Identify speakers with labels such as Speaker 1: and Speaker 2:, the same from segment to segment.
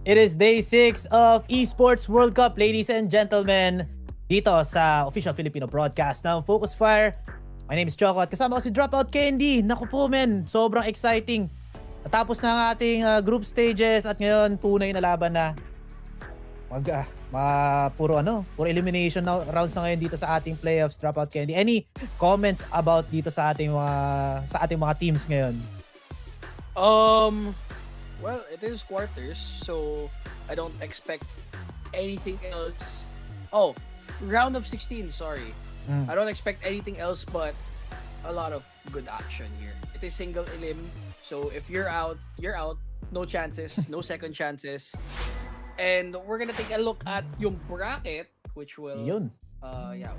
Speaker 1: It is day 6 of Esports World Cup, ladies and gentlemen. Dito sa official Filipino broadcast ng FocusFire. My name is Choco at kasama ko si Dropout Candy. Naku po men, sobrang exciting. Natapos na ang ating group stages at ngayon tunay na laban na. Puro elimination rounds na ngayon dito sa ating playoffs. Dropout Candy. Any comments about dito sa ating mga teams ngayon?
Speaker 2: Well, it is quarters, so I don't expect anything else. Oh, round of 16, sorry. I don't expect anything else but a lot of good action here. It is single elim, so if you're out, you're out. No chances, no second chances. And we're gonna take a look at yung bracket, which will,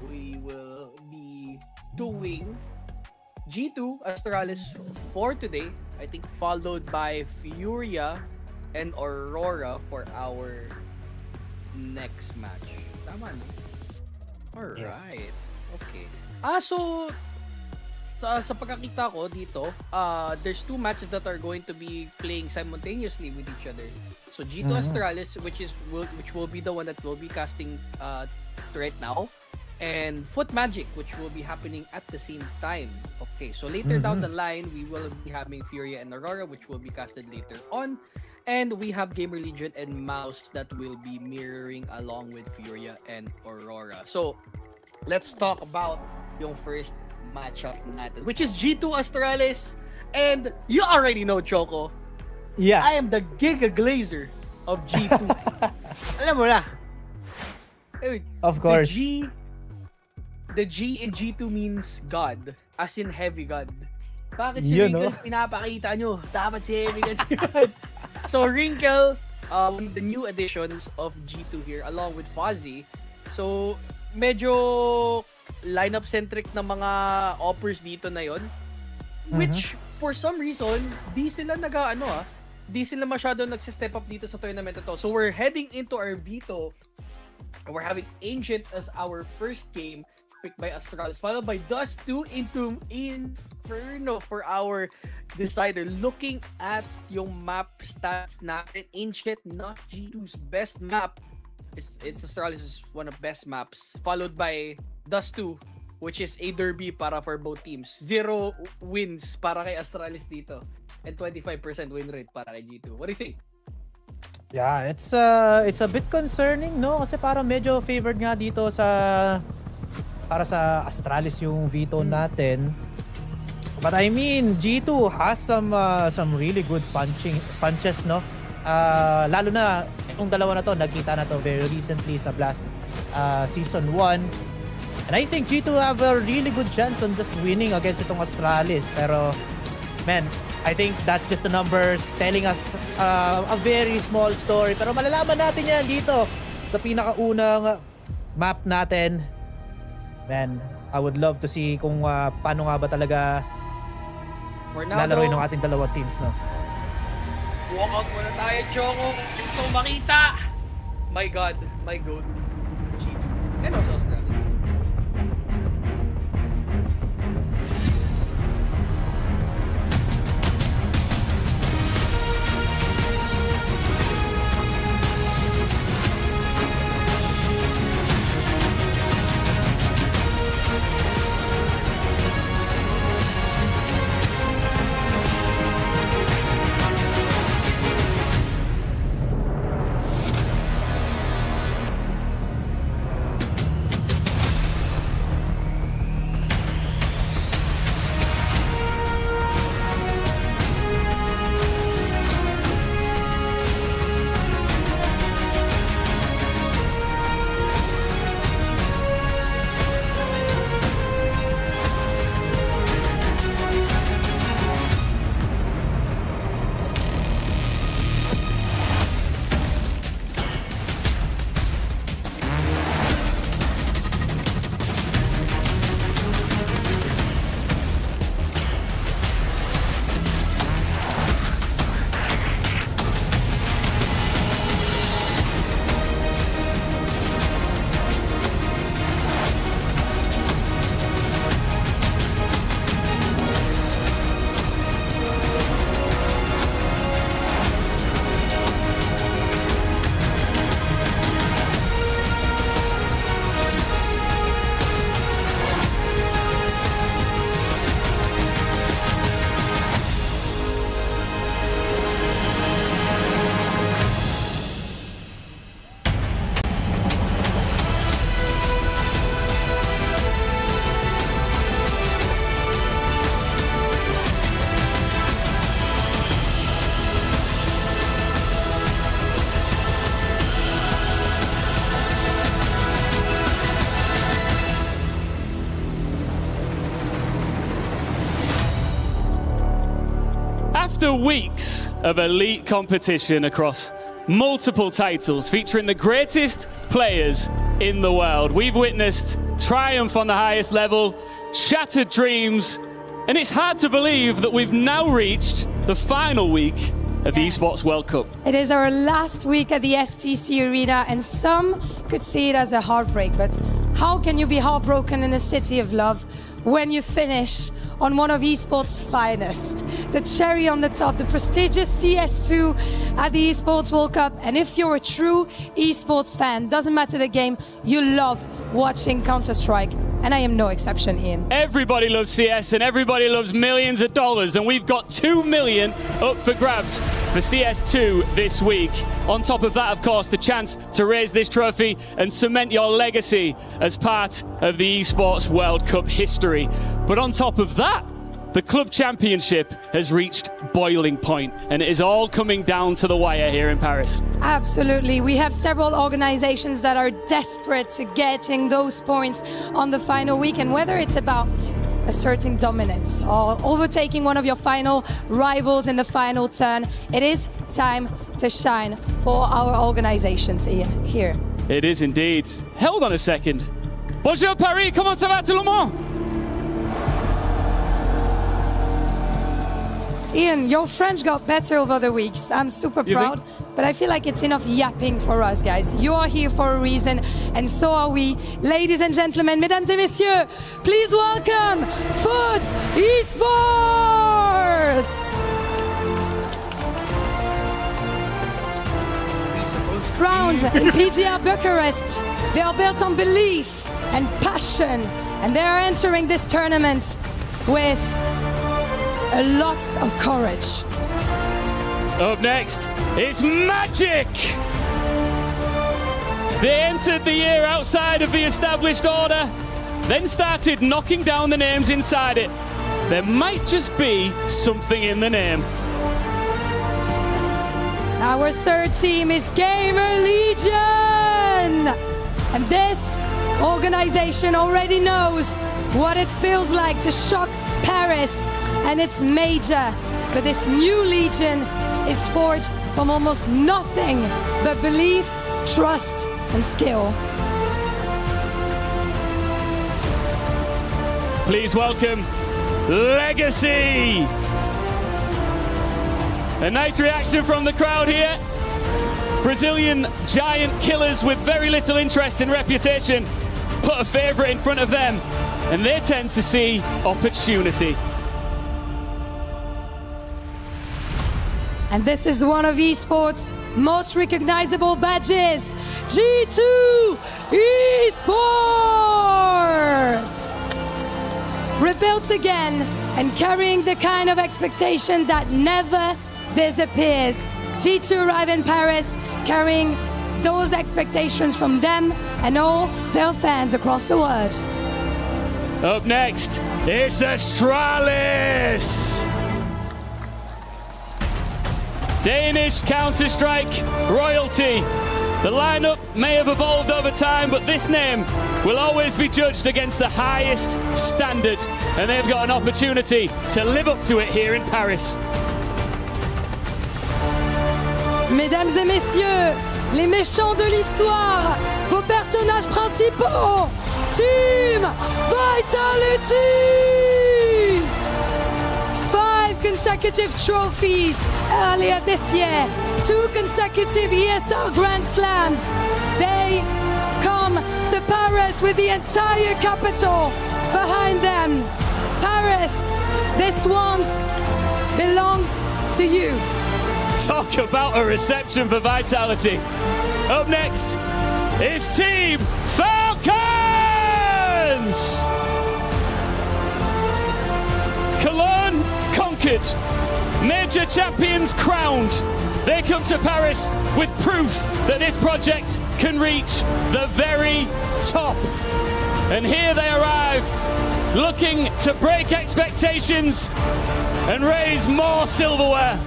Speaker 2: we will be doing G2 Astralis for today, I think, followed by FURIA and Aurora for our next match. Tama, no? Alright. Yes. Okay. So sa pagkakita ko dito, there's two matches that are going to be playing simultaneously with each other. So G2 Astralis, which will be the one that will be casting right now, and Foot Magic, which will be happening at the same time. Okay, so later down the line, we will be having FURIA and Aurora, which will be casted later on. And we have Gamer Legion and Mouse that will be mirroring along with FURIA and Aurora. So, let's talk about yung first matchup natin, which is G2 Astralis. And you already know, Choco.
Speaker 1: Yeah.
Speaker 2: I am the Giga Glazer of G2. Alam mo na.
Speaker 1: Of course.
Speaker 2: The G in G2 means God, as in heavy God. Bakit si Wrinkle pinapakita nyo? Dapat si heavy God. So Wrinkle, one of the new additions of G2 here, along with Fozzy. So medyo lineup-centric na mga offers dito na yon, which for some reason, di sila masyado nagsi-step up dito sa tournament ito. So we're heading into our veto. We're having Ancient as our first game, picked by Astralis, followed by Dust 2 into Inferno for our decider. Looking at yung map stats natin, Ancient, not G2's best map. It's Astralis' one of best maps, followed by Dust 2, which is a derby para for both teams. 0 wins para kay Astralis dito, and 25% win rate para kay G2. What do you think?
Speaker 1: Yeah, it's a bit concerning, no? Kasi parang medyo favored nga dito para sa Astralis yung veto natin. But I mean, G2 has some really good punches, no? Lalo na itong dalawa na to, nagkita na to very recently sa Blast Season 1. And I think G2 have a really good chance on just winning against itong Astralis. Pero, man, I think that's just the numbers telling us a very small story. Pero malalaman natin yan dito sa pinakaunang map natin. Man, I would love to see kung paano nga ba talaga lalaroin ng ating dalawang teams, no?
Speaker 2: Walk out muna tayo, Choco. Gusto makita. My God, my GOAT, G2. And also Astralis.
Speaker 3: After weeks of elite competition across multiple titles featuring the greatest players in the world, we've witnessed triumph on the highest level, shattered dreams, and it's hard to believe that we've now reached the final week of the Esports World Cup.
Speaker 4: It is our last week at the STC Arena, and some could see it as a heartbreak, but how can you be heartbroken in a city of love when you finish on one of esports' finest? The cherry on the top, the prestigious CS2 at the Esports World Cup. And if you're a true esports fan, doesn't matter the game, you love watching Counter-Strike. And I am no exception, Ian.
Speaker 3: Everybody loves CS and everybody loves millions of dollars, and we've got 2 million up for grabs for CS2 this week. On top of that, of course, the chance to raise this trophy and cement your legacy as part of the Esports World Cup history. But on top of that, the club championship has reached boiling point, and it is all coming down to the wire here in Paris.
Speaker 4: Absolutely. We have several organizations that are desperate to getting those points on the final week, and whether it's about asserting dominance or overtaking one of your final rivals in the final turn, it is time to shine for our organizations here.
Speaker 3: It is indeed. Hold on a second. Bonjour Paris, comment ça va tout le monde?
Speaker 4: Ian, your French got better over the weeks. I'm super proud, but I feel like it's enough yapping for us, guys. You are here for a reason, and so are we. Ladies and gentlemen, mesdames et messieurs, please welcome FUT Esports! Crowned in PGR Bucharest, they are built on belief and passion, and they are entering this tournament with a lot of courage.
Speaker 3: Up next, it's Magic! They entered the year outside of the established order, then started knocking down the names inside it. There might just be something in the name.
Speaker 4: Our third team is Gamer Legion! And this organization already knows what it feels like to shock Paris, and it's major. But this new Legion is forged from almost nothing but belief, trust, and skill.
Speaker 3: Please welcome Legacy! A nice reaction from the crowd here. Brazilian giant killers with very little interest in reputation put a favorite in front of them, and they tend to see opportunity.
Speaker 4: And this is one of esports' most recognizable badges, G2 Esports! Rebuilt again and carrying the kind of expectation that never disappears. G2 arrive in Paris carrying those expectations from them and all their fans across the world.
Speaker 3: Up next, it's Astralis! Danish Counter-Strike royalty. The lineup may have evolved over time, but this name will always be judged against the highest standard, and they've got an opportunity to live up to it here in Paris.
Speaker 4: Mesdames et messieurs, les méchants de l'histoire, vos personnages principaux, Team Vitality! 5 consecutive trophies earlier this year, 2 consecutive ESL Grand Slams. They come to Paris with the entire capital behind them. Paris, this one belongs to you.
Speaker 3: Talk about a reception for Vitality. Up next is Team Falcons! Cologne conquered, major champions crowned. They come to Paris with proof that this project can reach the very top. And here they arrive, looking to break expectations and raise more silverware.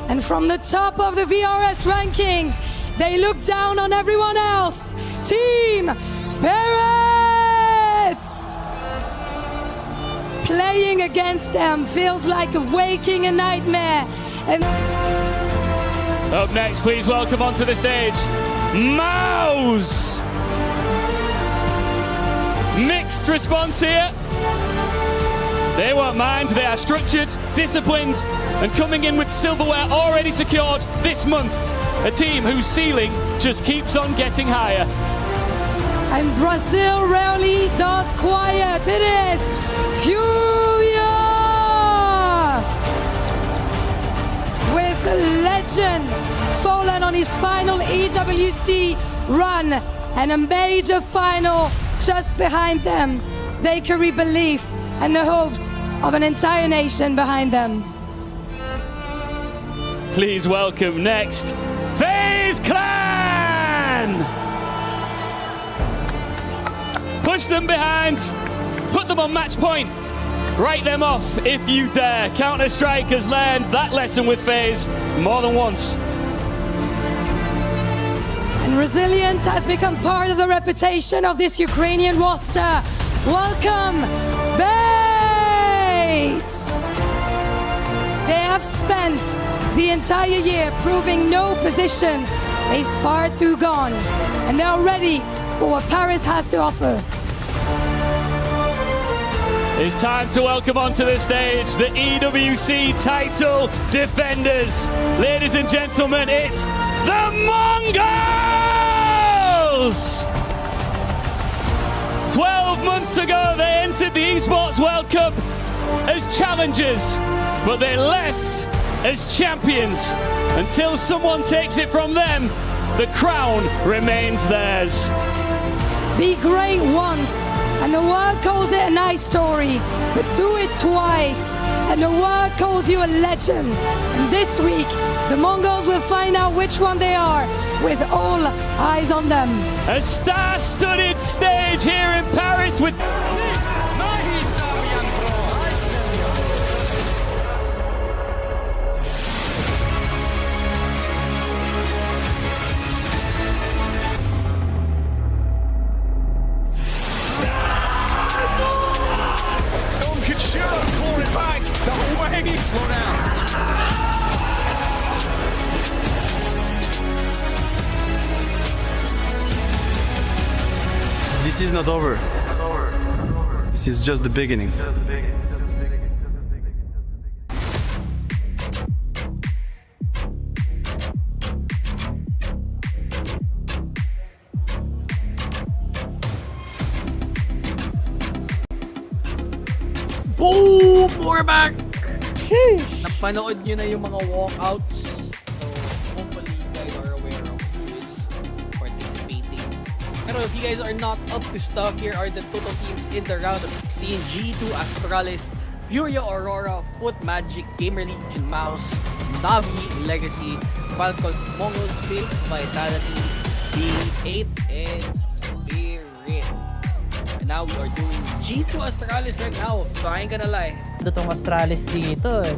Speaker 4: And from the top of the VRS rankings, they look down on everyone else. Team Spirits! playing against them feels like waking a nightmare. And
Speaker 3: up next, please welcome onto the stage, Mouse. Mixed response here. They won't mind. They are structured, disciplined, and coming in with silverware already secured this month. A team whose ceiling just keeps on getting higher.
Speaker 4: And Brazil rarely does quiet. It is FURIA! With the legend fallen on his final EWC run and a major final just behind them. They carry belief and the hopes of an entire nation behind them.
Speaker 3: Please welcome next, FaZe Clan! Push them behind, put them on match point, write them off if you dare. Counter-Strike has learned that lesson with FaZe more than once.
Speaker 4: And resilience has become part of the reputation of this Ukrainian roster. Welcome, Bates! They have spent the entire year proving no position is far too gone, and they are ready for what Paris has to offer.
Speaker 3: It's time to welcome onto the stage the EWC title defenders. Ladies and gentlemen, it's the Mongols! 12 months ago, they entered the Esports World Cup as challengers, but they left as champions. Until someone takes it from them, the crown remains theirs.
Speaker 4: Be great once, and the world calls it a nice story, but do it twice, and the world calls you a legend. And this week, the Mongols will find out which one they are, with all eyes on them.
Speaker 3: A star-studded stage here in Paris with...
Speaker 2: Slow down.
Speaker 5: This is not over. This is just the beginning.
Speaker 2: Boom! We're back!
Speaker 1: Sheesh.
Speaker 2: Napanood nyo na yung mga walkouts. So, hopefully you guys are aware of who is participating. Pero if you guys are not up to stuff, here are the total teams in the round of 16. G2, Astralis, FURIA, Aurora, Foot Magic, Gamer Legion, Mouse, Navi, Legacy, Falcons, Mongols, FIL, Vitality, B8, and Spirit. And now we are doing G2 Astralis right now. Trying ka na lie.
Speaker 1: Itong Astralis dito eh.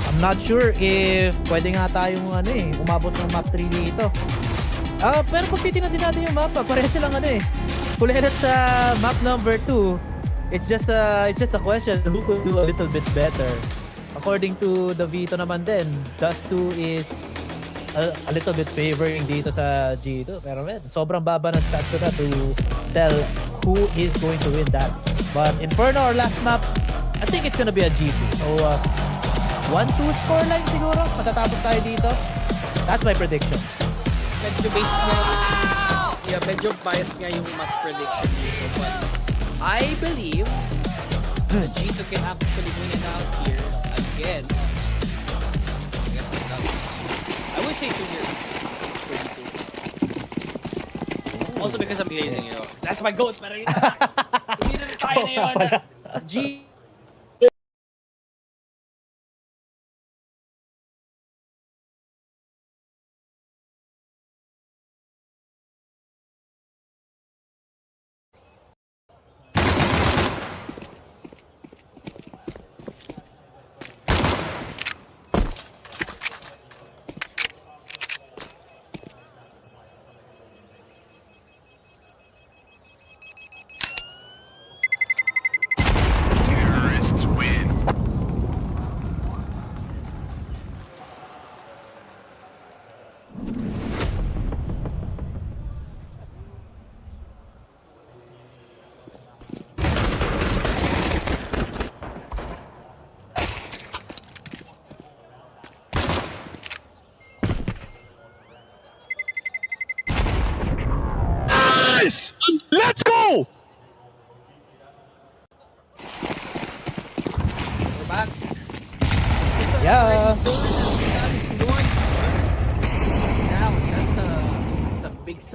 Speaker 1: I'm not sure if pwede nga tayong umabot ng map 3 dito. Pero pag titignan din natin yung mapa, pareho silang kulirat sa map number 2. It's just a question who could do a little bit better. According to the Vito naman din, Dust 2 is a little bit favoring dito sa G2. Pero sobrang baba ng stats na to tell who is going to win that. But Inferno, our last map, I think it's gonna be a G2. So, 1-2 scoreline siguro. Matatapos tayo dito. That's my prediction.
Speaker 2: Medyo based nga, medyo biased nga yung map prediction dito. But I believe G2 can actually win it out here against, I would say 2 here for G2. Also because I'm blazing, you know. That's my goat, pero yun na. Hindi na tayo na yun. G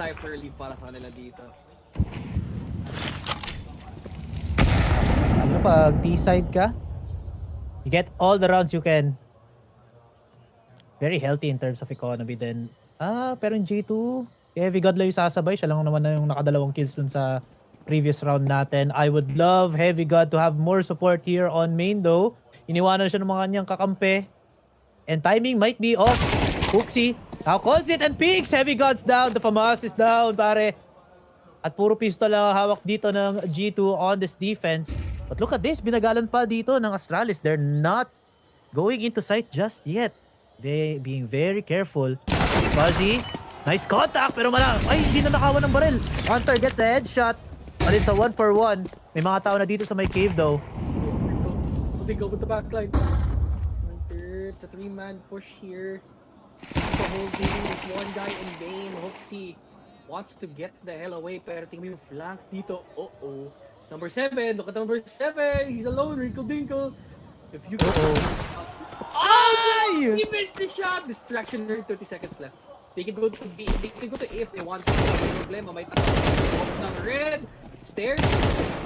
Speaker 2: life early para sa kanila dito.
Speaker 1: Ano pag T-side ka, you get all the rounds you can. Very healthy in terms of economy din. Pero yung G2, Heavy God lang yung sasabay. Siya lang naman na yung nakadalawang kills dun sa previous round natin. I would love Heavy God to have more support here on main though. Iniwanan siya ng mga kanyang kakampi. And timing might be off. Hooksy now calls it and peeks. Heavy God's down. The FAMAS is down, pare. At puro pistol ang hawak dito ng G2 on this defense. But look at this. Binagalan pa dito ng Astralis. They're not going into sight just yet. They being very careful. Fuzzy. Nice contact pero ay hindi na nakawan ng baril. Hunter gets a headshot. But it's a 1-for-1. May mga tao na dito sa may cave though.
Speaker 2: They go with the backline. Hunter, it's a 3-man push here. It's a holding. It's one guy in vain. Hooksy wants to get the hell away pero tingin mo yung flank dito. Uh-oh. Number 7. Look at number 7. He's alone. Wrinkle Dinkle. If you go...
Speaker 1: Ay!
Speaker 2: He missed the shot! Distraction, 30 seconds left. They can go to B, they can go to A if they want to. No problema, may takot ng red. Stairs,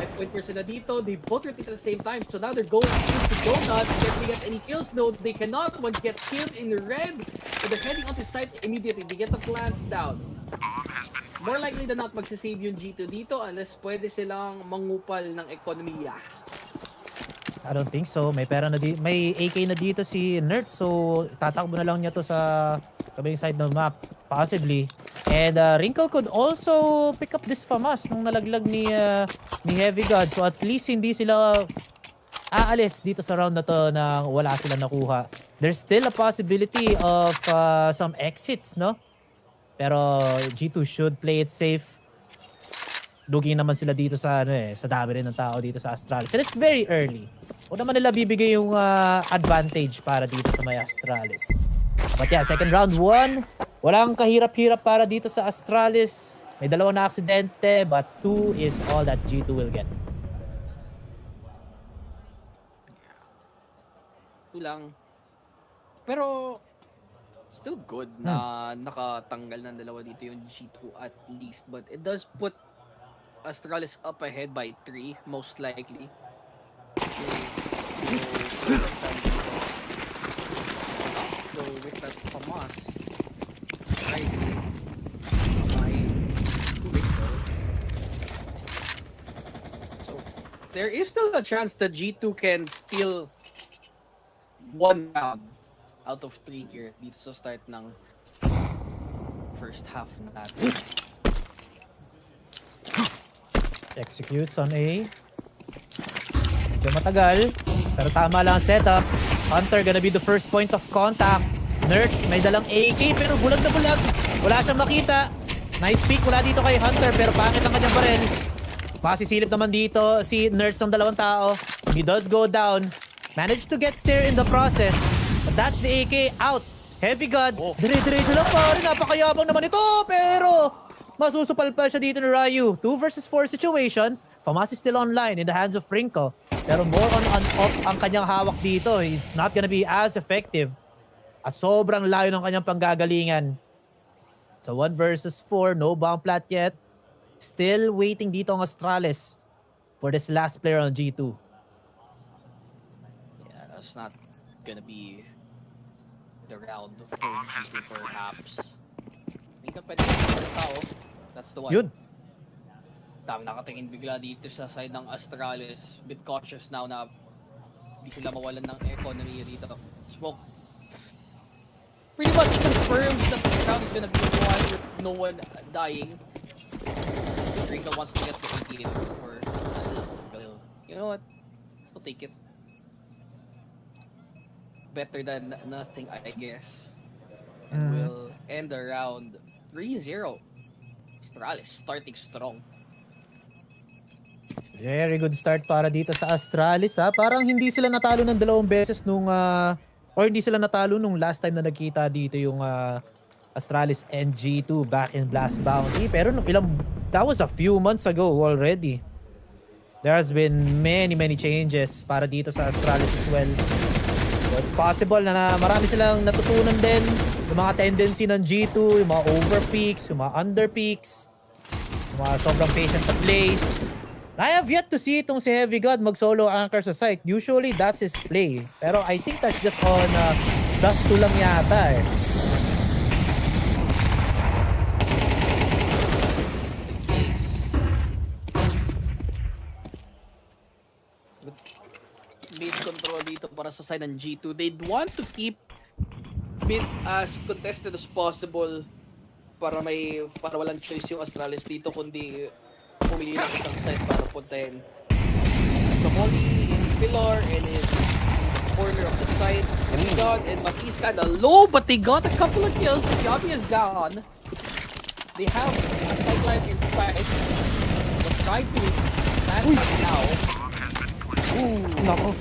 Speaker 2: may pointers sila dito. They both repeat at the same time. So now they're going to donut. If they get any kills, no, they cannot. One gets killed in the red. So they're heading onto site immediately. They get the plant down. More likely than not, magsisave yung G2 dito unless pwede silang mangupal ng ekonomiya.
Speaker 1: I don't think so. May pera na may AK na dito si Nerd, so tatakbo na lang niya to sa kabilang side ng map possibly. And Wrinkle could also pick up this FAMAS nung nalaglag ni Heavy God. So at least hindi sila aalis dito sa round na to na wala sila nakuha. There's still a possibility of some exits, no? Pero G2 should play it safe. Lugi naman sila dito sa sa dami rin ng tao dito sa Astralis. And it's very early. O naman nila bibigay yung advantage para dito sa may Astralis. But yeah, second round 1. Walang kahirap-hirap para dito sa Astralis. May dalawang na aksidente, but 2 is all that G2 will get.
Speaker 2: Ito lang. Pero still good na nakatanggal ng dalawa dito yung G2 at least. But it does put Astralis up ahead by 3, most likely. So with that FAMAS, right, so there is still a chance that G2 can steal 1 round out of 3 here dito sa start ng first half na natin.
Speaker 1: Executes on A. Medyo matagal. Pero tama lang ang setup. Hunter gonna be the first point of contact. Nerds may dalang AK pero bulag na bulag. Wala siyang makita. Nice peek mula dito kay Hunter pero pangit ang kanyang baril. Masisilip naman dito si Nerds ng dalawang tao. He does go down. Managed to get stair in the process. But that's the AK out. Heavy God. Dire-diretso lang pare. Napakayabang naman ito pero masusupal pa siya dito ni Ryu. 2 versus 4 situation. FAMAS is still online in the hands of Wrinkle. Pero more on off ang kanyang hawak dito. It's not gonna be as effective. At sobrang layo ng kanyang panggagalingan. So 1 versus 4. No bomb plat yet. Still waiting dito ang Astralis for this last player on G2.
Speaker 2: Yeah, that's not gonna be the round for G2 perhaps. Hindi ka pwede ng tao. That's the one.
Speaker 1: Yun.
Speaker 2: Dami nakatingin bigla dito sa side ng Astralis. Bit cautious now na hindi sila mawalan ng economy dito. Smoke pretty much confirms that the round is gonna be one with no one dying. Rinka wants to get the 88 for you know what? I'll take it. Better than nothing, I guess. And we'll end the round 3-0. Astralis starting strong.
Speaker 1: Very good start para dito sa Astralis ha. Parang hindi sila natalo ng 2 beses nung or hindi sila natalo nung last time na nagkita dito yung Astralis and G2 back in Blast Bounty. Pero nung that was a few months ago already. There has been many changes para dito sa Astralis as well. So it's possible na marami silang natutunan din yung mga tendency ng G2, yung mga overpeaks, yung mga underpeaks, yung mga sobrang patient na plays. I have yet to see itong si Heavy God mag-solo anchor sa site. Usually, that's his play. Pero I think that's just on Dust 2 lang yata eh.
Speaker 2: Mid control dito para sa side ng G2. They'd want to keep mid as contested as possible para walang choice yung Astralis dito kundi pumili ng isang side para puntahin. So Molly in pillar and in corner of the side. Heavy and Matisse kinda low, but they got a couple of kills. Yabi is down. They have a sideline in sight. But try to stand up now. Ooh,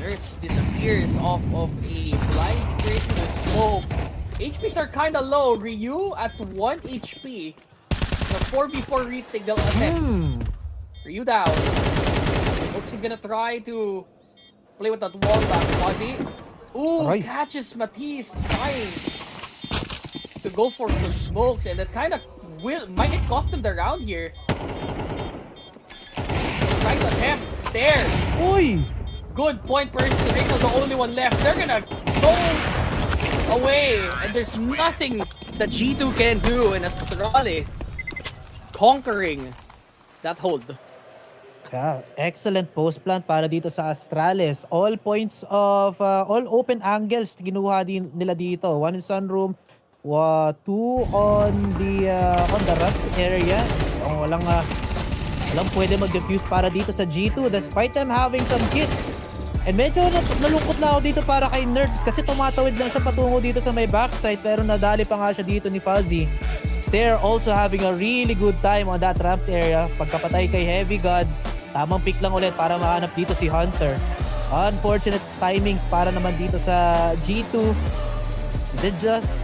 Speaker 2: Nurse disappears off of a blind straight to the smoke. HPs are kinda low. Ryu at 1 HP. The 4v4 retake they'll attempt. Ryu down. Looks he's gonna try to play with that wall back. Fuzzy. Ooh, catches Matisse trying to go for some smokes, and that kinda might cost him the round here. Trying to attempt. Stare.
Speaker 1: Uy!
Speaker 2: Good point for Rico's the only one left. They're gonna go away, and there's nothing that G2 can do in Astralis conquering that hold.
Speaker 1: Yeah, excellent post plant para dito sa Astralis. All points of all open angles kinuha din nila dito. One in sunroom, two on the ramps area. Walang pwede mag-defuse para dito sa G2 despite them having some kits. And medyo nalungkot na ako dito para kay Nerds kasi tumatawid lang siya patungo dito sa may backside pero nadali pa nga siya dito ni Fuzzy. Stare also having a really good time on that ramps area. Pagkapatay kay Heavy God, tamang pick lang ulit para mahanap dito si Hunter. Unfortunate timings para naman dito sa G2. They just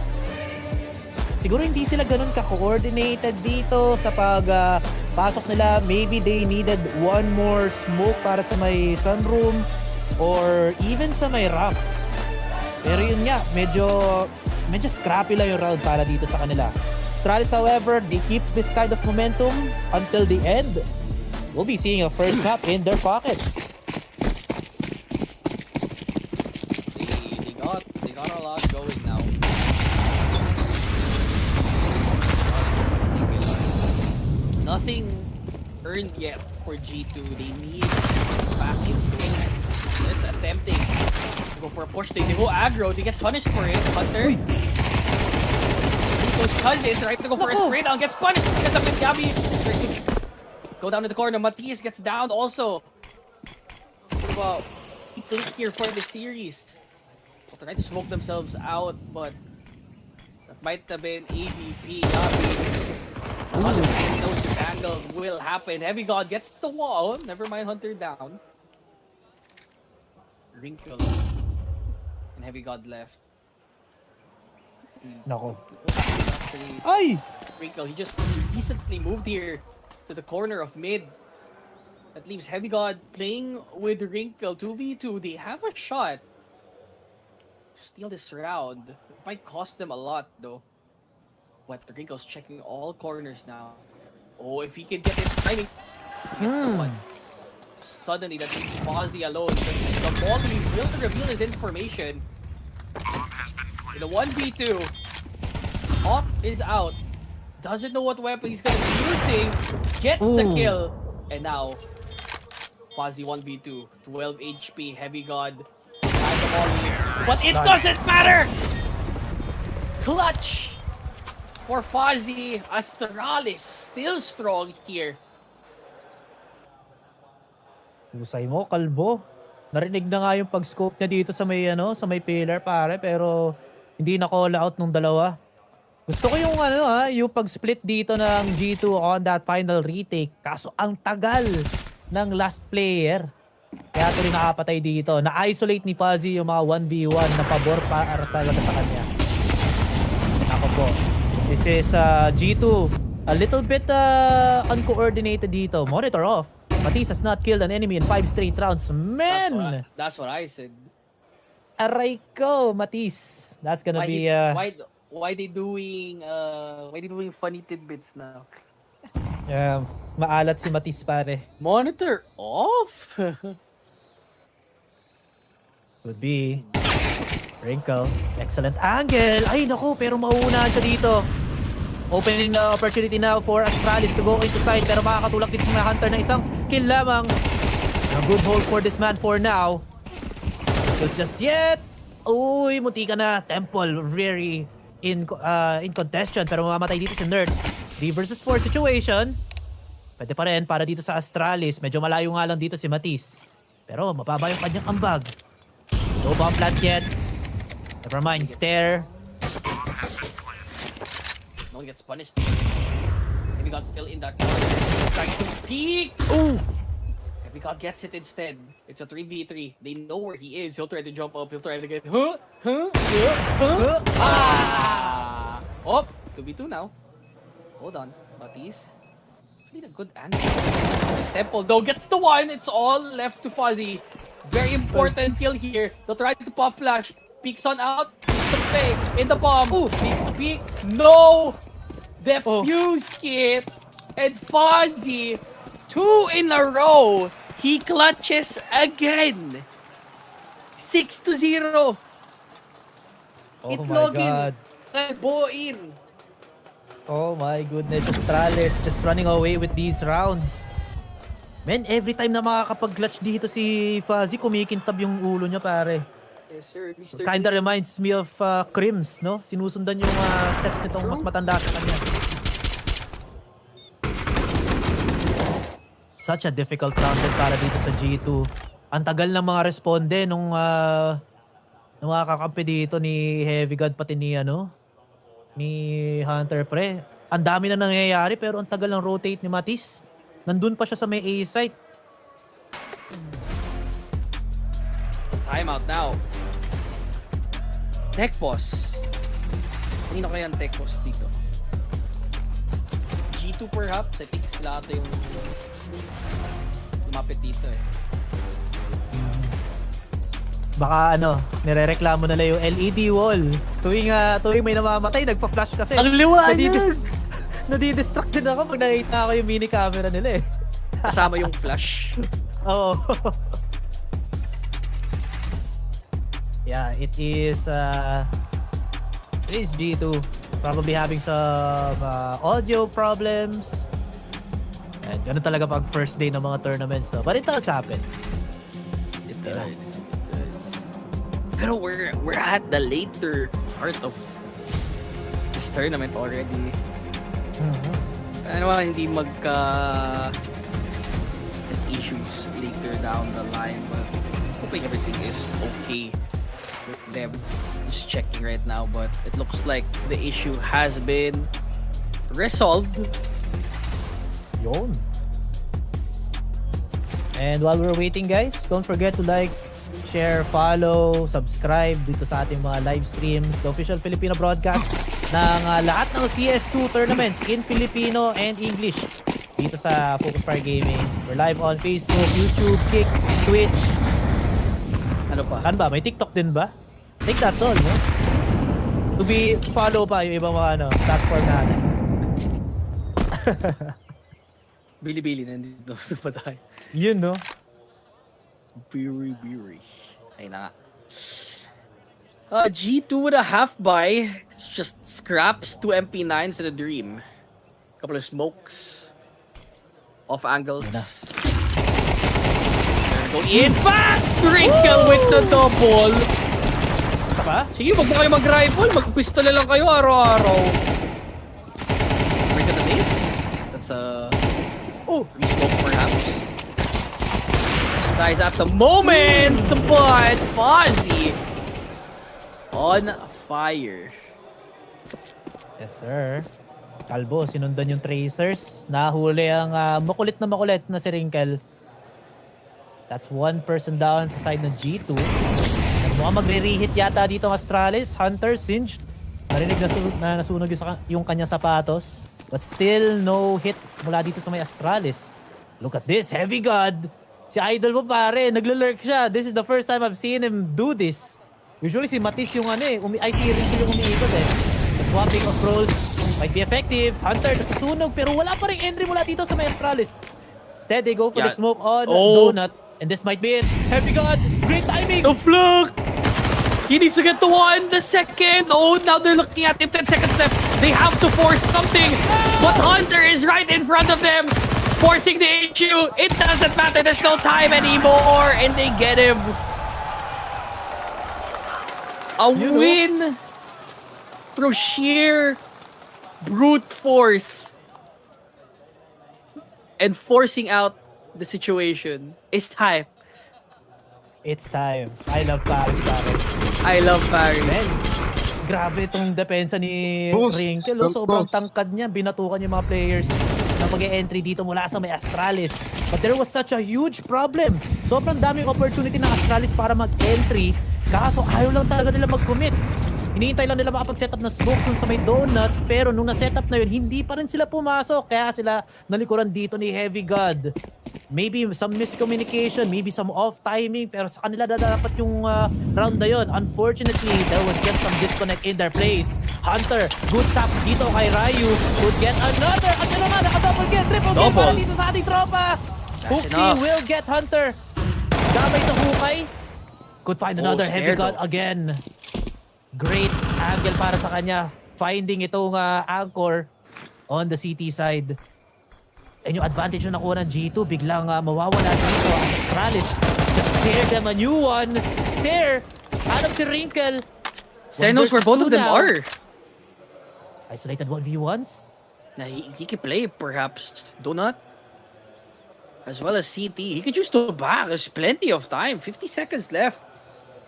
Speaker 1: siguro hindi sila ganun ka-coordinated dito sa pasok nila. Maybe they needed one more smoke para sa may sunroom or even sa may ramps. Pero yun nga, medyo scrappy lang yung round para dito sa kanila. Astralis, however, they keep this kind of momentum until the end. We'll be seeing a first map in their pockets.
Speaker 2: They got a lot going now. Nothing earned yet for G2. They need back into it. It's attempting to go for a push. They go aggro. They get punished for it. Hunter. Those cousins right to go for a spray down. Gets punished because of it. Gabi. Go down to the corner. Matisse gets down also. Well, he think here for the series. They'll try to smoke themselves out, but that might have been AVP. Gabi. Knows this angle will happen. Heavy God gets the wall. Never mind, Hunter down. Wrinkle. And Heavy God left.
Speaker 1: Nako.
Speaker 2: Actually,
Speaker 1: Ay!
Speaker 2: Wrinkle, he just recently moved here to the corner of mid. That leaves Heavy God playing with Wrinkle 2v2. They have a shot to steal this round. It might cost them a lot though. But Wrinkle's checking all corners now. Oh, if he can get it timing. He gets the one. Suddenly, that leaves Fozzy alone. The Molly will reveal his information. In the 1v2, Hawk is out. Doesn't know what weapon he's gonna be using. Gets the kill. And now, Fozzy 1v2. 12 HP, Heavy God. Has the Molly. But it doesn't matter! Clutch! For Fozzy, Astralis still strong here.
Speaker 1: Usay mo, kalbo. Narinig na nga yung pag-scope niya dito sa may pillar pare pero hindi na call out nung dalawa. Gusto ko yung yung pag-split dito ng G2 on that final retake. Kaso ang tagal ng last player. Kaya ito rin nakapatay dito. Na-isolate ni Fuzzy yung mga 1v1 na pabor para talaga sa kanya. Ako po. This is G2. A little bit uncoordinated dito. Monitor off. Matisse has not killed an enemy in 5 straight rounds. Man!
Speaker 2: That's what I said.
Speaker 1: Aray ko, Matisse. That's gonna be...
Speaker 2: why they doing funny tidbits now?
Speaker 1: Yeah, maalat si Matis pare.
Speaker 2: Monitor off.
Speaker 1: Could be. Wrinkle. Excellent angle. Ay, naku, pero mauunahan siya dito. Opening na opportunity now for Astralis to go into side. Pero makakatulak dito sa Hunter na isang kill lamang. A good hold for this man for now. So just yet. Uy, muti ka na. Temple very in contention. Pero mamamatay dito si Nerds. 3 versus 4 situation. Pwede pa rin para dito sa Astralis. Medyo malayo nga lang dito si Matis. Pero mababa yung kanyang ambag. No bomb plant yet. Never mind, stare.
Speaker 2: No one gets punished. Heavy God still in that corner. Trying to peek.
Speaker 1: Ooh!
Speaker 2: Heavy God gets it instead. It's a 3v3. They know where he is. He'll try to jump up. He'll try to get... Ah! Oh! 2v2 now. Hold on. Matisse. Need a good answer. Temple though gets the one. It's all left to Fuzzy. Very important kill here. They'll try to pop flash. Peeks on out. Peeks to play. In the bomb. Ooh. Peeks to peek. No! Defuse kit. And Fuzzy. 2 in a row. He clutches again. 6-0.
Speaker 1: Oh my
Speaker 2: Itlogin.
Speaker 1: god.
Speaker 2: Boin.
Speaker 1: Oh my goodness. Astralis just running away with these rounds. Man, every time na makakapag-clutch dito si Fuzzy, kumikintab yung ulo niya pare.
Speaker 2: Yes sir, Mr.
Speaker 1: Kinda reminds me of Crims, no? Sinusundan yung steps nitong mas matanda sa kanya. Such a difficult round din para dito sa G2. Ang tagal ng mga responde nung mga kakampi dito ni Heavy God pati ni ni Hunter pre. Ang dami na nangyayari pero ang tagal ng rotate ni Matis. Nandun pa siya sa may A site.
Speaker 2: Timeout now. Tech boss. Kanino kaya ang tech boss dito? G2 perhaps? I think sila ata yung lumapit dito eh.
Speaker 1: Baka nirereklamo nila yung LED wall. Tuwing may namamatay, nagpa-flash kasi.
Speaker 2: Ang liwanag!
Speaker 1: Nadidistract din ako pag nakita ko yung mini camera nila eh.
Speaker 2: Kasama yung flash.
Speaker 1: Oo. Yeah, it is G2. Probably having some audio problems. And ganun talaga pag first day ng mga tournaments. So, but it does happen.
Speaker 2: It does. Pero we're at the later part of this tournament already. Ano ba, hindi issues later down the line, but hoping everything is okay with them. Just checking right now, but it looks like the issue has been resolved.
Speaker 1: Yun. And while we're waiting guys, don't forget to like, share, follow, subscribe dito sa ating mga live streams, the official Filipino broadcast ng lahat ng CS2 tournaments in Filipino and English dito sa FocusFire Gaming. We're live on Facebook, YouTube, Kick, Twitch.
Speaker 2: Ano pa?
Speaker 1: Kan ba? May TikTok din ba? I think that's all, no? To be follow pa yung ibang mga platform natin.
Speaker 2: Bili-bili nandito pa tayo.
Speaker 1: Yun, no?
Speaker 2: Biri. Ay na nga. G2 with a half buy. It's just scraps, 2 MP9s and a dream. Couple of smokes. Off angles. Go in fast! Wrinkle with the double.
Speaker 1: Isa pa?
Speaker 2: Sige, wag na kayo mag-rifle. Mag-pistol na lang kayo araw-araw. Wait a minute. That's a... Oh! Resmoke perhaps. Guys, at the moment, but Fuzzy on fire.
Speaker 1: Yes, sir. Kalbo, sinundan yung tracers. Nahuli ang makulit na si Wrinkle. That's one person down sa side ng G2. Mukhang magre-reheat yata dito ang Astralis. Hunter, Singe. Narinig na nasunog yung kanyang sapatos. But still, no hit mula dito sa may Astralis. Look at this, Heavy God. Si Idol mo pare, naglo-lurk siya. This is the first time I've seen him do this. Usually si Matis yung si Wrinkle yung umiikot eh. Tapos swapping of roles might be effective. Hunter nasusunog pero wala pa rin entry mula dito sa may Astralis. Instead, they go for the smoke on Donut. And this might be it. Heavy God, great timing.
Speaker 2: The fluke! He needs to get the one, the second. Oh, now they're looking at him. 10 seconds left. They have to force something. But Hunter is right in front of them. Forcing the HU. It doesn't matter. There's no time anymore. And they get him. A win through sheer brute force. And forcing out the situation. It's time.
Speaker 1: It's time. I love Paris, pare.
Speaker 2: I love Paris.
Speaker 1: Man, grabe itong depensa ni Rinkel. Sobrang tangkad niya. Binatukan yung mga players na mag-e-entry dito mula sa may Astralis. But there was such a huge problem. Sobrang daming opportunity ng Astralis para mag-entry. Kaso ayaw lang talaga nila mag-commit. Hinihintay lang nila makapag-setup na smoke dun sa may donut. Pero nung na-setup na yun, hindi pa rin sila pumasok. Kaya sila nalikuran dito ni Heavy God. Maybe some miscommunication, maybe some off timing, pero sa kanila dapat yung round na yun. Unfortunately, there was just some disconnect in their place. Hunter, good tap dito kay Ryu. Could get another. At yun naman, naka-double kill, triple kill para dito sa ating tropa. Hooksy will get Hunter. Damay sa hukay. Could find another Heavy God again. Great angle para sa kanya. Finding itong anchor on the CT side. And yung advantage na nakuha ng G2, biglang mawawala dito as Astralis. Just stare them a new one. Stare! Out of si Wrinkle.
Speaker 2: Stare knows where both of them are.
Speaker 1: Isolated 1v1s.
Speaker 2: Now he can play, perhaps. Donut. As well as CT. He could choose to back. There's plenty of time. 50 seconds left.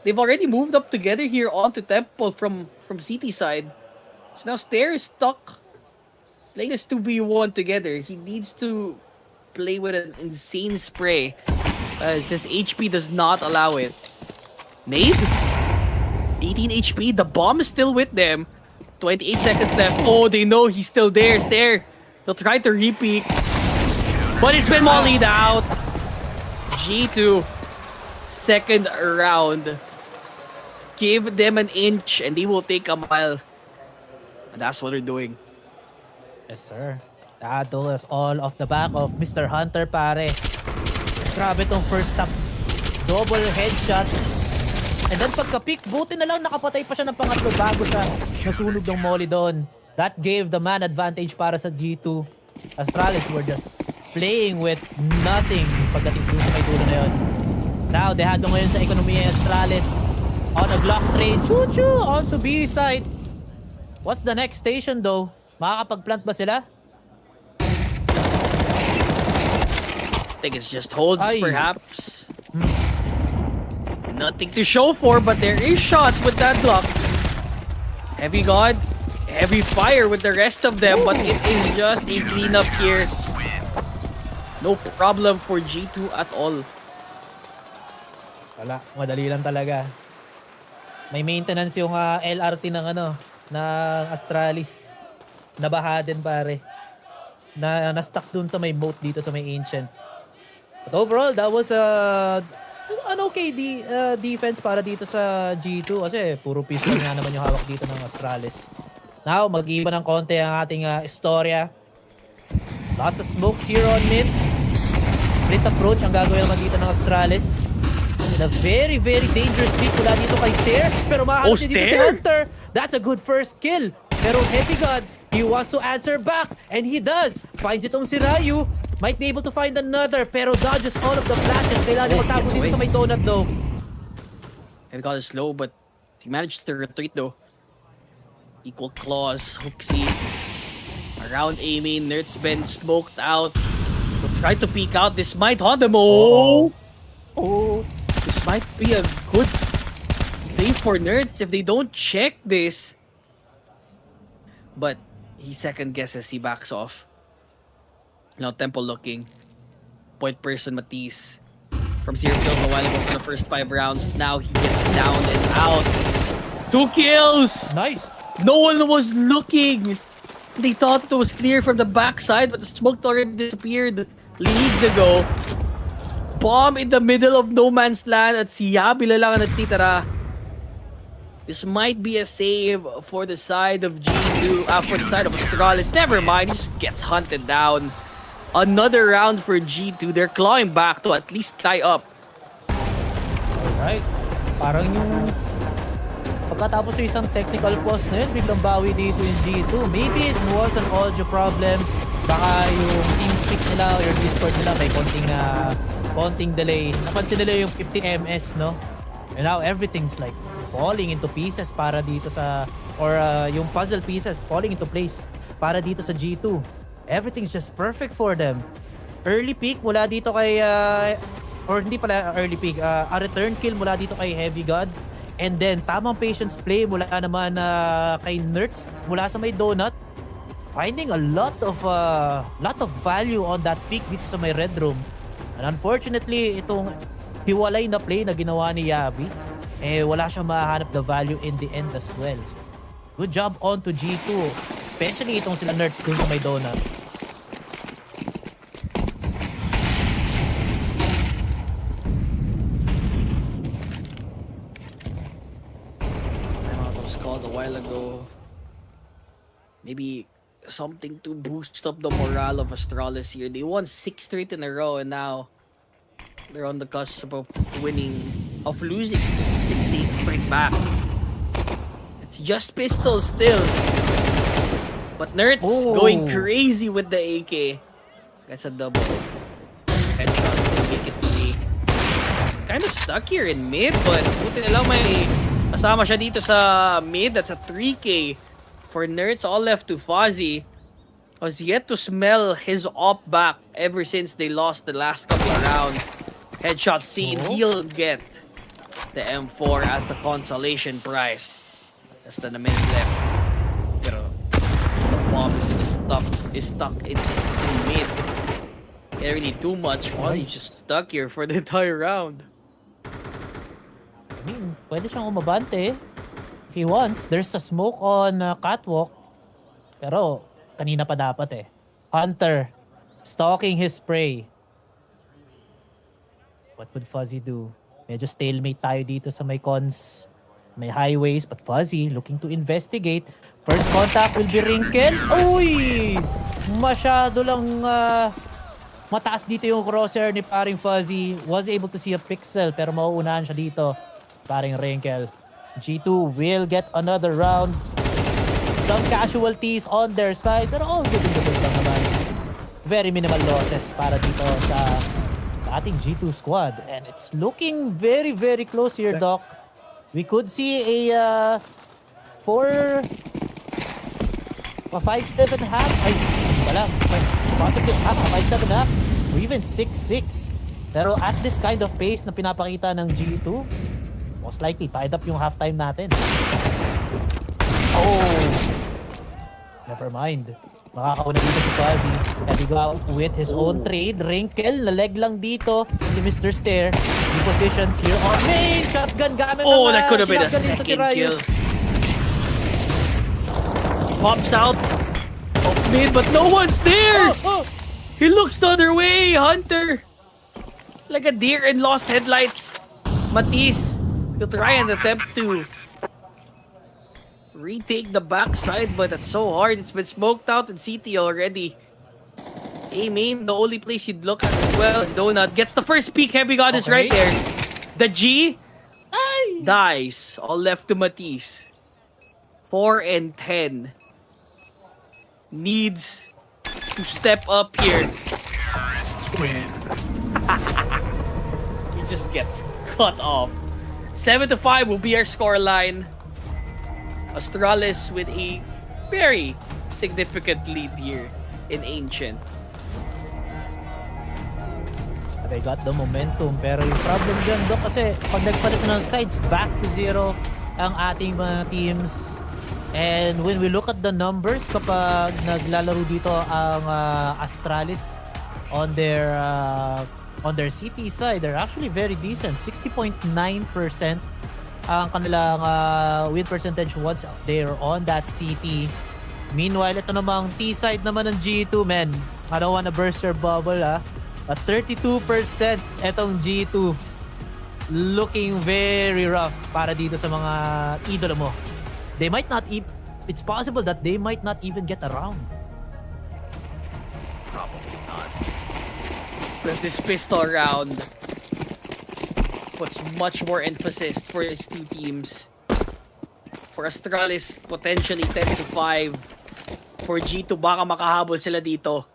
Speaker 2: They've already moved up together here onto Temple from CT side. So now Stare is stuck. Playing this 2v1 together, he needs to play with an insane spray. His HP does not allow it. Nade? 18 HP, the bomb is still with them. 28 seconds left. Oh, they know he's still there. Stare. They'll try to repeat. But it's been mollied out. G2, second round. Give them an inch and they will take a mile. And that's what they're doing.
Speaker 1: Yes, sir. That was all off the back of Mr. Hunter, pare. Grabe tong first stop. Double headshot. And then pagka-pick, buti na lang nakapatay pa siya ng pangatlo bago siya nasunog ng molly doon. That gave the man advantage para sa G2. Astralis were just playing with nothing pagdating dun sa may dulo na yun. Now, dehado ngayon sa ekonomiya Astralis. On a Glock train. Choo-choo! On to B side. What's the next station though? Makakapag-plant ba sila?
Speaker 2: I think it's just holds, perhaps. Nothing to show for, but there is shots with that Glock. Heavy God, heavy fire with the rest of them, but it is just a cleanup here. No problem for G2 at all.
Speaker 1: Wala, madali lang talaga. May maintenance yung LRT ng ng Astralis. Nabaha din, pare. Na-stuck dun sa may boat dito sa may Ancient. But overall, that was an okay defense para dito sa G2 kasi puro pistol nga naman yung hawak dito ng Astralis. Now, mag-iba ng konti ang ating istorya. Lots of smokes here on mid. Split approach ang gagawin naman dito ng Astralis. In a very, very dangerous pick mula dito kay Stare. Pero makahanap dito si Hunter. That's a good first kill. Pero Heavy God, he wants to answer back. And he does. Finds itong si Ryu. Might be able to find another. Pero dodges all of the flashes. Kailangan niya magtago dito sa may donut though.
Speaker 2: Heavy God is slow, but he managed to retreat though. Equal claws. Hooksy. Around aiming. Nerds been smoked out. Will try to peek out. This might haunt them. Oh! This might be a good play for Nerds if they don't check this. But he second guesses, he backs off. Now Temple looking. Point person Matisse. From 0 kills a while ago for the first 5 rounds. Now he gets down and out. 2 kills!
Speaker 1: Nice!
Speaker 2: No one was looking! They thought it was clear from the backside, but the smoke already disappeared. Leads the go. Bomb in the middle of no man's land at si Yabi lang ang natitira. This might be a save for the side of G2, for the side of Astralis. Never mind, he just gets hunted down. Another round for G2. They're clawing back to at least tie up.
Speaker 1: Alright. Parang yung pagkatapos ng isang technical pause na yun, biglang bawi dito yung G2. Maybe it was an audio problem. Baka yung TeamSpeak nila or yung Discord nila may konting delay. Napansin nila yung 50 ms, no? And now everything's like falling into pieces para dito sa, or yung puzzle pieces falling into place para dito sa G2. Everything's just perfect for them. Early pick mula dito kay, or hindi pala early pick, a return kill mula dito kay Heavy God. And then tamang patience play mula naman kay Nerds mula sa may donut. Finding a lot of value on that pick dito sa may red room. And unfortunately, itong hiwalay na play na ginawa ni Yabi, wala siyang mahanap na value in the end as well. Good job on to G2, especially itong sila Nerds dun sa may donut.
Speaker 2: It was called a while ago. Maybe something to boost up the morale of Astralis here. They won 6 straight in a row, and now they're on the cusp of losing 6 straight back. It's just pistols still, but Nerds going crazy with the AK. That's a double headshot to make it 3. It's kind of stuck here in mid, but buti na lang may kasama siya dito sa mid. That's a 3K. For Nerds, all left to Fozzy. Was yet to smell his op back ever since they lost the last couple of rounds. Headshot seen, he'll get the M4 as a consolation prize. That's the main left. Pero the bomb is stuck in mid. Can't really do much. Fozzy's just stuck here for the entire round.
Speaker 1: I mean, pwede siyang umabante if he wants. There's a smoke on catwalk. Pero kanina pa dapat Hunter stalking his prey. What would Fuzzy do? Medyo stalemate tayo dito sa may cons, may highways, but Fuzzy looking to investigate. First contact will be Wrinkle. Uy! Masyado lang mataas dito yung crosshair ni paring Fuzzy. Was able to see a pixel pero mauunahan siya dito. Paring Wrinkle. G2 will get another round. Some casualties on their side, pero all good in the good lang naman. Very minimal losses para dito sa ating G2 squad. And it's looking very, very close here, Doc. We could see a 5-7 half. Ay, wala. Possibly half, 5-7 half. Or even 6-6. Pero at this kind of pace na pinapakita ng G2, most likely tied up yung halftime natin. Never mind. Makakauna dito si Fuzzy. Heavy go with his own trade. Wrinkle, naleg lang dito si Mr. Stair. He positions here on main. Shotgun gamit ng
Speaker 2: that could have been a
Speaker 1: shotgun dito si
Speaker 2: second
Speaker 1: Ryu.
Speaker 2: kill. He pops out of mid, but no one's there! He looks the other way, Hunter! Like a deer in lost headlights. Matisse, he'll try and attempt to retake the backside, but that's so hard. It's been smoked out in CT already. A-main, the only place you'd look at as well is Donut. Gets the first peek. Heavy God is right there. The G dies. All left to Matisse. 4 and 10. Needs to step up here. He just gets cut off. 7-5 will be our scoreline. Astralis with a very significant lead here in Ancient.
Speaker 1: They got the momentum, pero yung problem dyan, Doc, kasi pag nagpalit ng sides, back to 0 ang ating mga teams. And when we look at the numbers, kapag naglalaro dito ang Astralis on their CT side, they're actually very decent. 60.9% ang kanilang win percentage once they're on that CT. Meanwhile, ito namang T-side naman ng G2, man. I don't wanna burst your bubble, At 32% etong G2. looking very rough para dito sa mga idolo mo. They might not it's possible that they might not even get around.
Speaker 2: Probably not. But this pistol round puts much more emphasis for these two teams. For Astralis, potentially 10-5. For G2, baka makahabol sila dito.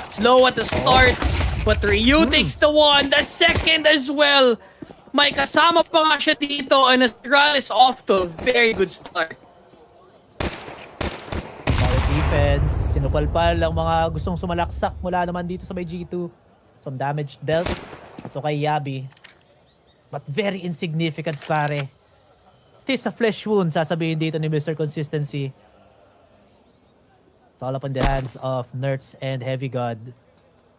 Speaker 2: Slow at the start, but Ryu takes the one, the second as well. May kasama pa nga siya dito, and Astralis off to a very good start.
Speaker 1: Solid defense, sinupalpal ang mga gustong sumalaksak mula naman dito sa may G2. Some damage dealt. Ito kay Yabi. But very insignificant, pare. It is a flesh wound, sasabihin dito ni Mr. Consistency. It's all up in the hands of Nerds and Heavy God.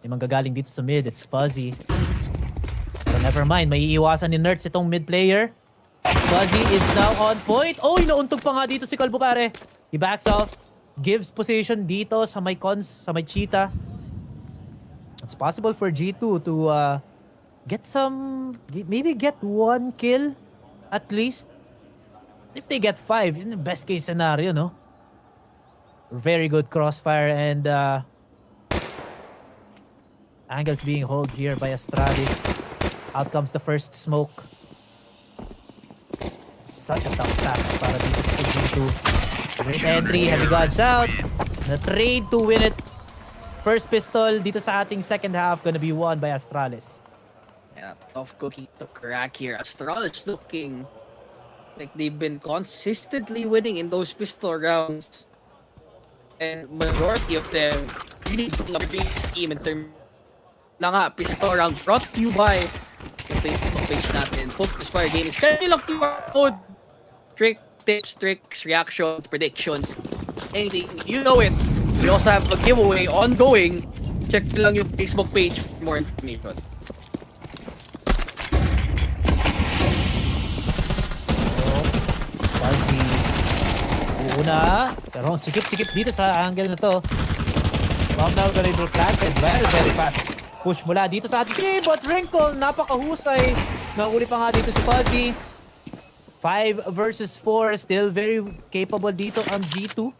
Speaker 1: May manggagaling dito sa mid, it's Fuzzy. Pero never mind, may iiwasan ni Nerds itong mid player. Fuzzy is now on point. Oh, inuuntog pa nga dito si Kalbo, pare. He backs off, gives position dito sa may Cons, sa may Cheetah. It's possible for G2 to maybe get 1 kill at least. If they get 5, in the best case scenario, no? Very good crossfire and angles being held here by Astralis. Out comes the first smoke. Such a tough task para dito sa G2. Great entry, Heavy Gods out. The trade to win it. First pistol dito sa ating second half gonna be won by Astralis.
Speaker 2: Yeah, tough cookie to crack here. Astralis looking like they've been consistently winning in those pistol rounds. And majority of them really doing a big team in terms na nga, pistol round brought to you by the Facebook page natin. FocusFire Games. Kaya lang code. Trick, tips, tricks, reactions, predictions. Anything. You know it. We also have a giveaway ongoing. Check lang yung Facebook page for more information.
Speaker 1: Fuzzy. Una. Pero sikip-sikip dito sa angle na to. Bomb now the label planted. Very, very fast. Push mula dito sa ating team. But Wrinkle, napakahusay. Nahuli pa nga dito si Fuzzy. 5 versus 4. Still very capable dito ang G2.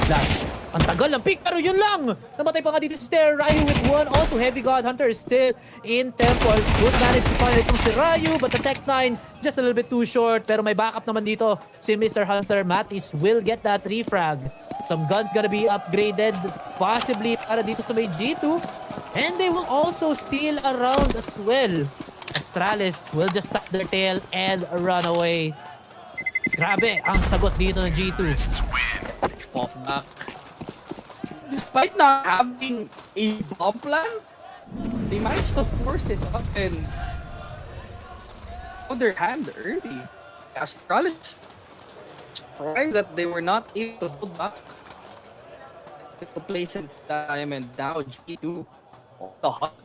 Speaker 1: Flash. Ang tagal ng pick, pero yun lang! Namatay pa nga dito si Ryu with 1 onto Heavy God. Hunter is still in temple. Good manage to find itong si Ryu, but the Tech 9 just a little bit too short. Pero may backup naman dito si Mr. Hunter. Mattis will get that refrag. Some guns gonna be upgraded, possibly para dito sa may G2. And they will also steal around as well. Astralis will just tuck their tail and run away. Grabe ang sagot dito ng G2.
Speaker 2: Pop back. Despite not having a bomb plan, they managed to force it up and on their hand early. Astralis surprised that they were not able to hold back to place in time, and now G2 the hot.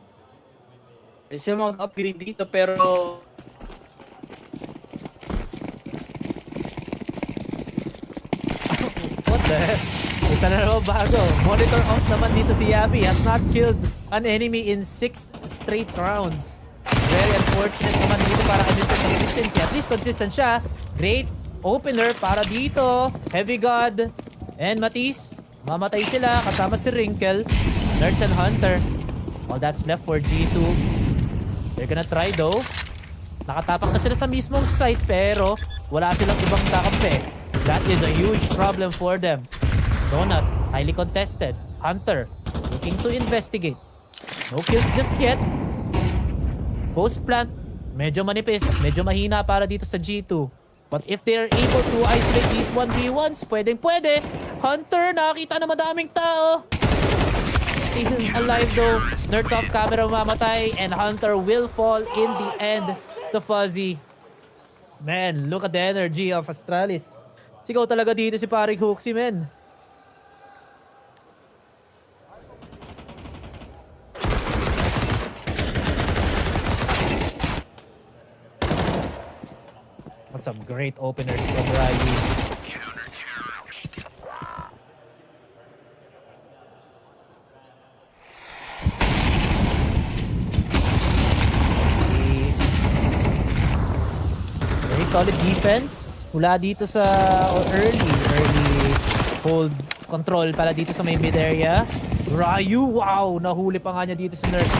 Speaker 2: There's some upgrade dito pero
Speaker 1: What the heck? Isa na naman bago. Monitor off naman dito si Yabi. Has not killed an enemy in 6 straight rounds. Very unfortunate naman dito para kay Mr. Consistency. At least consistent siya. Great opener para dito. Heavy God and Matisse. Mamatay sila kasama si Wrinkle. Nerds and Hunter. All that's left for G2. They're gonna try though. Nakatapak na sila sa mismong site pero wala silang ibang kakampi. That is a huge problem for them. Donut, highly contested. Hunter, looking to investigate. No kills just yet. Post plant, medyo manipis, medyo mahina para dito sa G2. But if they're able to isolate these 1v1s, pwedeng-pwede. Hunter, nakakita na madaming tao. Still alive though. Nerds off camera mamatay. And Hunter will fall in the end to Fuzzy. Man, look at the energy of Astralis. Sigaw talaga dito si paring Hooksy, man. And some great openers from Ryu. solid defense mula dito sa early hold control pala dito sa may mid area. Ryu, wow, nahuli pa nga niya dito si Nurse.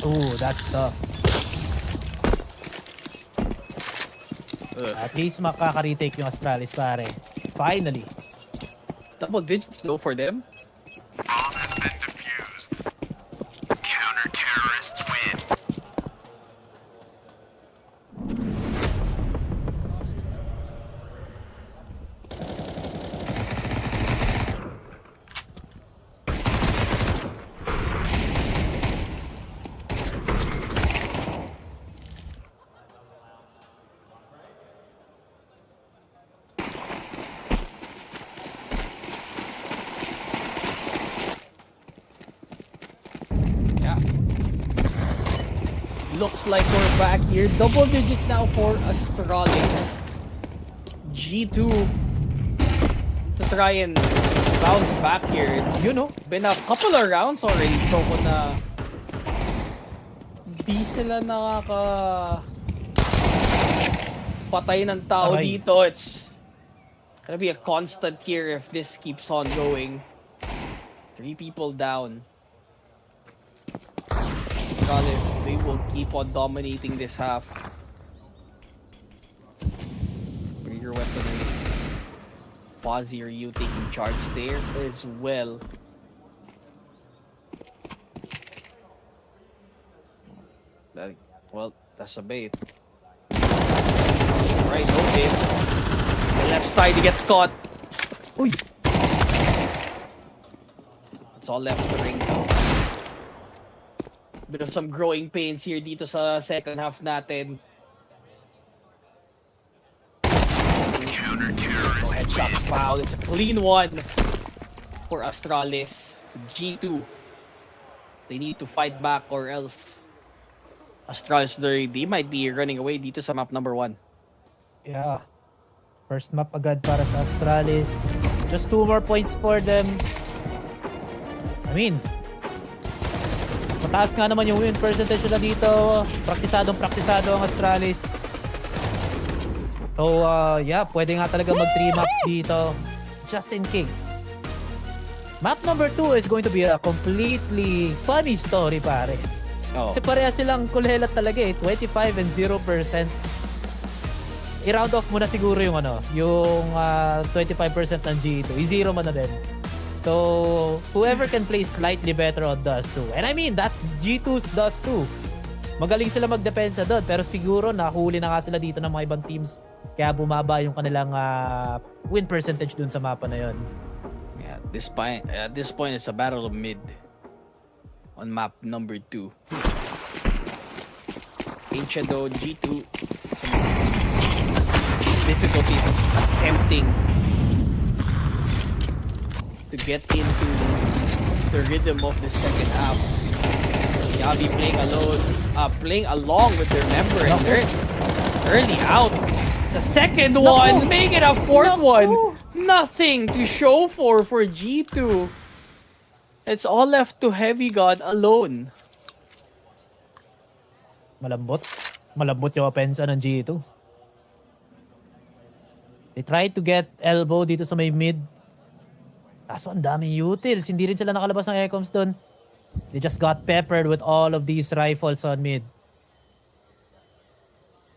Speaker 1: Oh, that's tough. At least makaka-retake yung Astralis, pare. Finally.
Speaker 2: Double digits low for them.
Speaker 6: Bomb has been defused. Counter-terrorists win.
Speaker 2: Yeah. Looks like we're back here. Double digits now for Astralis. G2 to try and bounce back here. It's,
Speaker 1: You know,
Speaker 2: been a couple of rounds already, Choco, na di sila patay ng tao
Speaker 1: Aray.
Speaker 2: dito. It's gonna be a constant here if this keeps on going. 3 people down. Astralis, they will keep on dominating this half. Bring your weaponry. Fozzy, are you taking charge there as well? Well, that's a bait. Right, okay. The left side, he gets caught.
Speaker 1: uy,
Speaker 2: It's all left to ring now. Bit of some growing pains here dito sa second half natin. No headshot foul. It's a clean one for Astralis. G2. They need to fight back or else Astralis, they might be running away dito sa map number 1.
Speaker 1: yeah. First map agad para sa Astralis. Just 2 more points for them. I mean, mas mataas nga naman yung win percentage nila dito. Praktisado ang Astralis. So, yeah, pwede nga talaga mag 3 maps dito. Just in case. Map number 2 is going to be a completely funny story, pare.
Speaker 2: Oh.
Speaker 1: Kasi pareha silang kulelat talaga eh. 25 and 0%. I-round off muna siguro yung yung 25% ng G2. I-zero mo na din. So, whoever can play slightly better on Dust 2. And I mean, that's G2's Dust 2. Magaling sila magdepensa doon. Pero siguro, nahuli na nga sila dito ng mga ibang teams. Kaya bumaba yung kanilang win percentage dun sa mapa na yon.
Speaker 2: Yeah, at this point, it's a battle of mid on map number 2. Ancient though, G2, some difficulty attempting to get into the rhythm of the second half. Yavi playing alone, playing along with their member, and there's early out. It's a second one, make it a fourth one. Nothing to show for G2. It's all left to Heavy God alone.
Speaker 1: Malambot yung offensa ng G2. They tried to get elbow dito sa may mid. Kaso ang daming utils. Hindi rin sila nakalabas ng ecoms doon. They just got peppered with all of these rifles on mid.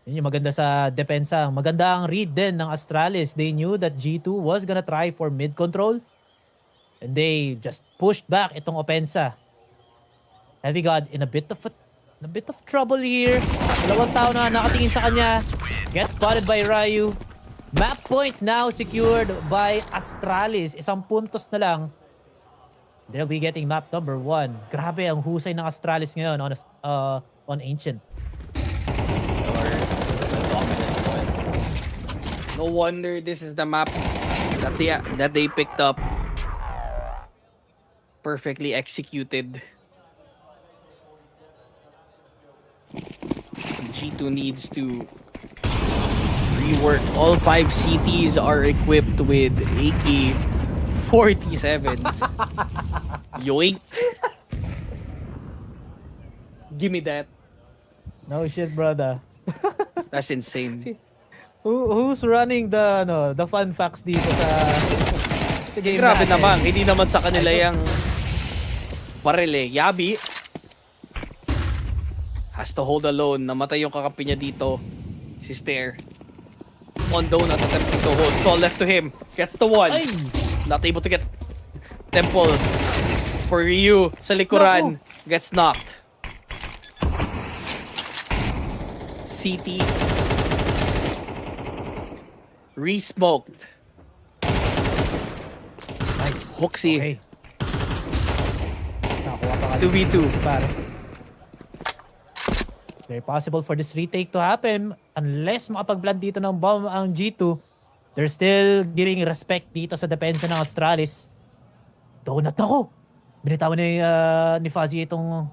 Speaker 1: Yun yung maganda sa depensa. Maganda ang read din ng Astralis. They knew that G2 was gonna try for mid control. And they just pushed back itong opensa. Heavy God in a bit of trouble here. Dalawang tao na nakatingin sa kanya. Gets spotted by Ryu. Map point now secured by Astralis. 1 puntos na lang. They'll be getting map number 1. Grabe ang husay ng Astralis ngayon on Ancient.
Speaker 2: No wonder this is the map that they picked up. Perfectly executed. G2 needs to rework. All 5 CTs are equipped with AK-47s. Yoink. Give me that.
Speaker 1: No shit, brother.
Speaker 2: That's insane.
Speaker 1: Who's running the fun facts dito sa game
Speaker 2: Grabe
Speaker 1: natin?
Speaker 2: naman. Hindi naman sa kanila yung baril eh. Yabi has to hold alone. Namatay yung kakampi niya dito. Si Stair. On donut attempting to hold. It's all left to him. Gets the one.
Speaker 1: Ay!
Speaker 2: Not able to get Temple. For Ryu sa likuran. Gets knocked. CT. Re-smoked.
Speaker 1: Nice.
Speaker 2: Hoxie.
Speaker 1: Okay. Nakakuha pa kasi
Speaker 2: 2v2.
Speaker 1: si pare. Very possible for this retake to happen unless makapag-plant dito ng bomb ang G2. They're still giving respect dito sa depensa ng Astralis. Donut ako. Binitawan ni Fuzzy itong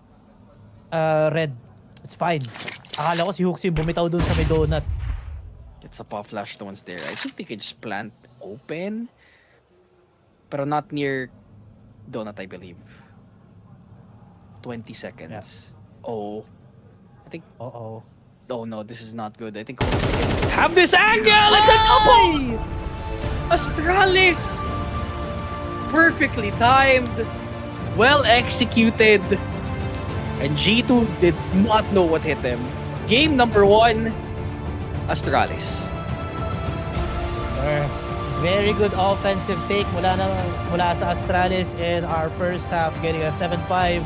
Speaker 1: red. It's fine. Akala ko si Hoxie bumitaw dun sa may donut.
Speaker 2: Gets a pop flash to one's there. I think they could just plant open. Pero not near donut, I believe. 20 seconds.
Speaker 1: Yeah.
Speaker 2: Oh. I think...
Speaker 1: Uh-oh.
Speaker 2: Oh no, this is not good. I think we have this angle! It's a double! Astralis! Perfectly timed. Well executed. And G2 did not know what hit them. Game number 1, Astralis.
Speaker 1: Sir, very good offensive take mula sa Astralis in our first half, getting a 7-5.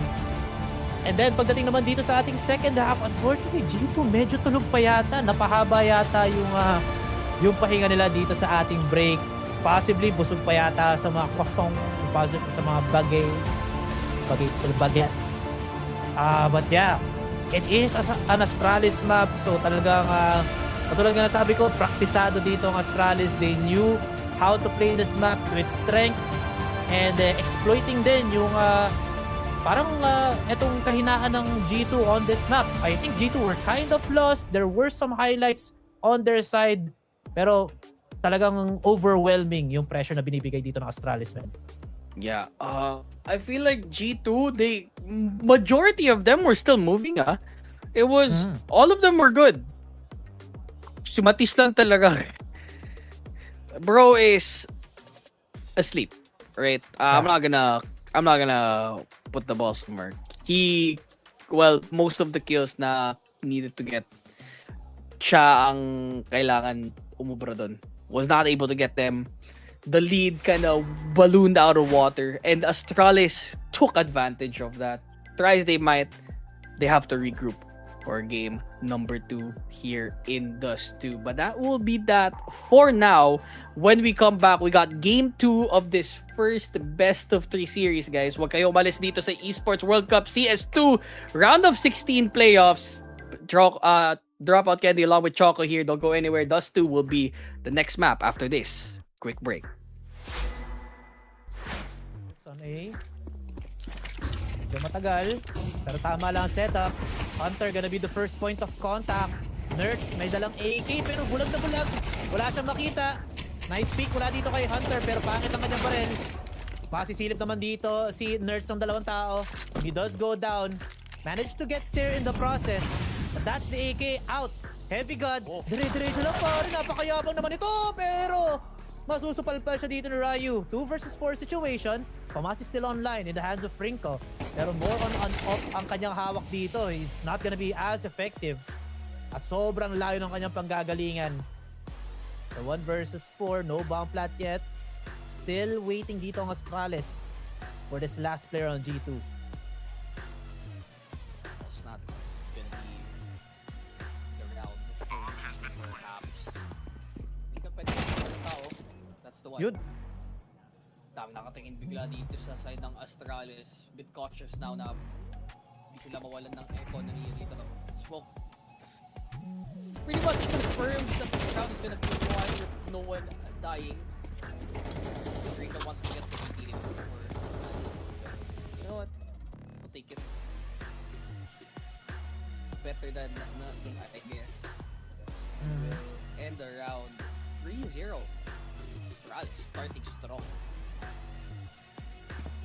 Speaker 1: And then pagdating naman dito sa ating second half, unfortunately G2 medyo tulog pa yata, napahaba yata yung pahinga nila dito sa ating break. Possibly busog pa yata sa mga kwasong, possibly sa mga bagets. But yeah, it is an Astralis map, so talagang katulad nga nasabi ko, praktisado dito ang Astralis. They knew how to play this map with strengths and exploiting din yung parang etong kahinaan ng G2 on this map. I think G2 were kind of lost. There were some highlights on their side, pero talagang overwhelming yung pressure na binibigay dito ng Astralis, man.
Speaker 2: Yeah, I feel like G2, majority of them were still moving, It was, all of them were good. Si Matis lang talaga. Bro is asleep, right? I'm not gonna put the ball somewhere. Most of the kills na needed to get, siya ang kailangan umubra dun. Was not able to get them. The lead kind of ballooned out of water, and Astralis took advantage of that. Tries they might, they have to regroup for game number 2 here in Dust 2. But that will be that for now. When we come back, we got game 2 of this first best of 3 series, guys. Huwag kayo umalis dito sa Esports World Cup CS2 round of 16 playoffs. Dropout Candy along with Choco here. Don't go anywhere. Dust 2 will be the next map after this quick break.
Speaker 1: On A. Medyo matagal, pero tama lang ang setup. Hunter gonna be the first point of contact. Nerds may dalang AK pero bulag na bulag. Wala siyang makita. Nice peek mula dito kay Hunter pero pangit ang kanyang baril. Masisilip naman dito si Nerds ng dalawang tao. He does go down. Managed to get Stair in the process. But that's the AK out. Heavy God. Dire-diretso lang pare. Napakayabang naman ito. Pero masusupal pa siya dito ni Ryu. 2 versus 4 situation. Famas is still online in the hands of Frinko. Pero more on off ang kanyang hawak dito. It's not gonna be as effective. At sobrang layo ng kanyang panggagalingan. So 1 versus 4. No bomb plant yet. Still waiting dito ang Astralis for this last player on G2.
Speaker 2: It's not gonna be the round. Perhaps. Hindi ka pwede ng tao. That's the one.
Speaker 1: Yun.
Speaker 2: Dami nakatingin bigla dito sa side ng Astralis. Bit cautious now na hindi sila mawalan ng echo na niya dito. Smoke. Pretty much confirms that the round is gonna be one with no one dying. Rika wants to get the BT for take it. Better than nothing, I guess. Will end around 3-0. Astralis starting strong.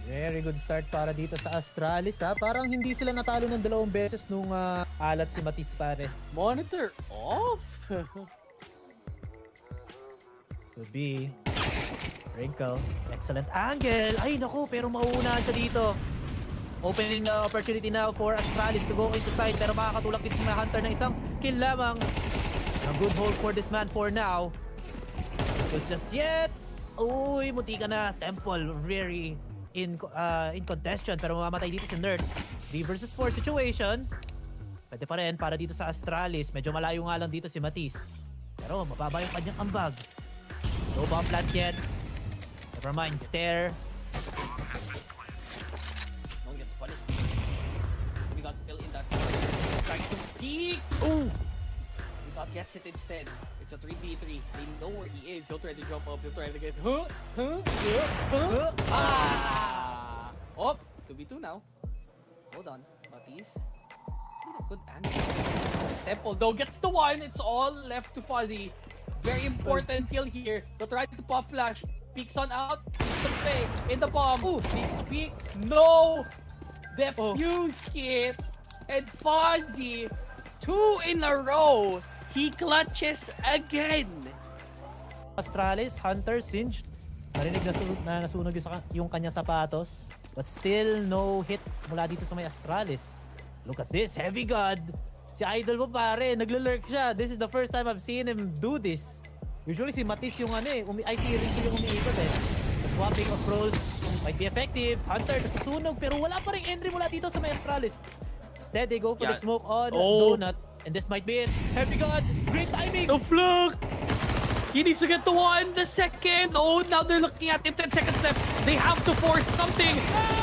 Speaker 1: Very good start para dito sa Astralis ha. Parang hindi sila natalo ng 2 beses nung alat si Matis pare.
Speaker 2: Monitor off.
Speaker 1: Could be. Wrinkle. Excellent angle. Ay naku, pero mauunahan siya dito. Opening opportunity now for Astralis to go into side, pero makakatulak dito si Hunter ng isang kill lamang. A good hold for this man for now. Because just yet. Uy, munti ka na. Temple very in contention, pero mamamatay dito si Nerds. 3 versus 4 situation. Pwede pa rin para dito sa Astralis. Medyo malayo nga lang dito si Matis. Pero mababa yung kanyang ambag. No bomb plant yet. Never mind, stare.
Speaker 2: No one gets punished. We got still in that corner. Trying to peek.
Speaker 1: Oh!
Speaker 2: We got gets it instead. It's a 3v3. They know where he is. He'll try to jump up. He'll try to get Oh! 2v2 now. Hold on. Matis. Good angle. Temple though gets the one. It's all left to Fuzzy. Very important kill here. They'll try to pop flash. Peeks on out. Needs to play in the bomb. Needs to peek. No! Defuse hit. And Fuzzy, 2 in a row. He clutches again.
Speaker 1: Astralis, Hunter, Singed. Narinig na nasunog yung kanyang sapatos. But still, no hit mula dito sa may Astralis. Look at this, Heavy God. Si Idol mo pare, naglo-lurk siya. This is the first time I've seen him do this. Usually si Matis yung si Ricky yung umiikot eh. The swapping of roles might be effective. Hunter nasusunog pero wala pa rin entry mula dito sa may Astralis. Instead, they go for the smoke on Donut. And this might be it. Heavy God, great timing.
Speaker 2: The fluke. He needs to get the one, the second. Oh, now they're looking at him. 10 seconds left. They have to force something.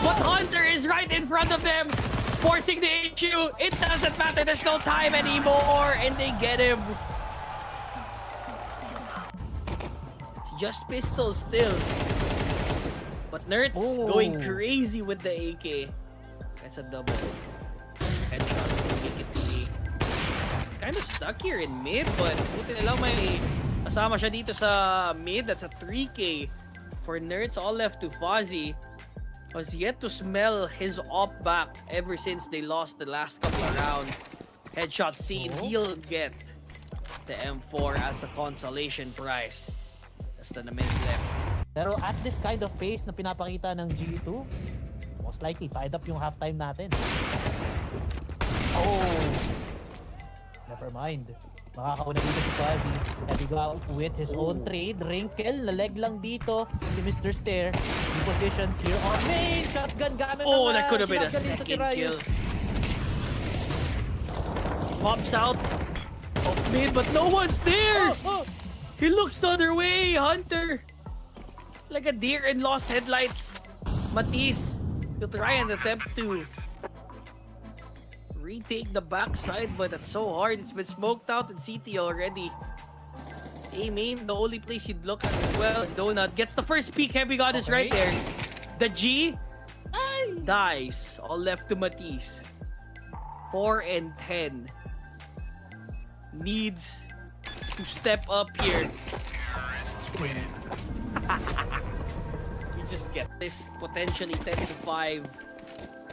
Speaker 2: But Hunter is right in front of them. Forcing the issue. It doesn't matter. There's no time anymore. And they get him. It's just pistols still. But Nerds going crazy with the AK. That's a double. Headshot to make it to me. Kind of stuck here in mid, but buti na lang may kasama siya dito sa mid. That's a 3K for Nerds. All left to Fuzzy. Was yet to smell his op back ever since they lost the last couple of rounds. Headshot seen. He'll get the M4 as a consolation prize. That's the minute left.
Speaker 1: Pero at this kind of pace na pinapakita ng G2, most likely tied up yung halftime natin. Never mind. Makakauna dito si Fuzzy. Heavy go with his own trade. Wrinkle, laleg lang dito si Mr. Stare. He positions here on main. Shotgun gamit ng
Speaker 2: That could have been a
Speaker 1: shotgun dito
Speaker 2: second
Speaker 1: si Ryu.
Speaker 2: kill. Pops out of mid, but no one's there! He looks the other way, Hunter! Like a deer in lost headlights. Matis, he'll try and attempt to retake the backside, but that's so hard. It's been smoked out in CT already. A-main, the only place you'd look at as well. Donut gets the first peek. Heavy God is right there. The G dies. All left to Matis. 4 and 10. Needs to step up here. You just get this potentially 10 to 5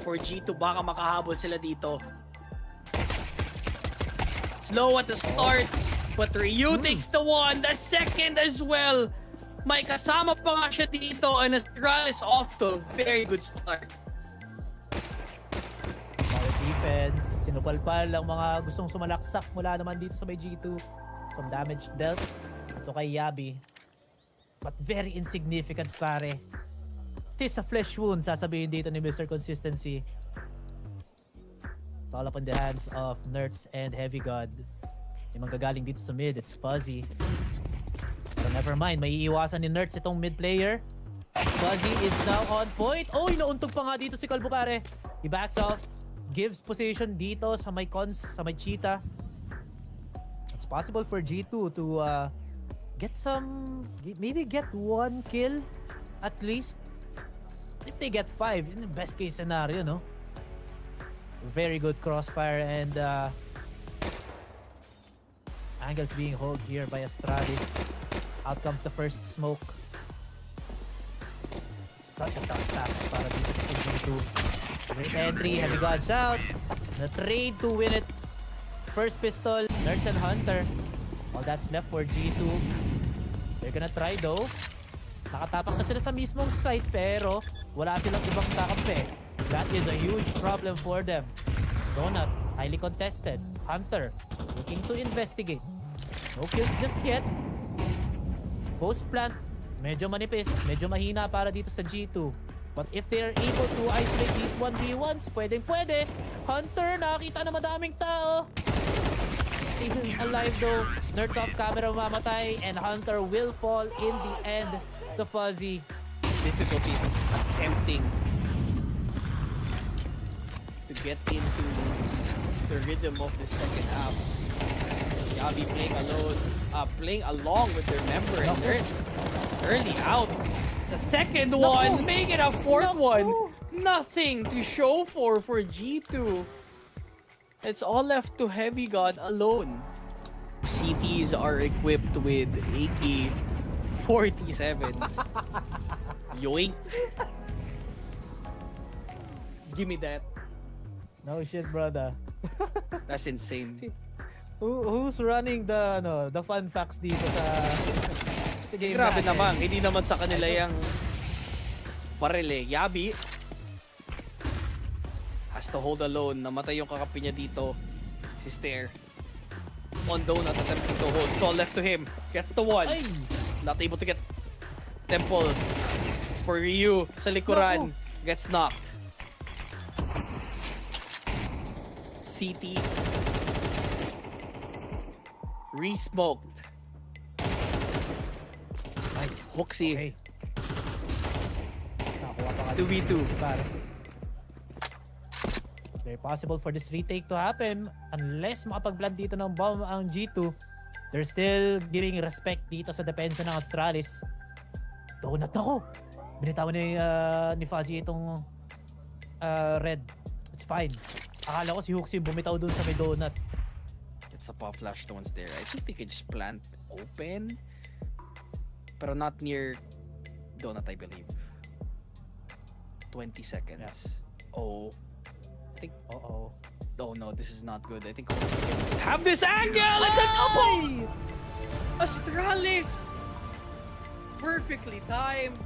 Speaker 2: for G2. Baka makahabol sila dito. Slow at the start, but Ryu takes the one, the second as well. May kasama pa nga siya dito, and Astralis off to a very good start.
Speaker 1: Solid defense. Sinupalpal ang mga gustong sumalaksak mula naman dito sa may G2. Some damage dealt to kay Yabi. But very insignificant pare. It is a flesh wound, sasabihin dito ni Mr. Consistency. It's all up in the hands of Nerds and Heavy God. Yung manggagaling dito sa mid, it's Fuzzy. But never mind, may iiwasan ni Nerds itong mid player. Fuzzy is now on point. Oh, inuuntog pa nga dito si Kalbo pare. He backs off. Gives position dito sa may cons, sa may cheetah. It's possible for G2 to get some, maybe get 1 kill at least. If they get 5, in the best case scenario, no? Very good crossfire and angles being held here by Astralis. Out comes the first smoke. Such a tough task para dito sa G2. Great entry, Heavy Gods out. The trade to win it. First pistol, Nerds and Hunter. All that's left for G2. They're gonna try though. Nakatapak na sila sa mismong site pero wala silang ibang kakampi. That is a huge problem for them. Donut, highly contested. Hunter, looking to investigate. No kills just yet. Post plant, medyo manipis, medyo mahina para dito sa G2. But if they are able to isolate these 1v1s, pwedeng-pwede. Hunter, nakakita na madaming tao. Staying alive though. Nerds off camera mamatay and Hunter will fall in the end. The Fuzzy.
Speaker 2: Difficulty attempting to get into the rhythm of the second half. Yabi playing alone, playing along with their member and Nerds early out. It's a second one, make it a fourth one. Nothing to show for G2. It's all left to Heavy God alone. CTs are equipped with AK-47s. Yoink. Give me that.
Speaker 1: No shit, brother.
Speaker 2: That's insane.
Speaker 1: Who's running the fun facts dito sa game
Speaker 2: Grabe
Speaker 1: natin?
Speaker 2: naman, hindi naman sa kanila yung baril eh. Yabi has to hold alone. Namatay yung kakampi niya dito. Si Stair. On Donut attempting to hold. It's all left to him. Gets the one.
Speaker 1: Ay!
Speaker 2: Not able to get Temple for Ryu sa likuran. Gets knocked. CT re-smoked.
Speaker 1: Nice.
Speaker 2: Hoxie.
Speaker 1: Okay. Nakakuha pa nga
Speaker 2: 2v2.
Speaker 1: pare. Very possible for this retake to happen unless makapag-plant dito ng bomb ang G2. They're still giving respect dito sa depensa ng Astralis. Donut ako. Binitawan ni Fuzzy itong red. It's fine. Akala ko si Hoxie bumitaw dun sa may donut.
Speaker 2: Gets a pop flash stones there. I think they could just plant open. Pero not near Donut, I believe. 20 seconds.
Speaker 1: Yeah.
Speaker 2: Oh. I think...
Speaker 1: Uh-oh.
Speaker 2: Oh no, this is not good. I think have this angle! It's a couple! Astralis! Perfectly timed.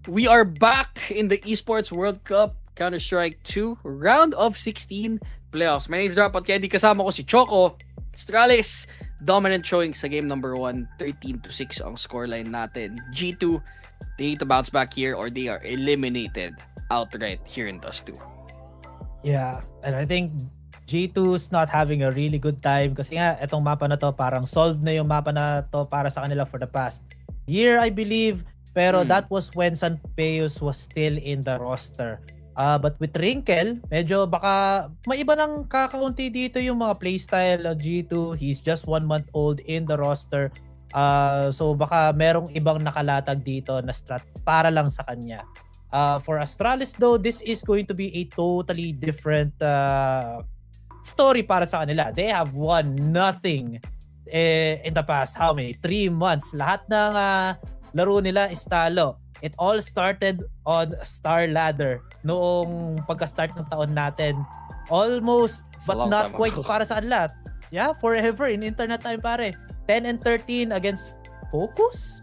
Speaker 2: We are back in the Esports World Cup Counter-Strike 2 round of 16 playoffs. My name is Rapat Kedi. Kasama ko si Choco. Astralis, dominant showing sa game number 1. 13-6 ang scoreline natin. G2, they need to bounce back here or they are eliminated outright here in Dust 2.
Speaker 1: Yeah, and I think G2's not having a really good time kasi nga etong mapa na to parang solved na yung mapa na to para sa kanila for the past year, I believe. Pero that was when Sanpeus was still in the roster. But with Wrinkle, medyo baka may iba ng kakaunti dito yung mga playstyle of G2. He's just 1 month old in the roster. So baka merong ibang nakalatag dito na strat para lang sa kanya. For Astralis though, this is going to be a totally different story para sa kanila. They have won nothing in the past, how many? 3 months. Lahat ng laro nila is talo. It all started on Star Ladder noong pagka-start ng taon natin. Almost, but not quite para sa kanila. Yeah, forever in internet time pare. 10-13 against Focus.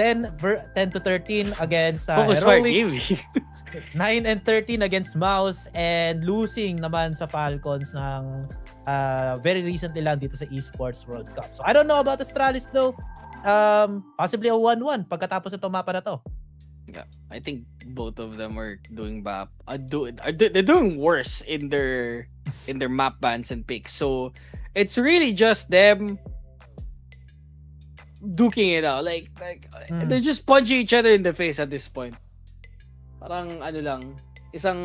Speaker 1: 10-13 against
Speaker 2: FocusFire
Speaker 1: Heroic. 9-13 against Mouse, and losing naman sa Falcons ng very recently lang dito sa Esports World Cup. So I don't know about Astralis though. Possibly a 1-1 pagkatapos ng mapa na to.
Speaker 2: Yeah, I think both of them are doing they're doing worse in their map bans and picks. So it's really just them duking it out. Like they're just punching each other in the face at this point. Parang ano lang, isang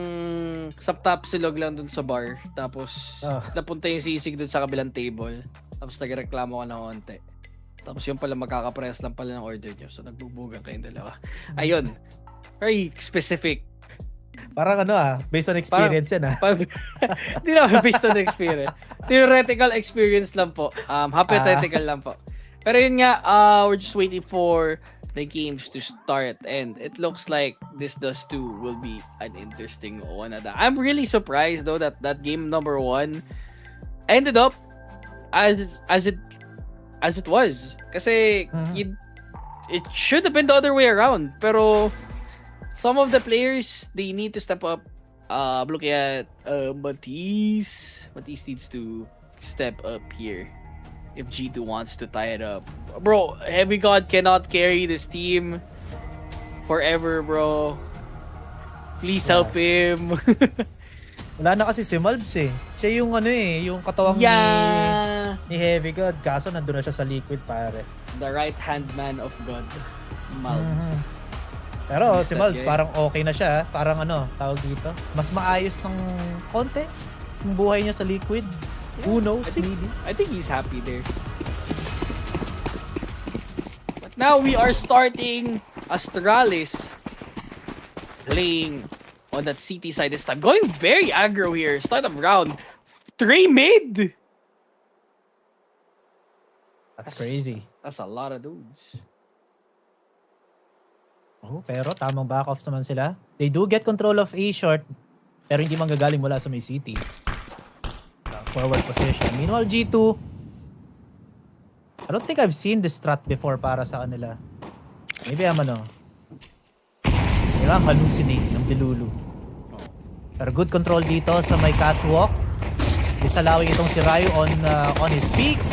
Speaker 2: saptap-silog lang dun sa bar, tapos napunta yung sisig dun sa kabilang table, tapos nagreklamo ka ng konti. Tapos yung pala magkakapress lang pala ng order nyo, so nagbubugan kayong dalawa. Ayun, very specific.
Speaker 1: Parang based on experience yan
Speaker 2: Hindi naman based on experience. Theoretical experience lang po. Hypothetical lang po. Pero yun nga, we're just waiting for the games to start, and it looks like this Dust 2 will be an interesting one. I'm really surprised though that game number 1 ended up as it was, kasi it should have been the other way around, pero some of the players, they need to step up. Looking at Matisse needs to step up here if G2 wants to tie it up. Bro, Heavy God cannot carry this team forever, bro. Please help him.
Speaker 1: Wala na kasi si Malbs eh. Siya yung yung katawang ni Heavy God. Kaso nandun na siya sa Liquid pare.
Speaker 2: The right hand man of God, Malbs.
Speaker 1: Pero si Malbs parang okay na siya. Parang tawag dito. Mas maayos ng konti yung buhay niya sa Liquid. Who knows, maybe.
Speaker 2: I think he's happy there. But now we are starting Astralis playing on that CT side this time. Going very aggro here. Start of round 3 mid.
Speaker 1: That's crazy.
Speaker 2: That's a lot of dudes.
Speaker 1: Oh, pero tamang back off naman sila. They do get control of A short, pero hindi manggagaling mula sa may CT. Forward position. Meanwhile, G2, I don't think I've seen this strat before para sa kanila. Maybe I'm hallucinating ng Delulu. Pero good control dito sa may catwalk. Disallowing itong si Ryu on his peaks.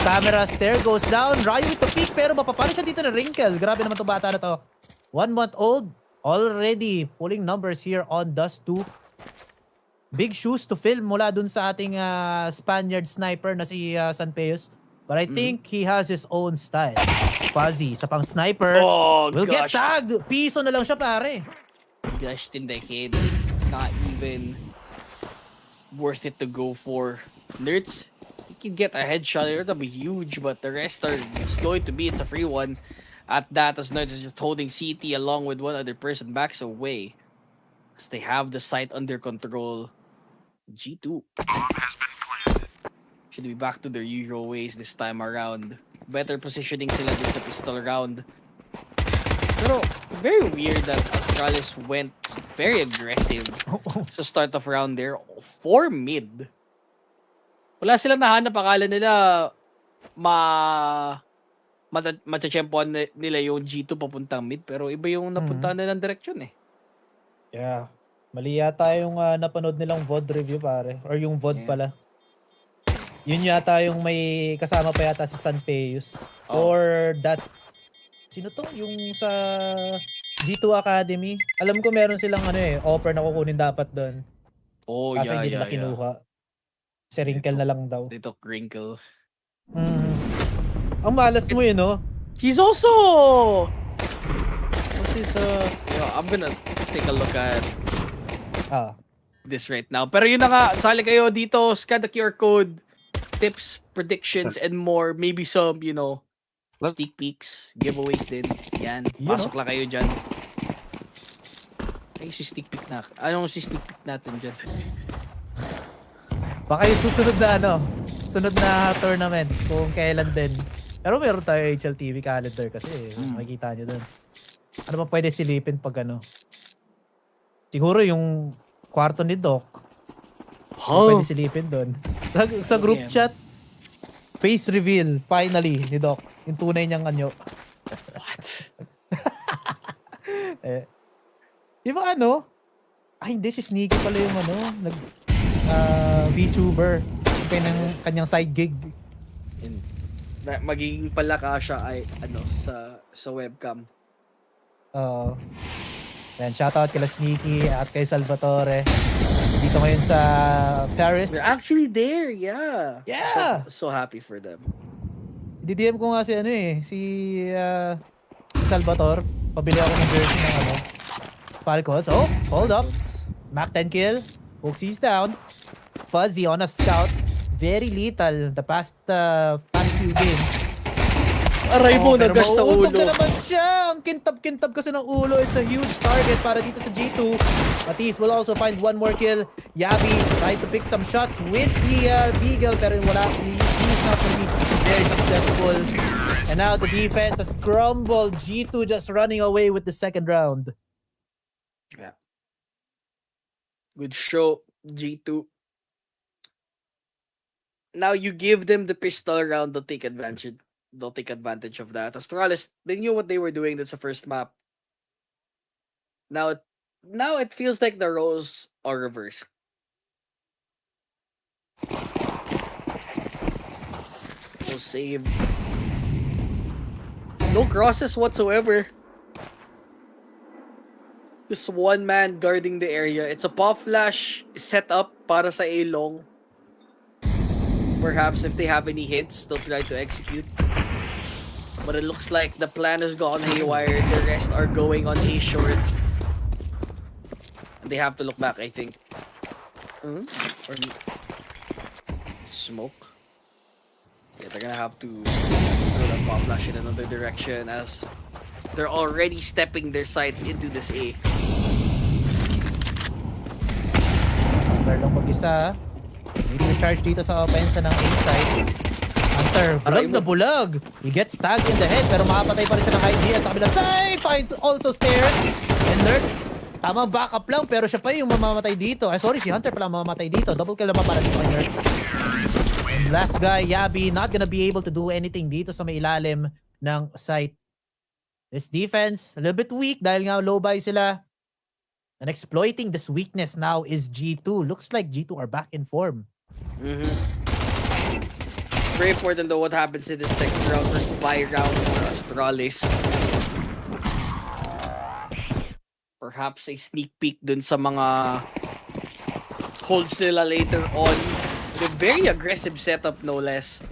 Speaker 1: Camera stare goes down. Ryu with the peak, pero mapapalo siya dito ng Wrinkle. Grabe naman itong bata na to. 1 month old. Already pulling numbers here on Dust 2. Big shoes to fill mula dun sa ating Spaniard sniper na si Sanpeus. But I think he has his own style. Fuzzy sa pang sniper.
Speaker 2: Oh,
Speaker 1: will get tagged. Piso na lang siya pare.
Speaker 2: Gushed in the head. Not even worth it to go for. Nerds, he can get a headshot here. That'll be huge, but the rest are going to be. It's a free one. At that, as Nerds is just holding CT along with one other person backs away. As they have the site under control. G2 should be back to their usual ways this time around. Better positioning sila din sa pistol round. Pero very weird that Astralis went very aggressive sa start of round there. 4 mid. Wala silang nahanap, akala nila matachempoan nila yung G2 papuntang mid, pero iba yung napuntahan nilang direksyon eh.
Speaker 1: Yeah. Mali yata yung napanood nilang VOD review pare. Or yung VOD pala. Yun yata yung may kasama pa yata si Sanpeus. Or that... Sino to? Yung sa G2 Academy. Alam ko meron silang offer na kukunin dapat doon.
Speaker 2: Oh,
Speaker 1: Kaso hindi nila kinuha. Si Wrinkle na lang daw.
Speaker 2: Dito, Wrinkle.
Speaker 1: Ang malas mo yun, no?
Speaker 2: He's also... What's his, I'm gonna take a look at this right now. Pero yun na nga, sali kayo dito, scan the QR code, tips, predictions, and more. Maybe some, sneak peeks, giveaways din. Yan, pasok lang kayo dyan. Ay, si sneak peek na. Anong si sneak peek natin dyan?
Speaker 1: Baka yung susunod na sunod na tournament kung kailan din. Pero meron tayo HLTV calendar kasi makikita nyo dun. Ano ba pwede silipin pag siguro yung kwarto ni Doc. Pwede silipin dun. Sa group chat, face reveal finally ni Doc. Yung tunay niyang anyo.
Speaker 2: What?
Speaker 1: Di ba hindi si Sneaky pala yung VTuber. Yung kanyang side gig.
Speaker 2: Magiging pala ka siya ay sa webcam.
Speaker 1: Yan, shoutout kila Sneaky at kay Salvatore. Dito ngayon sa Paris.
Speaker 2: They're actually there, yeah.
Speaker 1: Yeah.
Speaker 2: So happy for them.
Speaker 1: Di-DM ko nga si Salvatore. Pabili ako ng jersey ng Falcons. Oh, hold up. Mac 10 kill. Hooksy's down. Fuzzy on a scout. Very lethal the past few games.
Speaker 2: Aray mo, nagas sa ulo.
Speaker 1: Pero naman siya. Ang kintab-kintab kasi ng ulo. It's a huge target para dito sa G2. Matisse will also find one more kill. Yabi tried to pick some shots with the Beagle pero wala. He's not going to be very successful. And now the defense has crumbled. G2 just running away with the second round.
Speaker 2: Yeah. Good show, G2. Now you give them the pistol round, they'll take advantage. They'll take advantage of that. Astralis, they knew what they were doing. That's the first map. Now it feels like the roles are reversed. No save. No crosses whatsoever. Just one man guarding the area. It's a pop flash set up para sa A-long. Perhaps if they have any hits, they'll try to execute. But it looks like the plan has gone haywire. The rest are going on A short. And they have to look back, I think. Or smoke. Yeah, they're gonna have to throw that pop flash in another direction as they're already stepping their sights into this A.
Speaker 1: Hunter lang mag-isa. May recharge dito sa offense ng A side. Hunter, bulag na bulag. He gets tagged in the head pero makapatay pa rin siya ng idea sa kabilang side. Finds also stairs. And Nerds, tama backup lang pero siya pa yung mamamatay dito. Sorry, si Hunter pala mamamatay dito. Double kill naman para dito kay Nerds. And last guy, Yabi, not gonna be able to do anything dito sa may ilalim ng site. This defense, a little bit weak dahil nga low buy sila. And exploiting this weakness now is G2. Looks like G2 are back in form.
Speaker 2: Very important though what happens in this next round. First buy round for Astralis. Perhaps a sneak peek dun sa mga holds nila later on. With a very aggressive setup no less.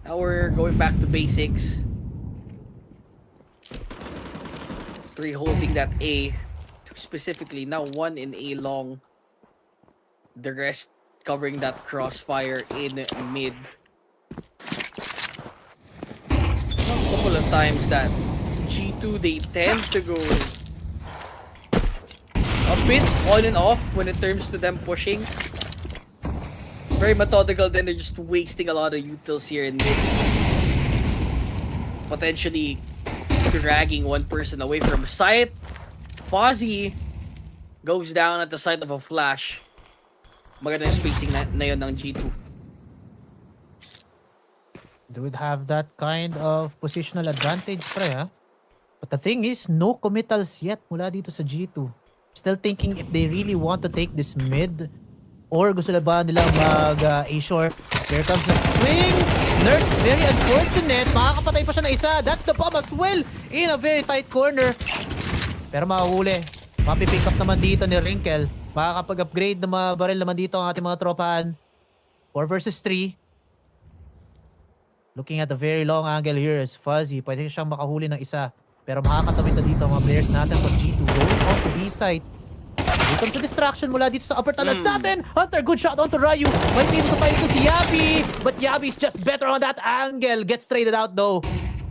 Speaker 2: Now we're going back to basics. 3 holding that A. 2 specifically, now 1 in A long. The rest covering that crossfire in mid. A couple of times that G2, they tend to go a bit on and off when it comes to them pushing. Very methodical, then they're just wasting a lot of utils here in mid. Potentially dragging one person away from sight. Fozzy goes down at the side of a flash. Maganda yung spacing na yun ng G2.
Speaker 1: They would have that kind of positional advantage, pre, ha? But the thing is, no committals yet mula dito sa G2. Still thinking if they really want to take this mid or gusto na ba nilang mag-A-short. Here comes the swing. Nerf, very unfortunate. Makakapatay pa siya na isa. That's the bomb as well in a very tight corner. Pero makahuli. Mapipick up naman dito ni Wrinkle. Makakapag-upgrade na mga baril naman dito ang ating mga tropahan. 4 versus 3. Looking at the very long angle here is Fuzzy. Pwede siyang makahuli ng isa. Pero makakatawid na dito ang mga players natin from G2 going off to B site. Here comes the distraction mula dito sa upper talents natin. Hunter, good shot onto Ryu. Might be able to find ito si Yabi. But Yabi's just better on that angle. Gets traded out though.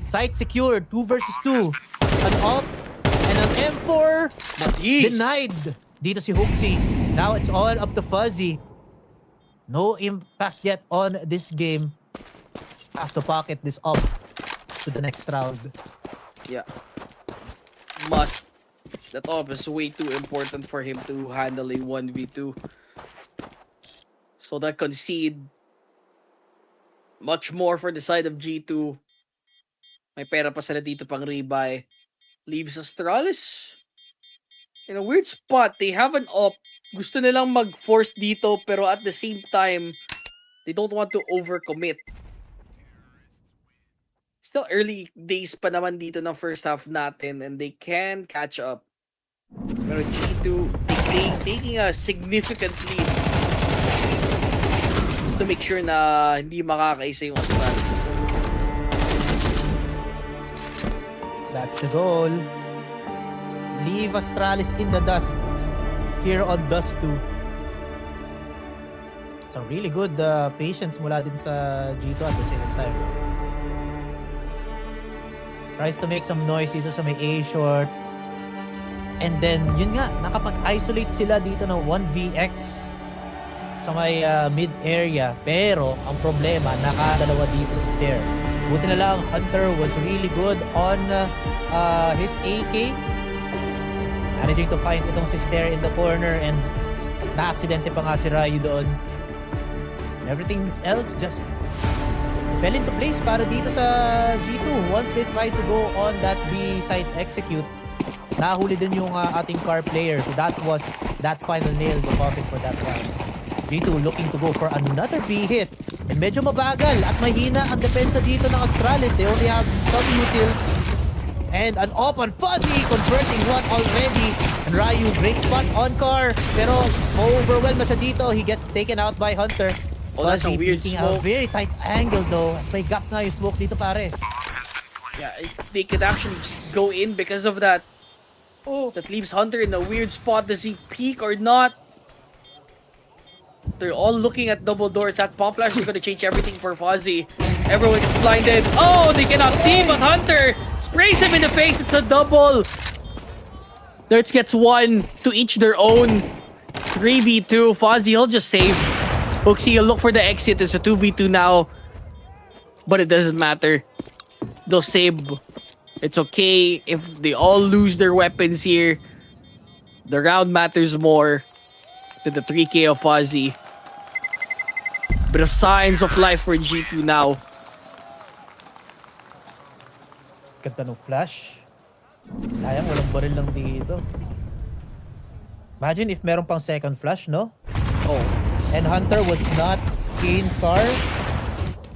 Speaker 1: Site secured. 2 versus 2. An off and an M4. Denied. Dito si Hooksy. Now it's all up to Fuzzy. No impact yet on this game. Have to pocket this up to the next round.
Speaker 2: Yeah. Must. That op is way too important for him to handle a 1v2. So that concede much more for the side of G2. May pera pa sila dito pang rebuy. Leaves Astralis in a weird spot. They have an op. Gusto nilang mag-force dito pero at the same time, they don't want to overcommit. Still early days pa naman dito ng first half natin and they can catch up. Pero G2 taking a significant lead. Just to make sure na hindi makakaisa yung Astralis.
Speaker 1: That's the goal. Leave Astralis in the dust. Here on Dust 2. So really good patience mula din sa G2 at the same time. Tries to make some noise dito sa may A-short. And then, yun nga, nakapag-isolate sila dito ng 1vx sa may mid-area. Pero, ang problema, nakadalawa dito sa stair. Buti na lang, Hunter was really good on his AK. Managing to find itong si stair in the corner and na-aksidente pa nga si Ryu doon. Everything else just fell into place para dito sa G2. Once they tried to go on that B site execute, nahuli din yung ating car player. So that was that final nail the coffin for that one. G2 looking to go for another B hit. And medyo mabagal at mahina ang depensa dito ng Astralis. They only have some utils. And an open Fuzzy converting one already. And Ryu, great spot on car. Pero overwhelmed na siya dito. He gets taken out by Hunter.
Speaker 2: Oh, that's a weird smoke.
Speaker 1: A very tight angle though. May gap nga yung smoke dito, pare.
Speaker 2: Yeah, they could actually just go in because of that. Oh, that leaves Hunter in a weird spot. Does he peek or not? They're all looking at double doors. That pop flash is going to change everything for Fuzzy. Everyone is blinded. Oh, they cannot see, but Hunter sprays them in the face. It's a double. Nerds gets one to each their own. 3v2. Fuzzy, he'll just save. Hooksy, he'll look for the exit. It's a 2v2 now. But it doesn't matter. They'll save. It's okay if they all lose their weapons here. The round matters more than the 3k of Fuzzy. Bit of signs of life for G2 now.
Speaker 1: Ganda ng flash. Sayang, walang baril lang dito. Imagine if meron pang second flash, no?
Speaker 2: Oh.
Speaker 1: And Hunter was not in car.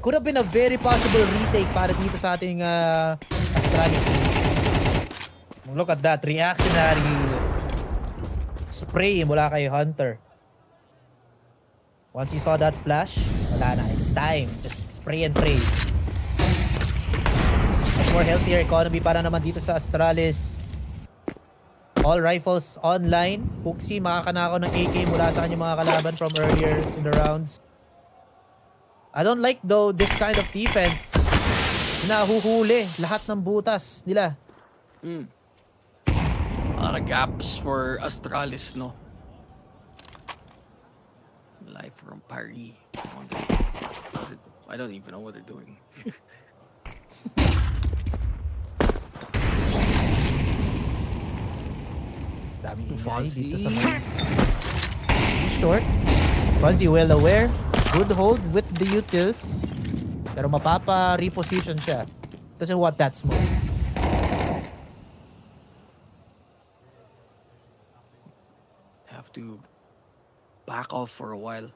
Speaker 1: Could have been a very possible retake para dito sa ating Astralis. Look at that. Reactionary spray mula kay Hunter. Once you saw that flash, wala na. It's time. Just spray and pray. Much more healthier economy para naman dito sa Astralis. All rifles online. Hooksy, makakanakaw ng AK mula sa kanyang mga kalaban from earlier in the rounds. I don't like though this kind of defense. Nahuhuli lahat ng butas nila.
Speaker 2: A lot of gaps for Astralis, no? Live from Paris. I don't even know what they're doing.
Speaker 1: Daming ingay
Speaker 2: Fuzzy.
Speaker 1: dito sa mga short. Fuzzy well aware. Good hold with the utils. Pero mapapa-reposition siya. Doesn't want that smoke.
Speaker 2: Have to back off for a while.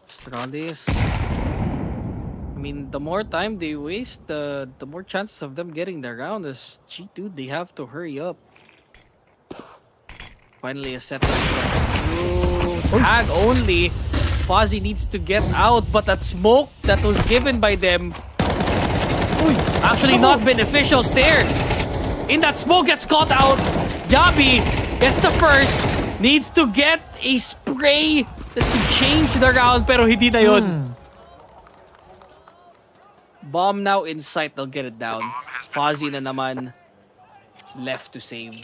Speaker 2: Astralis. I mean, the more time they waste, the more chances of them getting the round. As G2, they have to hurry up. Finally, a set that comes through. Tag only. Fozzy needs to get out, but that smoke that was given by them actually not beneficial. Stare. In that smoke gets caught out. Yabi gets the first. Needs to get a spray that can change the round, pero hindi na yun. Bomb now in sight. They'll get it down. Fozzy na naman left to save.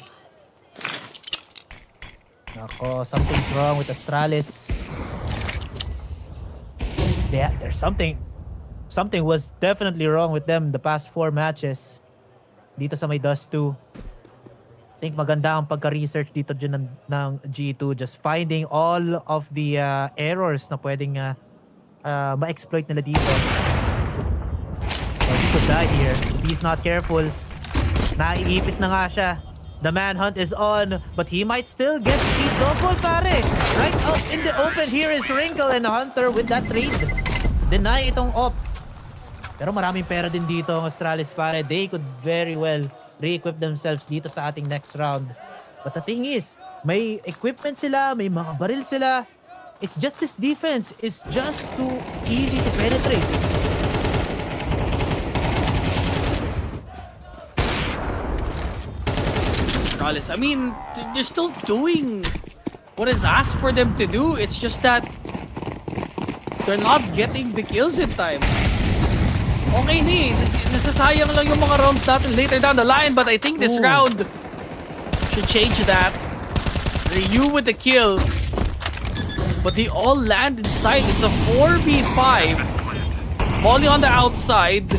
Speaker 1: Nako, something's wrong with Astralis. Yeah, there's something was definitely wrong with them the past 4 matches. Dito sa may Dust 2. I think maganda ang pagka-research dito dyan ng G2. Just finding all of the errors na pwedeng ma-exploit nila dito. So he could die here if he's not careful. Naiipit na nga siya. The manhunt is on, but he might still get the double, pare. Right out in the open here is Wrinkle and Hunter with that trade. Deny itong op. Pero maraming pera din dito ang Astralis, pare. They could very well re-equip themselves dito sa ating next round. But the thing is, may equipment sila, may mga baril sila. It's just this defense is just too easy to penetrate.
Speaker 2: I mean, they're still doing what is asked for them to do. It's just that they're not getting the kills in time. Okay ni, nasasayang lang yung mga rounds natin later down the line, but I think this round should change that. Ryu with the kill, but they all land inside. It's a 4v5. Molly on the outside.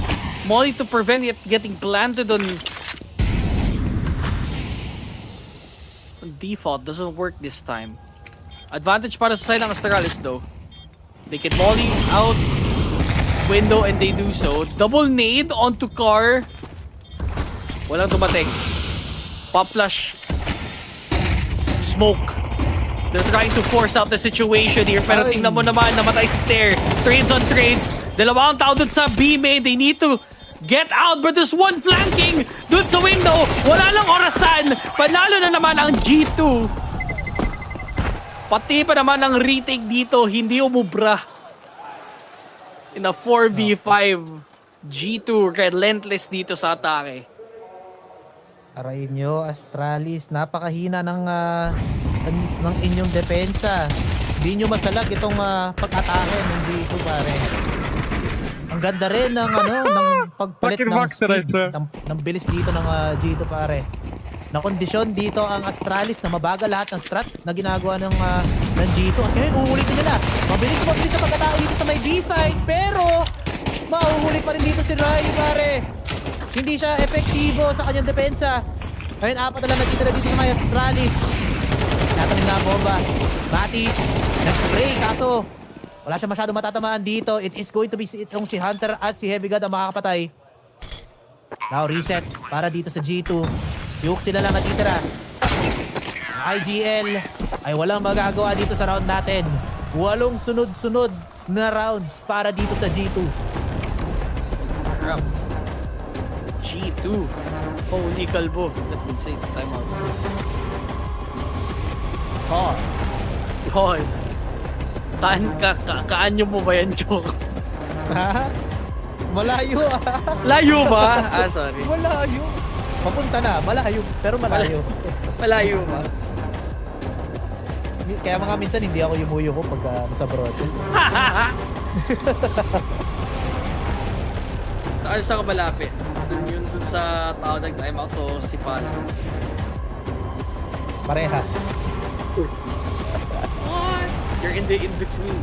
Speaker 2: Molly to prevent it getting planted on default. Doesn't work this time. Advantage para sa side ng Astralis though. They can molly out window and they do so. Double nade onto car. Walang dumating. Pop flash. Smoke. They're trying to force out the situation here. Pero tingnan mo naman, namatay si Stair. Trades on trades. Dalawang tao dun sa B main. They need to get out, but there's one flanking dun sa window. Wala lang orasan. Panalo na naman ang G2. Pati pa naman ang retake dito, hindi umubra. In a 4v5, G2 relentless dito sa atake.
Speaker 1: Arayin nyo, Astralis. Napakahina ng inyong depensa. Hindi nyo masalag itong pag-atake ng G2, pare. Ang ganda rin ng ng pagpalit ng speed, ng bilis dito ng G2, pare. Nakondisyon dito ang Astralis na mabagal lahat ng strat na ginagawa ng G2. At ngayon, uhulitin nila. Mabilis sa pagkatao dito sa may B-side, pero mahuhuli pa rin dito si Rai, pare. Hindi siya epektibo sa kanyang depensa. Ngayon, 4 na lang nagtitira dito sa may Astralis. Natanim na ang bomba. Matis, nag-spray, kaso wala siya masyado matatamaan dito. It is going to be itong si Hunter at si Heavy God ang makakapatay. Now reset para dito sa G2. Yuk sila lang natitira. IGL ay walang magagawa dito sa round natin. 8 sunod-sunod na rounds para dito sa G2.
Speaker 2: G2. Holy kalbo. That's insane. Time out. Pause. Kaanyo mo ba yan, Chok?
Speaker 1: Ha? Malayo ah.
Speaker 2: Layo ba? Sorry.
Speaker 1: Malayo. Papunta na. Malayo. Pero malayo.
Speaker 2: Malayo ba?
Speaker 1: Kaya mga minsan hindi ako yumuyo ko pag sa broadcast.
Speaker 2: Ano sa kamalapit? Dun sa tao nag-time out to si Fan.
Speaker 1: Parehas.
Speaker 2: What? You're in the in-between.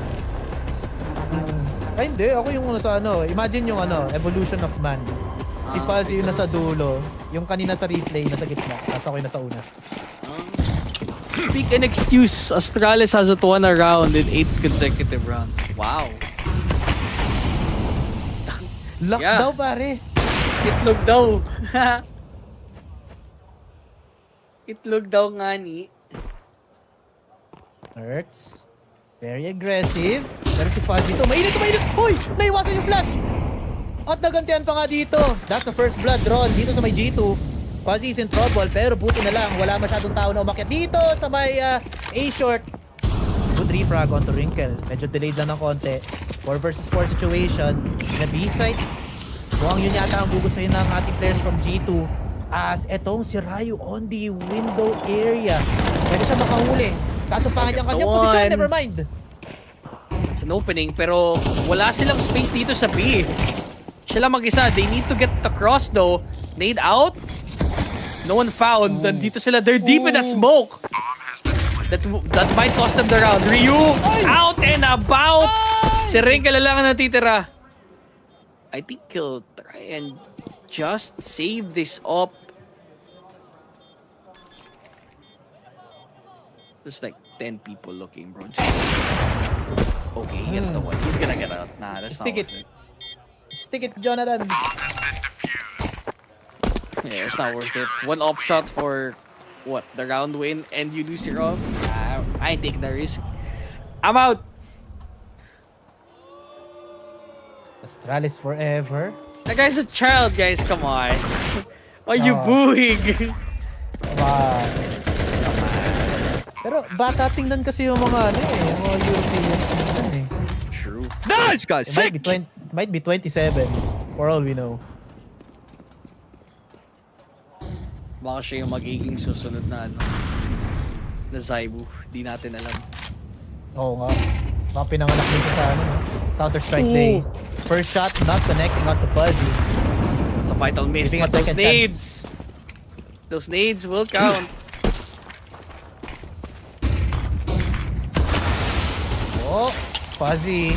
Speaker 1: Ay hindi, ako yung nasa imagine yung evolution of man. Si Fuzzy yung nasa dulo, yung kanina sa replay nasa gitna, tapos ako yung nasa una.
Speaker 2: Pick an excuse. Astralis hasn't won a round in 8 consecutive rounds. Wow.
Speaker 1: Lock
Speaker 2: Yeah.
Speaker 1: daw, pare.
Speaker 2: Itlog daw. Itlog daw nga ni.
Speaker 1: Hurts. Very aggressive. Pero si Fuzzy to, mainit! Hoy! Naiwasan yung flash! At nagantian pa nga dito. That's the first blood drawn dito sa may G2. Fuzzy is in trouble, pero buti na lang. Wala masyadong tao na umakyat dito sa may A-short. Good refrag onto Wrinkle. Medyo delayed lang ng konti. 4 versus 4 situation. Na B-side. Mukhang yun yata ang gugustuhin ng ating players from G2. As etong si Ryu on the window area. Pwede siya makahuli. Kaso pangit ang kanyang posisyon. Never mind.
Speaker 2: It's an opening, pero wala silang space dito sa B. Siya lang mag-isa. They need to get the cross though. Nade out. No one found. Nandito sila. They're deep in the smoke. That might cost them the round. Ryu out and about. Si Wrinkle lang ang natitira. I think he'll try and just save this up. There's like 10 people looking, bro. Okay, he gets the one. He's gonna get out. Nah, that's
Speaker 1: Stick
Speaker 2: not
Speaker 1: it.
Speaker 2: worth it.
Speaker 1: Stick it, Jonathan.
Speaker 2: Yeah, it's not worth it. One up shot for what? The round win, and you lose your off. I take the risk. I'm out.
Speaker 1: Astralis forever.
Speaker 2: That guy's a child, guys. Come on. Why are you
Speaker 1: No.
Speaker 2: booing?
Speaker 1: Wow. Pero bata tingnan kasi yung mga yung mga European season eh.
Speaker 2: True.
Speaker 5: Nice, guys.
Speaker 1: It might be 27 for all we know.
Speaker 2: Baka siya yung magiging susunod na na Zaibu. Di natin alam.
Speaker 1: Oo nga. Baka pinanganak din siya sa Counter-Strike Day. First shot not connecting onto Fuzzy.
Speaker 2: That's a vital miss.
Speaker 1: Giving a
Speaker 2: But those
Speaker 1: second
Speaker 2: nades. Those nades will count.
Speaker 1: Oh, Fuzzy.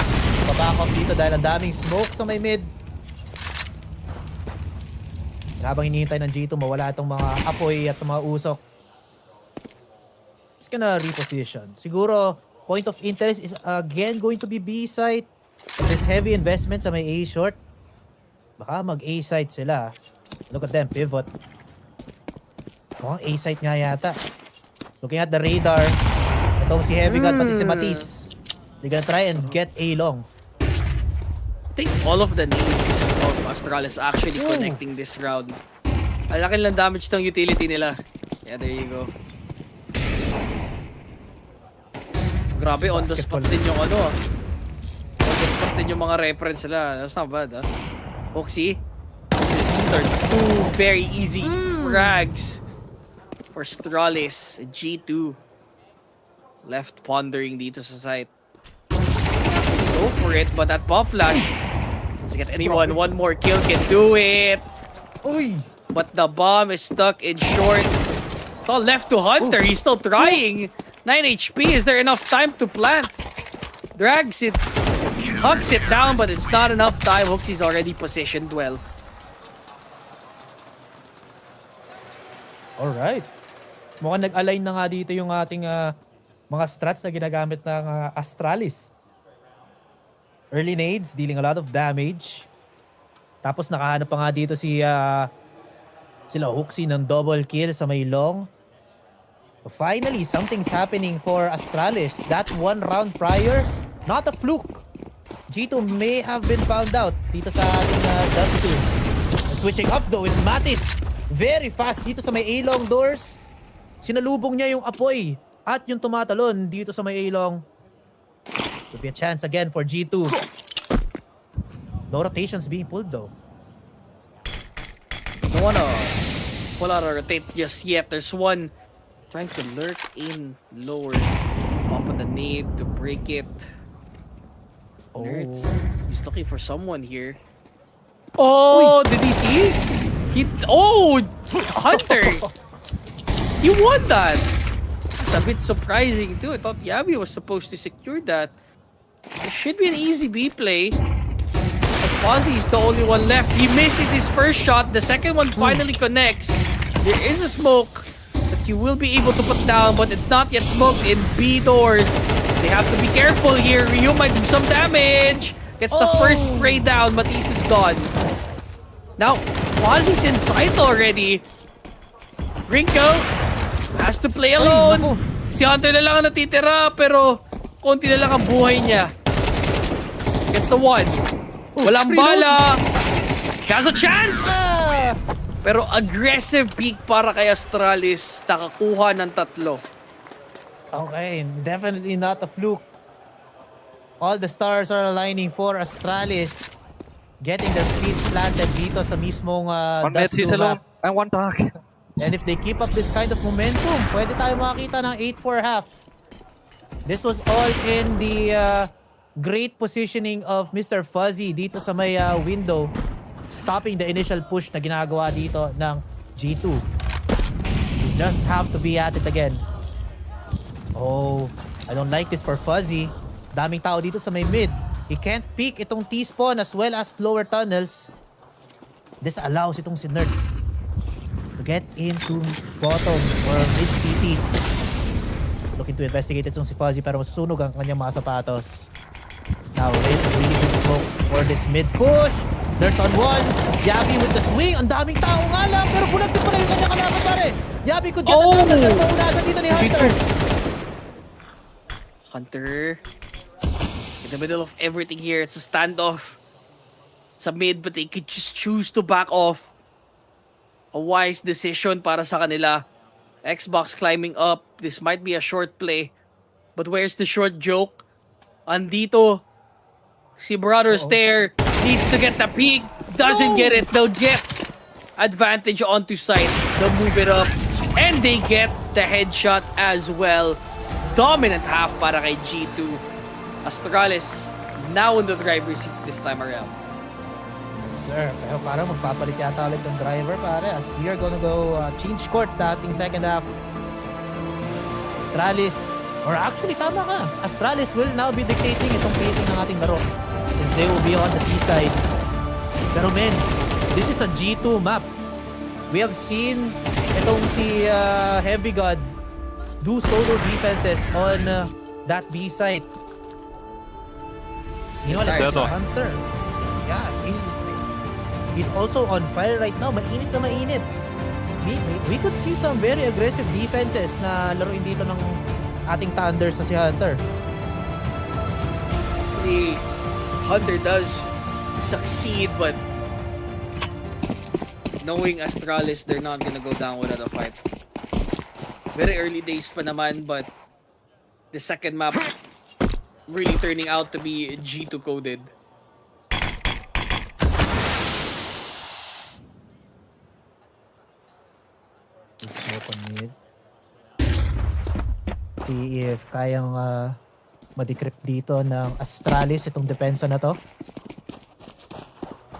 Speaker 1: Pabackup dito dahil ang daming smoke sa may mid. Habang hinihintay ng G2, mawala itong mga apoy at mga usok. It's gonna reposition. Siguro, point of interest is again going to be B site. There's heavy investment sa may A short. Baka mag-A site sila. Look at them, pivot. Mukhang A site nga yata. Looking at the radar. Itong si Heavy Gun, pati si Matisse. They're gonna try and get A long.
Speaker 2: I think all of the nades of Astralis actually connecting this round. Ang laki lang damage ng utility nila. Yeah, there you go. Grabe, on the spot din yung On the spot din yung mga reference nila. That's not bad, Oxy. These are two very easy frags for Astralis. G2 left pondering dito sa site. Go for it, but that pop flash doesn't get anyone. One more kill can do it.
Speaker 1: Uy!
Speaker 2: But the bomb is stuck in short. It's all left to Hunter. He's still trying. 9 HP. Is there enough time to plant? Drags it. Hucks it down, but it's not enough time. Hooksy's already positioned well.
Speaker 1: Alright. Mukhang nag-align na nga dito yung ating mga strats na ginagamit ng Astralis. Early nades, dealing a lot of damage. Tapos nakahanap pa nga dito sila Hooksy ng double kill sa may long. Finally, something's happening for Astralis. That one round prior, not a fluke. G2 may have been found out dito sa ating Dust 2. Switching up though is Matisse. Very fast dito sa may A-long doors. Sinalubong niya yung apoy at yung tumatalon dito sa may A-long. Could be a chance again for G2. No rotations being pulled though.
Speaker 2: Don't wanna pull out a rotate just yet. There's one trying to lurk in lower. Pop on the nade to break it. Nerds. He's looking for someone here. Oh, did he see? Hunter! He won that! It's a bit surprising too. I thought Yabi was supposed to secure that. It should be an easy B play. As Fozzy is the only one left. He misses his first shot. The second one finally connects. There is a smoke that he will be able to put down, but it's not yet smoked in B doors. They have to be careful here. Ryu might do some damage. Gets the first spray down. Matisse is gone. Now, Quasi's in sight already. Wrinkle has to play alone. Si Hunter na lang ang natitira, pero konti na lang ang buhay niya. Gets the one. Walang bala. Has a chance! Pero aggressive peak para kay Astralis. Nakakuha ng 3.
Speaker 1: Okay, definitely not a fluke. All the stars are aligning for Astralis. Getting their feet planted dito sa mismong
Speaker 7: One
Speaker 1: Dust
Speaker 7: Messi
Speaker 1: 2
Speaker 7: alone
Speaker 1: map.
Speaker 7: and one tag.
Speaker 1: And if they keep up this kind of momentum, pwede tayo makakita ng 8-4 half. This was all in the great positioning of Mr. Fuzzy dito sa may window. Stopping the initial push na ginagawa dito ng G2. You just have to be at it again. Oh, I don't like this for Fuzzy. Daming tao dito sa may mid. He can't peek itong T-spawn as well as lower tunnels. This allows itong si Nerds to get into bottom or mid city. Looking to investigate itong si Fuzzy pero masusunog ang kanyang mga sapatos. Now, really good smokes for this mid push. Nerds on one. Yabi with the swing. Ang daming tao nga lang pero bulag din pala yung kanyang kalaban pare. Yabi could get another paunagan dito ni Hunter.
Speaker 2: Hunter. In the middle of everything here, it's a standoff. Sa mid, but they could just choose to back off. A wise decision para sa kanila. Xbox climbing up. This might be a short play. But where's the short joke? Andito. Si Brothers there. Needs to get the peak. Doesn't get it. They'll get advantage onto site. They'll move it up. And they get the headshot as well. Dominant half para kay G2. Astralis now in the driver's seat this time around.
Speaker 1: Sir, pero parang magpapalit yata ulit ng driver pare as we are gonna go change court dating second half. Astralis, or actually tama ka, Astralis will now be dictating itong pacing ng ating laro since they will be on the T side. Pero men, this is a G2 map. We have seen itong si Heavy God do solo defenses on that B side. You know, like Hunter. Yeah, he's also on fire right now. Mainit na mainit. We could see some very aggressive defenses na laruin dito ng ating Thunders na si Hunter.
Speaker 2: Hopefully, Hunter does succeed, but knowing Astralis, they're not gonna go down without a fight. Very early days pa naman, but the second map really turning out to be G2 coded.
Speaker 1: See if kayang ma-decrypt dito ng Astralis itong depensa na to.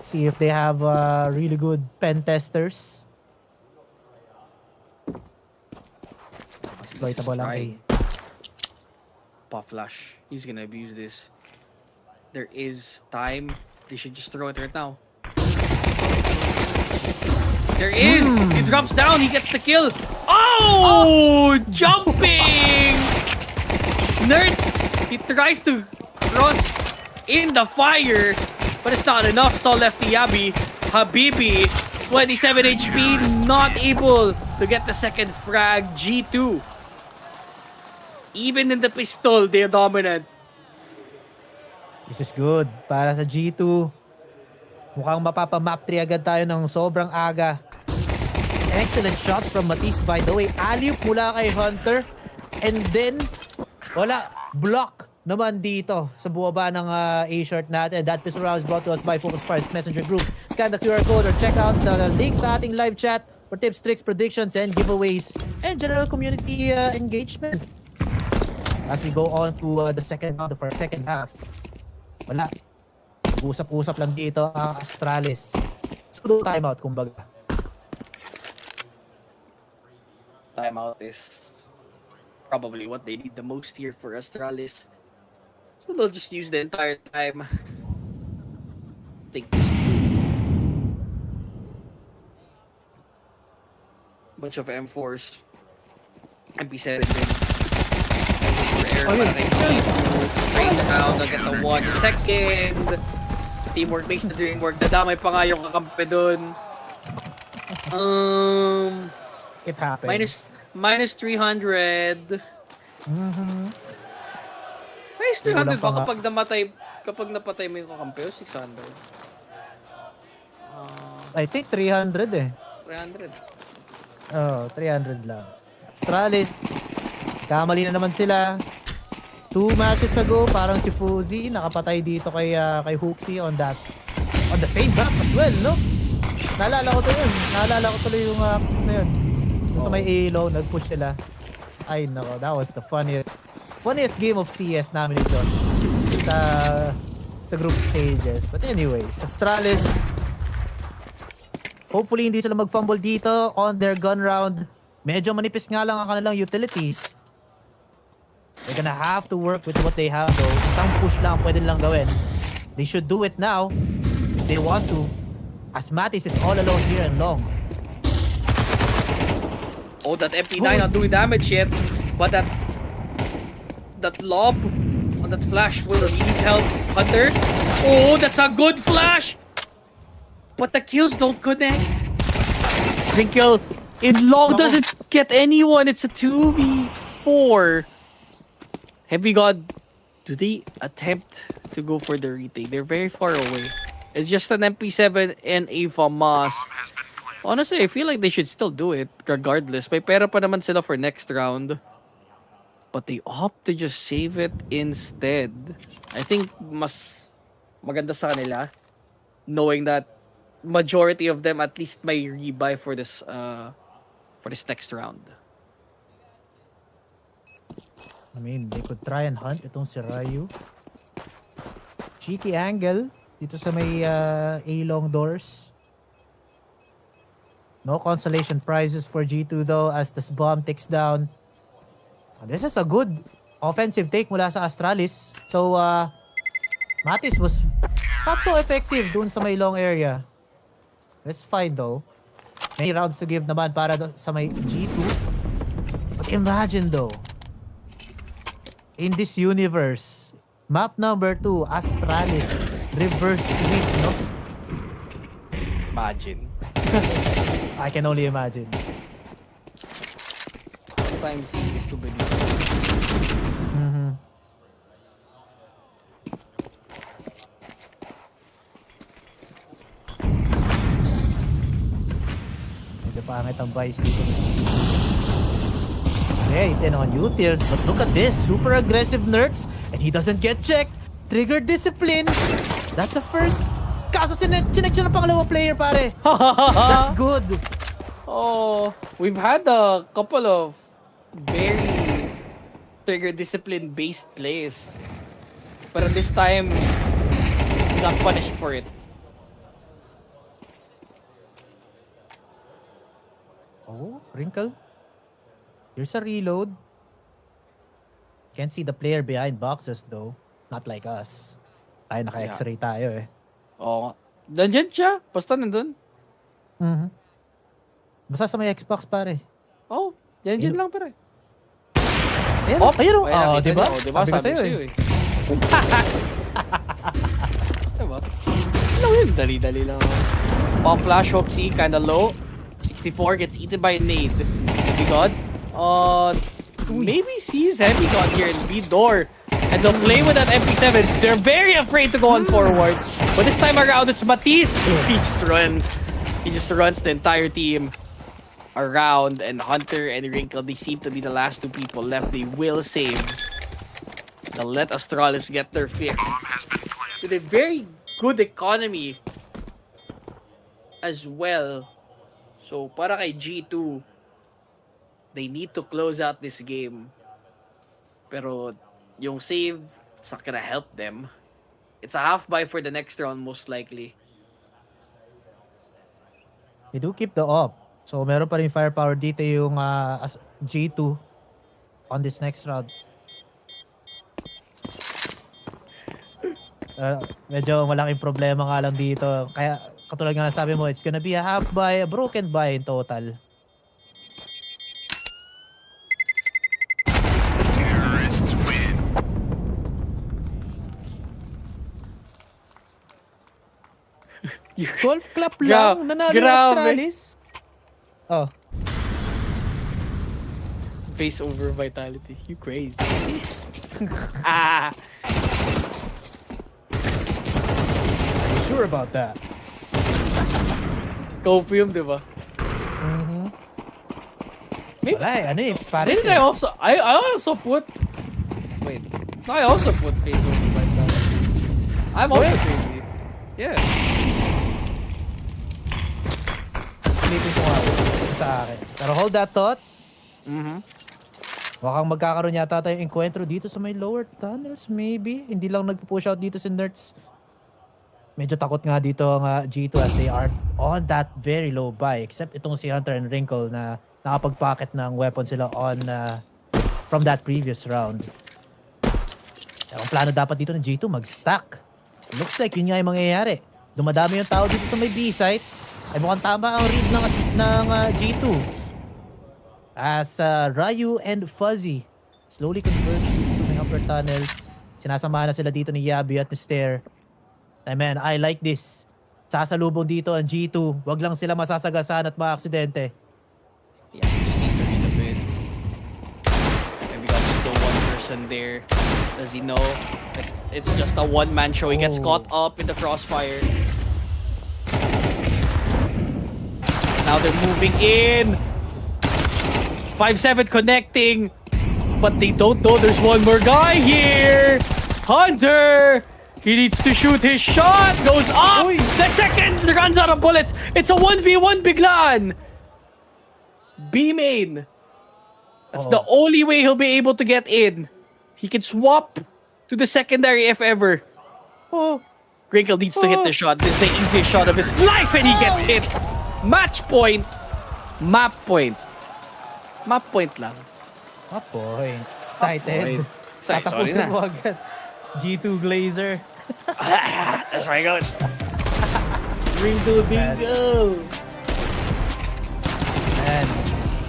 Speaker 1: See if they have really good pen testers. Exploitable lang eh.
Speaker 2: Pop flash. He's gonna abuse this. There is time. They should just throw it right now. There is! He drops down. He gets the kill. Oh! Jumping! Nerds! He tries to cross in the fire, but it's not enough. It's all left to Yabi. Habibi, 27 HP, not able to get the second frag. G2. Even in the pistol, they're dominant.
Speaker 1: This is good para sa G2. Mukhang mapapa-map 3 agad tayo ng sobrang aga. Excellent shot from Matisse by the way. Alley-oop mula kay Hunter. And then, wala. Block naman dito sa buwaba ng A-short natin. That pistol round is brought to us by FocusFire's messenger group. Scan the QR code or check out the link sa ating live chat for tips, tricks, predictions, and giveaways. And general community engagement. As we go on to the second round of our second half. Wala. Usap-usap lang dito ang Astralis. Sudo timeout kumbaga.
Speaker 2: Timeout is probably what they need the most here for Astralis. So they'll just use the entire time. I think this is bunch of M4s. MP7 bin. para kay G2. Straight down, they'll get the 1 second. Teamwork makes the dream work. Nadamay pa nga yung kakampi dun.
Speaker 1: It happened.
Speaker 2: Minus 300. Minus 300 ba kapag napatay mo yung kakampi o 600?
Speaker 1: I think 300 eh.
Speaker 2: 300.
Speaker 1: Oh, 300 lang. Astralis. Kamali na naman sila. 2 matches ago, parang si Fuzi nakapatay dito kay Hooksy on the same map as well, no? Naalala ko tuloy yung na yun. Doon sa may elo, nag-push sila. Ay nako, that was the funniest game of CS namin ni John sa group stages. But anyways, Astralis, hopefully hindi sila mag-fumble dito on their gun round. Medyo manipis nga lang ang kanilang utilities. They're gonna have to work with what they have though. Isang push lang pwede lang gawin. They should do it now if they want to. As Mattis is all alone here and long.
Speaker 2: Oh, that MP9 not doing damage yet. But that lob on that flash will need help. Hunter. Oh, that's a good flash. But the kills don't connect. Wrinkle in long doesn't get anyone. It's a 2v4. Heavy God, do they attempt to go for the retake? They're very far away. It's just an MP7 and a FAMAS. Honestly, I feel like they should still do it regardless. May pera pa naman sila for next round. But they opt to just save it instead. I think mas maganda sa kanila knowing that majority of them at least may rebuy for this next round.
Speaker 1: I mean, they could try and hunt itong si Ryu. Cheeky angle dito sa may A-long doors. No consolation prizes for G2 though as this bomb ticks down. This is a good offensive take mula sa Astralis. So, Mattis was not so effective dun sa may long area. That's fine though. Many rounds to give naman para sa may G2. But imagine though, in this universe, map number 2, Astralis, reverse sweep, no?
Speaker 2: Imagine.
Speaker 1: I can only imagine.
Speaker 2: Sometimes he is to believe.
Speaker 1: Medyo pangit ang vice dito. Okay, then on utils, but look at this, super aggressive nerds, and he doesn't get checked. Trigger discipline. That's the first. Kaso chinek siya ng pangalawang player, pare. That's good.
Speaker 2: Oh, we've had a couple of very trigger discipline based plays. But this time, he got punished for it.
Speaker 1: Oh, Wrinkle. Here's a reload. Can't see the player behind boxes though. Not like us. Tayo naka-x-ray tayo eh.
Speaker 2: Oo. Nandyan siya. Basta nandun.
Speaker 1: Basta sa may Xbox pare.
Speaker 2: Oh, dyan lang pare.
Speaker 1: Ayan, ayun o. Oh, diba?
Speaker 2: Diba?
Speaker 1: Sabi ko sa'yo eh.
Speaker 2: Diba? Ano yun? Dali-dali lang. Pop flash, Hoxie, kinda low. 64 gets eaten by a nade. Heavy God. Maybe sees Heavy God here in B door. And they'll play with that MP7. They're very afraid to go on forward. But this time around, it's Matisse. He just runs the entire team around. And Hunter and Wrinkle, they seem to be the last 2 people left. They will save. They'll let Astralis get their 5th. With a very good economy as well. So, para kay G2, they need to close out this game. Pero, yung save, it's not gonna help them. It's a half buy for the next round, most likely.
Speaker 1: They do keep the op. So, meron pa rin firepower dito yung G2 on this next round. Medyo malaking problema nga lang dito. Kaya, katulad nga nasabi mo, it's gonna be a half buy, a broken buy in total.
Speaker 6: Terrorists win.
Speaker 1: Golf clap lang. Nanalo yung Astralis. Oh.
Speaker 2: Face over vitality. You crazy.
Speaker 1: Sure about that.
Speaker 2: Copium, di ba?
Speaker 1: Wala eh. Ano eh. Paris
Speaker 2: Didn't
Speaker 1: eh.
Speaker 2: I also put... Wait. No, I also put face over vitality. I'm also crazy. Yeah.
Speaker 1: Pilipin ko nga sa akin. Pero hold that thought. Mukhang magkakaroon yata tayong encuentro dito sa may lower tunnels, maybe. Hindi lang nagpo-push out dito si Nerds. Medyo takot nga dito ang G2 as they are on that very low buy. Except itong si Hunter and Wrinkle na nakapag-pocket ng weapon sila on from that previous round. Ang plano dapat dito ng G2, mag-stack. Looks like yun nga yung mangyayari. Dumadami yung tao dito sa may B-site. Ay mukhang tama ang read ng G2. As Ryu and Fuzzy slowly converge dito sa may upper tunnels. Sinasamahan na sila dito ni Yabi at ni Stair. Ay man, I like this. Sasalubong dito ang G2. Wag lang sila masasagasan at maaksidente.
Speaker 2: Yeah, just need to read a bit. Maybe got just the one person there. Does he know? It's just a one-man show. He gets caught up in the crossfire. Now they're moving in. 5-7 connecting. But they don't know there's one more guy here. Hunter! He needs to shoot his shot. Goes up.
Speaker 1: Uy.
Speaker 2: The second runs out of bullets. It's a 1v1 biglaan. B main. That's the only way he'll be able to get in. He can swap to the secondary if ever. Grinkle needs to hit the shot. This is the easiest shot of his life and he gets hit. Match point. Map point. Map point lang.
Speaker 1: Map point. Excited.
Speaker 2: Sorry
Speaker 1: Tatapusin
Speaker 2: na.
Speaker 1: mo agad. G2 Glazer.
Speaker 2: That's where I go. Grinkle bingo.
Speaker 1: Man,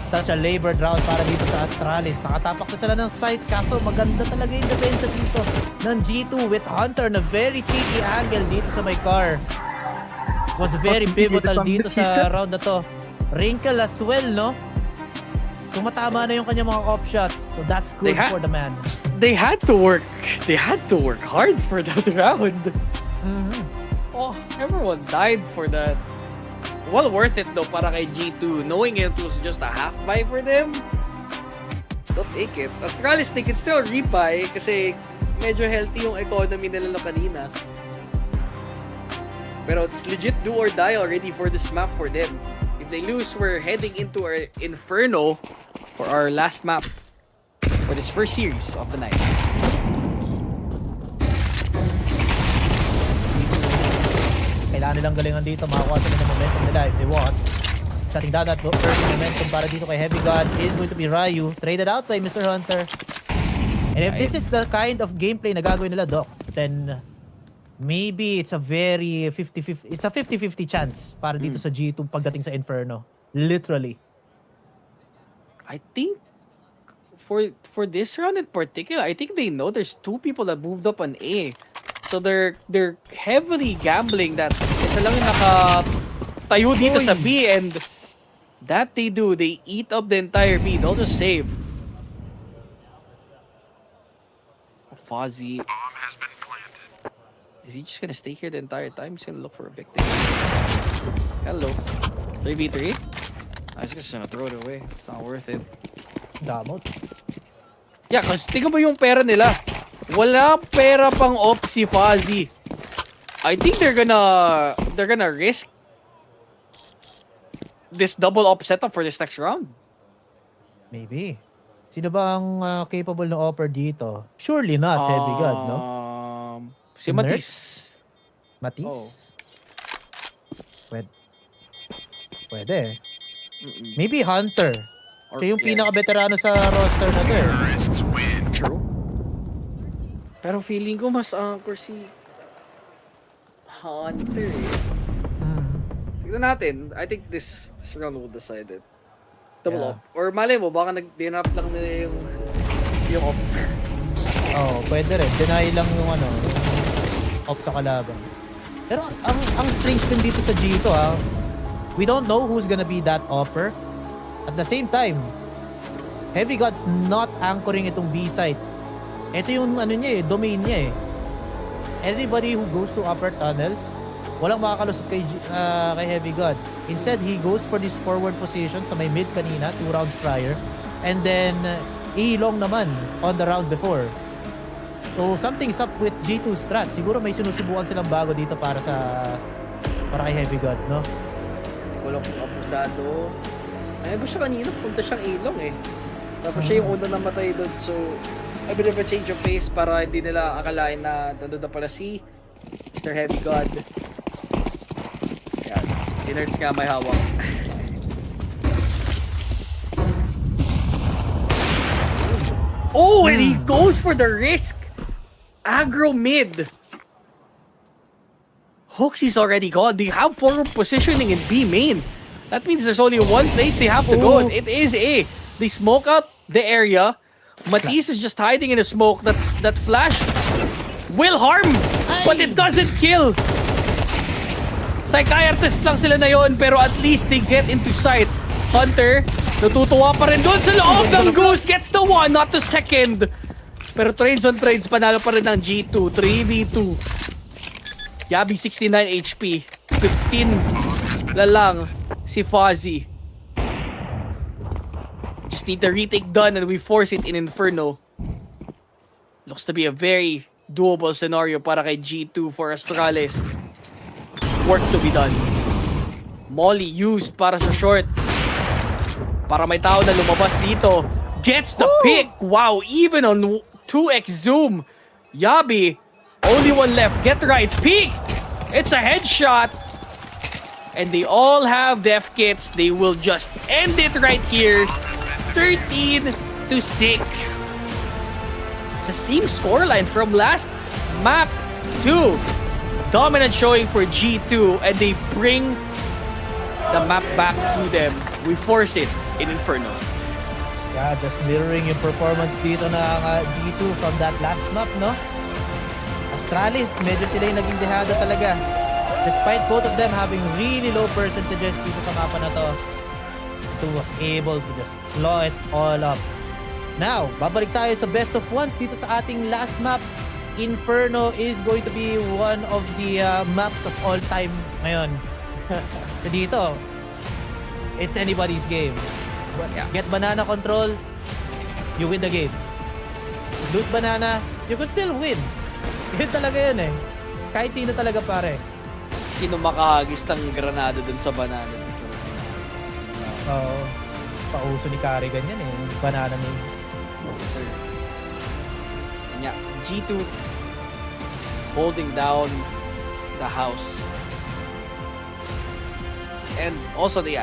Speaker 1: such a labored round para dito sa Astralis. Nakatapak na sila ng site kaso maganda talaga yung defense dito ng G2 with Hunter na very cheeky angle dito sa may car. Was very pivotal dito sa round na to. Wrinkle as well, no? Tumatama na yung kanyang mga cop shots. So that's good for the man.
Speaker 2: They had to work. They had to work hard for that round. Oh, everyone died for that. Well worth it though para kay G2. Knowing it was just a half buy for them. Don't take it. Astralis, they can still rebuy kasi medyo healthy yung economy nila kanina. Pero it's legit do or die already for this map for them. If they lose, we're heading into our Inferno for our last map for this first series of the night.
Speaker 1: Kailangan nilang galingan dito. Makakuha sila ng momentum nila if they want. Setting down that early momentum para dito kay Heavy God is going to be Ryu. Traded out by Mr. Hunter. And if this is the kind of gameplay na gagawin nila, Doc, then maybe it's a very 50-50. It's a 50-50 chance para dito sa G2 pagdating sa Inferno. Literally.
Speaker 2: I think for this round in particular, I think they know there's two people that moved up on A. So they're heavily gambling that isa lang yung nakatayo dito sa B, and that they do, they eat up the entire B. They'll just save. Fozzy.
Speaker 6: Bomb has been planted.
Speaker 2: Is he just gonna stay here the entire time? He's gonna look for a victim. Hello. 3v3? I was just gonna throw it away. It's not worth it.
Speaker 1: Damot.
Speaker 2: Yeah, kasi tingnan mo yung pera nila. Wala pera pang op si Fozzy. I think they're gonna risk this double op setup for this next round.
Speaker 1: Maybe. Sino ba ang capable ng offer dito? Surely not Heavy God, no?
Speaker 2: Si Matisse.
Speaker 1: Matisse?
Speaker 2: Oh.
Speaker 1: Pwede. Maybe Hunter.
Speaker 2: Or
Speaker 1: Siya yung
Speaker 2: Claire.
Speaker 1: pinaka-veterano sa roster na to.
Speaker 6: Terrorists win.
Speaker 2: True. Pero feeling ko mas anchor si Hunter. Tignan natin. I think this round will decide it. Double up. Or malay mo, baka nag-dinap lang nila yung op.
Speaker 1: Oh, pwede rin. Deny lang yung off sa kalaban. Pero ang strange din dito sa G2 we don't know who's gonna be that offer. At the same time, Heavy God's not anchoring itong B site. Ito yung domain niya eh. Anybody who goes to upper tunnels, walang makakalusot kay Heavy God. Instead, he goes for this forward position sa may mid kanina, 2 rounds prior. And then, long naman on the round before. So, something's up with G2 strat. Siguro may sinusubukan silang bago dito para kay Heavy God, no?
Speaker 2: Walang abusado. Ay, ba siya kanina? Punta siyang ilong eh. Tapos siya yung una namatay doon. So, a bit of a change of pace para hindi nila akalain na nandun na pala si Mr. Heavy God. Yan. Si Nerds nga may hawak. Oh, and he goes for the risk. Aggro mid. Hoxie's already gone. They have forward positioning in B main. That means there's only one place they have to go. It is A. They smoke out the area. Matisse is just hiding in the smoke. That flash will harm, but it doesn't kill. Psychiatrist lang sila na yon, pero at least they get into sight. Hunter, natutuwa pa rin doon sa loob ng Goose. Gets the one, not the second. Pero trades on trades, panalo pa rin ng G2. 3v2. Yabi 69 HP. 15 lang si Fozzy. Just need the retake done and we force it in Inferno. Looks to be a very doable scenario para kay G2 for Astralis. Work to be done. Molly used para sa short. Para may tao na lumabas dito. Gets the pick. Wow, even on 2x zoom. Yabi, only one left. Get right. Peek. It's a headshot. And they all have def kits. They will just end it right here. 13-6. It's the same scoreline from last map too. Dominant showing for G2 and they bring the map back to them. We force it in Inferno.
Speaker 1: Yeah, just mirroring yung performance dito ng G2 from that last map, no? Astralis, medyo sila yung naging dehada talaga. Despite both of them having really low percentages dito sa mapa na to, G2 was able to just claw it all up. Now, babalik tayo sa best of ones dito sa ating last map. Inferno is going to be one of the maps of all time ngayon. So dito, it's anybody's game. Get banana control, you win the game. Lose banana, you could still win. Yun talaga yun eh. Kahit sino talaga pare.
Speaker 2: Sino makahagis ng granada dun sa banana?
Speaker 1: Oo. Pauso ni Carrigan yan eh. Banana means.
Speaker 2: Sir. Yeah, G2 holding down the house. And also, they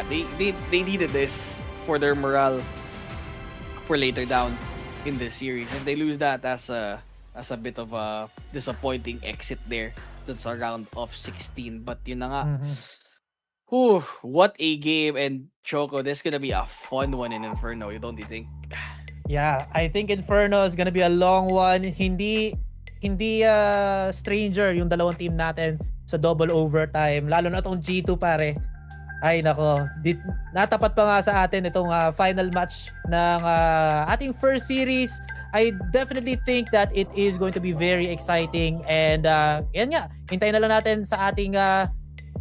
Speaker 2: needed this for their morale for later down in the series. And they lose that as a bit of a disappointing exit there. That's a round of 16. But yun na nga. Whew, what a game. And Choco, this is gonna be a fun one in Inferno. You think?
Speaker 1: Yeah, I think Inferno is gonna be a long one. Hindi stranger yung dalawang team natin sa double overtime. Lalo na tong G2 pare. Ay nako, natapat pa nga sa atin itong final match ng ating first series. I definitely think that it is going to be very exciting and yan nga, hintayin na lang natin sa ating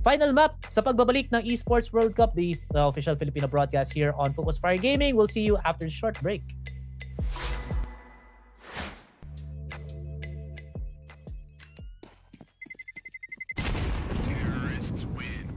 Speaker 1: final map sa pagbabalik ng Esports World Cup, the official Filipino broadcast here on FocusFire Gaming. We'll see you after a short break.
Speaker 6: Terrorists win.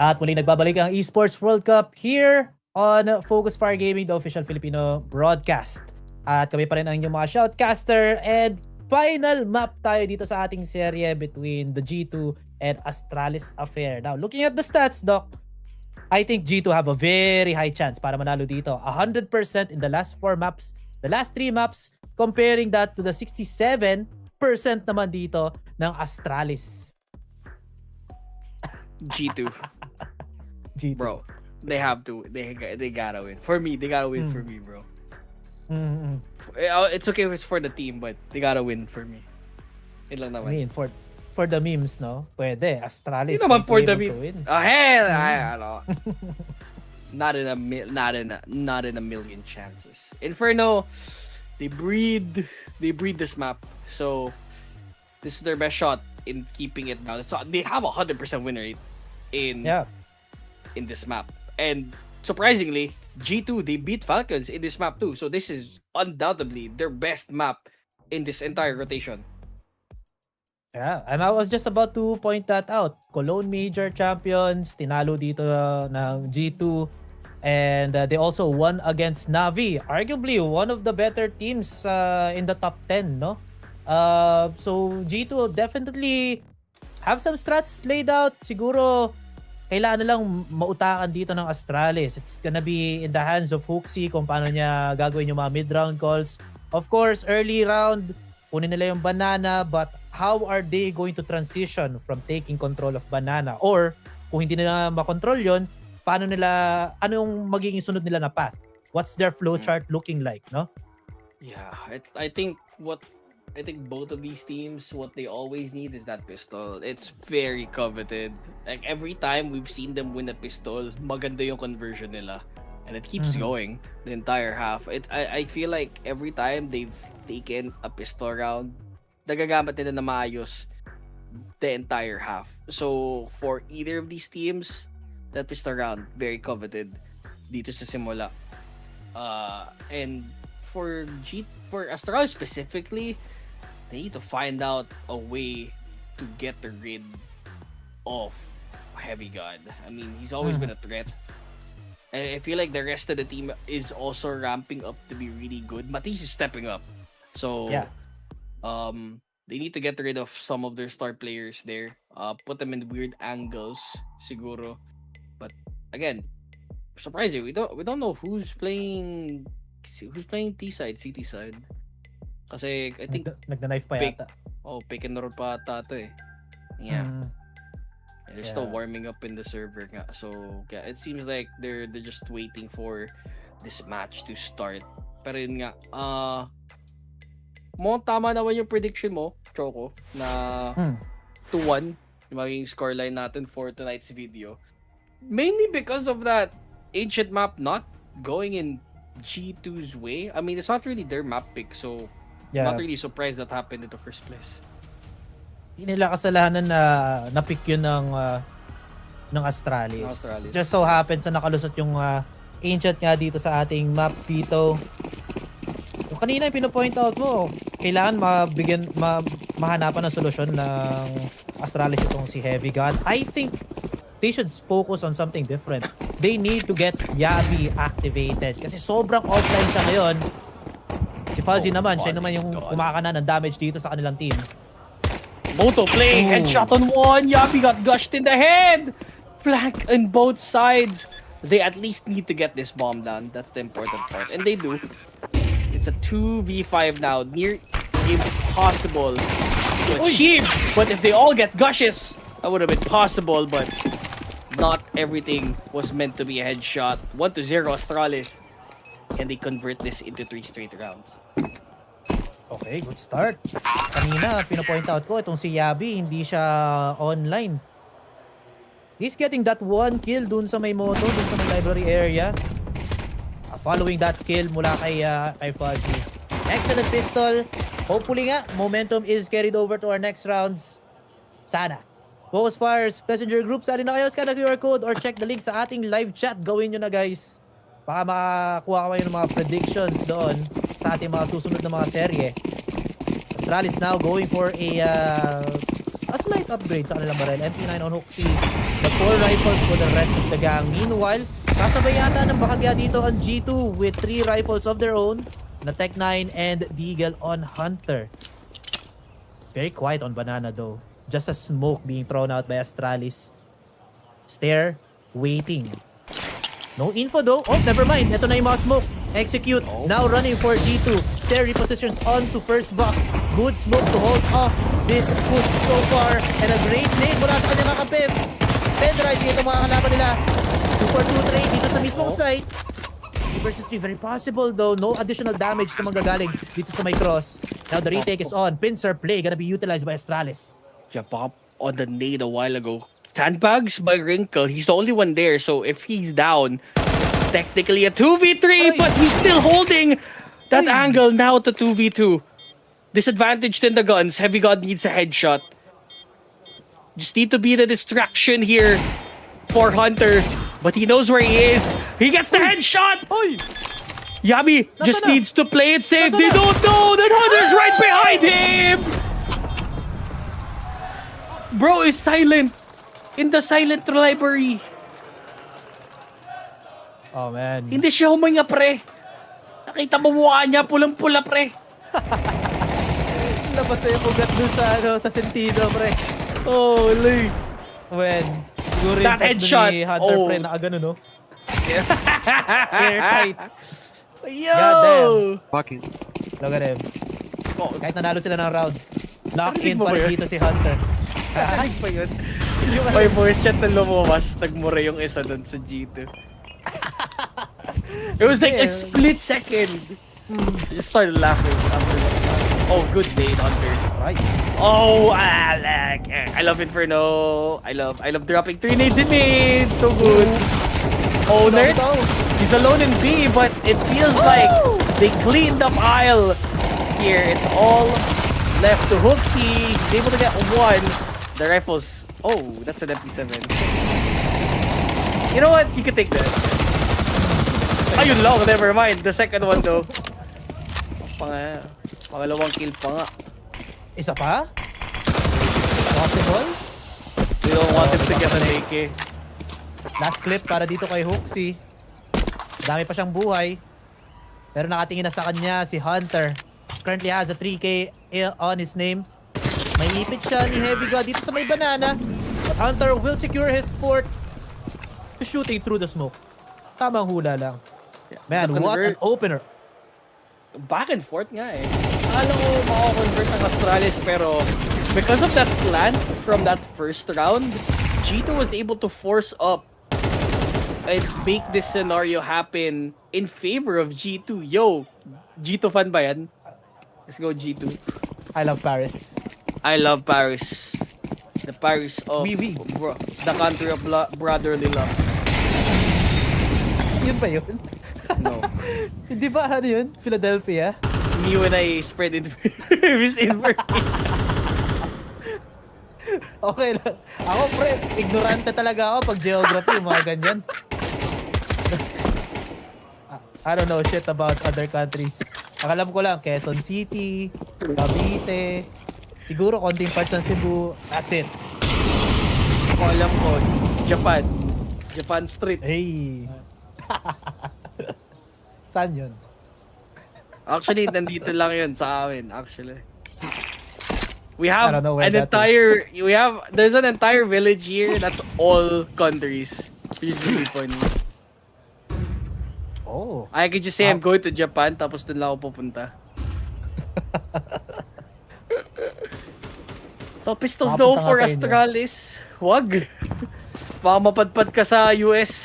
Speaker 1: At muli nagbabalik ang Esports World Cup here on FocusFire Gaming, the official Filipino broadcast. At kami pa rin ang inyong mga shoutcaster, and final map tayo dito sa ating serye between the G2 and Astralis affair. Now, looking at the stats, Doc, I think G2 have a very high chance para manalo dito. 100% in the last 4 maps, the last 3 maps, comparing that to the 67% naman dito ng Astralis.
Speaker 2: G2.
Speaker 1: G2.
Speaker 2: Bro, they have to. They gotta win. For me, they gotta win for me, bro.
Speaker 1: Mm-hmm.
Speaker 2: It's okay if it's for the team, but they gotta win for me. Yun lang
Speaker 1: I
Speaker 2: naman.
Speaker 1: mean, for the memes, no? Pwede. Astralis.
Speaker 2: Hindi naman
Speaker 1: may
Speaker 2: for the
Speaker 1: able to
Speaker 2: meme.
Speaker 1: win.
Speaker 2: Oh, hell, ano. Not in a million chances. Inferno, they breed this map. So this is their best shot in keeping it down. So they have 100% win rate in this map. And surprisingly, G2, they beat Falcons in this map too. So this is undoubtedly their best map in this entire rotation.
Speaker 1: Yeah, and I was just about to point that out. Cologne Major Champions, tinalo dito ng G2. And they also won against Navi. Arguably, one of the better teams in the top 10, no? So, G2 definitely have some strats laid out. Siguro, kailangan na lang mautakan dito ng Astralis. It's gonna be in the hands of Hooksy kung paano niya gagawin yung mga mid-round calls. Of course, early round, kunin nila yung banana, but how are they going to transition from taking control of banana? Or, kung hindi nila makontrol yon, paano nila, ano yung magiging sunod nila na path? What's their flowchart looking like, no?
Speaker 2: Yeah, I think both of these teams, what they always need is that pistol. It's very coveted. Like every time we've seen them win a pistol, maganda yung conversion nila. And it keeps going the entire half. I feel like every time they've taken a pistol round, nagagamit nila na maayos the entire half. So for either of these teams, that pistol round, very coveted dito sa simula. And for Astralis specifically, they need to find out a way to get rid of Heavy God. I mean, he's always been a threat. And I feel like the rest of the team is also ramping up to be really good. Matisse is stepping up. So,
Speaker 1: yeah.
Speaker 2: They need to get rid of some of their star players there. Put them in weird angles, siguro. But again, surprising, we don't know who's playing T side, CT side. Kasi I think
Speaker 1: nagna-knife pa yata.
Speaker 2: pick and roll pa ata to eh. Yeah. They're still warming up in the server nga. So yeah, it seems like they're just waiting for this match to start. Pero yun nga, tama naman yung prediction mo, Choco, na 2-1 yung magiging scoreline natin for tonight's video. Mainly because of that ancient map not going in G2's way. I mean, it's not really their map pick, so I'm not really surprised that happened in the first place.
Speaker 1: Hindi nila kasalanan na na-pick yun ng Astralis. Just so happens na nakalusot yung ancient nga dito sa ating map dito. Yung kanina yung pinopoint out mo, kailangan mahanapan ng solusyon ng Astralis itong si Heavy God. I think they should focus on something different. They need to get Yabi activated kasi sobrang offline siya ngayon. Si Fuzzy naman, siya naman yung kumakana ng damage dito sa kanilang team.
Speaker 2: Moto playing, headshot on one, Yabi got gushed in the head! Flank on both sides. They at least need to get this bomb down. That's the important part. And they do. It's a 2v5 now, near impossible to achieve. But if they all get gushes, that would have been possible, but not everything was meant to be a headshot. 1-0 Astralis. Can they convert this into 3 straight rounds?
Speaker 1: Okay, good start. Kanina, pinopoint out ko, itong si Yabi, hindi siya online. He's getting that 1 kill dun sa may moto, dun sa may library area. Following that kill mula kay Fuzzy. Excellent pistol. Hopefully nga, momentum is carried over to our next rounds. Sana. FocusFire's messenger group, sali na kayo, scan the QR code or check the link sa ating live chat. Gawin nyo na guys. Baka makakuha kayo ng mga predictions doon sa ating mga susunod na mga serye. Astralis now going for a slight upgrade sa kanilang barrel. MP9 on Hooksy. the 4 rifles for the rest of the gang. Meanwhile, sasabay yata ng bahagya dito ang G2 with 3 rifles of their own na Tech 9 and Deagle on Hunter. Very quiet on Banana though. Just a smoke being thrown out by Astralis. Stare, waiting. No info though. Oh, never mind. Ito na yung mga smoke. Execute. Now running for G2. Stare repositions onto first box. Good smoke to hold off this push so far. And a great nade mula sa kanyang mga kapip. Pendrive dito mga kalaban nila. 2 for 2 trade dito sa mismong site. 3 versus 3. Very possible though. No additional damage na manggagaling dito sa may cross. Now the retake is on. Pincer play gonna be utilized by Astralis.
Speaker 2: Yeah, pop on the nade a while ago. Sandbags by Wrinkle. He's the only one there. So if he's down, it's technically a 2v3, but he's still holding that angle now to 2v2. Disadvantaged in the guns. Heavy God needs a headshot. Just need to be the distraction here for Hunter. But he knows where he is. He gets the headshot! Yami just needs to play it safe. They don't know that Hunter's right behind him! Bro is silent. In the silent library.
Speaker 1: Oh man.
Speaker 2: Hindi siya huminga, pre. Nakita mo mukha niya, pulang-pula, pre.
Speaker 1: Labas na yung ugat dun sa, sa sentido, pre.
Speaker 2: Holy.
Speaker 1: When, siguro yung
Speaker 2: That headshot.
Speaker 1: ni Hunter,
Speaker 2: Oh.
Speaker 1: pre, nakagano, no? Airtight.
Speaker 2: Yo!
Speaker 1: Goddamn.
Speaker 5: Fucking.
Speaker 1: Look at him.
Speaker 2: Oh,
Speaker 1: Kahit nanalo sila ng round, lock
Speaker 2: Narinig
Speaker 1: in
Speaker 2: mo
Speaker 1: pa
Speaker 2: ba
Speaker 1: rin
Speaker 2: yun?
Speaker 1: dito si Hunter.
Speaker 2: Narinig pa yun. May voice chat na lumabas. Nagmura yung isa dun sa G2. It was like a split second. I just started laughing after that. Oh, good day, Hunter.
Speaker 1: Right.
Speaker 2: Oh, I love Inferno. I love dropping 3 nades in mid. So good. Oh, nerds. He's alone in B, but it feels like they cleaned up aisle here. It's all left to Hooksy. He's able to get 1. The rifles. Oh, that's an MP7. You know what? You can take that. Ayun lang, never mind. The second one though. Pangalawang kill pa nga.
Speaker 1: Isa pa? Possible?
Speaker 2: We don't want him to get an AK.
Speaker 1: Last clip para dito kay Hooksy. Dami pa siyang buhay. Pero nakatingin na sa kanya si Hunter. Currently has a 3K on his name. May ipit siya ni Heavy God dito sa may banana. But Hunter will secure his fort. Shooting through the smoke. Tamang hula lang. Man, what an opener.
Speaker 2: Back and forth nga eh. Akala ko makakonvert ang Astralis pero because of that plant from that first round, G2 was able to force up and make this scenario happen in favor of G2. Yo, G2 fan ba yan? Let's go G2.
Speaker 1: I love Paris.
Speaker 2: I love Paris. The Paris of
Speaker 1: Oui.
Speaker 2: the country of brotherly love.
Speaker 1: Yun ba yun?
Speaker 2: No.
Speaker 1: Hindi ba ano yun? Philadelphia?
Speaker 2: Me when I spread misinformation.
Speaker 1: Okay lang. Ako pre, ignorante talaga ako pag geography, mga ganyan. I don't know shit about other countries. Ang alam ko lang, Quezon City, Cavite, siguro konting parts ng Cebu. That's it.
Speaker 2: Ako alam ko, Japan. Japan Street.
Speaker 1: Hey. Saan yun?
Speaker 2: Actually, nandito lang yun sa amin, actually. We
Speaker 1: I
Speaker 2: have
Speaker 1: don't know where
Speaker 2: an
Speaker 1: that
Speaker 2: entire, there's an entire village here that's all countries. Which is really funny.
Speaker 1: Oh.
Speaker 2: I could just say I'm going to Japan, tapos dun lang ako pupunta. So, pistols no
Speaker 1: Makapunta nga
Speaker 2: for
Speaker 1: sa inyo.
Speaker 2: Astralis. Wag. Baka mapadpad ka sa US.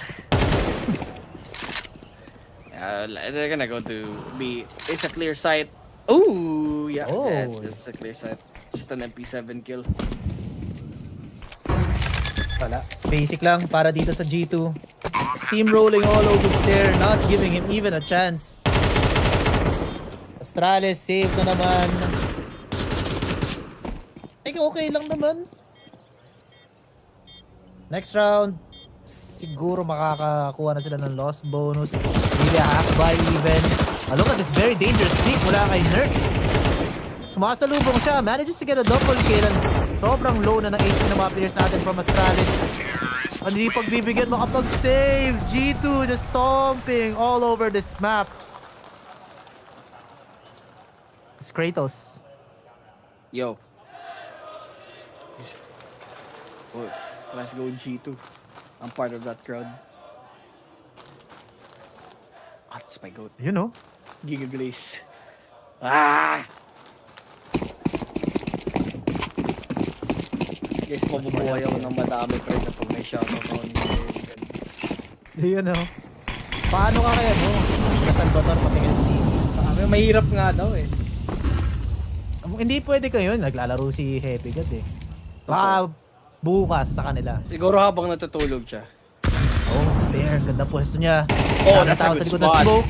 Speaker 2: They're gonna go to B. It's a clear sight. Oh, yeah.
Speaker 1: Oh.
Speaker 2: It's a clear sight. Just an MP7 kill.
Speaker 1: Wala. Basic lang para dito sa G2. Steamrolling all over Stair, not giving him even a chance. Astralis save na naman. Okay lang naman. Next round, siguro makakakuha na sila ng loss bonus. Maybe a half buy even. Look at this very dangerous pick mula kay Nerds. Sumasalubong siya, manages to get a double kill. And sobrang low na ng HP ng mga players natin from Astralis. Hindi pagbibigyan makapag-save. G2 just stomping all over this map. It's Kratos.
Speaker 2: Yo. Oh, let's go G2. I'm part of that crowd. Ah, that's my goat.
Speaker 1: You know.
Speaker 2: Giga Glaze. Ah! Guys, mabubuhay ako ng madami pa rin kapag may shoutout ako ni
Speaker 1: You know. Paano ka kaya mo? Sa Salvador patingin Stevie.
Speaker 2: Mahirap nga daw eh.
Speaker 1: Hindi pwede kayo. Naglalaro si Heavy God eh. Baka bukas sa kanila.
Speaker 2: Siguro habang natutulog siya.
Speaker 1: Oh, stair. Ganda pwesto niya.
Speaker 2: Oh, that's a
Speaker 1: Nakatawa
Speaker 2: good
Speaker 1: sa likod ng
Speaker 2: spot.
Speaker 1: smoke.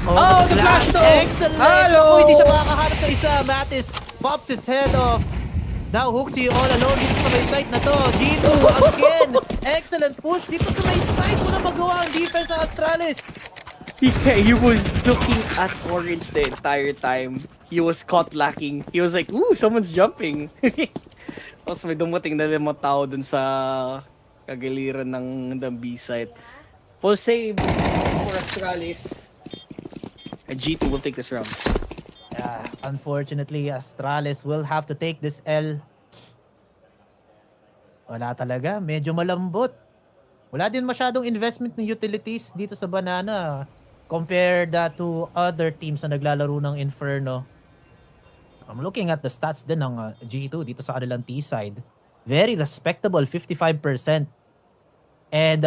Speaker 2: Oh, the flash though!
Speaker 1: Excellent!
Speaker 2: Hello!
Speaker 1: Ako, hindi siya makakahanap ng isa. Mattis pops his head off. Now Hooksy all alone dito sa may site na to. G2 again. Excellent push dito sa may site. Wala magawa ang defense ng Astralis.
Speaker 2: He was looking at Orange the entire time. He was caught lacking. He was like, ooh, someone's jumping. Tapos may dumating na 5 tao dun sa kagiliran ng B site. Full save for Astralis. And G2 will take this round.
Speaker 1: Yeah, unfortunately, Astralis will have to take this L. Wala talaga. Medyo malambot. Wala din masyadong investment ng utilities dito sa Banana compared to other teams na naglalaro ng Inferno. I'm looking at the stats din ng G2 dito sa kanilang T-side. Very respectable, 55%. And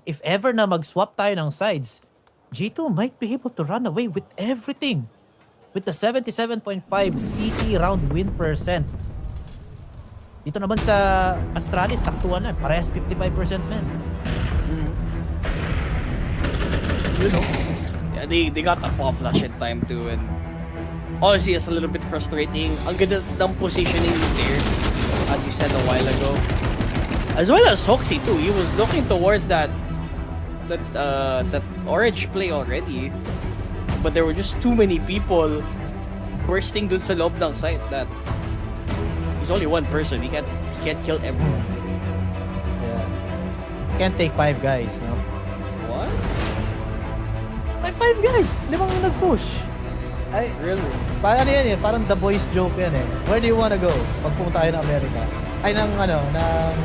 Speaker 1: if ever na mag-swap tayo ng sides, G2 might be able to run away with everything. With the 77.5 CT round win percent. Dito naman sa Astralis, saktuan na. Parehas 55% men. You know?
Speaker 2: Yeah, they got a pop flash in time too, and honestly, it's a little bit frustrating. Ang ganda ng positioning is there, as you said a while ago. As well as Hoxie too. He was looking towards that orange play already, but there were just too many people bursting dun sa loob ng site that he's only one person. He can't kill everyone.
Speaker 1: Yeah. Can't take 5 guys, no?
Speaker 2: What?
Speaker 1: May 5 guys! 5 nag-push. Ay,
Speaker 2: Really?
Speaker 1: parang ano yan eh, parang the boys joke yan eh. Where do you wanna go? Pag pumunta tayo ng Amerika. Ay, ng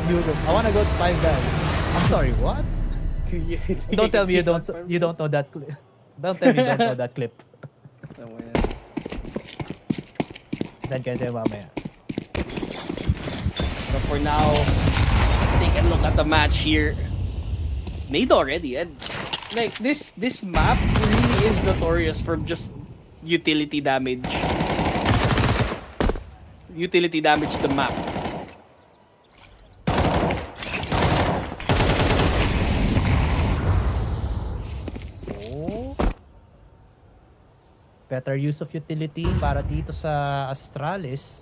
Speaker 1: Europe. I wanna go to 5 guys. I'm sorry, what? Don't tell me you don't know that clip. Don't tell me you don't know that clip. Send kayo sa'yo mamaya.
Speaker 2: But for now, take a look at the match here. Made already, and like this map really is notorious for just utility damage. Utility damage the map.
Speaker 1: Better use of utility para dito sa Astralis.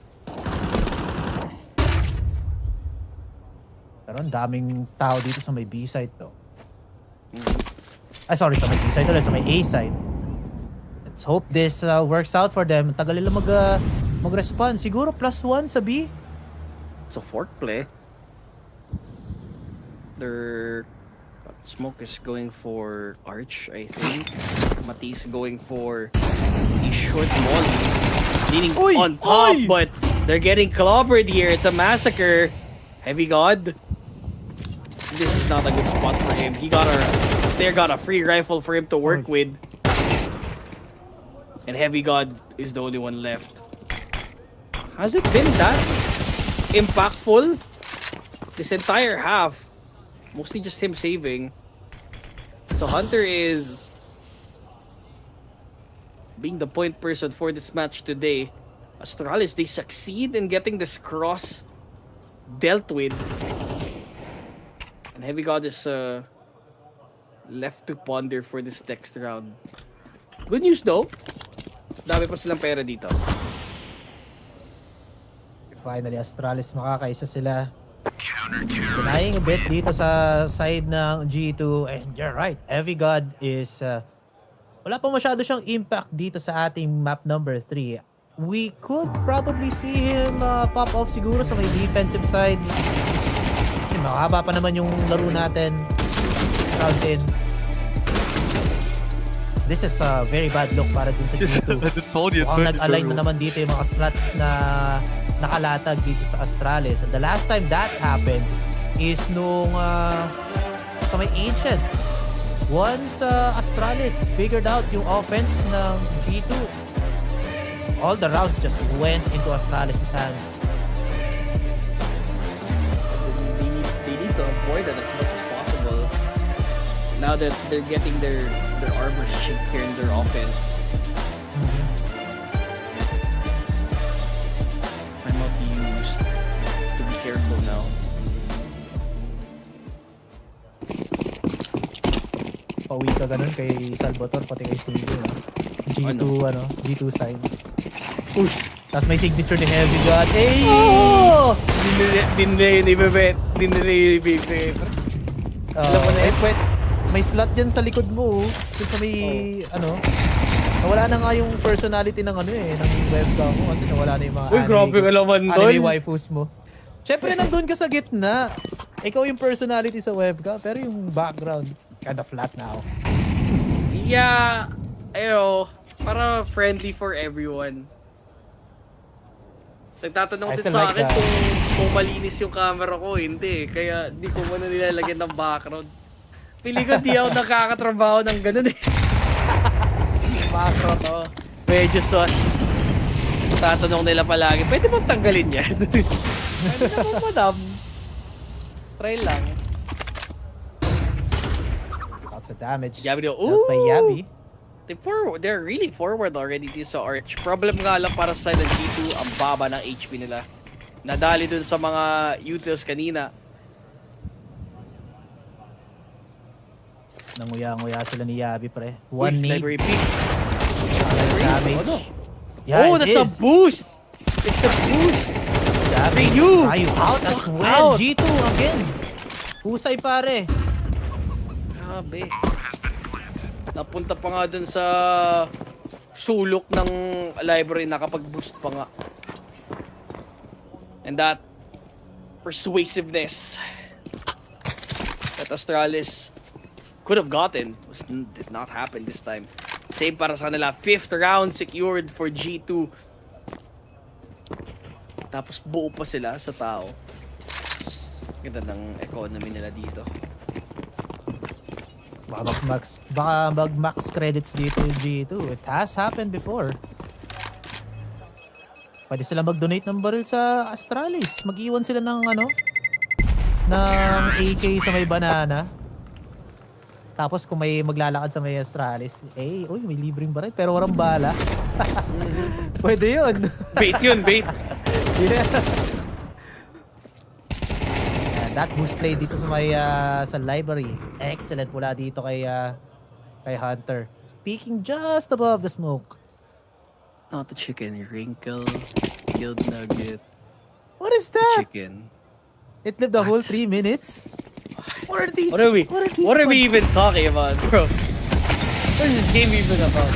Speaker 1: Pero ang daming tao dito sa may B side to. Ay, sorry, sa may B side ulit, sa may A side. Let's hope this works out for them. Tagal nila mag-respond. Siguro +1 sa B.
Speaker 2: It's a fork play. Their Smoke is going for Arch, I think. Matisse going for a short volley. Leaning on top, but they're getting clobbered here. It's a massacre. Heavy God. This is not a good spot for him. Stair got a free rifle for him to work with. And Heavy God is the only one left. Has it been that impactful? This entire half. Mostly just him saving. So Hunter is being the point person for this match today. Astralis, they succeed in getting this cross dealt with. And Heavy God is left to ponder for this next round. Good news though. Dami pa silang pera dito.
Speaker 1: Finally, Astralis makakaisa sila. Denying a bit dito sa side ng G2. And you're right, Heavy God is wala pa masyado siyang impact dito sa ating map number 3. We could probably see him pop off siguro sa may defensive side. Mahaba pa naman yung laro natin. 6 rounds in. This is a very bad look para din sa G2. Mukhang nag-align na naman dito yung mga slots na nakalatag dito sa Astralis. And the last time that happened is nung sa may Ancient. Once Astralis figured out yung offense ng G2, all the rounds just went into Astralis' hands.
Speaker 2: They need to avoid that as much as possible. Now that they're getting their armor shift here in their offense. I'm not used to be careful now.
Speaker 1: Pauwi ka ganun kay Salvatore pati kay Studio. G2 G2 side. Push. Tapos may signature ni Heavy God. Hey!
Speaker 2: Oh! Din nila ibibigay. Alam mo na yun?
Speaker 1: May slot dyan sa likod mo. Dun sa may nawala na nga yung personality ng ng webcam mo kasi nawala na yung mga
Speaker 2: Grabe ka naman doon.
Speaker 1: anime waifus mo. Syempre nandun ka sa gitna. Ikaw yung personality sa webcam pero yung background kinda flat now.
Speaker 2: Yeah, para friendly for everyone. Nagtatanong din sa akin kung malinis yung camera ko, hindi. Kaya di ko muna nilalagyan ng background. Pili ko di ako nakakatrabaho ng ganun eh. Background to. Medyo sus. Tatanong nila palagi, pwede bang tanggalin yan? Pwede naman madam. Try lang.
Speaker 1: Lots of damage.
Speaker 2: Yabi daw,
Speaker 1: Help by Yabi.
Speaker 2: They're really forward already dito sa Arch. Problem nga lang para sa side ng G2, ang baba ng HP nila. Nadali dun sa mga utils kanina.
Speaker 1: Nanguya-nguya sila ni Yabi pre. One need.
Speaker 2: Library peak.
Speaker 1: Damage. Yeah,
Speaker 2: That's a boost! It's a boost!
Speaker 1: Yabi,
Speaker 2: you!
Speaker 1: Ryu out as well. G2 again. Husay pare.
Speaker 2: Grabe. Napunta pa nga dun sa sulok ng library, nakapag-boost pa nga. And that persuasiveness that Astralis could have gotten did not happen this time. Same para sa kanila. 5th round secured for G2. Tapos buo pa sila sa tao. Ganda ng economy nila dito.
Speaker 1: Baka mag-max credits dito yung G2. It has happened before. Pwede sila mag-donate ng baril sa Astralis. Mag-iwan sila ng ng AK sa may banana. Tapos kung may maglalakad sa may Astralis, may libreng baril pero walang bala. Pwede yun.
Speaker 2: Bait yun, bait.
Speaker 1: Yeah. That boost play dito sa may sa library. Excellent mula dito kay Hunter. Speaking just above the smoke.
Speaker 2: Not the chicken, wrinkle, killed nugget.
Speaker 1: What is that?
Speaker 2: Chicken.
Speaker 1: It lived the whole 3 minutes. What are these?
Speaker 2: What are we even talking about, bro? What is this game even about?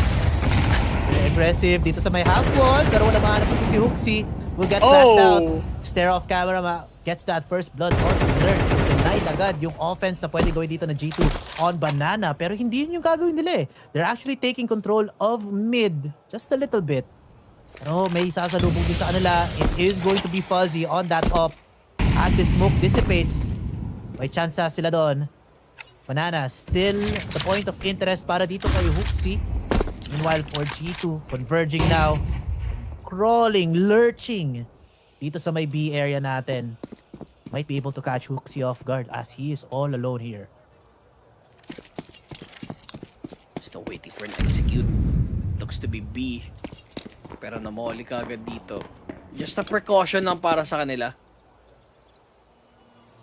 Speaker 1: Aggressive dito sa may half wall. Pero wala mahanap dito si Hooksy. Will get backed out. Stare off camera gets that first blood on alert. Denied agad yung offense na pwede gawin dito na G2 on banana. Pero hindi yun yung gagawin nila eh. They're actually taking control of mid. Just a little bit. Pero may sasalubong din sa kanila. It is going to be fuzzy on that up. As the smoke dissipates, may chance sila doon. Banana still the point of interest para dito kay Hooksy. Meanwhile for G2, converging now. Crawling, lurching dito sa may B area natin. Might be able to catch Hooksy off guard as he is all alone here.
Speaker 2: Still waiting for an execute. Looks to be B. Pero namoli ka agad dito. Just a precaution lang para sa kanila.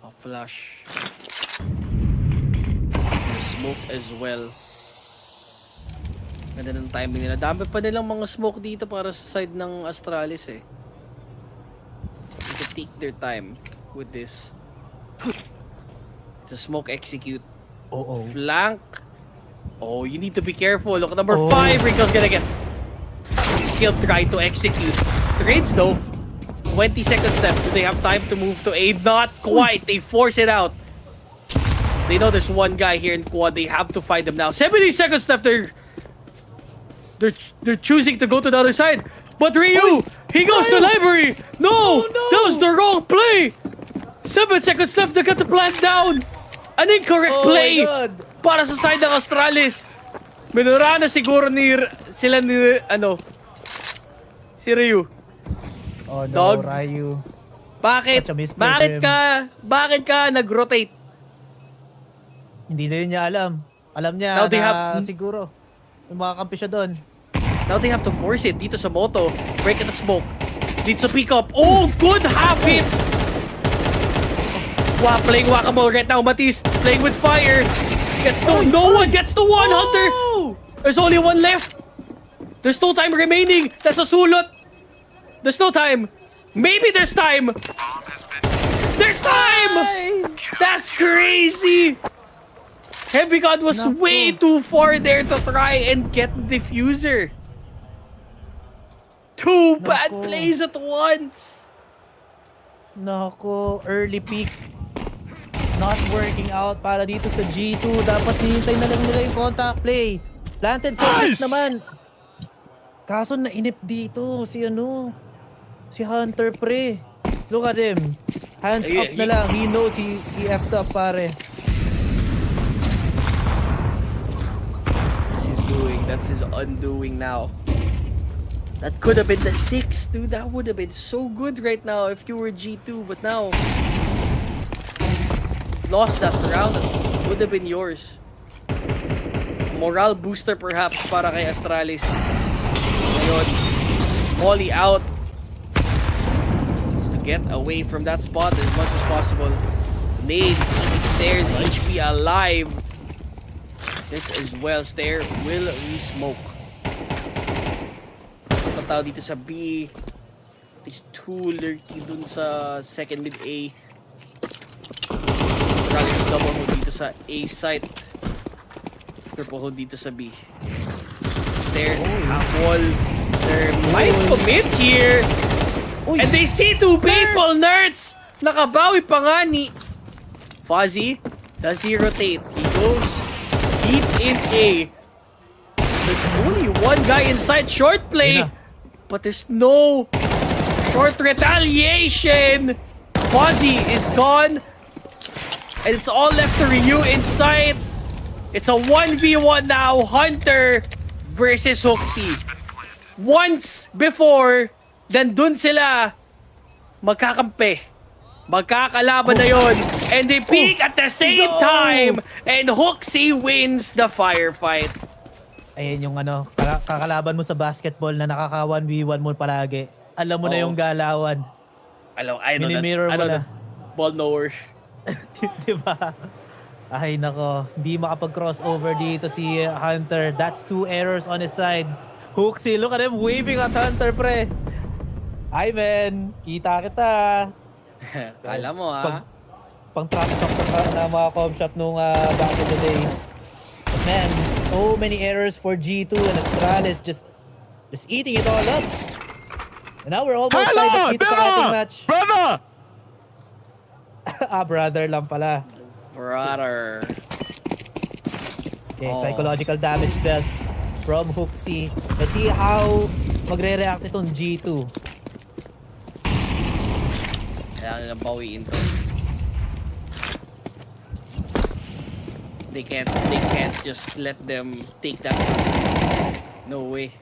Speaker 2: A flash. The smoke as well. Ganda ng timing nila. Dami pa nilang mga smoke dito para sa side ng Astralis eh. They can take their time with this. It's a smoke execute. Flank. Oh, you need to be careful. Look at number 5. Rico's gonna get killed trying to execute. Trades though. 20 seconds left. Do they have time to move to A? Not quite. They force it out. They know there's one guy here in quad. They have to find him now. 70 seconds left. They're choosing to go to the other side. But Ryu, he goes to library. No, that was the wrong play. 7 seconds left. They got the plant down. An incorrect play para sa side ng Astralis. Minura na siguro sila ni si Ryu.
Speaker 1: Oh no,
Speaker 2: Dog.
Speaker 1: Ryu.
Speaker 2: Bakit?
Speaker 1: Such a misplay
Speaker 2: Bakit ka nag-rotate?
Speaker 1: Hindi na yun niya alam. Alam niya
Speaker 2: Now they
Speaker 1: na siguro yung mga kampi siya doon.
Speaker 2: Now they have to force it dito sa moto. Break in the smoke. Needs to pick up. Oh, good half hit! Wow, playing whack-a-mole right now. Matisse playing with fire. No one gets to one, Hunter! There's only one left. There's no time remaining. That's a sulot. There's no time. Maybe there's time. There's time! That's crazy! Heavy God was way too far there to try and get the diffuser. Two bad plays at once.
Speaker 1: Nako, early peak. Not working out para dito sa G2. Dapat hinintay na lang nila yung contact play. Planted for hit naman. Kaso nainip dito si Hunter pre. Look at him. Hands up na lang. He knows he effed up pare.
Speaker 2: That's his undoing now. That could have been the 6, dude. That would have been so good right now if you were G2. But now, lost that round. It would have been yours. Morale booster perhaps para kay Astralis. Ngayon, Molly out. Needs to get away from that spot as much as possible. Nade, stairs, HP alive. This as well, Stair will re-smoke. Tataw dito sa B. There's too lurky dun sa second mid A. Astralis double hold dito sa A site. Triple hold dito sa B. Stair, half wall. They might commit here. And they see two people, nerds! Nakabawi pa nga ni Fuzzy. Does he rotate? He goes deep in A. There's only one guy inside short play, but there's no short retaliation. Fuzzy is gone, and it's all left to Ryu inside. It's a 1v1 now, Hunter versus Hoxie. Once before, then dun sila magkakampi. Magkakalaban na yun. And they peak at the same time. And Hoxie wins the firefight.
Speaker 1: Ayan yung kakalaban mo sa basketball na nakaka 1v1 mo palagi. Alam mo na yung galawan.
Speaker 2: I know that. Ball knower.
Speaker 1: Diba? Ay nako, hindi makapag-crossover dito si Hunter. That's 2 errors on his side. Hoxie, look at him waving at Hunter, pre. Hi, man. Kita kita.
Speaker 2: Kala mo, ha?
Speaker 1: Pang traffic talk na mga com shop nung back in the day. But man, so many errors for G2 and Astralis just eating it all up. And now we're almost tied dito sa ating match.
Speaker 7: Brother!
Speaker 1: Brother lang pala.
Speaker 2: Brother.
Speaker 1: Okay, psychological damage dealt from Hoxie. Let's see how magre-react itong G2.
Speaker 2: Kailangan nilang bawiin to. They can't just let them take that. No way.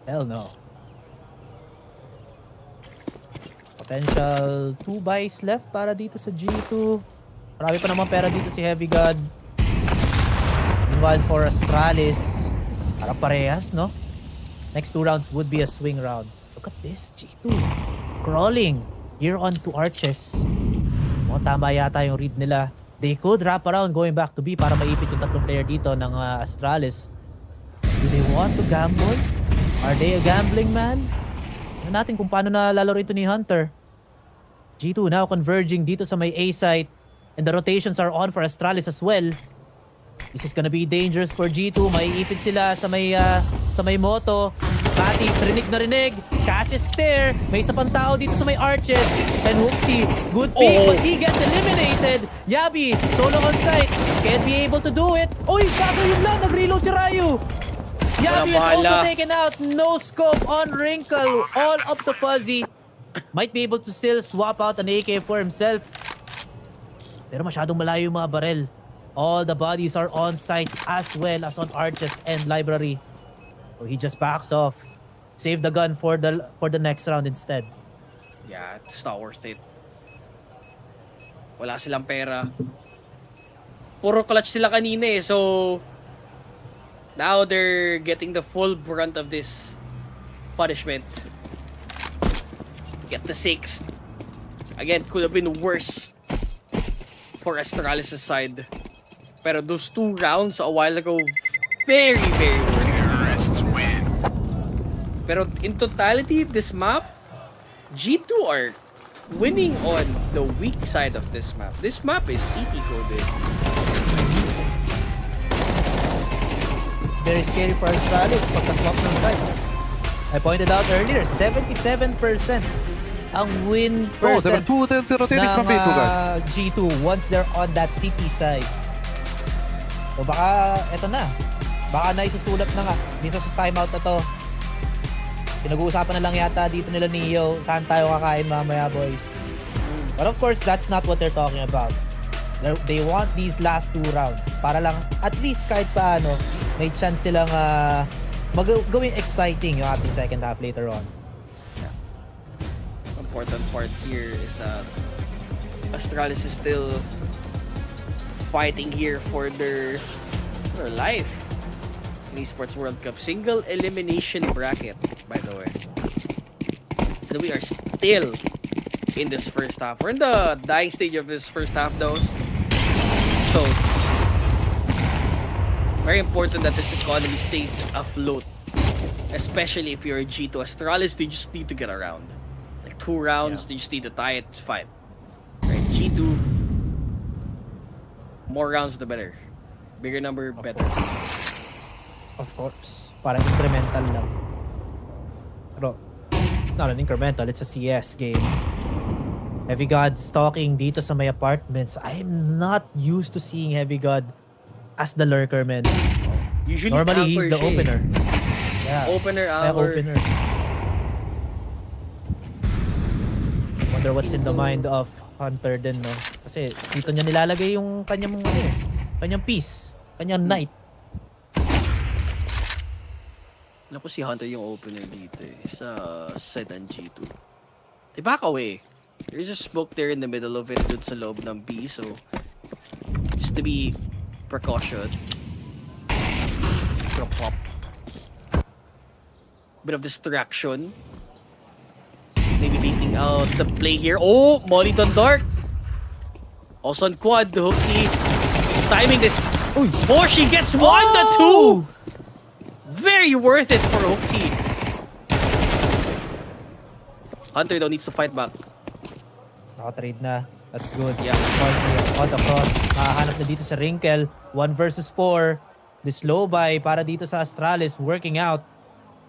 Speaker 1: Hell no. Potential 2 buys left para dito sa G2. Marami pa naman pera dito si Heavy God. Meanwhile for Astralis, para parehas, no? Next 2 rounds would be a swing round. Look at this, G2. Crawling here on to arches. Tama yata yung read nila. They could wrap around going back to B para maipit yung tatlong player dito ng Astralis. Do they want to gamble? Are they a gambling man? Tignan natin kung paano na lalaro ito ni Hunter. G2 now converging dito sa may A site. And the rotations are on for Astralis as well. This is gonna be dangerous for G2. Maiipit sila sa may moto. Matis, rinig na rinig. Catches stare. May isa pang tao dito sa may arches. And Hooksy, good pick, but he gets eliminated. Yabi, solo on site. Can't be able to do it. Uy, bago yung lang. Nag-reload si Ryu. Yabi is also taken out. No scope on Wrinkle. All up to Fuzzy. Might be able to still swap out an AK for himself. Pero masyadong malayo yung mga barrel. All the bodies are on site as well as on arches and library. So he just backs off. Save the gun for the next round instead.
Speaker 2: Yeah, it's not worth it. Wala silang pera. Puro clutch sila kanina eh. So now they're getting the full brunt of this punishment. Get the 6th. Again, could have been worse for Astralis' side. Pero those 2 rounds a while ago, very, very worth it.
Speaker 6: Terrorists win.
Speaker 2: Pero in totality, this map, G2 are winning on the weak side of this map. This map is CT coded.
Speaker 1: It's very scary for Astralis pagka-swap ng sides. I pointed out earlier, 77% ang win
Speaker 5: Oh, there
Speaker 1: percent
Speaker 5: are two rotating from B2, guys.
Speaker 1: G2 once they're on that CT side. So baka, eto na. Baka naisusulat na nga dito sa timeout na to. Pinag-uusapan na lang yata dito nila Neo. Saan tayo kakain mamaya, boys? But of course, that's not what they're talking about. They want these last 2 rounds para lang at least kahit paano may chance silang gawing exciting yung ating second half later on.
Speaker 2: Important part here is that Astralis is still fighting here for their life in Esports World Cup. Single elimination bracket, by the way. And we are still in this first half. We're in the dying stage of this first half though. So, very important that this economy stays afloat. Especially if you're a G2. Astralis, they just need to get around. Like 2 rounds, they just need to tie it, it's fine. Right, G2, more rounds the better. Bigger number, better.
Speaker 1: Of course. Parang incremental lang. Pero, it's not an incremental, it's a CS game. Heavy God stalking dito sa may apartments. I'm not used to seeing Heavy God as the lurker, man.
Speaker 2: Usually
Speaker 1: Normally, he's the opener. Yeah.
Speaker 2: Opener,
Speaker 1: Opener. Wonder what's in the mind of Hunter din, no? Kasi dito niya nilalagay yung kanyang kanyang piece, kanyang knight.
Speaker 2: Alam ko si Hunter yung opener dito eh, sa side ng G2. They back away. There's a smoke there in the middle of it dun sa loob ng B, so just to be precaution. Pop. Bit of distraction. Maybe baiting out the play here. Oh, Molly on Dark. Also on quad, the Hooksy is timing this. Before she gets 1 to 2. Very worth it for Hooksy. Hunter though needs to fight back.
Speaker 1: Naka-trade na. That's good.
Speaker 2: Yeah.
Speaker 1: On the cross. Makahanap na dito sa Wrinkle. 1 versus 4. This low buy para dito sa Astralis working out.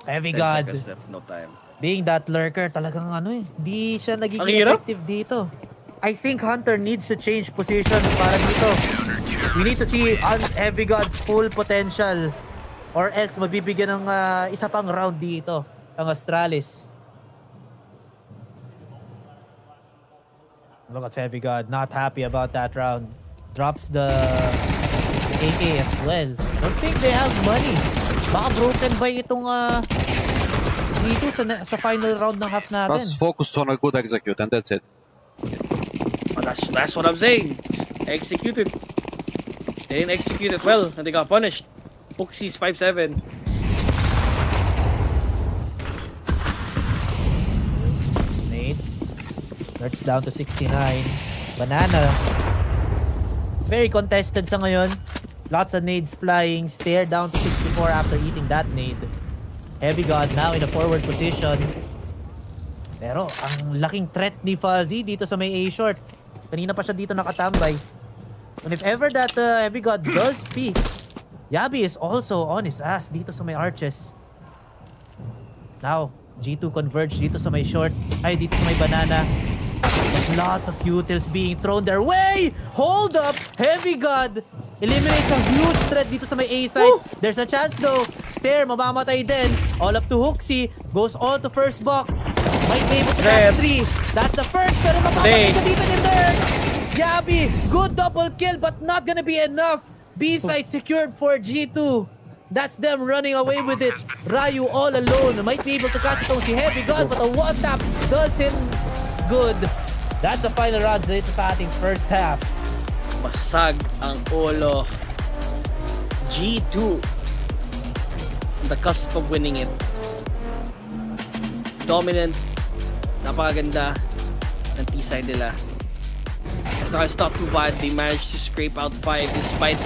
Speaker 1: Heavy
Speaker 2: 10
Speaker 1: God.
Speaker 2: seconds left, no time.
Speaker 1: Being that lurker, talagang hindi siya nagiging
Speaker 2: Ang hirap.
Speaker 1: effective dito. I think Hunter needs to change position para dito. We need to see Heavy God's full potential or else mabibigyan ng isa pang round dito ang Astralis. Look at Heavy God, not happy about that round. Drops the AK as well. Don't think they have money. Baka broken by itong dito sa final round ng half natin.
Speaker 5: Just focus on a good execute and that's it.
Speaker 2: Oh, that's what I'm saying. Execute it. They didn't execute it well and they got punished. Hooksy's 5-7.
Speaker 1: Snake. That's down to 69. Banana. Very contested sa ngayon. Lots of nades flying. Stare down to 64 after eating that nade. Heavy God now in a forward position. Pero ang laking threat ni Fuzzy dito sa may A-short. Kanina pa siya dito nakatambay. And if ever that Heavy God does peek, Yabi is also on his ass dito sa may arches. Now, G2 converge dito sa may short. Ay, dito sa may banana. There's lots of utils being thrown their way! Hold up! Heavy God! Eliminates a huge threat dito sa may A side. There's a chance though. Stair, mamamatay din. All up to Hooksy. Goes on to first box. Might be able to catch 3. That's the first, pero mamamatay ka dito ni Nerd. Yabi, good double kill but not gonna be enough. B side secured for G2. That's them running away with it. Ryu all alone. Might be able to catch itong si Heavy God, but a one tap does him good. That's the final round dito sa ating first half.
Speaker 2: Basag ang ulo. G2 on the cusp of winning it. Dominant. Napakaganda ng T-side nila. Astralis not too bad. They managed to scrape out 5 despite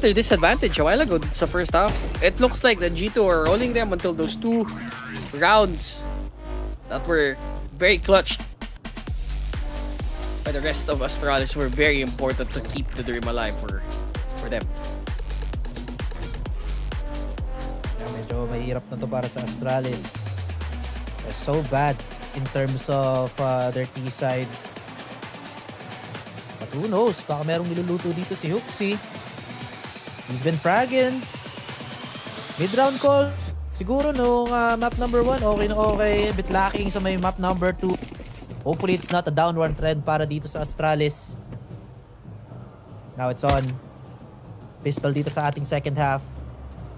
Speaker 2: their disadvantage a while ago sa first half. It looks like the G2 are rolling them until those 2 rounds that were very clutched by the rest of Astralis were very important to keep the dream alive for them.
Speaker 1: Medyo mahirap na to para sa Astralis. They're so bad in terms of their T-side. But who knows? Baka merong niluluto dito si Hooksy. He's been fragging. Mid-round call. Siguro nung map number 1, okay na okay. A bit lacking sa may map number 2. Hopefully it's not a downward trend para dito sa Astralis. Now it's on. Pistol dito sa ating second half.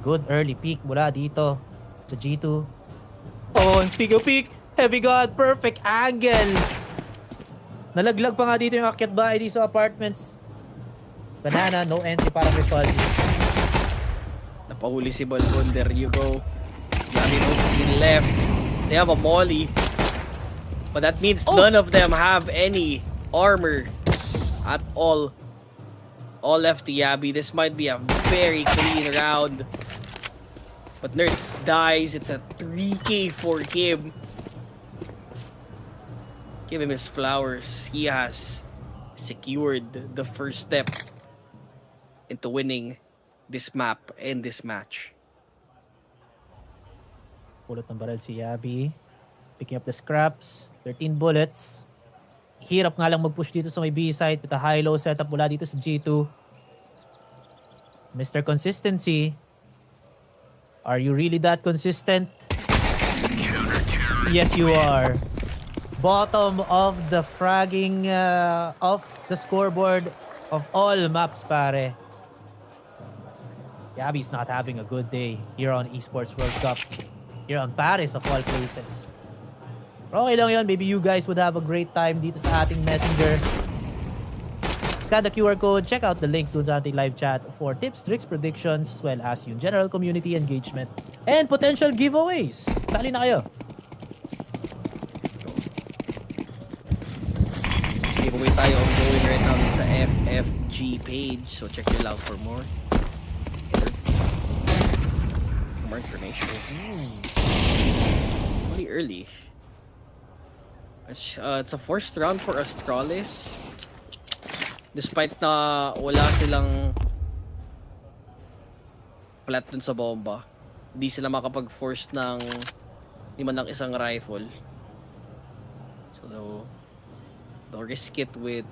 Speaker 1: Good early peek mula dito sa G2. Oh, and speak of peek. Heavy God, perfect angle. Nalaglag pa nga dito yung akyat bahay dito sa apartments. Banana, no entry para kay Fuzzy.
Speaker 2: Napahuli si Balbon. There you go. Yami Hooksy left. They have a molly. But that means none of them have any armor at all. All left to Yabi. This might be a very clean round. But Nerds dies. It's a 3K for him. Give him his flowers. He has secured the first step into winning this map and this match.
Speaker 1: Pulot ng barrel si Yabi. Picking up the scraps. 13 bullets. Hirap nga lang mag-push dito sa may B side with a high-low setup mula dito sa G2. Mr. Consistency. Are you really that consistent? Yes, you are. Bottom of the fragging of the scoreboard of all maps, pare. Yabi's not having a good day here on Esports World Cup. Here on Paris of all places. Pero okay lang yun. Maybe you guys would have a great time dito sa ating messenger. Scan the QR code. Check out the link dun sa ating live chat for tips, tricks, predictions, as well as yung general community engagement and potential giveaways. Sali na kayo.
Speaker 2: Giveaway tayo ongoing right now sa FFG page. So check it out for more. More information. Really early. It's a first round for Astralis. Despite na wala silang plat dun sa bomba, hindi sila makapag-force ng man lang isang rifle. So they'll risk it with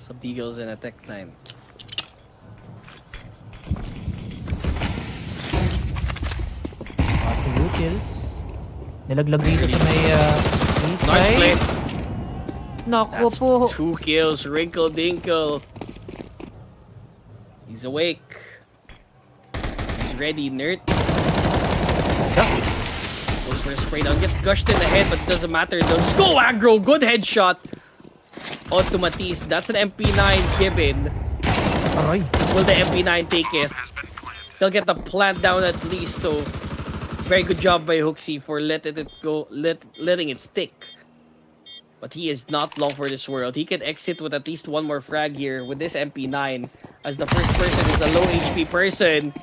Speaker 2: some deagles and a Tech 9.
Speaker 1: Lots of utils. Nilaglag dito sa may
Speaker 2: Nice play.
Speaker 1: Naku
Speaker 2: That's
Speaker 1: po.
Speaker 2: 2 kills. Wrinkle Dinkle. He's awake. He's ready, Nerd. Goes for a spray down. Gets gushed in the head, but doesn't matter. Let's go aggro. Good headshot. Onto Matisse. That's an MP9 given.
Speaker 1: Aray.
Speaker 2: Will the MP9 take it? They'll get the plant down at least. So very good job by Hooksy for letting it stick. But he is not long for this world. He can exit with at least one more frag here with this MP9, as the first person is a low HP person.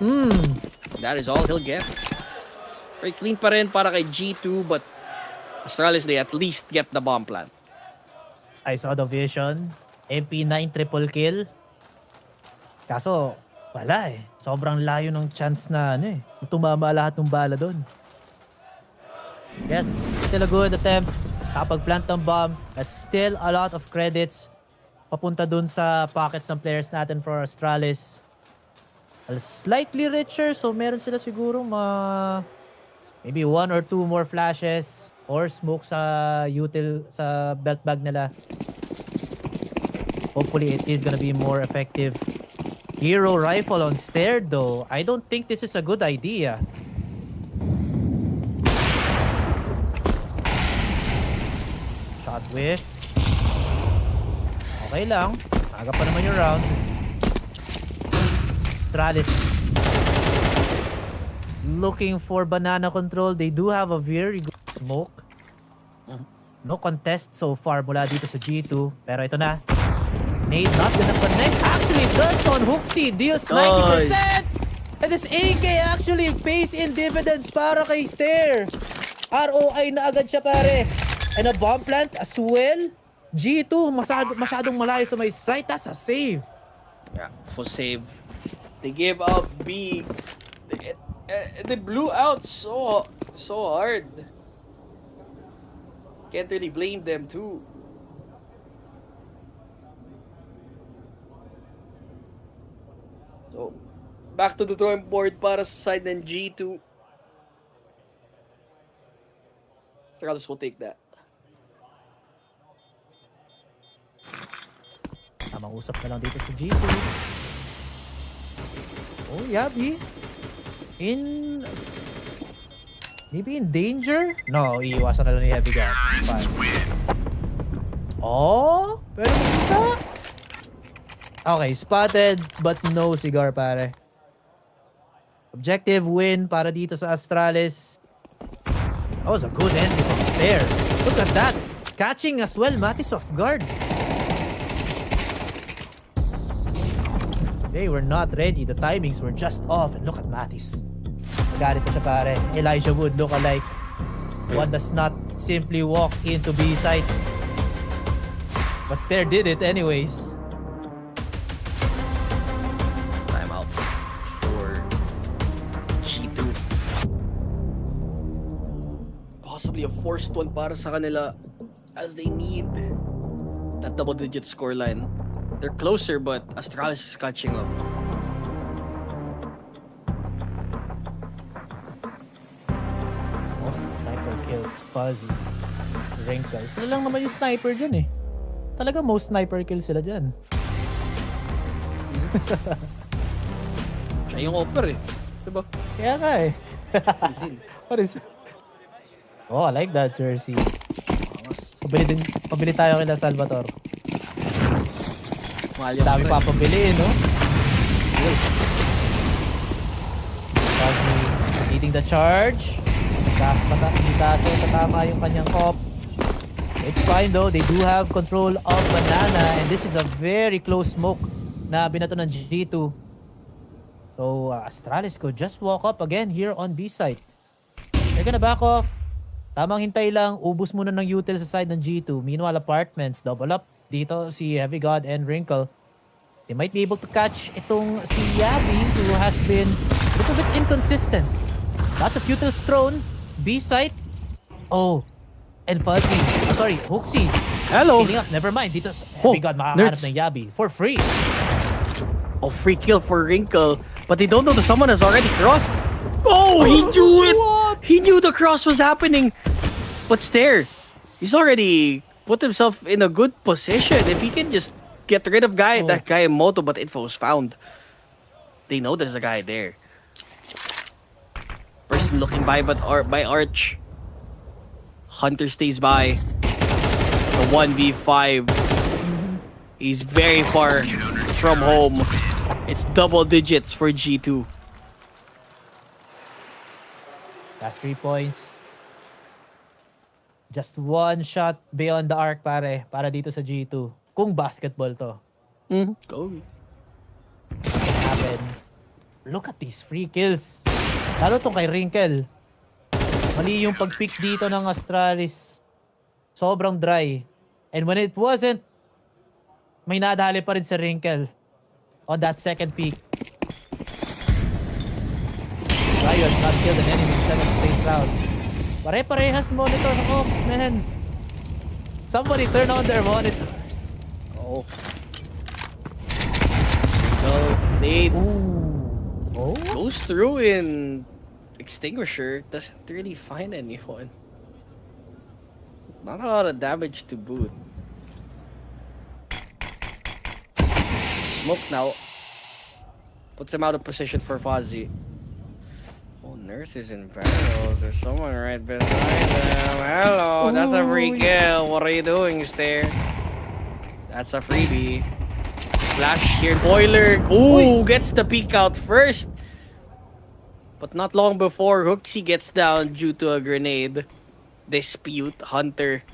Speaker 2: That is all he'll get. Very clean pa rin para kay G2, but Astralis, they at least get the bomb plant.
Speaker 1: I saw the vision. MP9 triple kill. Kaso, Wala eh. Sobrang layo ng chance na tumama lahat ng bala doon. Yes, still a good attempt. Kapag-plant ng bomb, that's still a lot of credits papunta dun sa pockets ng players natin for Astralis. Slightly richer, so meron sila siguro maybe 1 or 2 more flashes or smoke sa belt bag nila. Hopefully it is gonna be more effective. Hero rifle on stair though. I don't think this is a good idea. Shot whiff. Okay lang. Aga pa naman yung round. Astralis looking for banana control. They do have a very good smoke. No contest so far mula dito sa G2. Pero ito na. Nade not gonna connect. Actually does on Hooksy. Deals 90%. And this AK actually pays in dividends para kay Stair. ROI na agad siya pare. And a bomb plant as well. G2 masyadong malayo sa may site. That's a save.
Speaker 2: Yeah, for save. They gave up B. They blew out so hard. Can't really blame them too. So, back to the drawing board para sa side ng G2. Astralis will take that.
Speaker 1: Tamang usap na lang dito sa G2. Oh, Yabi. Maybe in danger? No, iiwasan na lang ni Heavy Gun. Oh, pero kita. Okay, spotted but no cigar pare. Objective win para dito sa Astralis. That was a good ending from there. Look at that. Catching as well, Matis off guard. They were not ready. The timings were just off. And look at Matis. Nagalit pa siya pare. Elijah Wood look alike. One does not simply walk into B site. But Stair did it anyways.
Speaker 2: Timeout for G2. Possibly a forced one para sa kanila as they need that double-digit scoreline. They're closer, but Astralis is catching up.
Speaker 1: Most sniper kills, Fuzzy, Wrinkles. Sila lang naman yung sniper dyan eh. Talaga most sniper kills sila dyan.
Speaker 2: Siya yung offer eh. Diba?
Speaker 1: Kaya nga eh. What is... Oh, I like that jersey. Pabili tayo kila Salvatore. Dami pa pabili, no? Fuzzy leading the charge. Hindi kaso tatama yung kanyang op. It's fine though. They do have control of banana and this is a very close smoke na binato ng G2. So Astralis could just walk up again here on B side. They're gonna back off. Tamang hintay lang. Ubus muna ng util sa side ng G2. Meanwhile, apartments double up. Dito si Heavy God and Wrinkle. They might be able to catch itong si Yabi who has been a little bit inconsistent. Lots of utils thrown. B site. Oh. And Fuzzy. Oh, sorry. Hooksy.
Speaker 2: Hello.
Speaker 1: Scaling up. Never mind. Dito Heavy God makakahanap ng Yabi for free.
Speaker 2: Oh, free kill for Wrinkle. But they don't know that someone has already crossed. Oh, he knew it.
Speaker 1: What?
Speaker 2: He knew the cross was happening. But Stair, he's already put himself in a good position. If he can just get rid of that guy in Moto, but info was found. They know there's a guy there. Person looking by by Arch. Hunter stays by. The 1v5. He's very far from home. It's double digits for G2.
Speaker 1: Last 3 points. Just one shot beyond the arc pare. Para dito sa G2. Kung basketball to.
Speaker 2: Go.
Speaker 1: Happen. Look at these free kills. Lalo tong kay Wrinkle. Mali yung pag-pick dito ng Astralis. Sobrang dry. And when it wasn't, may nadali pa rin si Wrinkle on that second pick. Tayo has not killed an enemy in 7 straight rounds. Pare-parehas monitor off, man. Somebody turn on their monitors.
Speaker 2: Oh. Well, Nate
Speaker 1: Oh?
Speaker 2: goes through in Extinguisher. Doesn't really find anyone. Not a lot of damage to boot. Smoke now. Puts him out of position for Fuzzy. Oh, Nurse is in barrels. There's someone right behind them. Hello, that's a free kill. What are you doing, Stair? That's a freebie. Flash here, Boiler. Ooh, gets the peek out first. But not long before, Hooksy gets down due to a grenade. Dispute, Hunter.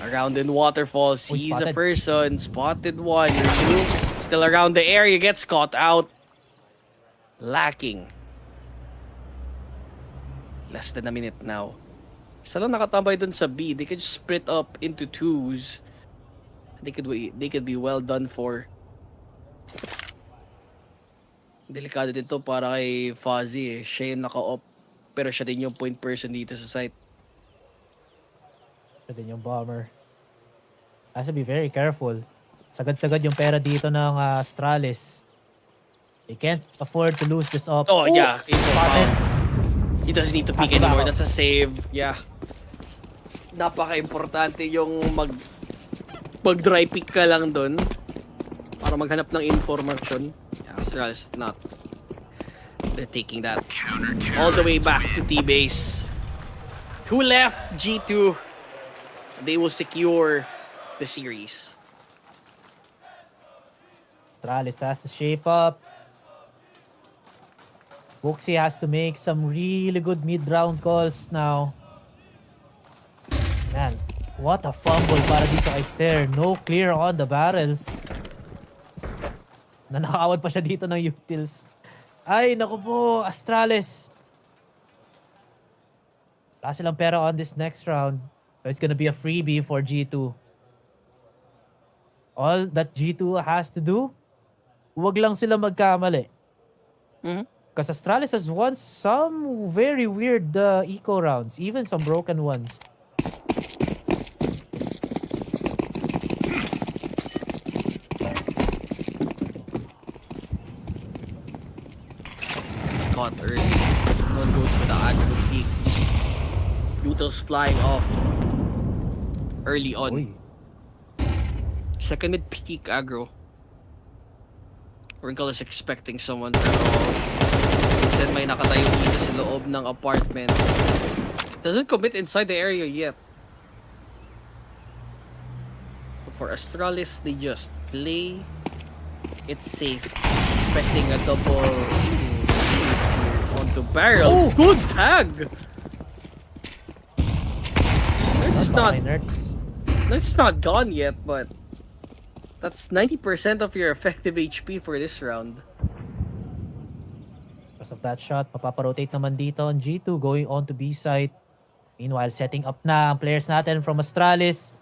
Speaker 2: Around in Waterfall, sees a
Speaker 1: spotted.
Speaker 2: person. Spotted one. Two. Still around the area, gets caught out. Lacking. Less than a minute now. Isa lang nakatambay dun sa B. They could just split up into twos. They could be well done for. Delikado dito para kay Fuzzy eh. Siya yung naka-op. Pero siya din yung point person dito sa site.
Speaker 1: Siya din yung bomber. Has to be very careful. Sagad-sagad yung pera dito ng Astralis. They can't afford to lose this up.
Speaker 2: Oh, yeah. He's
Speaker 1: Spotted.
Speaker 2: He doesn't need to peek anymore. That's a save. Yeah. Napaka-importante yung mag-dry peek ka lang dun para maghanap ng information. Yeah, Astralis not. They're taking that all the way back to T-base. 2 left, G2. They will secure the series.
Speaker 1: Astralis has to shape up. Boxy has to make some really good mid-round calls now. Man, what a fumble para dito kay Stair. No clear on the barrels. Nanakawad pa siya dito ng utils. Ay, naku po, Astralis. Wala silang pera on this next round. So it's gonna be a freebie for G2. All that G2 has to do, huwag lang sila magkamali. Because Astralis has won some very weird eco rounds, even some broken ones.
Speaker 2: It's caught early. One goes for the aggro peek. Utils flying off early on.
Speaker 1: Uy.
Speaker 2: Second mid peek aggro. Wrinkle is expecting someone pero instead may nakatayo dito sa loob ng apartment. Doesn't commit inside the area yet. For Astralis, they just play it safe. Expecting a double onto barrel.
Speaker 1: Oh!
Speaker 2: Good tag! It's just not gone yet, but that's 90% of your effective HP for this round.
Speaker 1: Because of that shot, mapaparotate naman dito ang G2 going on to B site. Meanwhile, setting up na ang players natin from Astralis.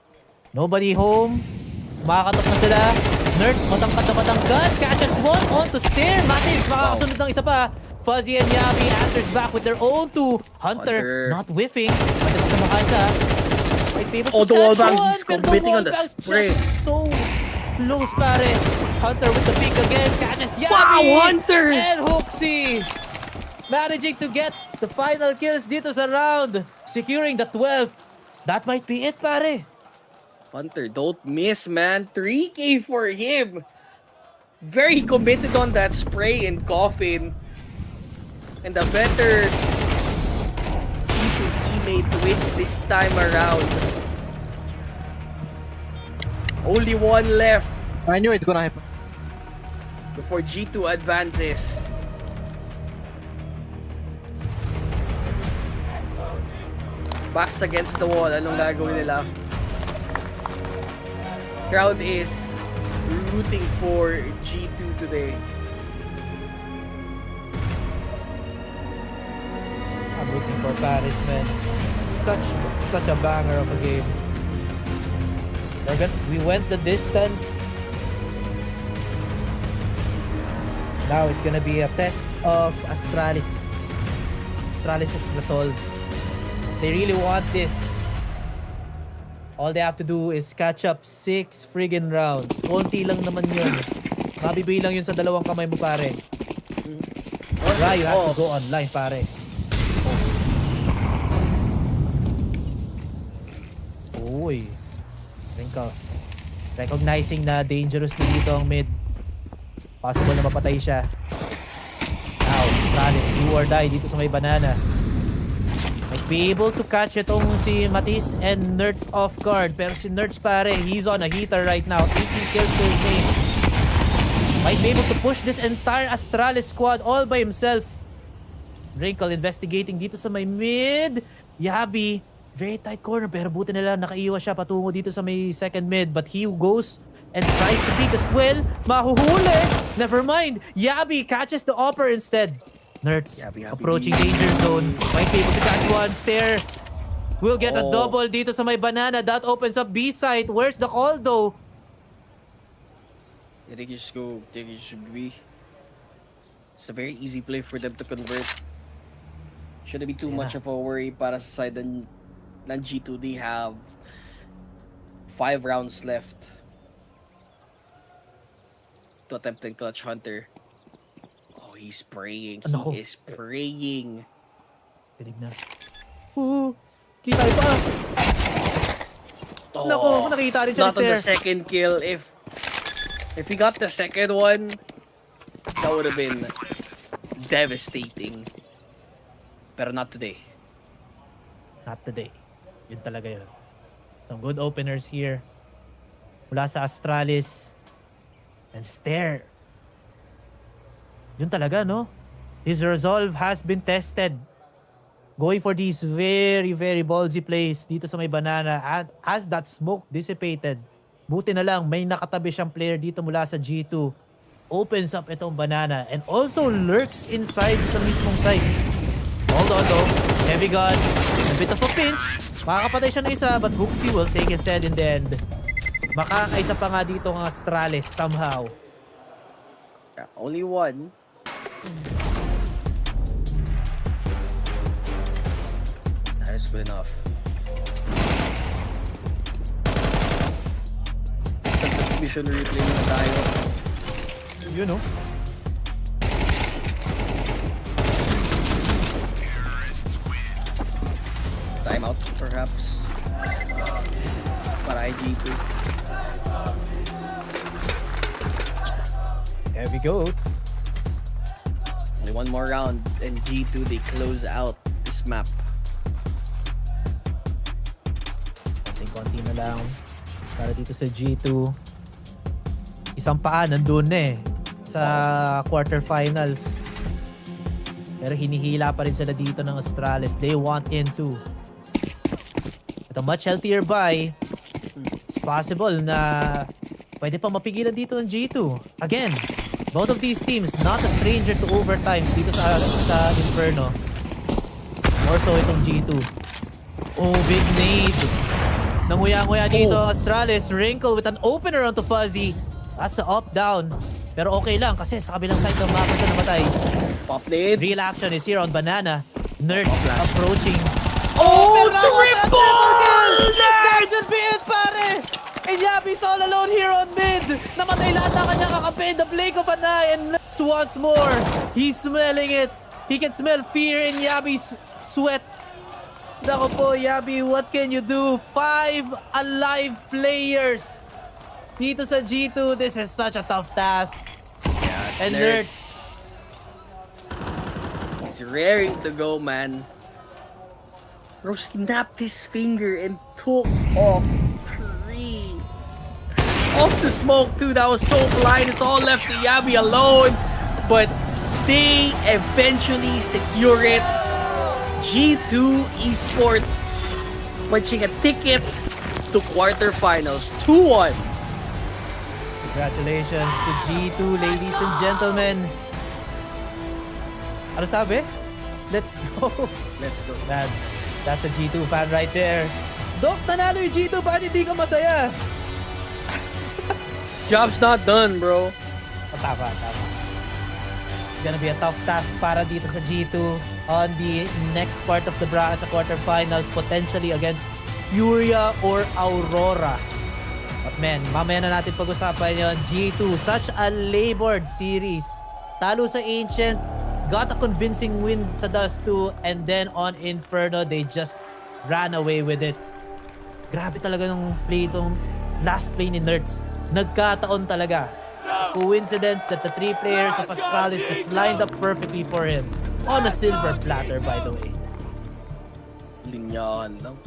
Speaker 1: Nobody home. Makakatok na sila. Nerds, matangkad na matangkad. Catches one on to Stair. Matis, makakasunod ng isa pa. Fuzzy and Yabi answers back with their own two. Hunter, not whiffing. Matibak na makaisa.
Speaker 2: Oh, the wall bang. He's committing on the spray.
Speaker 1: So close, pare. Hunter with the peek again. Catches Yabi.
Speaker 2: Wow, Hunter!
Speaker 1: And Hooksy managing to get the final kills dito sa round. Securing the 12. That might be it, pare.
Speaker 2: Hunter, don't miss, man. 3K for him. Very committed on that spray and coffin. And a better G2 teammate wins this time around. Only one left
Speaker 7: I knew it's gonna happen.
Speaker 2: before G2 advances. Backs against the wall. Anong gagawin nila? Crowd is rooting for G2 today.
Speaker 1: I'm rooting for Paris, man. Such a banger of a game. We went the distance. Now it's gonna be a test of Astralis. Astralis' resolve. If they really want this, all they have to do is catch up 6 friggin' rounds. Konti lang naman yun. Mabibigay lang yun sa dalawang kamay mo, pare. Right, you have to go online, pare. Uy. Wrinkle. Recognizing na dangerous na dito ang mid. Possible na mapatay siya. Now, Astralis, do or die dito sa may banana. Might be able to catch itong si Matisse and Nerds off guard. Pero si Nerds, pare, he's on a heater right now. 18 kills to his name. Might be able to push this entire Astralis squad all by himself. Wrinkle investigating dito sa may mid. Yabi, very tight corner, pero buti nila nakaiwas siya patungo dito sa may second mid. But he goes and tries to peek as well. Mahuhuli! Never mind. Yabi catches the upper instead. Nerds approaching danger zone. Might be able to catch one. Stair will get a double dito sa may banana. That opens up B side. Where's the call though?
Speaker 2: I think you should go. I think you should be. It's a very easy play for them to convert. Shouldn't be too much of a worry para sa side ng G2. They have 5 rounds left to attempt and clutch Hunter. Oh, he's praying.
Speaker 1: Ano?
Speaker 2: He is praying.
Speaker 1: Tinig na. Kita pa.
Speaker 2: Oh,
Speaker 1: Nako, nakita rin siya
Speaker 2: not on
Speaker 1: ni
Speaker 2: the
Speaker 1: Stair.
Speaker 2: second kill. If he got the second one, that would have been devastating. Pero not today.
Speaker 1: Not today. Yun talaga yun. Some good openers here. Mula sa Astralis. And Stair. Yun talaga, no? His resolve has been tested. Going for these very, very ballsy plays dito sa may banana. And as that smoke dissipated, buti na lang may nakatabi siyang player dito mula sa G2. Opens up itong banana and also lurks inside sa mismong side. Hold on though. Heavy gun. A bit of a pinch. Makakapatay siya ng isa but Hooksy will take his head in the end. Makakaisa pa nga dito ng Astralis somehow.
Speaker 2: Yeah, only one. That is good enough. Submission replay na tayo.
Speaker 1: You know.
Speaker 2: Timeout, perhaps. Para G2.
Speaker 1: There we go.
Speaker 2: Only one more round and G2 they close out this map.
Speaker 1: Konti na lang para dito sa G2. Isang paa nandun na sa quarterfinals. Pero hinihila pa rin sila dito ng Astralis. They want in too. At a much healthier buy. It's possible na pwede pa mapigilan dito ng G2. Again, both of these teams not a stranger to overtimes dito sa Inferno. More so itong G2. Oh, big nade. Nanguya-nguya dito Astralis. Wrinkle with an opener onto Fuzzy. That's a up-down. Pero okay lang kasi sa kabilang side ng map ito namatay.
Speaker 2: Pop nade.
Speaker 1: Real action is here on Banana. Nerds approaching.
Speaker 2: Triple!
Speaker 1: That should be it, pare! And Yabi's all alone here on mid. Namatay lahat ng kanyang kakampi in the blink of an eye. And Nerds once more. He's smelling it. He can smell fear in Yabi's sweat. Nako po, Yabi, what can you do? 5 alive players. Dito sa G2, this is such a tough task.
Speaker 2: Yeah,
Speaker 1: And Nerds.
Speaker 2: He's ready to go, man. Bro snapped his finger and took off 3. Off the smoke, too. That was so blind. It's all left to Yabi alone. But they eventually secure it. G2 Esports punching a ticket to quarterfinals. 2-1.
Speaker 1: Congratulations to G2, ladies and gentlemen. Ano sabi? Let's go.
Speaker 2: Let's go.
Speaker 1: That's a G2 fan right there. Doc, nanalo yung G2. Bakit hindi ka masaya?
Speaker 2: Job's not done, bro.
Speaker 1: Tama. gonna be a tough task para dito sa G2 on the next part of the bracket sa quarterfinals, potentially against FURIA or Aurora. But man, mamaya na natin pag-usapan yon. G2, such a labored series. Talo sa Ancient, got a convincing win sa Dust 2, and then on Inferno, they just ran away with it. Grabe talaga nung play itong last play ni Nerds. Nagkataon talaga. It's a coincidence that the three players of Astralis just lined up perfectly for him. On a silver platter, by the way.
Speaker 2: Linyahan lang.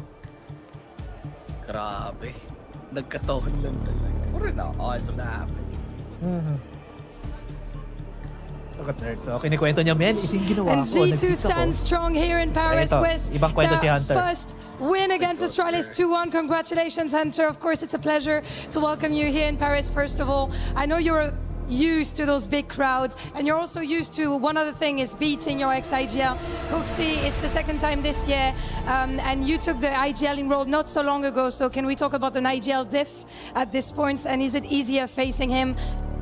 Speaker 2: Grabe. Nagkataon lang talaga. Or not awesome na happening.
Speaker 1: Look at Nerds. So, kinikwento niya, man, ito yung ginawa
Speaker 4: And
Speaker 1: ko.
Speaker 4: G2 stands strong here in Paris with
Speaker 1: ibang kwento si
Speaker 4: the
Speaker 1: Hunter.
Speaker 4: first win against Astralis 2-1. Congratulations, Hunter. Of course, it's a pleasure to welcome you here in Paris, first of all. I know you're used to those big crowds, and you're also used to one other thing is beating your ex-IGL. Hooksy, it's the second time this year, and you took the IGL role not so long ago, so can we talk about an IGL diff at this point, and is it easier facing him?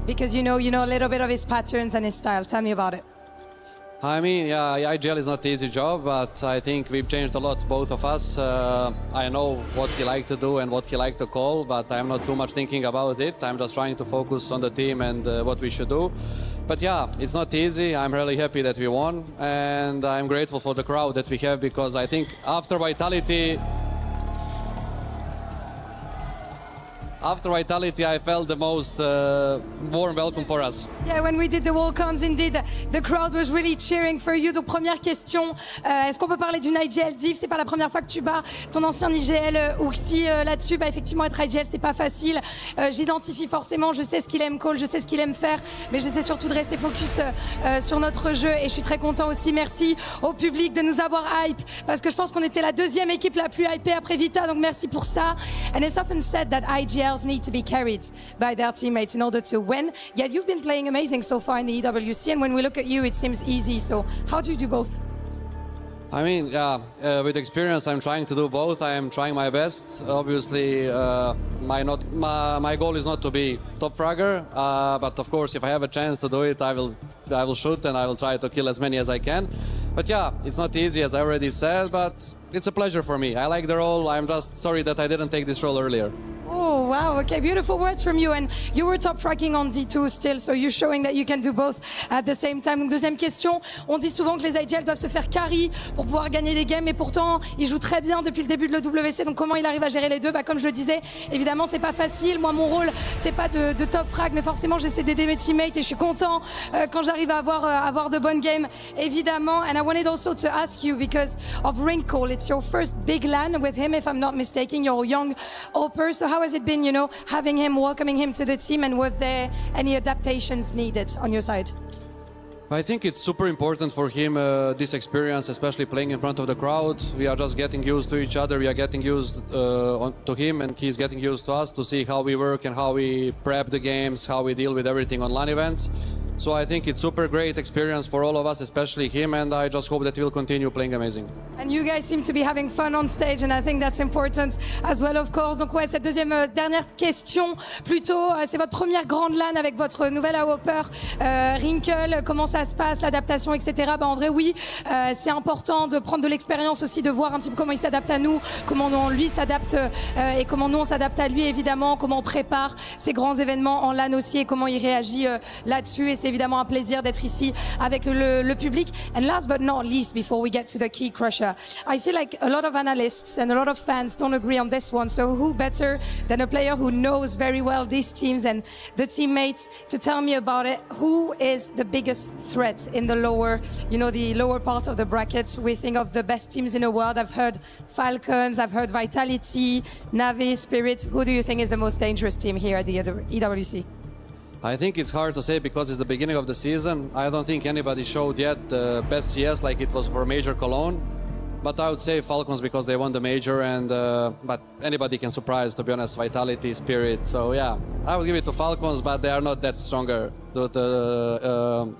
Speaker 4: Because you know a little bit of his patterns and his style. Tell me about it.
Speaker 7: I mean, yeah, IGL is not an easy job, but I think we've changed a lot, both of us. I know what he liked to do and what he liked to call, but I'm not too much thinking about it. I'm just trying to focus on the team and what we should do. But yeah, it's not easy. I'm really happy that we won, and I'm grateful for the crowd that we have, because I think after Vitality, I felt the most warm welcome for us.
Speaker 4: Yeah, when we did the walk-ons, indeed, the crowd was really cheering for you. Donc, première question, est-ce qu'on peut parler d'une IGL div? C'est pas la première fois que tu bats ton ancien IGL Hooksy là-dessus. Bah, effectivement, être IGL, c'est pas facile. J'identifie forcément, je sais ce qu'il aime call, je sais ce qu'il aime faire, mais j'essaie surtout de rester focus sur notre jeu, et je suis très content aussi. Merci au public de nous avoir hype, parce que je pense qu'on était la deuxième équipe la plus hypée après Vita, donc merci pour ça. And it's often said that IGLs need to be carried by their teammates in order to win. Yet you've been playing amazing so far in the EWC, and when we look at you, it seems easy. So how do you do both?
Speaker 7: I mean, yeah, with experience, I'm trying to do both. I am trying my best. Obviously, my goal is not to be top fragger, but of course, if I have a chance to do it, I will shoot, and I will try to kill as many as I can. But yeah, it's not easy, as I already said, but it's a pleasure for me. I like the role. I'm just sorry that I didn't take this role earlier.
Speaker 4: Oh, wow. Okay, beautiful words from you. And you were top fragging on D2 still, so you're showing that you can do both at the same time. Donc, deuxième question. On dit souvent que les IGL doivent se faire carry pour pouvoir gagner des games, mais pourtant, il joue très bien depuis le début de l'EWC. Donc, comment il arrive à gérer les deux? Bah, comme je le disais, évidemment, c'est pas facile. Moi, mon rôle, c'est pas de top frag, mais forcément, j'essaie d'aider mes teammates, et je suis content quand j'arrive à avoir de bonnes games, évidemment. And I wanted also to ask you, because of Wrinkle, it's your first big LAN with him, if I'm not mistaken. You're a young Oper, so how has it been, having him, welcoming him to the team, and were there any adaptations needed on your side?
Speaker 7: I think it's super important for him, this experience, especially playing in front of the crowd. We are just getting used to each other. We are getting used to him, and he's getting used to us, to see how we work and how we prep the games, how we deal with everything on LAN events. So I think it's super great experience for all of us, especially him, and I just hope that he will continue playing amazing.
Speaker 4: And you guys seem to be having fun on stage, and I think that's important as well, of course. Donc ouais, cette dernière question, plutôt, c'est votre première grande LAN avec votre nouvel AWPer, Wrinkle. Comment ça se passe, l'adaptation, etc. Bah, en vrai, oui, c'est important de prendre de l'expérience aussi, de voir un petit peu comment il s'adapte à nous, comment lui s'adapte et comment nous on s'adapte à lui, évidemment, comment on prépare ces grands événements en LAN aussi, et comment il réagit là-dessus. Et c'est évidemment un plaisir d'être ici avec le public. And last but not least, before we get to the key crusher, I feel like a lot of analysts and a lot of fans don't agree on this one. So who better than a player who knows very well these teams and the teammates to tell me about it? Who is the biggest threat in the lower, the lower part of the bracket? We think of the best teams in the world. I've heard Falcons, I've heard Vitality, Navi, Spirit. Who do you think is the most dangerous team here at the EWC?
Speaker 7: I think it's hard to say because it's the beginning of the season. I don't think anybody showed yet the best CS like it was for Major Cologne. But I would say Falcons because they won the Major, and but anybody can surprise, to be honest, Vitality, Spirit. So yeah, I would give it to Falcons, but they are not that stronger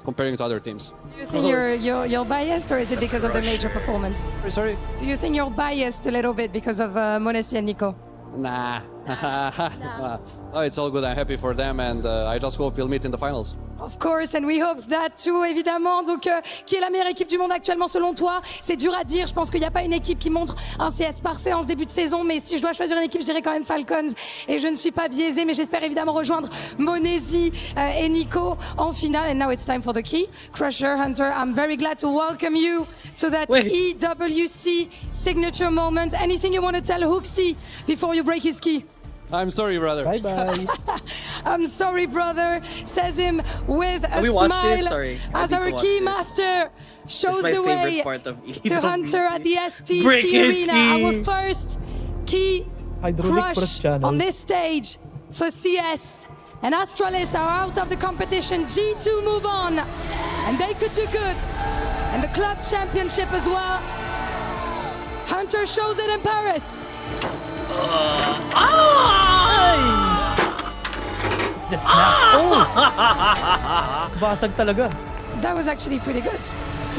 Speaker 7: comparing to other teams.
Speaker 4: Do you think you're biased, or is it because of the Major performance?
Speaker 7: Sorry?
Speaker 4: Do you think you're biased a little bit because of Monesi and Nico?
Speaker 7: Nah. No, it's all good. I'm happy for them, and I just hope we'll meet in the finals.
Speaker 4: Of course, and we hope that too, évidemment. Donc, qui est la meilleure équipe du monde actuellement selon toi? C'est dur à dire. Je pense qu'il n'y a pas une équipe qui montre un CS parfait en ce début de saison. Mais si je dois choisir une équipe, je dirais quand même Falcons. Et je ne suis pas biaisée, mais j'espère évidemment rejoindre Monesi et Nico en finale. And now it's time for the key. Crusher, Hunter, I'm very glad to welcome you to that EWC signature moment. Anything you want to tell Hooksy before you break his key?
Speaker 7: I'm sorry, brother.
Speaker 1: Bye-bye.
Speaker 4: I'm sorry, brother, says him with a
Speaker 2: we watch
Speaker 4: smile
Speaker 2: this? Sorry, I
Speaker 4: as
Speaker 2: need
Speaker 4: our
Speaker 2: to watch
Speaker 4: key
Speaker 2: this.
Speaker 4: master shows
Speaker 2: It's
Speaker 4: the
Speaker 2: my
Speaker 4: way
Speaker 2: favorite part of
Speaker 4: to
Speaker 2: EWC.
Speaker 4: Hunter at the STC
Speaker 2: Break his
Speaker 4: Arena.
Speaker 2: key.
Speaker 4: Our first key
Speaker 1: Hydraulic press
Speaker 4: crush
Speaker 1: channel.
Speaker 4: on this stage for CS. And Astralis are out of the competition. G2 move on, and they could do good. And the club championship as well. Hunter shows it in Paris.
Speaker 1: The snap. Oh! Basag talaga.
Speaker 4: That was actually pretty good.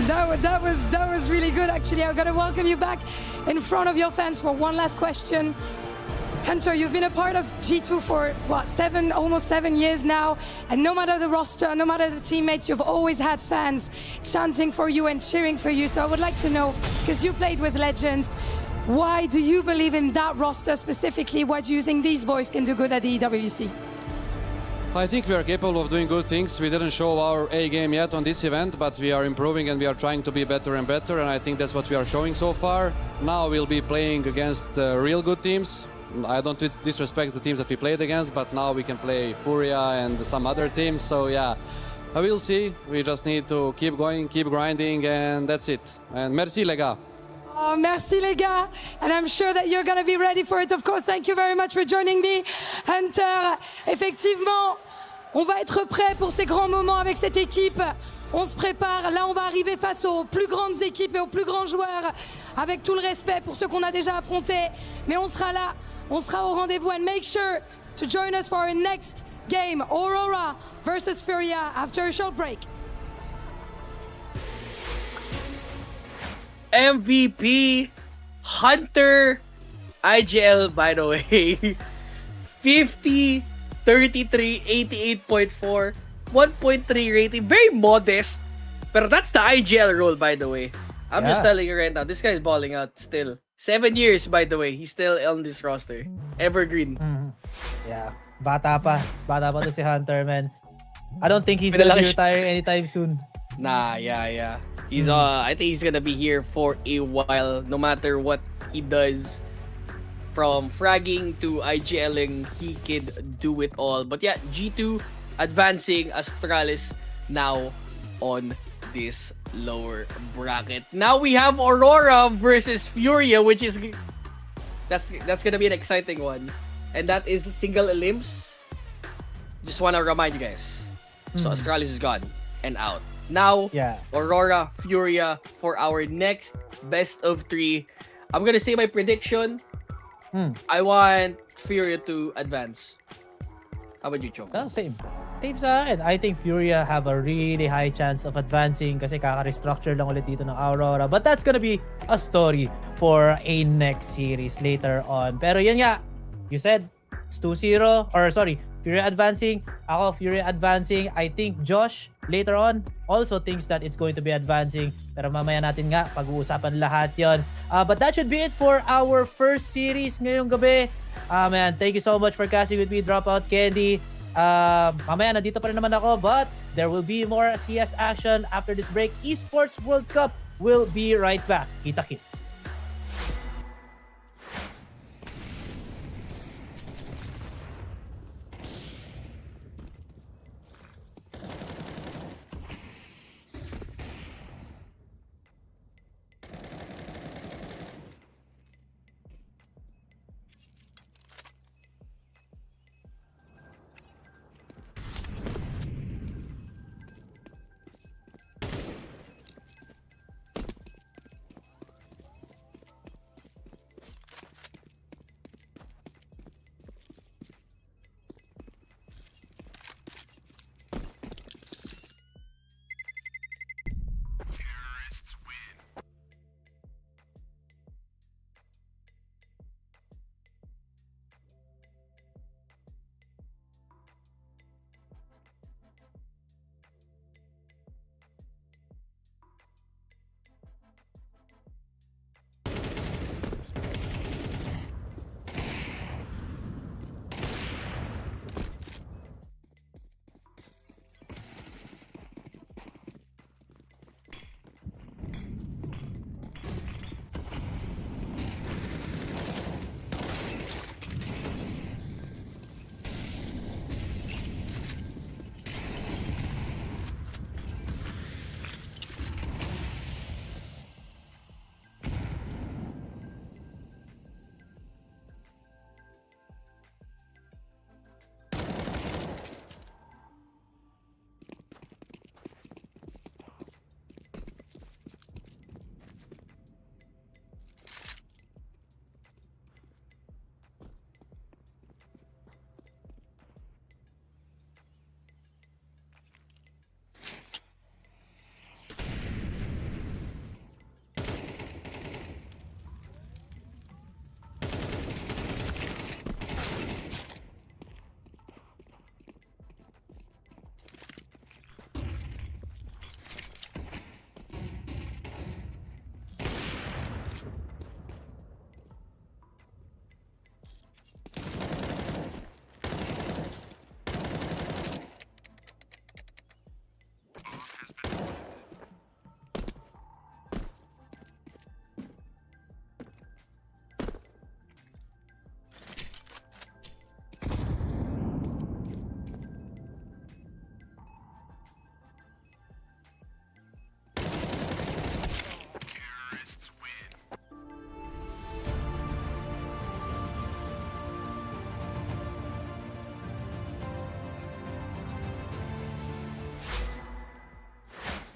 Speaker 4: That was really good actually. I'm gonna welcome you back in front of your fans for one last question. Hunter, you've been a part of G2 for what, almost 7 years now, and no matter the roster, no matter the teammates, you've always had fans chanting for you and cheering for you. So I would like to know, because you played with legends, why do you believe in that roster specifically? Why do you think these boys can do good at the EWC?
Speaker 7: I think we are capable of doing good things. We didn't show our A game yet on this event, but we are improving and we are trying to be better and better, and I think that's what we are showing so far. Now we'll be playing against real good teams. I don't disrespect the teams that we played against, but now we can play FURIA and some other teams, so yeah. We'll see. We just need to keep going, keep grinding, and that's it. And merci les gars.
Speaker 4: Oh, merci les gars, and I'm sure that you're gonna be ready for it. Of course, thank you very much for joining me, Hunter. Effectivement, on va être prêt pour ces grands moments avec cette équipe. On se prépare. Là, on va arriver face aux plus grandes équipes et aux plus grands joueurs, avec tout le respect pour ceux qu'on a déjà affrontés. Mais on sera là, on sera au rendez-vous. And make sure to join us for our next game, Aurora versus FURIA, after a short break.
Speaker 2: MVP Hunter IGL, by the way. 50, 33, 88.4, 1.3 rating. Very modest. But that's the IGL role, by the way. I'm just telling you right now, this guy is balling out still. 7 years, by the way. He's still on this roster. Evergreen.
Speaker 1: Yeah. Bata pa to si Hunter, man. I don't think he's gonna be retiring anytime soon.
Speaker 2: Nah, yeah. He's I think he's gonna be here for a while, no matter what he does. From fragging to IGLing, he can do it all. But yeah, G2 advancing, Astralis now on this lower bracket. Now we have Aurora versus FURIA, which is that's gonna be an exciting one. And that is single elims. Just wanna remind you guys. So Astralis is gone and out. Now, Aurora, FURIA for our next best of 3. I'm gonna say my prediction. I want FURIA to advance. How about you, Chong?
Speaker 1: Oh, same. Same sa akin. I think FURIA have a really high chance of advancing kasi kaka-restructure lang ulit dito ng Aurora. But that's gonna be a story for a next series later on. Pero yun nga, you said it's 2-0, or sorry, FURIA advancing. Ako, FURIA advancing. I think Josh, later on, also thinks that it's going to be advancing. Pero mamaya natin nga, pag-uusapan lahat yon. But that should be it for our first series ngayong gabi. Man, thank you so much for casting with me, Dropout Candy. Mamaya, nandito pa rin naman ako, but there will be more CS action after this break. Esports World Cup will be right back. Kita-kits.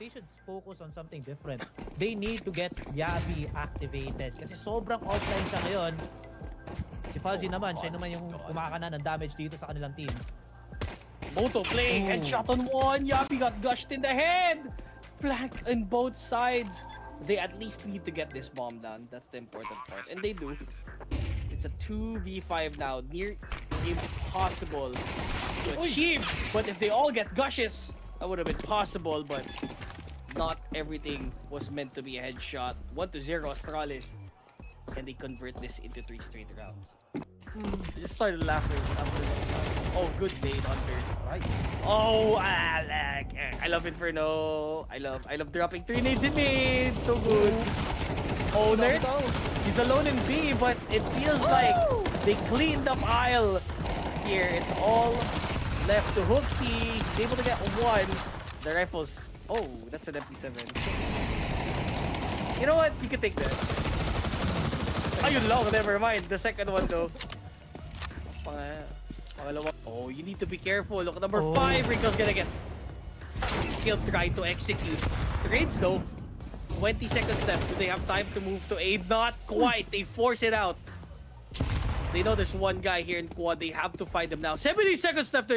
Speaker 1: they should focus on something different. They need to get Yabi activated kasi sobrang offline siya ngayon. Si Fuzzy naman, siya naman yung kumakana ng damage dito sa kanilang team.
Speaker 2: Moto play, headshot on one. Yabi got gushed in the head. Flank on both sides. They at least need to get this bomb down. That's the important part. And they do. It's a 2v5 now. Near impossible to achieve. But if they all get gushes, that would have been possible. But not everything was meant to be a headshot. 1-0 Astralis. Can they convert this into 3 straight rounds? I just started laughing after that. Oh, good bait, Hunter.
Speaker 1: Right.
Speaker 2: Oh, I love Inferno. I love dropping 3 nades in mid. So good. Oh, Nerds. He's alone in B, but it feels like they cleaned up aisle here. It's all left to Hooksy. He's able to get 1. The rifles. Oh, that's an MP7. You know what? You can take that. Ayun lang, never mind. The second one though. Pangalawa. Oh, you need to be careful. Look at number 5. Rico's gonna get killed trying to execute. Trades though. 20 seconds left. Do they have time to move to A? Not quite. They force it out. They know there's one guy here in quad. They have to find him now. 70 seconds left.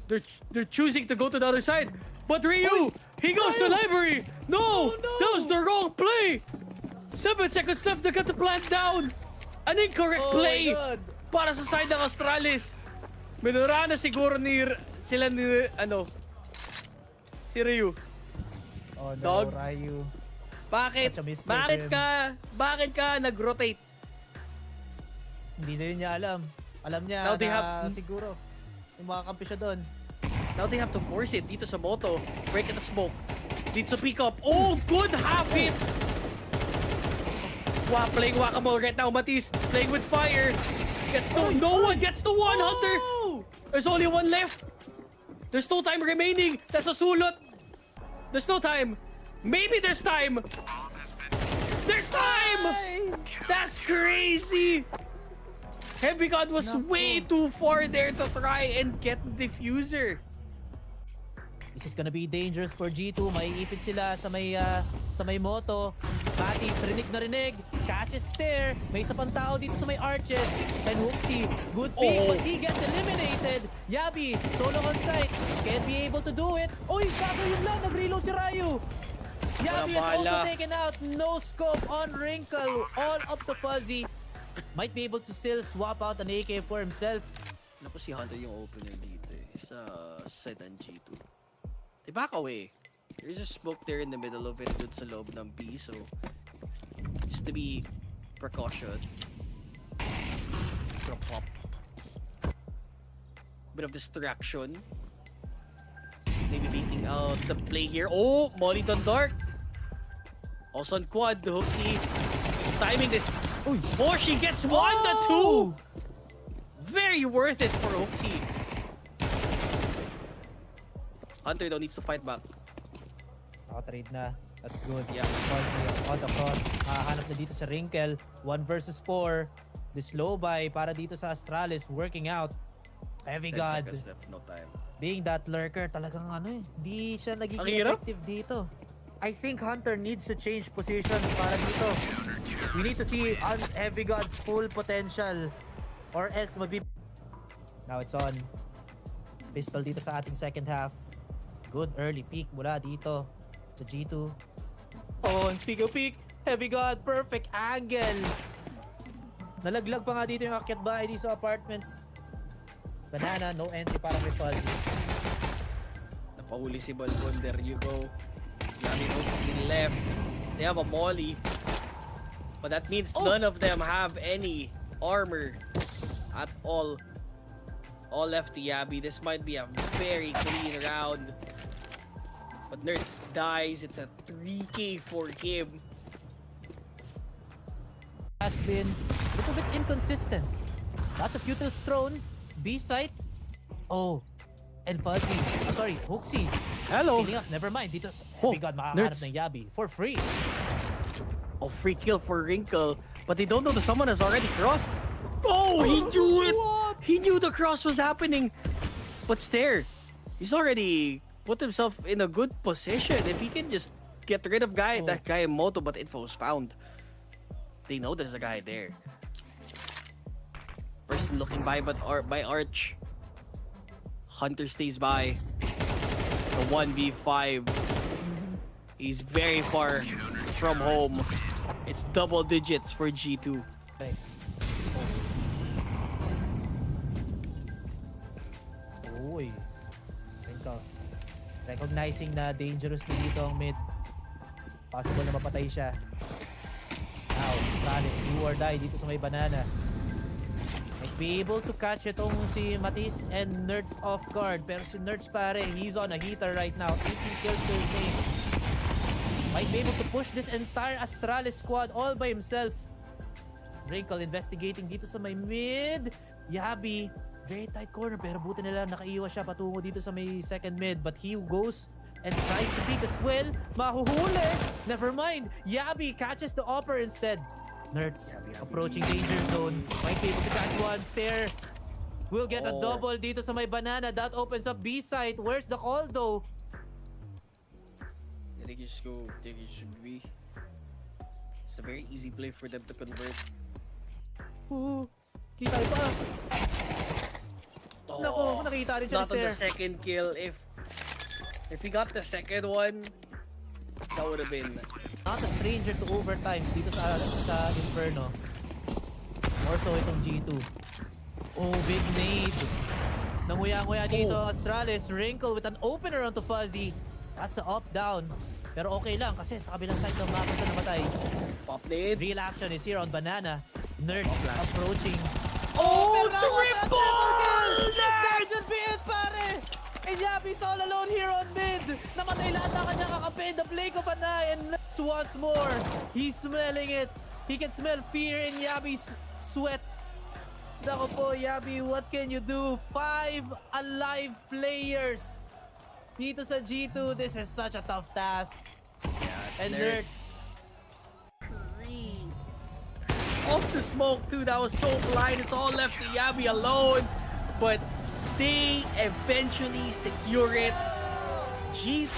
Speaker 2: They're choosing to go to the other side. But Ryu, he goes to library. No, that was the wrong play. 7 seconds left. They got the plant down. An incorrect play para sa side ng Astralis. Minura na siguro sila ni si Ryu.
Speaker 1: Oh no,
Speaker 2: Dog.
Speaker 1: Ryu.
Speaker 2: Bakit?
Speaker 1: Such a mistake,
Speaker 2: Bakit ka nag-rotate?
Speaker 1: Hindi na yun niya alam. Alam niya
Speaker 2: Now they
Speaker 1: na siguro yung makakampi siya doon.
Speaker 2: Now they have to force it dito sa Moto. Break the smoke. Dito sa pick up. Oh, good half hit! Playing whack-a-mole right now. Matisse playing with fire. Gets to no one gets to one, Hunter. There's only 1 left. There's no time remaining. That's a sulot. There's no time. Maybe there's time. There's time. That's crazy. Heavy God was way too far there to try and get the diffuser.
Speaker 1: This is gonna be dangerous for G2. Maiipit sila sa may moto. Matis, rinig na rinig. Catches stare. May isa pang tao dito sa may arches. And Hooksy, good pick, but he gets eliminated. Yabi, solo on site. Can't be able to do it. Oy, saka yun lang. Nag-reload si Ryu. Yabi is also taken out. No scope on Wrinkle. All up to Fuzzy. Might be able to still swap out an AK for himself.
Speaker 2: Naku, si Hunter yung opener dito sa side ng G2. They back away. There's a smoke there in the middle of it dun sa loob ng B, so just to be precaution. Pop. Bit of distraction. Maybe baiting out the play here. Oh, Molly done dark. Also on quad, the Hooksy. He's timing this. Oh, she gets 1 to 2. Very worth it for Hooksy. Hunter though needs to fight back.
Speaker 1: Naka-trade na. That's good.
Speaker 2: Yeah.
Speaker 1: Fuzzy on the cross. Hanap na dito sa Wrinkle. 1 versus 4. This low buy para dito sa Astralis working out. Heavy
Speaker 2: 10
Speaker 1: God.
Speaker 2: seconds left, no time.
Speaker 1: Being that lurker, talagang hindi siya nagiging
Speaker 2: Ang hirap.
Speaker 1: effective dito. I think Hunter needs to change positions para dito. We need to see Heavy God's full potential or else magbi... Now it's on. Pistol dito sa ating second half. Good early peek mula dito sa G2. Oh, peek. Heavy God, perfect angle. Nalaglag pa nga dito yung akyat bahay dito sa apartments. Banana, no entry para kay Fuzzy.
Speaker 2: Napahuli si Balbon. There you go. Yami Hooksy left. They have a molly. But that means none of them have any armor at all. All left to Yabi. This might be a very clean round. But Nerds dies. It's a 3K for him.
Speaker 1: Has been a little bit inconsistent. Lots of futils thrown. B site. Oh. And Fuzzy. Sorry, Hooksy.
Speaker 2: Hello.
Speaker 1: Scaling up. Never mind. Dito sa Heavy God makakahanap ng Yabi for free.
Speaker 2: Oh, free kill for Wrinkle. But they don't know that someone has already crossed. Oh, he knew it. He knew the cross was happening. But Stare, he's already put himself in a good position. If he can just get rid of that guy in Moto, but info is found. They know there's a guy there. Person looking by by Arch. Hunter stays by. The 1v5. He's very far from home. It's double digits for G2.
Speaker 1: Okay. Uy. Recognizing na dangerous na dito ang mid. Possible na mapatay siya. Now, Astralis, do or die dito sa may banana. Might be able to catch itong si Matisse and Nerds off guard. Pero si Nerds pare, he's on a heater right now. 18 kills to his name. Might be able to push this entire Astralis squad all by himself. Wrinkle investigating dito sa may mid. Yabi, very tight corner. Pero buti nila nakaiwas siya patungo dito sa may second mid. But he goes and tries to peek as well. Mahuhuli. Never mind. Yabi catches the upper instead. Nerds approaching danger zone. Might be able to catch one. Stare. We'll get a double dito sa may banana. That opens up B site. Where's the call though?
Speaker 2: I think you just go. I think you should be. It's a very easy play for them to convert.
Speaker 1: Ooh. Kita pa. Naku, nakita rin siya
Speaker 2: Not on the
Speaker 1: Stare.
Speaker 2: second kill. If he got the second one, that would have been.
Speaker 1: Not a stranger to overtimes dito sa Inferno. More so itong G2. Oh, big nade. Nanguya-nguya dito, Astralis. Wrinkle with an opener onto Fuzzy. That's a up-down. Pero okay lang kasi sa kabilang side ng map ito namatay.
Speaker 2: Pop nade.
Speaker 1: Real action is here on Banana. Nerds approaching.
Speaker 2: Oh,
Speaker 1: triple! That should be it, pare! And Yabi's all alone here on mid. Namatay lahat ng kanyang kakapin. The blink of an eye and Nerds once more. He's smelling it. He can smell fear in Yabi's sweat. Nako po, Yabi, what can you do? 5 alive players. Dito sa G2, this is such a tough task. And Nerds.
Speaker 2: Off the smoke too, that was so blind. It's all left to Yabi alone. But they eventually secure it. G2.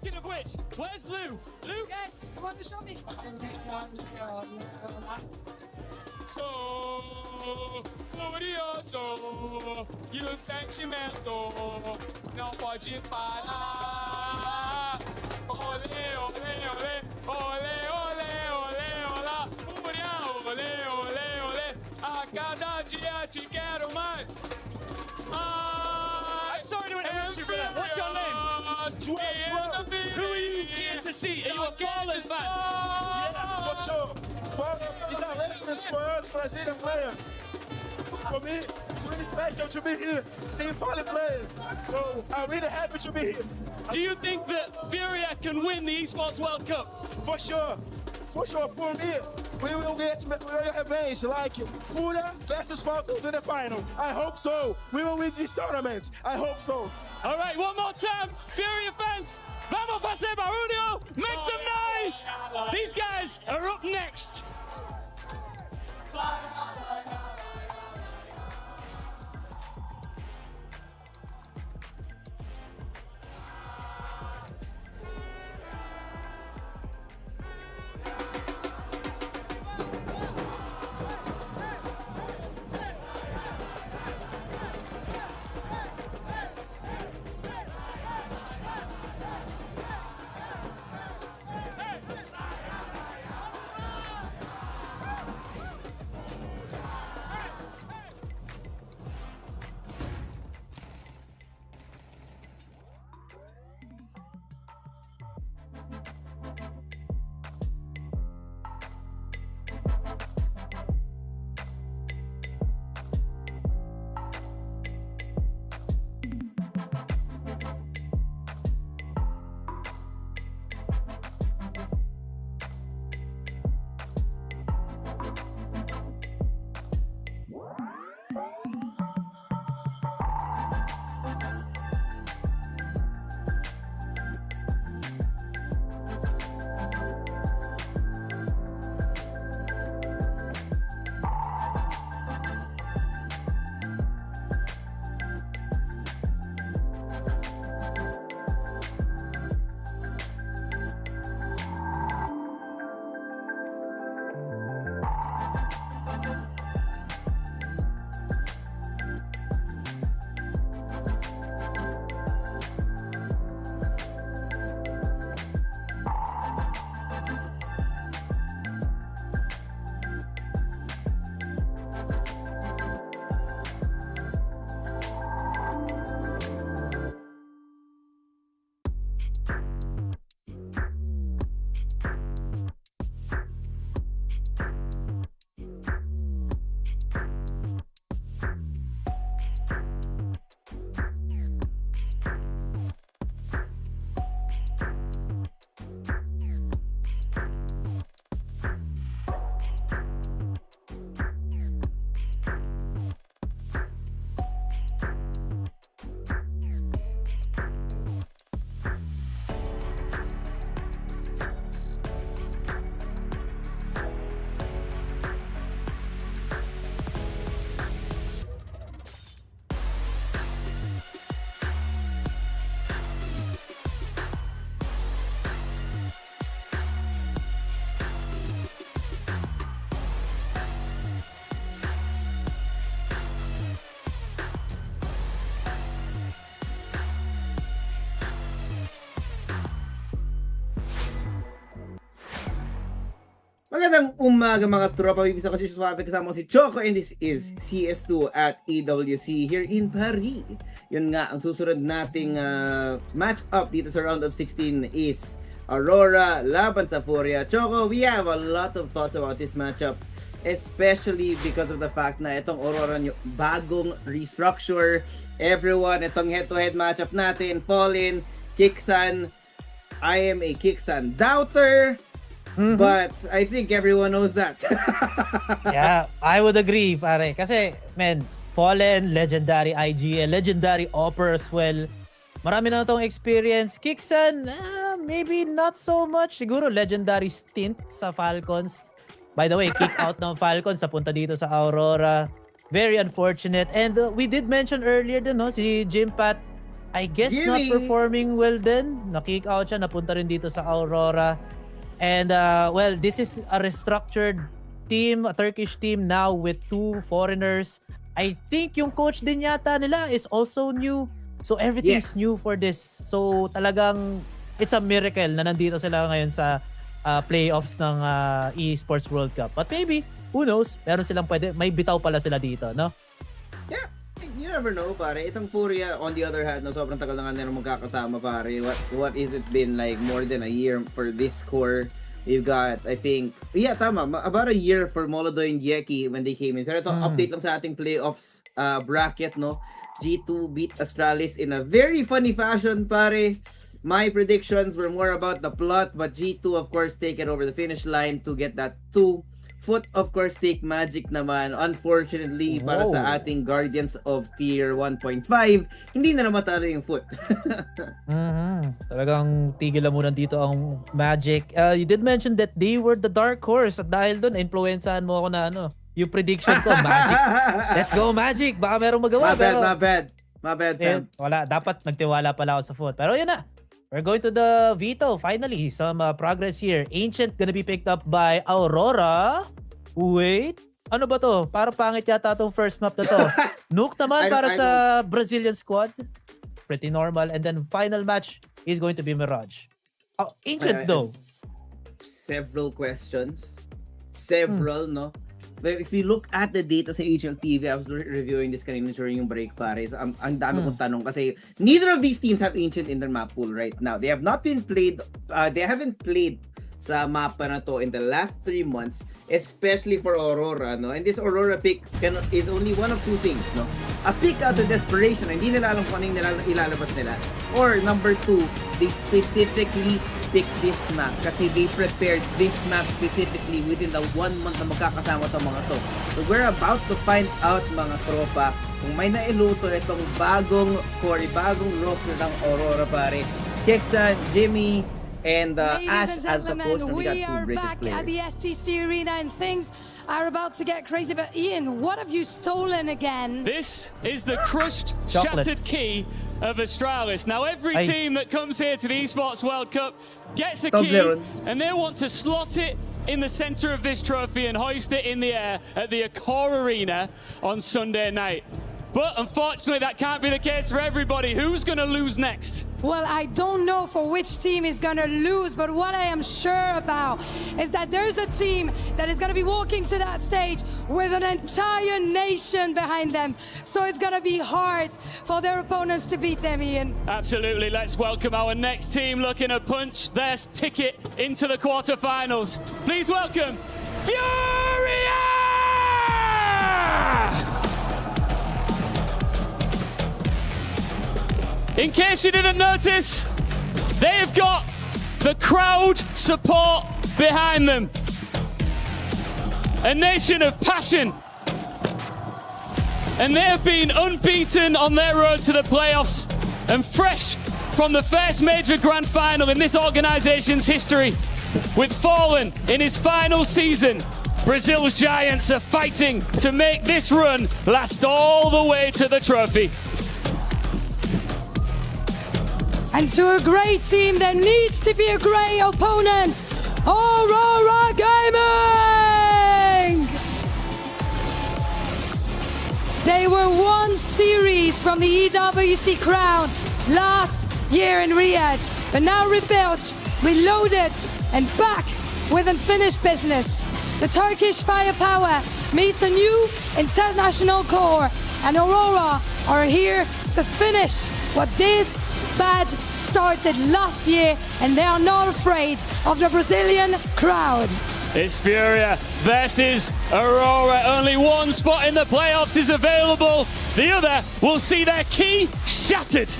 Speaker 3: Speaking of which, where's Lou? Lou?
Speaker 4: Yes, you want to show me?
Speaker 8: Sou furioso e o sentimento não pode parar. Olê, olê, olê, olê, olê, olê, olá, fúria, olê, olê, olê. A cada dia te quero mais.
Speaker 3: I'm sorry to interrupt you, brother. What's your name?
Speaker 8: João.
Speaker 3: Who are you here to see? Are you a Fallen fan?
Speaker 9: Yeah, for sure. It's a reference for us Brazilian players. For me, it's really special to be here, seeing Fallen players. So I'm really happy to be here.
Speaker 3: Do you think that FURIA can win the Esports World Cup?
Speaker 9: For sure. For sure, for me, we will get revenge like FURIA versus Falcons in the final. I hope so. We will win this tournament. I hope so.
Speaker 3: All right, one more time. FURIA fans, vamos fazer barulho. Make some noise. These guys are up next.
Speaker 10: Magandang umaga mga tropa, bibisa ko si Suave, kasama ko si Choco, and this is CS2 at EWC here in Paris. Yun nga, ang susunod nating match up dito sa round of 16 is Aurora laban sa FURIA. Choco, we have a lot of thoughts about this matchup, especially because of the fact na itong Aurora bagong restructure. Everyone, itong head-to-head matchup natin, Fallen, Kiksan. I am a Kiksan doubter. But I think everyone knows that.
Speaker 1: Yeah, I would agree, pare. Kasi, man, Fallen, legendary IGL, legendary Opera as well. Marami na itong experience. Kiksan, maybe not so much. Siguro legendary stint sa Falcons. By the way, kick out ng Falcons, napunta dito sa Aurora. Very unfortunate. And we did mention earlier din, no, si Jimpat, I guess not
Speaker 10: Jimmy.
Speaker 1: performing well din. Na-kick out siya, napunta rin dito sa Aurora. And well, this is a restructured team, a Turkish team now with 2 foreigners. I think yung coach din yata nila is also new. So everything's new for this. So talagang it's a miracle na nandito sila ngayon sa playoffs ng Esports World Cup. But maybe, who knows, meron silang pwede, may bitaw pala sila dito, no?
Speaker 10: Yeah, you never know, pare. Itong FURIA, on the other hand, no, sobrang tagal na nga nila magkakasama, pare. What is it been like more than a year for this core? You've got, I think, yeah, tama, about a year for Molodo and Yeki when they came in. Pero ito, update lang sa ating playoffs bracket, no? G2 beat Astralis in a very funny fashion, pare. My predictions were more about the plot, but G2, of course, take it over the finish line to get that 2. Foot, of course, take Magic naman. Unfortunately, para sa ating Guardians of Tier 1.5, hindi na matalo yung Foot.
Speaker 1: Talagang tigil lang muna dito ang Magic. You did mention that they were the dark horse at dahil doon, influensahan mo ako na yung prediction ko, Magic. Let's go, Magic! Baka merong magawa.
Speaker 10: My bad, fam.
Speaker 1: Wala, dapat nagtiwala pala ako sa Foot. Pero yun na. We're going to the veto. Finally, some progress here. Ancient gonna be picked up by Aurora. Wait. Ano ba to? Parang pangit yata itong first map na to. Nuke naman para sa Brazilian squad. Pretty normal. And then final match is going to be Mirage. Ancient though.
Speaker 10: Several questions. No? But if you look at the data sa HLTV, I was reviewing this kanina during yung break, pare. So, ang dami kong tanong kasi neither of these teams have Ancient in their map pool right now. They have not been played, they haven't played sa mapa na to in the last 3 months, especially for Aurora, no? And this Aurora pick is only one of 2 things, no? A pick out of desperation, hindi nila alam kung anong ilalabas nila. Or number 2, they specifically pick this map kasi they prepared this map specifically within the 1 month na magkakasama itong mga to. So we're about to find out, mga tropa, kung may nailuto itong bagong core, bagong roster ng Aurora, pare. Keksa, Jimmy, and
Speaker 4: Ladies and
Speaker 10: as the coach,
Speaker 4: gentlemen,
Speaker 10: we got
Speaker 4: we
Speaker 10: 2
Speaker 4: are
Speaker 10: British
Speaker 4: back
Speaker 10: players.
Speaker 4: at the STC Arena and things are about to get crazy. But Ian, what have you stolen again?
Speaker 3: This is the crushed,
Speaker 1: Chocolates.
Speaker 3: shattered key of Astralis. Now, every team that comes here to the Esports World Cup gets a key, and they want to slot it in the center of this trophy and hoist it in the air at the Aurora Arena on Sunday night. But unfortunately, that can't be the case for everybody. Who's going to lose next?
Speaker 4: Well, I don't know for which team is going to lose, but what I am sure about is that there's a team that is going to be walking to that stage with an entire nation behind them. So it's going to be hard for their opponents to beat them, Ian.
Speaker 3: Absolutely. Let's welcome our next team looking to punch their ticket into the quarterfinals. Please welcome FURIA! In case you didn't notice, they've got the crowd support behind them. A nation of passion. And they have been unbeaten on their road to the playoffs and fresh from the first major grand final in this organization's history. With Fallen in his final season, Brazil's Giants are fighting to make this run last all the way to the trophy.
Speaker 4: And to a great team, there needs to be a great opponent. Aurora Gaming! They were 1 series from the EWC crown last year in Riyadh, but now rebuilt, reloaded, and back with unfinished business. The Turkish firepower meets a new international core, and Aurora are here to finish what this badge started last year, and they are not afraid of the Brazilian crowd.
Speaker 3: It's FURIA versus Aurora. Only 1 spot in the playoffs is available. The other will see their key shattered.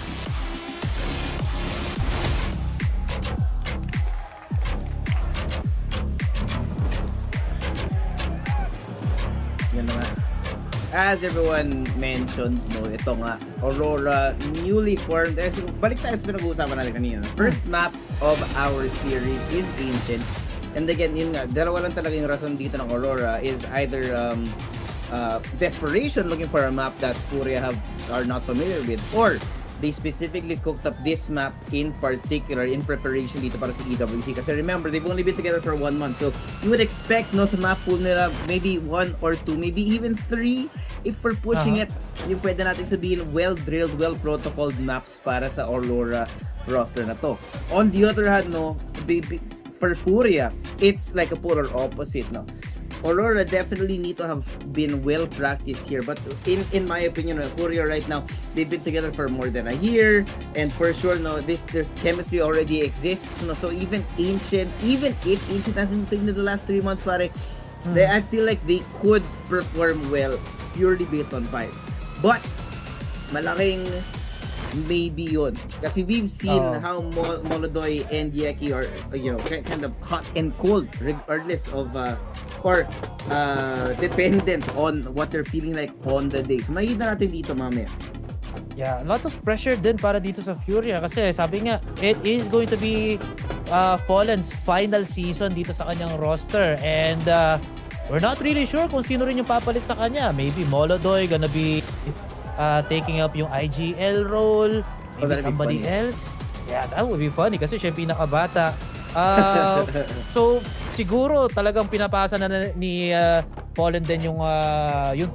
Speaker 10: Yan na nga. As everyone mentioned, no, ito nga, Aurora, newly formed. Balik tayo sa pinag-uusapan natin kanina. First map of our series is Ancient. And again, yun nga, dalawa lang talaga yung rason dito ng Aurora is either desperation looking for a map that FURIA are not familiar with, or they specifically cooked up this map in particular in preparation dito para sa EWC. Kasi remember, they've only been together for 1 month. So, you would expect no sa map pool nila maybe 1 or 2, maybe even 3 if we're pushing it. Yung pwede natin sabihin well-drilled, well-protocoled maps para sa Aurora roster na to. On the other hand, no, for FURIA, it's like a polar opposite, no. Aurora definitely need to have been well practiced here, but in my opinion, FURIA right now, they've been together for more than a year, and for sure, no, their chemistry already exists, no. So even if Ancient hasn't played in the last 3 months, pare, I feel like they could perform well purely based on vibes. But malaking maybe yun. Kasi we've seen how Molodoy and Yeki are, kind of hot and cold regardless of dependent on what they're feeling like on the day. So makikita natin dito mamaya.
Speaker 1: Yeah, a lot of pressure din para dito sa FURIA kasi sabi nga, it is going to be Fallen's final season dito sa kanyang roster, and we're not really sure kung sino rin yung papalit sa kanya. Maybe Molodoy gonna be taking up yung IGL role, maybe somebody else. Yeah, that would be funny kasi siya yung pinakabata. So siguro talagang pinapasa na ni Fallen din yung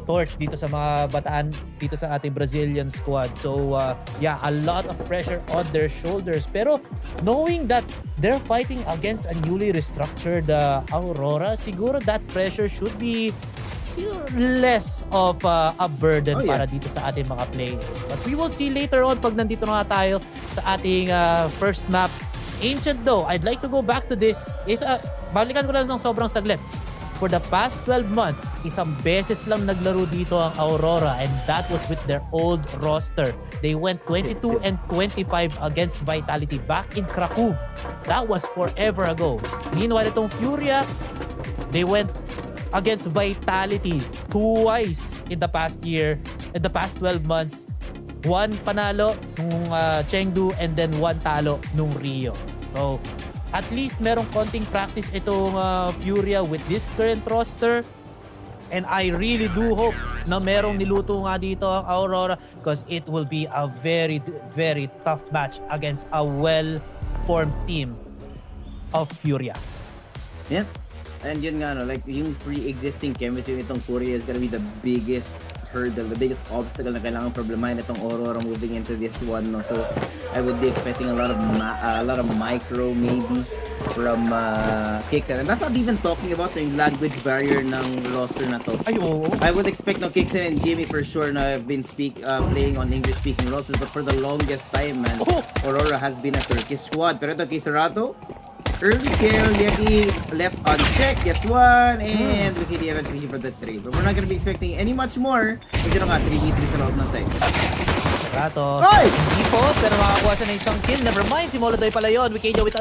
Speaker 1: torch dito sa mga bataan dito sa ating Brazilian squad. So yeah, a lot of pressure on their shoulders. Pero knowing that they're fighting against a newly restructured Aurora, siguro that pressure should be less of a burden para dito sa ating mga players. But we will see later on pag nandito na tayo sa ating first map. Ancient though, I'd like to go back to this. Balikan ko lang ng sobrang saglit. For the past 12 months, isang beses lang naglaro dito ang Aurora, and that was with their old roster. They went 22 and 25 against Vitality back in Krakow. That was forever ago. Meanwhile, itong FURIA, they went against Vitality twice in the past year, in the past 12 months. 1 panalo nung Chengdu and then 1 talo nung Rio. So, at least merong konting practice itong FURIA with this current roster. And I really do hope na merong niluto nga dito ang Aurora, because it will be a very, very tough match against a well-formed team of FURIA.
Speaker 10: Yeah. And yun nga, no, like yung pre-existing chemistry nitong FURIA is gonna be the biggest hurdle, the biggest obstacle na kailangan problemahin itong Aurora moving into this one, no. So I would be expecting a lot of micro maybe from Kixen, and that's not even talking about yung language barrier ng roster na to.
Speaker 1: Ay, oo.
Speaker 10: I would expect no Kixen and Jimmy for sure na have been playing on English speaking rosters, but for the longest time, man, Aurora has been a Turkish squad. Pero ito kay Serato, early kill, Yeti left unchecked, gets 1, and we see eventually for the 3. But we're not gonna be expecting any much more. Kasi nga, 3v3 sa loob ng side.
Speaker 1: Serato, hindi po, pero makakuha siya ng isang kill. Never mind, si Molodoy pala yun. Wikejo with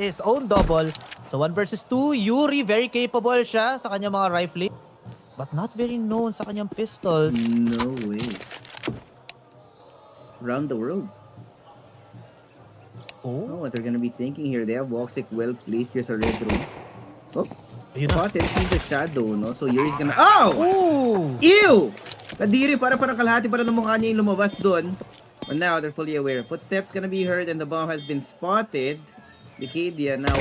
Speaker 1: his own double. So 1 versus 2, Yuri, very capable siya sa kanyang mga rifling, but not very known sa kanyang pistols.
Speaker 10: No way. Around the world. Oh, what they're gonna be thinking here. They have Woxic well placed. Here's a red room. Oh, spotted. He's the shadow, no? So Yuri's gonna... Oh!
Speaker 1: Ooh!
Speaker 10: Ew! Kadiri, parang kalahati para ng mukha niya yung lumabas doon. But now, they're fully aware. Footsteps gonna be heard and the bomb has been spotted. Decadia now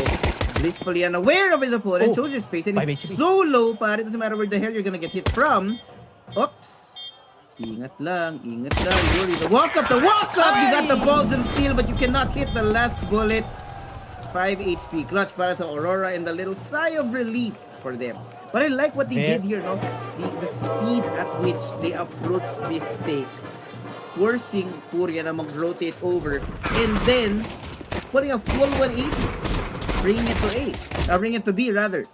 Speaker 10: blissfully unaware of his opponent. Shows his face and he's so low, pare. It doesn't matter where the hell you're gonna get hit from. Oops. Ingat lang, Yuri. The walk up! You got the balls of steel, but you cannot hit the last bullet. 5 HP clutch para sa Aurora, and a little sigh of relief for them. But I like what they did here, no? The speed at which they approached this stake, forcing FURIA na mag-rotate over, and then putting a full 180, bringing it to A, bringing it to B rather.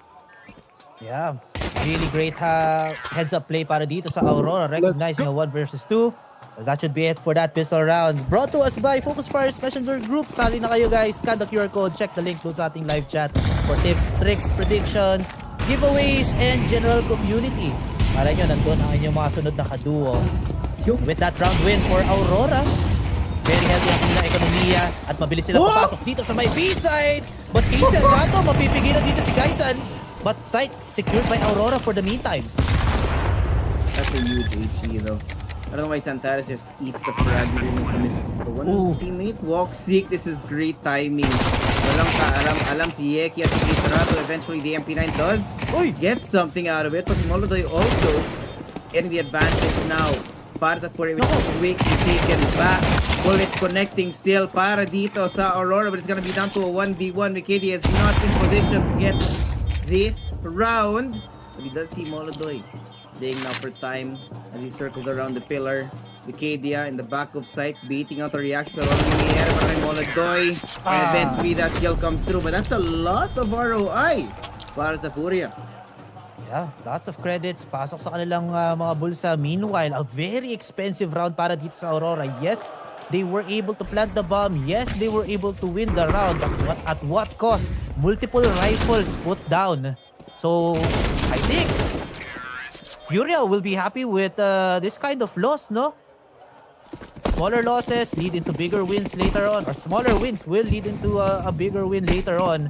Speaker 1: Yeah. Really great heads-up play para dito sa Aurora, recognizing a 1 versus 2. Well, that should be it for that pistol round. Brought to us by FocusFire's Messenger Group. Sali na kayo guys, scan the QR code, check the link doon sa ating live chat for tips, tricks, predictions, giveaways, and general community. Para nyo, nandun ang inyong mga sunod na kaduo. With that round win for Aurora, very healthy ang kanilang ekonomiya at mabilis sila papasok dito sa may B-side. But Kaysen Rato, mapipigilan dito si Kaysen. But site secured by Aurora for the meantime.
Speaker 10: That's a huge HP though. I don't know why Santares just eats the frag from his one teammate. Walk sick. This is great timing. Walang kaalam-alam si Yeki at si Kisarato. Eventually, the MP9 does get something out of it. But Molodoy also getting the advantage now. Para sa FURIA, which is quickly taken back. Bullets connecting still para dito sa Aurora. But it's gonna be down to a 1v1. Mikady is not in position to get this round. But he does see Molodoy laying now for time as he circles around the pillar. Vicadia in the back of sight, baiting out the reaction around in the air para Molodoy. And eventually that kill comes through. But that's a lot of ROI para sa FURIA.
Speaker 1: Yeah, lots of credits. Pasok sa kanilang mga bulsa. Meanwhile, a very expensive round para dito sa Aurora. Yes, they were able to plant the bomb. Yes, they were able to win the round. But at what cost? Multiple rifles put down. So, I think FURIA will be happy with this kind of loss, no? Smaller losses lead into bigger wins later on, or smaller wins will lead into a bigger win later on.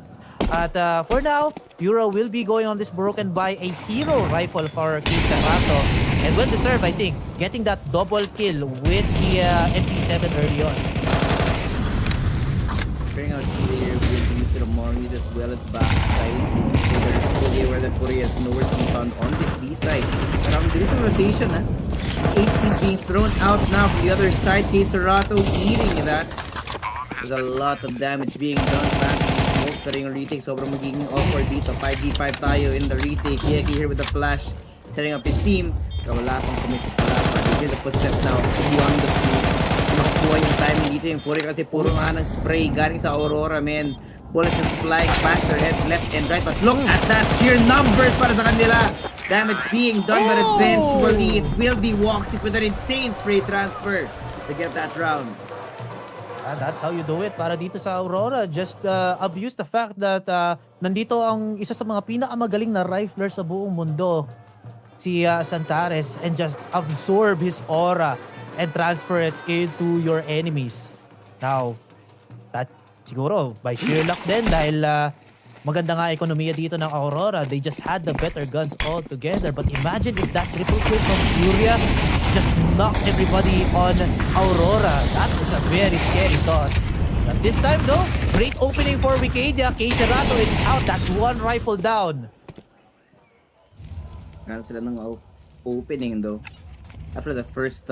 Speaker 1: At for now, FURIA will be going on this broken by a hero rifle for Kisarato. And well deserved, I think, getting that double kill with the MP7 early on.
Speaker 10: Bring out here with the use of the Marlies as well as backside. So they're fully aware that FURIA is nowhere to be found on this B side. But there is a rotation, huh? HP's being thrown out now from the other side. Kisarato eating that. There's a lot of damage being done back. Most ring retake. Sobrang magiging awkward dito. 5v5 tayo in the retake. Yeki here with the flash. Setting up his team. Pero wala pang commit. Wala pa. They hear the footsteps now. Beyond the screen. Nakuha yung timing dito yung FURIA kasi puro nga ng spray galing sa Aurora, man. Bullets just flying past their heads left and right. But look at that sheer numbers para sa kanila. Damage being done, but eventually it will be Woxic with an insane spray transfer to get that round.
Speaker 1: That's how you do it para dito sa Aurora. Just abuse the fact that nandito ang isa sa mga pinakamagaling na rifler sa buong mundo, si Santares, and just absorb his aura and transfer it into your enemies. Now, that siguro by sheer luck din dahil maganda nga ekonomiya dito ng Aurora. They just had the better guns all together. But imagine if that triple kill from FURIA just knocked everybody on Aurora. That was a very scary thought. But this time though, great opening for Vicadia. Kisarato is out. That's one rifle down.
Speaker 10: Hanap sila ng opening though. After the first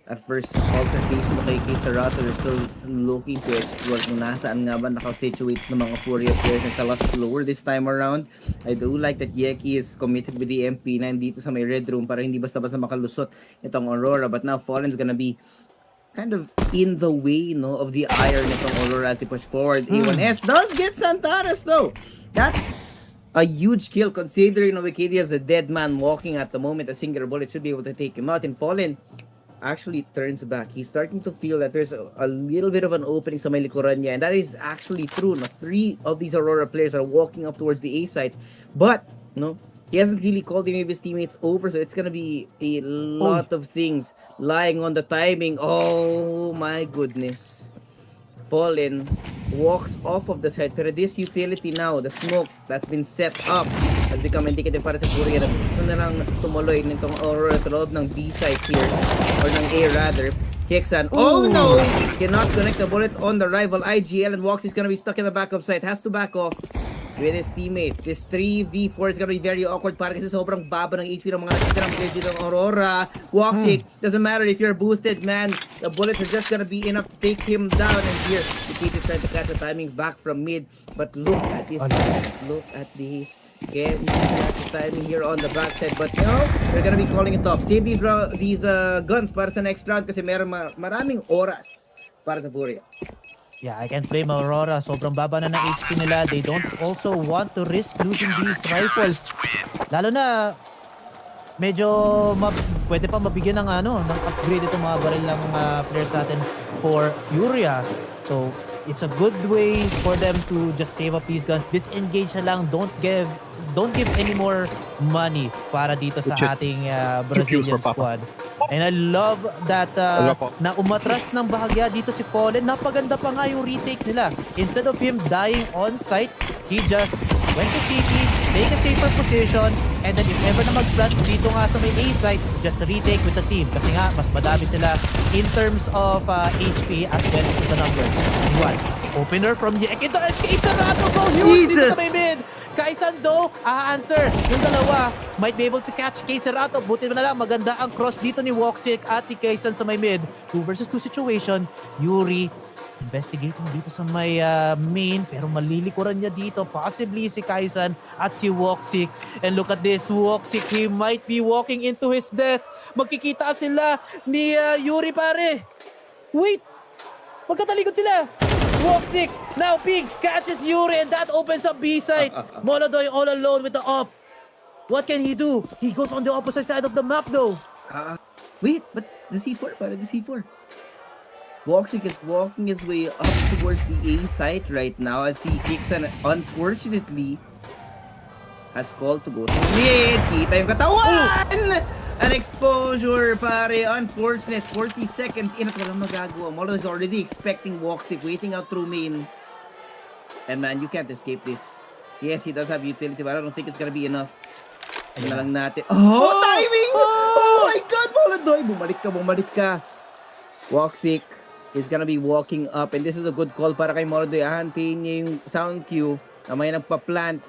Speaker 10: altercation kay Kisarato, they're still looking to explore kung nasaan nga ba nakasituate ng mga FURIA players. It's a lot slower this time around. I do like that Yeki is committed with the MP9 dito sa may red room para hindi basta-basta makalusot itong Aurora. But now Fallen's gonna be kind of in the way, no, of the iron itong Aurora to push forward. A1S does get Santares though. That's a huge kill considering Vicadia is a dead man walking at the moment. A singular bullet should be able to take him out. And Fallen actually turns back. He's starting to feel that there's a little bit of an opening sa may likuran niya. And that is actually true. No? 3 of these Aurora players are walking up towards the A side. But, no, he hasn't really called any of his teammates over. So it's going to be a lot of things lying on the timing. Oh my goodness. Fallen walks off of the side. Pero this utility now, the smoke that's been set up, has become indicative para sa FURIA na gusto na lang tumuloy nitong Aurora sa loob ng B side here, or ng A rather. Kexan, oh no! Cannot connect the bullets on the rival IGL, and Wox is gonna be stuck in the back of sight. Has to back off with his teammates. This 3v4 is gonna be very awkward para kasi sobrang baba ng HP ng mga natitirang players dito ng Aurora. Woxic, doesn't matter if you're boosted, man. The bullets are just gonna be enough to take him down. And here, the kid is trying to catch the timing back from mid. But look at this, look at this. Can you catch the timing here on the backside? But no, they're gonna be calling it off. Save these guns para sa next round kasi maraming oras para sa FURIA.
Speaker 1: Yeah, I can't blame Aurora. Sobrang baba na ng HP nila. They don't also want to risk losing these rifles. Lalo na medyo pwede pa mabigyan ng ng upgrade itong mga baril ng players natin for FURIA. So, it's a good way for them to just save up these guns. Disengage na lang. Don't give any more money para dito sa ating Brazilian squad. And I love that na umatras ng bahagya dito si Fallen. Napaganda pa nga yung retake nila. Instead of him dying on site, he just went to CT, take a safer position, And then if ever na mag-plant dito nga sa may A site, just retake with the team. Kasi nga, mas madami sila in terms of HP as well as the numbers. One, opener from Yekito and Kaisarato goes huge dito sa may mid. Kaisan though, answer. Yung dalawa might be able to catch Kaisarato. Buti na lang, maganda ang cross dito ni Woxic at ni Kaisan sa may mid. 2 versus 2 situation. Yuri investigating dito sa may main, pero malilikuran niya dito. Possibly si Kaisan at si Woxic. And look at this, Woxic, he might be walking into his death. Magkikita sila ni Yuri pare. Wait! Magkatalikod sila! Woxic now peeks, catches Yuri, and that opens up B side. Molodoy all alone with the op. What can he do? He goes on the opposite side of the map though.
Speaker 10: Wait, but the C4, para the C4. Woxic is walking his way up towards the A site right now as he kicks and unfortunately has called to go to mid. Kita yung katawan! An exposure, pare. Unfortunate. 40 seconds in at walang magagawa. Molo is already expecting Woxic, waiting out through main. And man, you can't escape this. Yes, he does have utility, but I don't think it's gonna be enough. Ayun na lang natin. Oh, timing! Oh my God, Molodoy! Bumalik ka. Woxic is gonna be walking up, and this is a good call para kay Molodoy. Ahantiin niya yung sound cue na may nagpa-plant.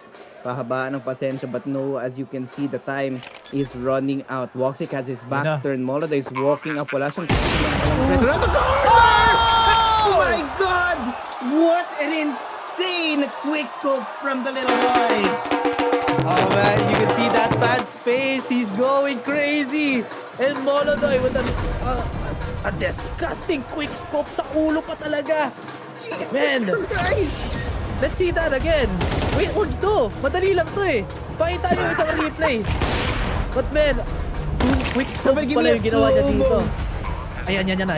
Speaker 10: Pahabaan ng pasensya, but no, as you can see, the time is running out. Woxic has his back turn. Molodoy is walking up. Wala siyang Oh my God! What an insane quick scope from the little boy!
Speaker 1: Oh man, you can see that fan's face. He's going crazy. And Molodoy with a disgusting quick scope sa ulo pa talaga.
Speaker 10: Jesus
Speaker 1: Man.
Speaker 10: Christ!
Speaker 1: Let's see that again. Wait, huwag to. Madali lang to eh. Pakita nyo sa replay. But man, 2 quick scopes pala yung ginawa niya dito. Ayan na.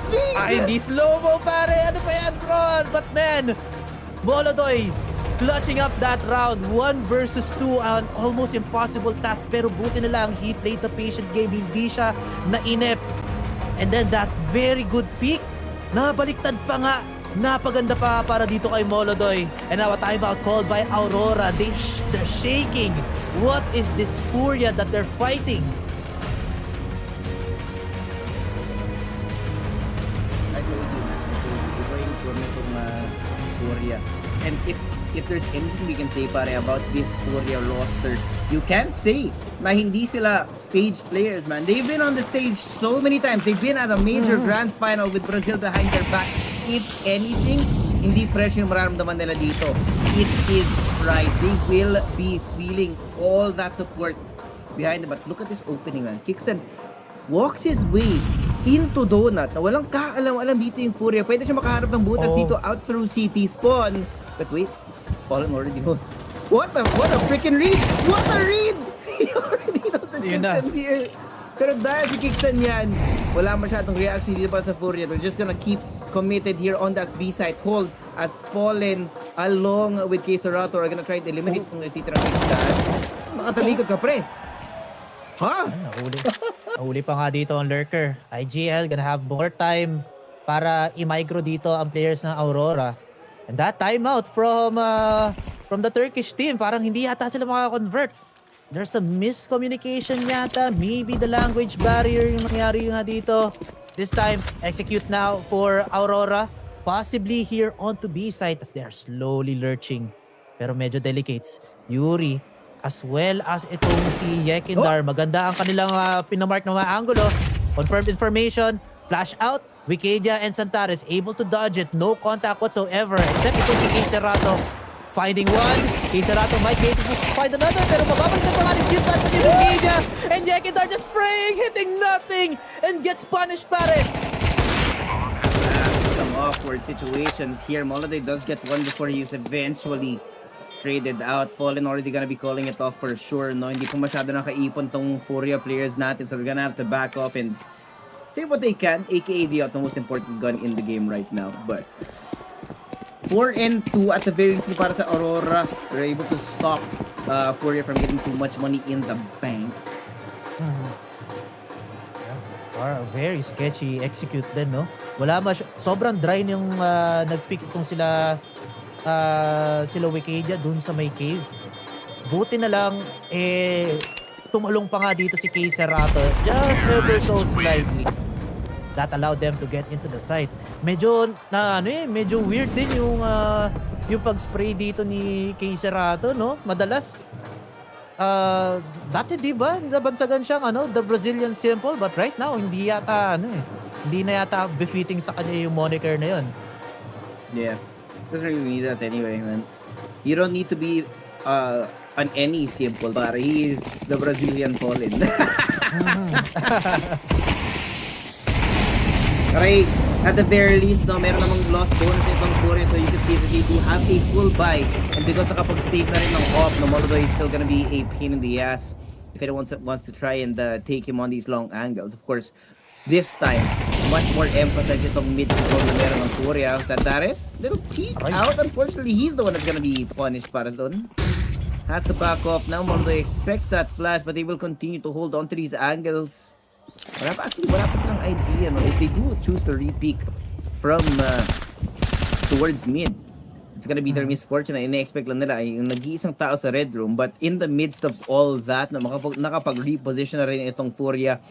Speaker 10: Jesus!
Speaker 1: Hindi slow-mo pare. Ano pa yan, Tron? But man, Molodoy clutching up that round. 1 versus 2. An almost impossible task. Pero buti na lang, he played the patient game. Hindi siya nainip. And then that very good peak. Nabaliktad pa nga. Napaganda pa para dito kay Molodoy. And now a timeout called by Aurora. They're shaking. What is this FURIA that they're fighting?
Speaker 10: I told you, iba yung form itong FURIA. And if there's anything we can say pare about this FURIA roster, you can't say na hindi sila stage players, man. They've been on the stage so many times. They've been at a major grand final with Brazil behind their back. If anything, hindi pressure yung mararamdaman nila dito. It is pride. They will be feeling all that support behind them. But look at this opening, man. Kixen walks his way into donut na walang kaalam-alam dito yung FURIA. Pwede siya makaharap ng butas dito out through CT spawn. But wait, Fallen already knows. What a freaking read! What a read! He already knows that Kixen's here. Pero dahil si Kixen yan, wala masyadong reaction dito pa sa FURIA. They're just gonna keep committed here on that B-side hold as Fallen along with Kaisarato are gonna try to eliminate kung natitirang Kixen. Makatalikod ka, pre. Ha?
Speaker 1: Nahuli pa nga dito ang lurker. IGL gonna have more time para i-micro dito ang players ng Aurora. And that timeout from the Turkish team, parang hindi yata sila makakonvert. There's a miscommunication yata. Maybe the language barrier yung nangyari nga dito. This time, execute now for Aurora. Possibly here onto B side as they are slowly lurching. Pero medyo delicates. Yuri, as well as itong si Yekindar. Maganda ang kanilang pinamark na mga angulo. Confirmed information. Flash out. Wikidia and Santares able to dodge it. No contact whatsoever. Except itong si Kaisarato. Finding one. Kaisarato might be able to find another. Pero mababalik na pa nga rin yung pass ni Wikidia. And Yekindar just spraying, hitting nothing. And gets punished pare.
Speaker 10: Some awkward situations here. Molodoy does get one before he is eventually traded out. Fallen already gonna be calling it off for sure. No, hindi po masyado nakaipon tong FURIA players natin. So they're gonna have to back off and say what they can, aka the most important gun in the game right now. But 4-2 at the very least para sa Aurora. They're able to stop FURIA from getting too much money in the bank.
Speaker 1: Very sketchy execute din, no? Wala sobrang dry yung nag-pick itong sila Wikidia dun sa may cave. buti na lang, tumulong pa nga dito si Kay Serrato just ever so slightly. That allowed them to get into the site. Medyo medyo weird din yung pag-spray dito ni Kay Serrato, no? Madalas dati 'di ba nabansagan siyang the Brazilian Simple, but right now hindi yata hindi na yata befitting sa kanya yung moniker na yun.
Speaker 10: Yeah. Doesn't really need that anyway, man. You don't need to be an any Simple, but he is the Brazilian Fallen. Okay, at the very least, no, meron namang loss bonus itong FURIA, so you can see that they do have a full buy. And because nakapag-save na rin ng off, no, although he's still gonna be a pain in the ass if anyone wants to try and take him on these long angles. Of course, this time, much more emphasis itong mid-control na meron ng FURIA. Santares, little peek out. Unfortunately, he's the one that's gonna be punished para doon. Has to back off now, although he expects that flash, but they will continue to hold on to these angles. Wala pa silang idea, no? If they do choose to re-peek from towards mid, it's gonna be their misfortune na ina-expect lang nila ay yung nag-iisang tao sa red room, but in the midst of all that, nakapag-reposition na rin itong FURIA,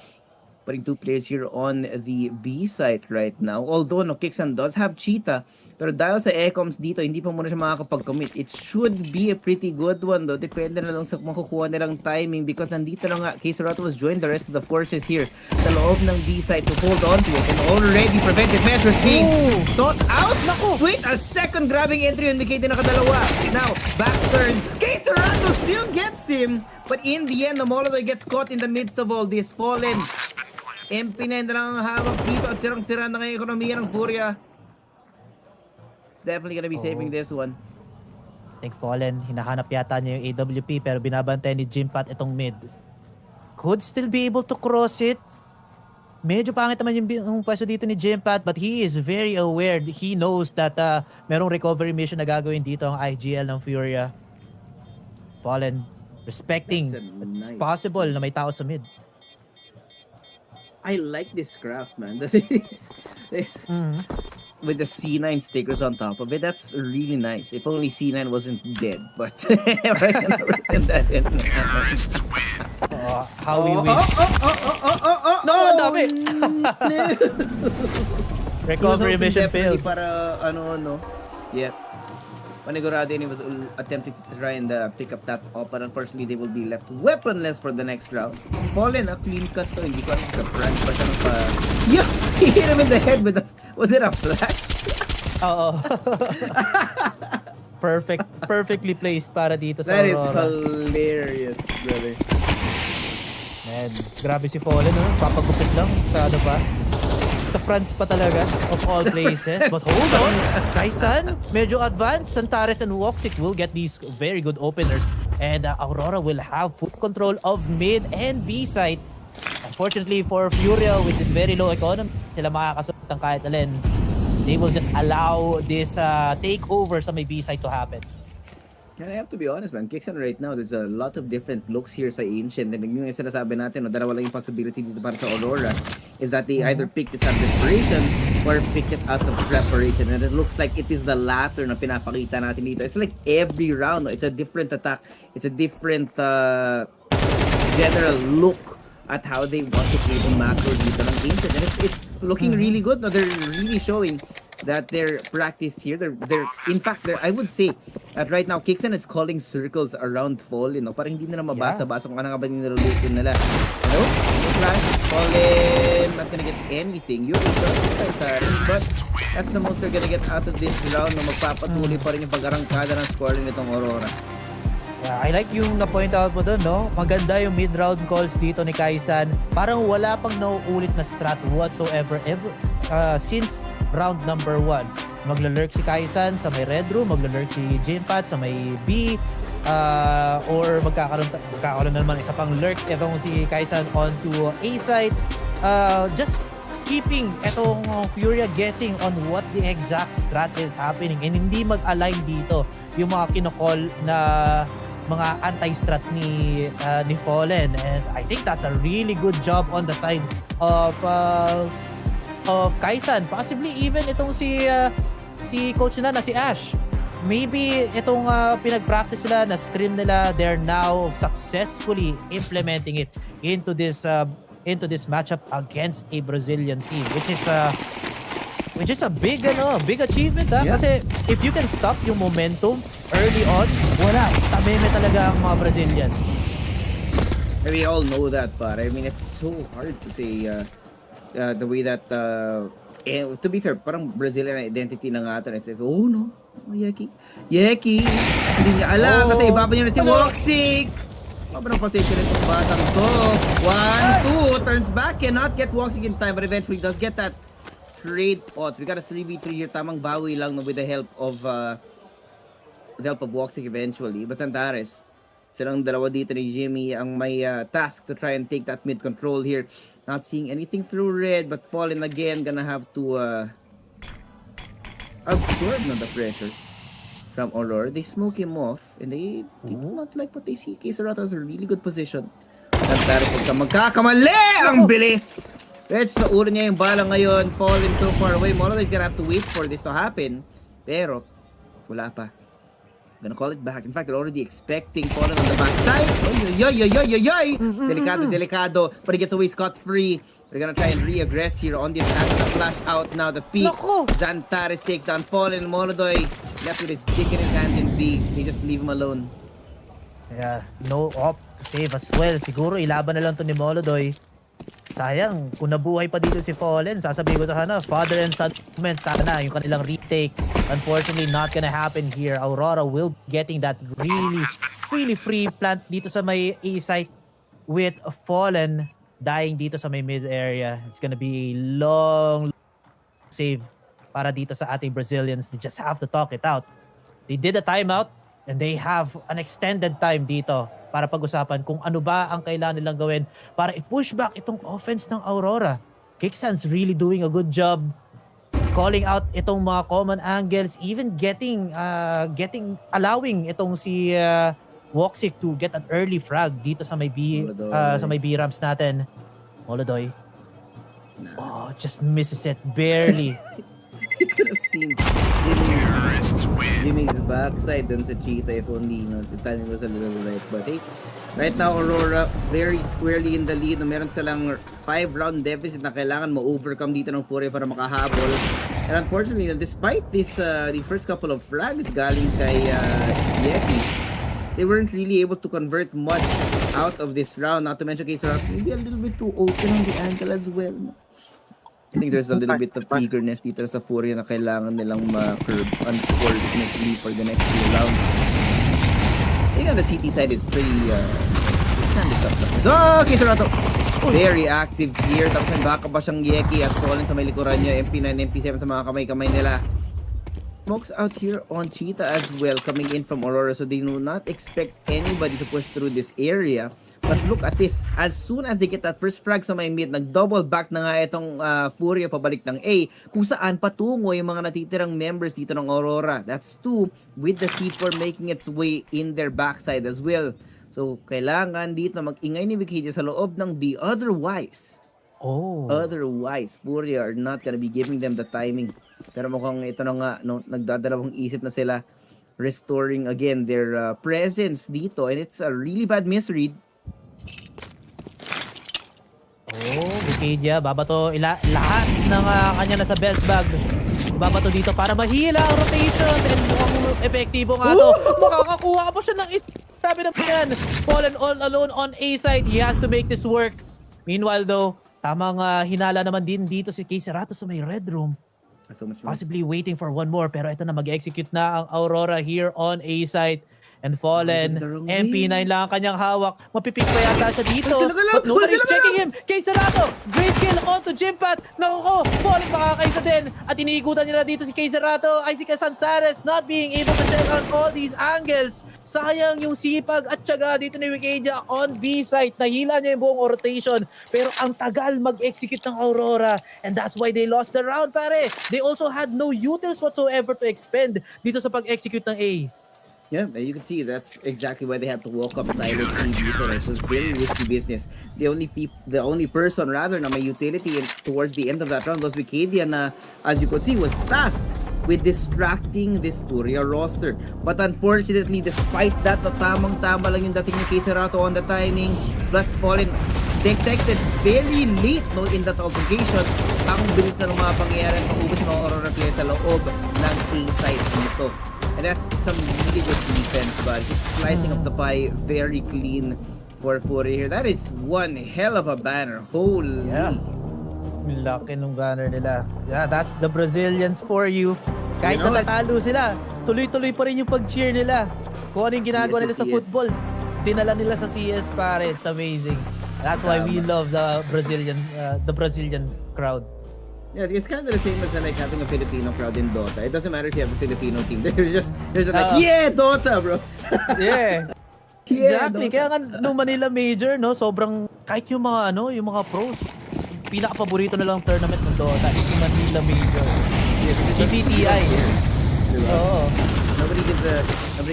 Speaker 10: putting 2 players here on the B site right now. Although Kixan does have Cheetah, pero dahil sa ecoms dito, hindi pa muna siya makakapag-commit. It should be a pretty good one though. Depende na lang sa makukuha nilang timing because nandito lang nga, K-Serrato was joined the rest of the forces here sa loob ng B-side to hold on to it, and already prevented measures being thought out. Wait a second, grabbing entry on the KD nakadalawa. Now, back turn. K-Serrato still gets him, but in the end, Molotov gets caught in the midst of all this. Fallen. MP na lang ang hawak dito at sirang-sira na ngayon ekonomiya ng FURIA. Definitely gonna be saving this one.
Speaker 1: I think Fallen, hinahanap yata niya yung AWP pero binabantay ni Jimpat itong mid. Could still be able to cross it. Medyo pangit naman yung pwesto dito ni Jimpat, but he is very aware. He knows that merong recovery mission na gagawin dito ang IGL ng FURIA. Fallen, respecting. It's possible na may tao sa mid.
Speaker 10: I like this craft, man. This with the C9 stickers on top of it, that's really nice. If only C9 wasn't dead, but
Speaker 1: how we win. No, dami. Recovery mission failed.
Speaker 10: Para yeah. Panigurado he was attempting to try and pick up that up, but unfortunately they will be left weaponless for the next round. Fallen, a clean cut to, hindi ko alam sa front pa siya yeah, he hit him in the head with was it a flash?
Speaker 1: Oo. Perfectly placed para dito sa
Speaker 10: That
Speaker 1: Aurora.
Speaker 10: is hilarious, brother.
Speaker 1: Man, grabe si Fallen, no? Papagupit lang sa sa France pa talaga, of all places. But hold on, Kaisan, medyo advanced. Santares and Woxic will get these very good openers. And Aurora will have full control of mid and B site. Unfortunately for FURIA, with this very low economy, sila makakasunod ng kahit alin. They will just allow this takeover sa may B site to happen.
Speaker 10: And I have to be honest, man, Kixan right now, there's a lot of different looks here sa Ancient. And yung sinasabi natin, dalawa lang yung possibility dito para sa Aurora, is that they either pick this out of desperation or pick it out of preparation. And it looks like it is the latter na pinapakita natin dito. It's like every round, it's a different attack. It's a different general look at how they want to play the macro dito ng Ancient. And it's looking really good. No, they're really showing that they're practiced here. They're in fact, I would say that right now Kixan is calling circles around Fallen, no? Parang hindi na mabasa-basa kung ano nga ba yung nilulutin nila. No? Flash, Fallen, not gonna get anything. You're but that's the most they're gonna get out of this round, no? Magpapatuloy pa rin yung pag-arangkada ng scoring nitong Aurora.
Speaker 1: Yeah, I like yung na-point out mo doon, no? Maganda yung mid-round calls dito ni Kaisan. Parang wala pang nauulit na strat whatsoever since round number 1. Maglalurk si Kaisan sa may red room, maglalurk si Jimpat sa may B, or magkakaroon na naman isa pang lurk itong si Kaisan onto A side. Just keeping itong FURIA guessing on what the exact strat is happening, and hindi mag-align dito yung mga kinokall na mga anti-strat ni Fallen, and I think that's a really good job on the side of Kaisan. Possibly even itong si coach nila na si Ash. maybe itong pinag-practice nila, na stream nila, they're now successfully implementing it into this matchup against a Brazilian team, which is a big achievement kasi if you can stop yung momentum early on, wala, tameme talaga ang mga Brazilians.
Speaker 10: We all know that, but I mean, it's so hard to say the way that to be fair, parang Brazilian identity na nga ito. It's like, oh no, Yeki. Hindi niya alam, nasa iba pa niya na si Woxic. Mabrang pasensya rin itong batang to. 1, 2, turns back, cannot get Woxic in time, but eventually does get that trade odds. We got a 3v3 here, tamang bawi lang with the help of Woxic eventually. But Santares, silang dalawa dito ni Jimmy ang may task to try and take that mid control here. Not seeing anything through red, but Fallen again gonna have to absorb the pressure from Aurora. They smoke him off, and they do not like what they see. Kesarata has a really good position. Santares, huwag ka magkakamali! Ang bilis! Let's sa ulo niya yung bala ngayon. Fallen so far away. Molotov is gonna have to wait for this to happen. Pero, wala pa. Gonna call it back. In fact, they're already expecting Fallen on the backside. Delicado. But he gets away scot-free. They're gonna try and re-aggress here on this angle. Flash out now. The peak. Zantares takes down Fallen. Molodoy left with his dick in his hand in B. They just leave him alone.
Speaker 1: Yeah, no op to save as well. Siguro ilaban na lang to ni Molodoy. Sayang, kung nabuhay pa dito si Fallen, sasabihin ko sa father and son moment, sana yung kanilang retake. Unfortunately, not gonna happen here. Aurora will getting that really free plant dito sa may A site with Fallen dying dito sa may mid area. It's gonna be a long save para dito sa ating Brazilians. They just have to talk it out. They did a timeout and they have an extended time dito para pag-usapan kung ano ba ang kailangan nilang gawin para i-push back itong offense ng Aurora. Kicksan's really doing a good job calling out itong mga common angles, even allowing itong si Woxic to get an early frag dito sa may B ramps natin. Molodoy. Oh, just misses it barely.
Speaker 10: You could have seen Jimmy's backside dun sa Cheetah if only the timing was a little right. But hey, right now Aurora very squarely in the lead. Meron silang 5-round deficit na kailangan ma-overcome dito ng FURIA para makahabol. And unfortunately, despite these first couple of flags galing kay Yeki, they weren't really able to convert much out of this round. Not to mention kay Sarah, maybe a little bit too open on the angle as well. I think there's a little bit of eagerness dito sa FURIA na kailangan nilang ma-curb, unfortunately, for the next few rounds. I think on the CT side is pretty okay, Sarato! Very active here. Tapos may backup pa siyang Yeki at Fallen sa may likuran niya. MP9, MP7 sa mga kamay-kamay nila. Smokes out here on Cheetah as well, coming in from Aurora. So they do not expect anybody to push through this area. But look at this, as soon as they get that first frag sa may mid, nag-double back na nga itong FURIA pabalik ng A, kung saan patungo yung mga natitirang members dito ng Aurora. That's 2, with the C4 making its way in their backside as well. So, kailangan dito mag-ingay ni Wikidia sa loob ng B. Otherwise, FURIA are not gonna be giving them the timing. Pero mukhang ito na nga, nagdadalawang isip na sila, restoring again their presence dito. And it's a really bad misread.
Speaker 1: Wikidia, babato lahat ng kanya nasa belt bag. Babato dito para mahila ang rotation and mukhang epektibo nga to. Makakakuha pa siya ng sabi na yan. Fallen all alone on A side. He has to make this work. Meanwhile though, tamang hinala naman din dito si Kesarata sa may red room. Possibly waiting for one more, pero ito na, mag-execute na ang Aurora here on A site. And Fallen, MP9 lang ang kanyang hawak. Mapipik pa yata siya dito. But nobody's checking him. Kesarata, great kill onto Jimpat. Naku, Fallen makakaisa din. At iniikutan nila dito si Kesarata. Ay si Santares not being able to check out all these angles. Sayang yung sipag at tiyaga dito ni Wikidia on B site. Nahila niya yung buong rotation. Pero ang tagal mag-execute ng Aurora. And that's why they lost the round, pare. They also had no utils whatsoever to expend dito sa pag-execute ng A.
Speaker 10: Yeah, you can see that's exactly why they have to walk up silently dito. It was very risky business. The only person rather na may utility towards the end of that round was Wikidia na, as you could see, was tasked with distracting this FURIA roster. But unfortunately, despite that, tamang-tama lang yung dating ni Kisarato on the timing, plus Fallen detected very late in that altercation. Ang bilis na ng mga pangyayari at pag-ubos ng Aurora player sa loob ng A-side dito. And that's some really good defense, but just slicing up the pie very clean for FURIA here. That is one hell of a banner. Holy.
Speaker 1: Yeah. Laki nung banner nila. Yeah, that's the Brazilians for you. Kahit
Speaker 10: You know
Speaker 1: natatalo sila, tuloy-tuloy pa rin yung pag-cheer nila. Kung ano yung ginagawa nila sa football, dinala nila sa CS pare. It's amazing. That's why we love the Brazilian crowd.
Speaker 10: Yes, it's kind of the same as like having a Filipino crowd in Dota. It doesn't matter if you have a Filipino team. They're just like, yeah, Dota, bro.
Speaker 1: Yeah.
Speaker 10: Yeah,
Speaker 1: Exactly.
Speaker 10: Dota.
Speaker 1: Kaya nga nung Manila Major, no, sobrang kahit yung mga yung mga pros, pinaka-paborito na lang tournament ng Dota is yung Manila Major.
Speaker 10: Yes,
Speaker 1: GBTI. Oo.
Speaker 10: Nobody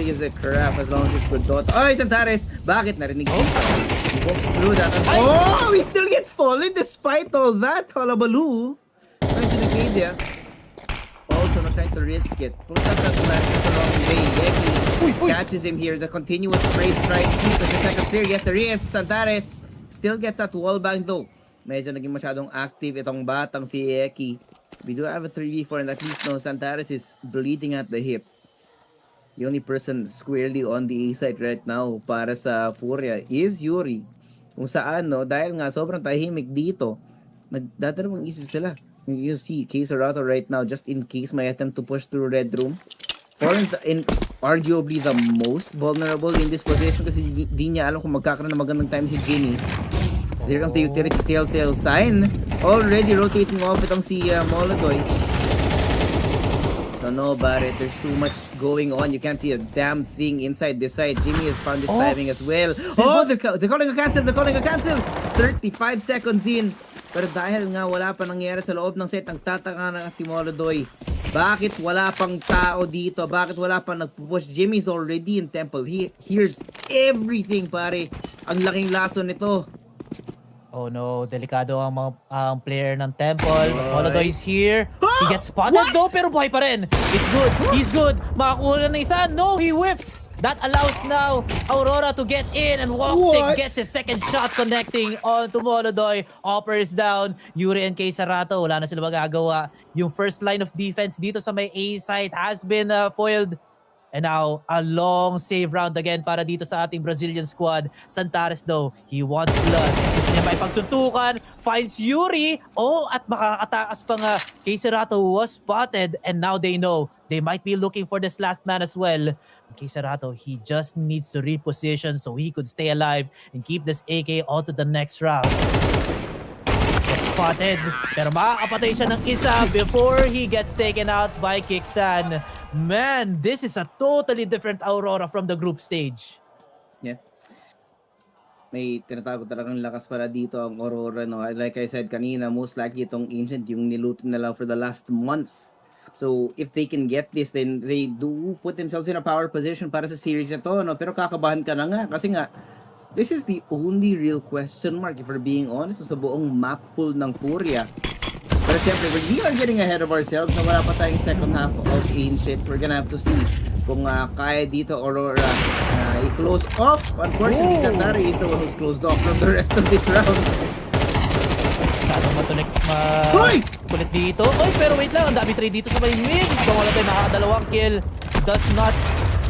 Speaker 10: gives a crap as long as it's good Dota. Oh, Santares! Bakit narinig ko? He walks through that. Oh, he still gets fallen despite all that. Hullabaloo. Thanks to Nicadia. Also not trying to risk it. Pulls out that flash the wrong way. Yeki catches him here. The continuous trade trying to keep the second player. Yes, there is. Santares still gets that wall bang though. Medyo naging masyadong active itong batang si Yeki. We do have a 3v4 and at least Santares is bleeding at the hip. The only person squarely on the A side right now para sa FURIA is Yuri. Kung saan, dahil nga sobrang tahimik dito, nagdadalawang isip sila. You see Kisarato right now, just in case may attempt to push through Red Room. Foreign's in arguably the most vulnerable in this position kasi di niya alam kung magkakaroon ng magandang time si Jimmy. There comes the utility telltale sign. Already rotating off itong si Molodoy. Don't know about it. There's too much going on. You can't see a damn thing inside this side. Jimmy has found this timing as well. Oh, they're calling a cancel. They're calling a cancel. 35 seconds in. Pero dahil nga wala pa nangyari sa loob ng set, ang tataka na si Molodoy. Bakit wala pang tao dito? Bakit wala pang nagpupush? Jimmy's already in temple. He hears everything, pare. Ang laking laso nito.
Speaker 1: Oh no, delikado ang mga player ng Temple. Molodoy is here. He gets spotted though, pero buhay pa rin. It's good. He's good. Makakuha na isa. No, he whiffs. That allows now Aurora to get in and Woxic gets his second shot connecting on to Molodoy. Opper is down. Yuri and Kisarato, wala na sila magagawa. Yung first line of defense dito sa may A site has been foiled. And now, a long save round again para dito sa ating Brazilian squad. Santares though, he wants blood. Gusto niya may pagsuntukan. Finds Yuri. Oh, at makakatakas pa nga. Kisarato was spotted and now they know they might be looking for this last man as well. Kisarato, he just needs to reposition so he could stay alive and keep this AK on to the next round. Gets spotted, pero makakapatay siya ng isa before he gets taken out by Kixan. Man, this is a totally different Aurora from the group stage.
Speaker 10: Yeah. May tinatawag talagang lakas para dito ang Aurora, no? Like I said kanina, most likely itong Ancient yung niluto nila for the last month. So, if they can get this, then they do put themselves in a power position para sa series na to, no? Pero kakabahan ka na nga. Kasi nga, this is the only real question mark, if we're being honest, sa buong map pool ng FURIA. Pero siyempre, we are getting ahead of ourselves na wala pa tayong second half of Ancient. We're gonna have to see kung kaya dito Aurora i-close off. Unfortunately, Zandari is the one who's closed off from the rest of this round.
Speaker 1: Kulit dito. Oy, pero wait lang. Ang dami trade dito sa may mid. Kung wala tayo nakakadalawang kill. Does not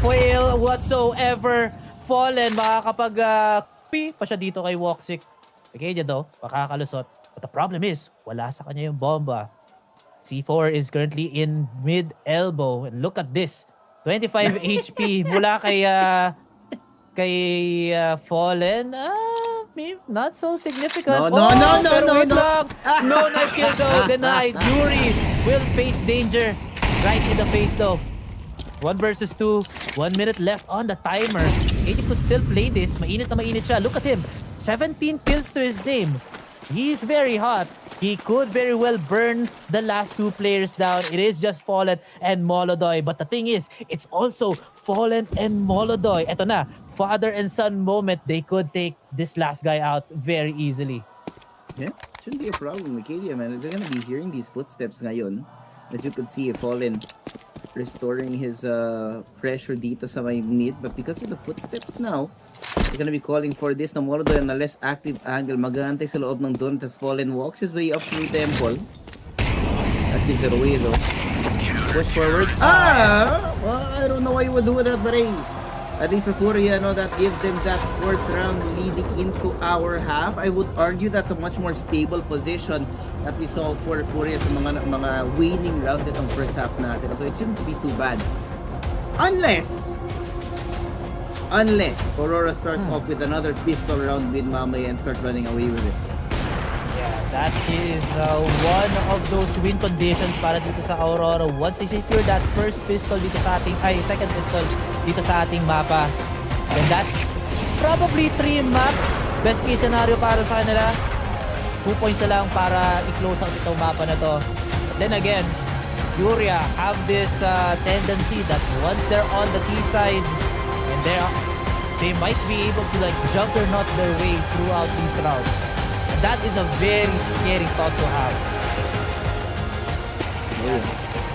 Speaker 1: fail whatsoever. Fallen, makakapag-pi pa siya dito kay Woxic. Okay, dyan daw. Makakalusot. But the problem is, wala sa kanya yung bomba. C4 is currently in mid-elbow. And look at this. 25 HP mula kay Fallen. Not so significant.
Speaker 10: No.
Speaker 1: No knife kill though. Denied. Yuri will face danger. Right in the face though. 1 versus 2. 1 minute left on the timer. Katie could still play this. Mainit na mainit siya. Look at him. 17 kills to his name. He's very hot. He could very well burn the last 2 players down. It is just Fallen and Molodoy. But the thing is, it's also Fallen and Molodoy. Ito na. Father and son moment. They could take this last guy out very easily.
Speaker 10: Yeah, shouldn't be a problem with Kadia, man. They're gonna be hearing these footsteps ngayon. As you could see, Fallen restoring his pressure dito sa may mid. But because of the footsteps now, they're gonna be calling for this na Morodo na less active angle. Mag-aantay sa loob ng doon. Tas Fallen walks his way up through Temple. That gives it away though. Push forward. Well, I don't know why you would do that, but hey, at least for FURIA, that gives them that 4th round leading into our half. I would argue that's a much more stable position that we saw for FURIA sa mga winning rounds itong first half natin. So it shouldn't be too bad. Unless Aurora starts off with another pistol round with mamaya and start running away with it.
Speaker 1: Yeah, that is one of those win conditions para dito sa Aurora. Once they secure that first pistol dito sa ating, second pistol dito sa ating mapa, and that's probably 3 maps. Best case scenario para sa kanila. 2 points na lang para i-close out itong mapa na to. But then again, FURIA have this tendency that once they're on the T side, and they might be able to like juggernaut their way throughout these rounds. And that is a very scary thought to have. Yeah.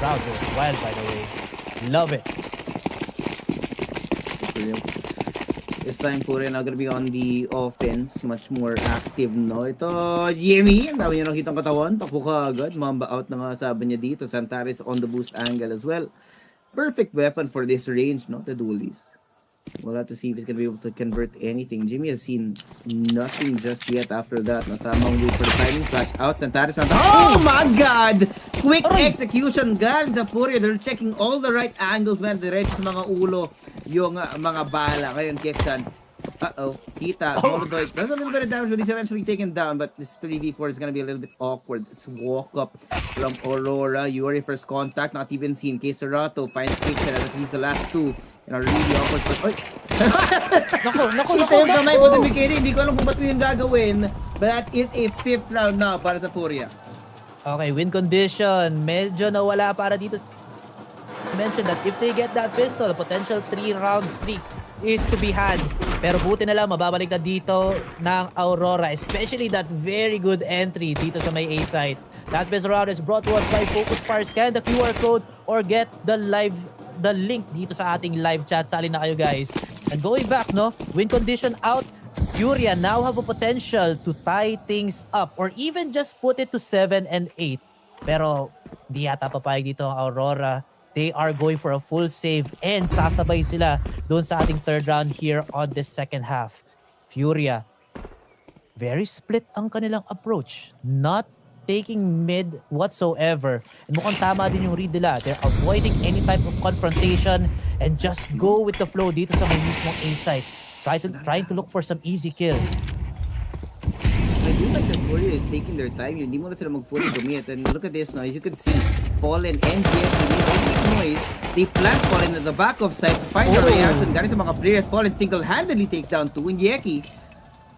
Speaker 1: Round goes wild, by the way. Love it.
Speaker 10: This time FURIA now gonna be on the offense, much more active, no? Ito, Jimmy, ang dami nyo nakitang katawan, takbo ka agad, mamba out na nga sabi niya dito. Santaris on the boost angle as well. Perfect weapon for this range, no? The duelies. We'll have to see if he's gonna be able to convert anything. Jimmy has seen nothing just yet after that. Natamang wait for the timing, flash out, Santaris on the... Oh my God! Quick execution, guys, sa FURIA. They're checking all the right angles, man. Diretso sa mga ulo yung mga bala. Ngayon, Keksan. Kita. Molodoy. There's a little bit of damage, but he's eventually taken down. But this 3v4 is gonna be a little bit awkward. This walk up from Aurora. Yuri first contact, not even seen. Keserato finds Keksan at least the last 2. And are really awkward. But, naku, kita yung kamay mo din, Mikiri. Hindi ko alam kung ba't mo yung gagawin. But that is a 5th round now para sa FURIA.
Speaker 1: Okay, win condition. Medyo nawala para dito. Mention that if they get that pistol, a potential 3-round streak is to be had. Pero buti na lang, mababalik na dito ng Aurora. Especially that very good entry dito sa may A site. That pistol round is brought to us by FocusFire. Scan the QR code or get the link dito sa ating live chat. Sali na kayo, guys. And going back, no, win condition out. FURIA now have a potential to tie things up or even just put it to 7 and 8. Pero di yata papayag dito ang Aurora. They are going for a full save and sasabay sila doon sa ating 3rd round here on this second half. FURIA, very split ang kanilang approach. Not taking mid whatsoever. And mukhang tama din yung read nila. They're avoiding any type of confrontation and just go with the flow dito sa may mismong A site. Trying to look for some easy kills.
Speaker 10: I do like that FURIA is taking their time. Hindi mo na sila mag-fully commit. And look at this now. As you can see, Fallen and GF made all this noise. They plant Fallen at the back of site to find the reaction. Galing sa mga players, Fallen single-handedly takes down 2. And Yeki,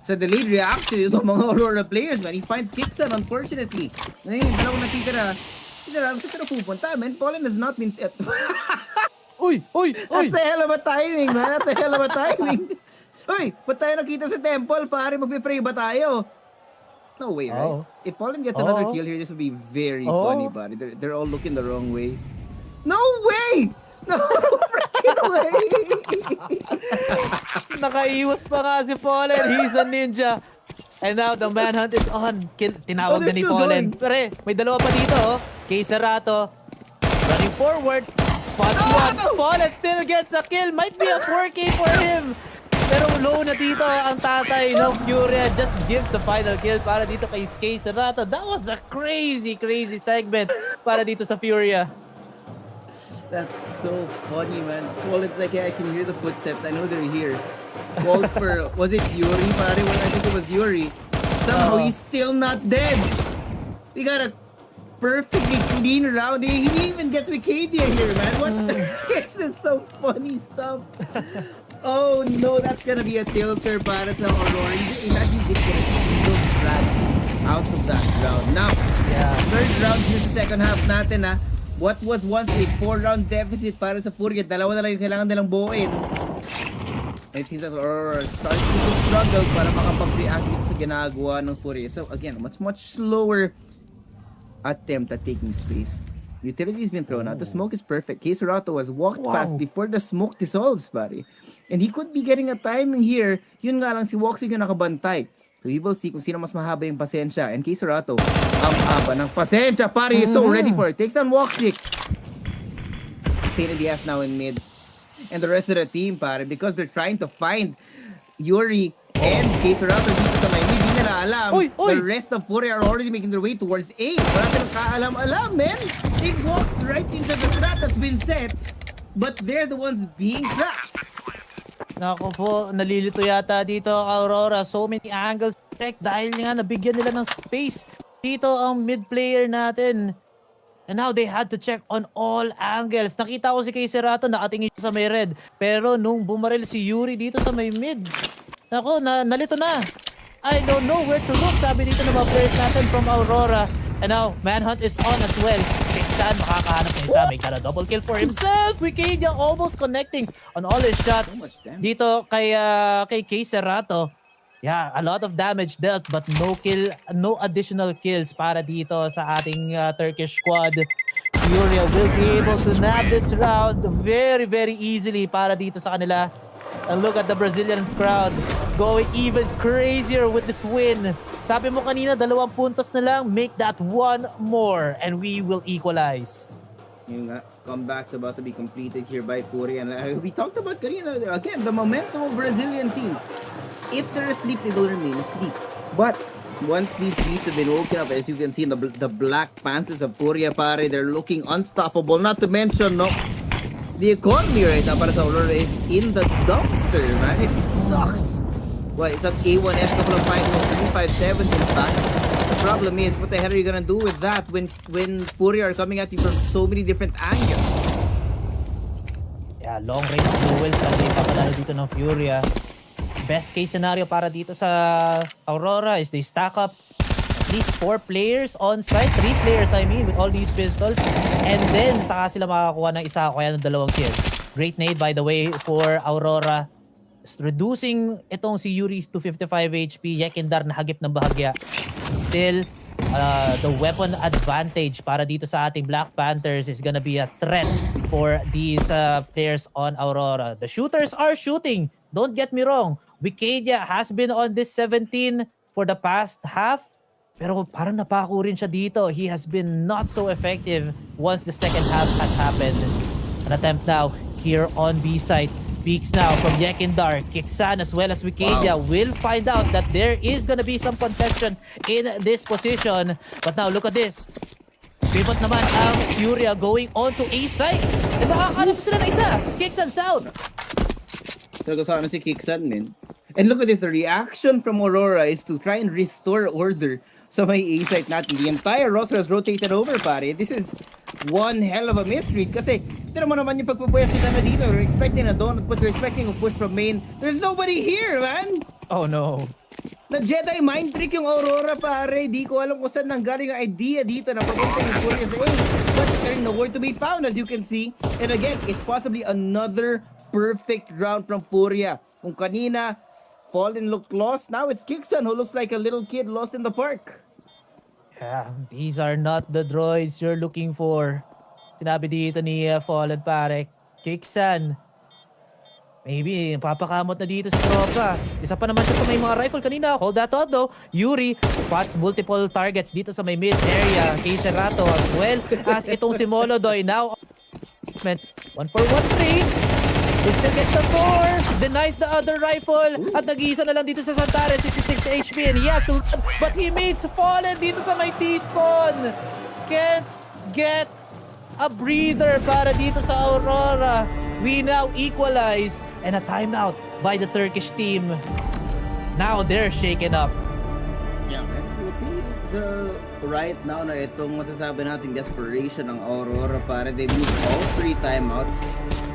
Speaker 10: sa delayed reaction, itong mga Aurora players, man. He finds Kixan, unfortunately. Ngayon, dalawang natitira. Saan sila pupunta, man? Fallen has not been set.
Speaker 1: Uy!
Speaker 10: That's a hell of a timing, man. That's a hell of a timing. Uy, ba't tayo nakita sa temple, pare? Magpipray ba tayo? No way, right? If Fallen gets another kill here, this would be very funny, buddy. They're all looking the wrong way. No way! No freaking way!
Speaker 1: Nakaiwas pa nga si Fallen. He's a ninja. And now the manhunt is on. Tinawag na ni Fallen. Pero may dalawa pa dito, Keserato running forward. Spots one. Fallen still gets a kill. Might be a 4K for him. Pero low na dito ang tatay ng FURIA. Just gives the final kill para dito kay Keserato. That was a crazy segment para dito sa FURIA.
Speaker 10: That's so funny, man. Fallen's like, yeah, I can hear the footsteps. I know they're here. Calls for, was it Yuri? Pare, well, I think it was Yuri. Somehow he's still not dead. We got a perfectly clean round. He even gets Wikidia here, man. What? This is so funny stuff. Oh no, that's gonna be a tilter para sa Aurora. Imagine they get a single frag out of that round. Now, 3rd round here sa second half natin, ha. What was once a 4-round deficit para sa FURIA, dalawa na lang yung kailangan nilang buuin. And it seems that Aurora starts to struggle para makapag-react sa ginagawa ng FURIA. So again, much slower attempt at taking space. Utility's been thrown out. The smoke is perfect. K-Serato has walked past before the smoke dissolves, buddy. And he could be getting a timing here. Yun nga lang, si Woxy yung nakabantay. So we will see kung sino mas mahaba yung pasensya. And K-Serato, ang haba ng pasensya, pare, is so ready for it. Takes on Woxy. Pain in the ass now in mid. And the rest of the team, pare, because they're trying to find Yuri and K-Serato dito sa may mid. Hindi nila alam. The rest of FURIA are already making their way towards A. Wala silang kaalam-alam, man. They walked right into the trap that's been set. But they're the ones being trapped.
Speaker 1: Nako po, nalilito yata dito Aurora. So many angles check dahil nga nabigyan nila ng space dito ang mid player natin. And now they had to check on all angles. Nakita ko si K-Serato nakatingin siya sa may red. Pero nung bumaril si Yuri dito sa may mid, nako, nalito na. I don't know where to look, sabi dito ng mga players natin from Aurora. And now, Manhunt is on as well. Keksan, makakahanap na isa. May kind of double kill for himself. Wikidia almost connecting on all his shots. Dito kay K-Serato. Yeah, a lot of damage dealt but no additional kills para dito sa ating Turkish squad. FURIA will be able to nab this round very, very easily para dito sa kanila. And look at the Brazilian crowd going even crazier with this win. Sabi mo kanina, 2 puntos na lang. Make that 1 more and we will equalize.
Speaker 10: Yung comeback's about to be completed here by FURIA. And we talked about kanina, again, the momentum of Brazilian teams. If they're asleep, they will remain asleep. But once these beasts have been woken up, as you can see in the Black Panthers of FURIA, pare, they're looking unstoppable. Not to mention, no, the economy right now para sa Aurora is in the dumpster, man. It sucks. Well, it's up A1S, couple of finals, 357 in fact. The problem is, what the hell are you gonna do with that when FURIA are coming at you from so many different angles?
Speaker 1: Yeah, long range duels ang ipapanalo dito ng FURIA. Best case scenario para dito sa Aurora is they stack up at least 4 players on site, 3 players I mean, with all these pistols, and then saka sila makakakuha ng isa o kaya ng 2 kills. Great nade by the way for Aurora. Reducing itong si Yuri to 55 HP, Yekindar na hagip ng bahagya. Still, the weapon advantage para dito sa ating Black Panthers is gonna be a threat for these players on Aurora. The shooters are shooting, don't get me wrong. Wikidia has been on this 17 for the past half, pero parang napako rin siya dito. He has been not so effective once the second half has happened. An attempt now here on B side. Peaks now from Yekindar. Kiksan as well as Wikidia will find out that there is gonna be some contention in this position. But now look at this. Pivot naman ang FURIA going on to A side. E makakakalap sila ng isa. Kiksan sound.
Speaker 10: Talaga sana si Kiksan, man. And look at this, the reaction from Aurora is to try and restore order sa may A-site natin. The entire roster has rotated over, pare. This is one hell of a misread kasi tira mo naman yung pagpupuyas nila na dito. We're expecting a donut push, we're expecting a push from main. There's nobody here, man!
Speaker 1: Oh no.
Speaker 10: Na Jedi mind trick yung Aurora, pare. Di ko alam kung saan nanggaling ang idea dito na papunta yung FURIA sa A. But there's nowhere to be found, as you can see. And again, it's possibly another perfect round from FURIA. Kung kanina, Fallen looked lost. Now it's Kiksan who looks like a little kid lost in the park.
Speaker 1: Yeah, these are not the droids you're looking for. Sinabi dito ni Fallen, pare. Kiksan. Maybe, papakamot na dito sa tropa. Isa pa naman siya sa may mga rifle kanina. Hold that thought though. Yuri spots multiple targets dito sa may mid area. K-Serato as well as itong si Molodoy. Now, 1 for 1 trade. He still gets a 4. Denies the other rifle. At nag-iisa na lang dito sa Santares. 66 HP and he has to run. But he meets Fallen dito sa may T-spawn. Can't get a breather para dito sa Aurora. We now equalize. And a timeout by the Turkish team. Now they're shaken up.
Speaker 10: Yeah, man. Right now na itong masasabi natin desperation ng Aurora, para they use all 3 timeouts.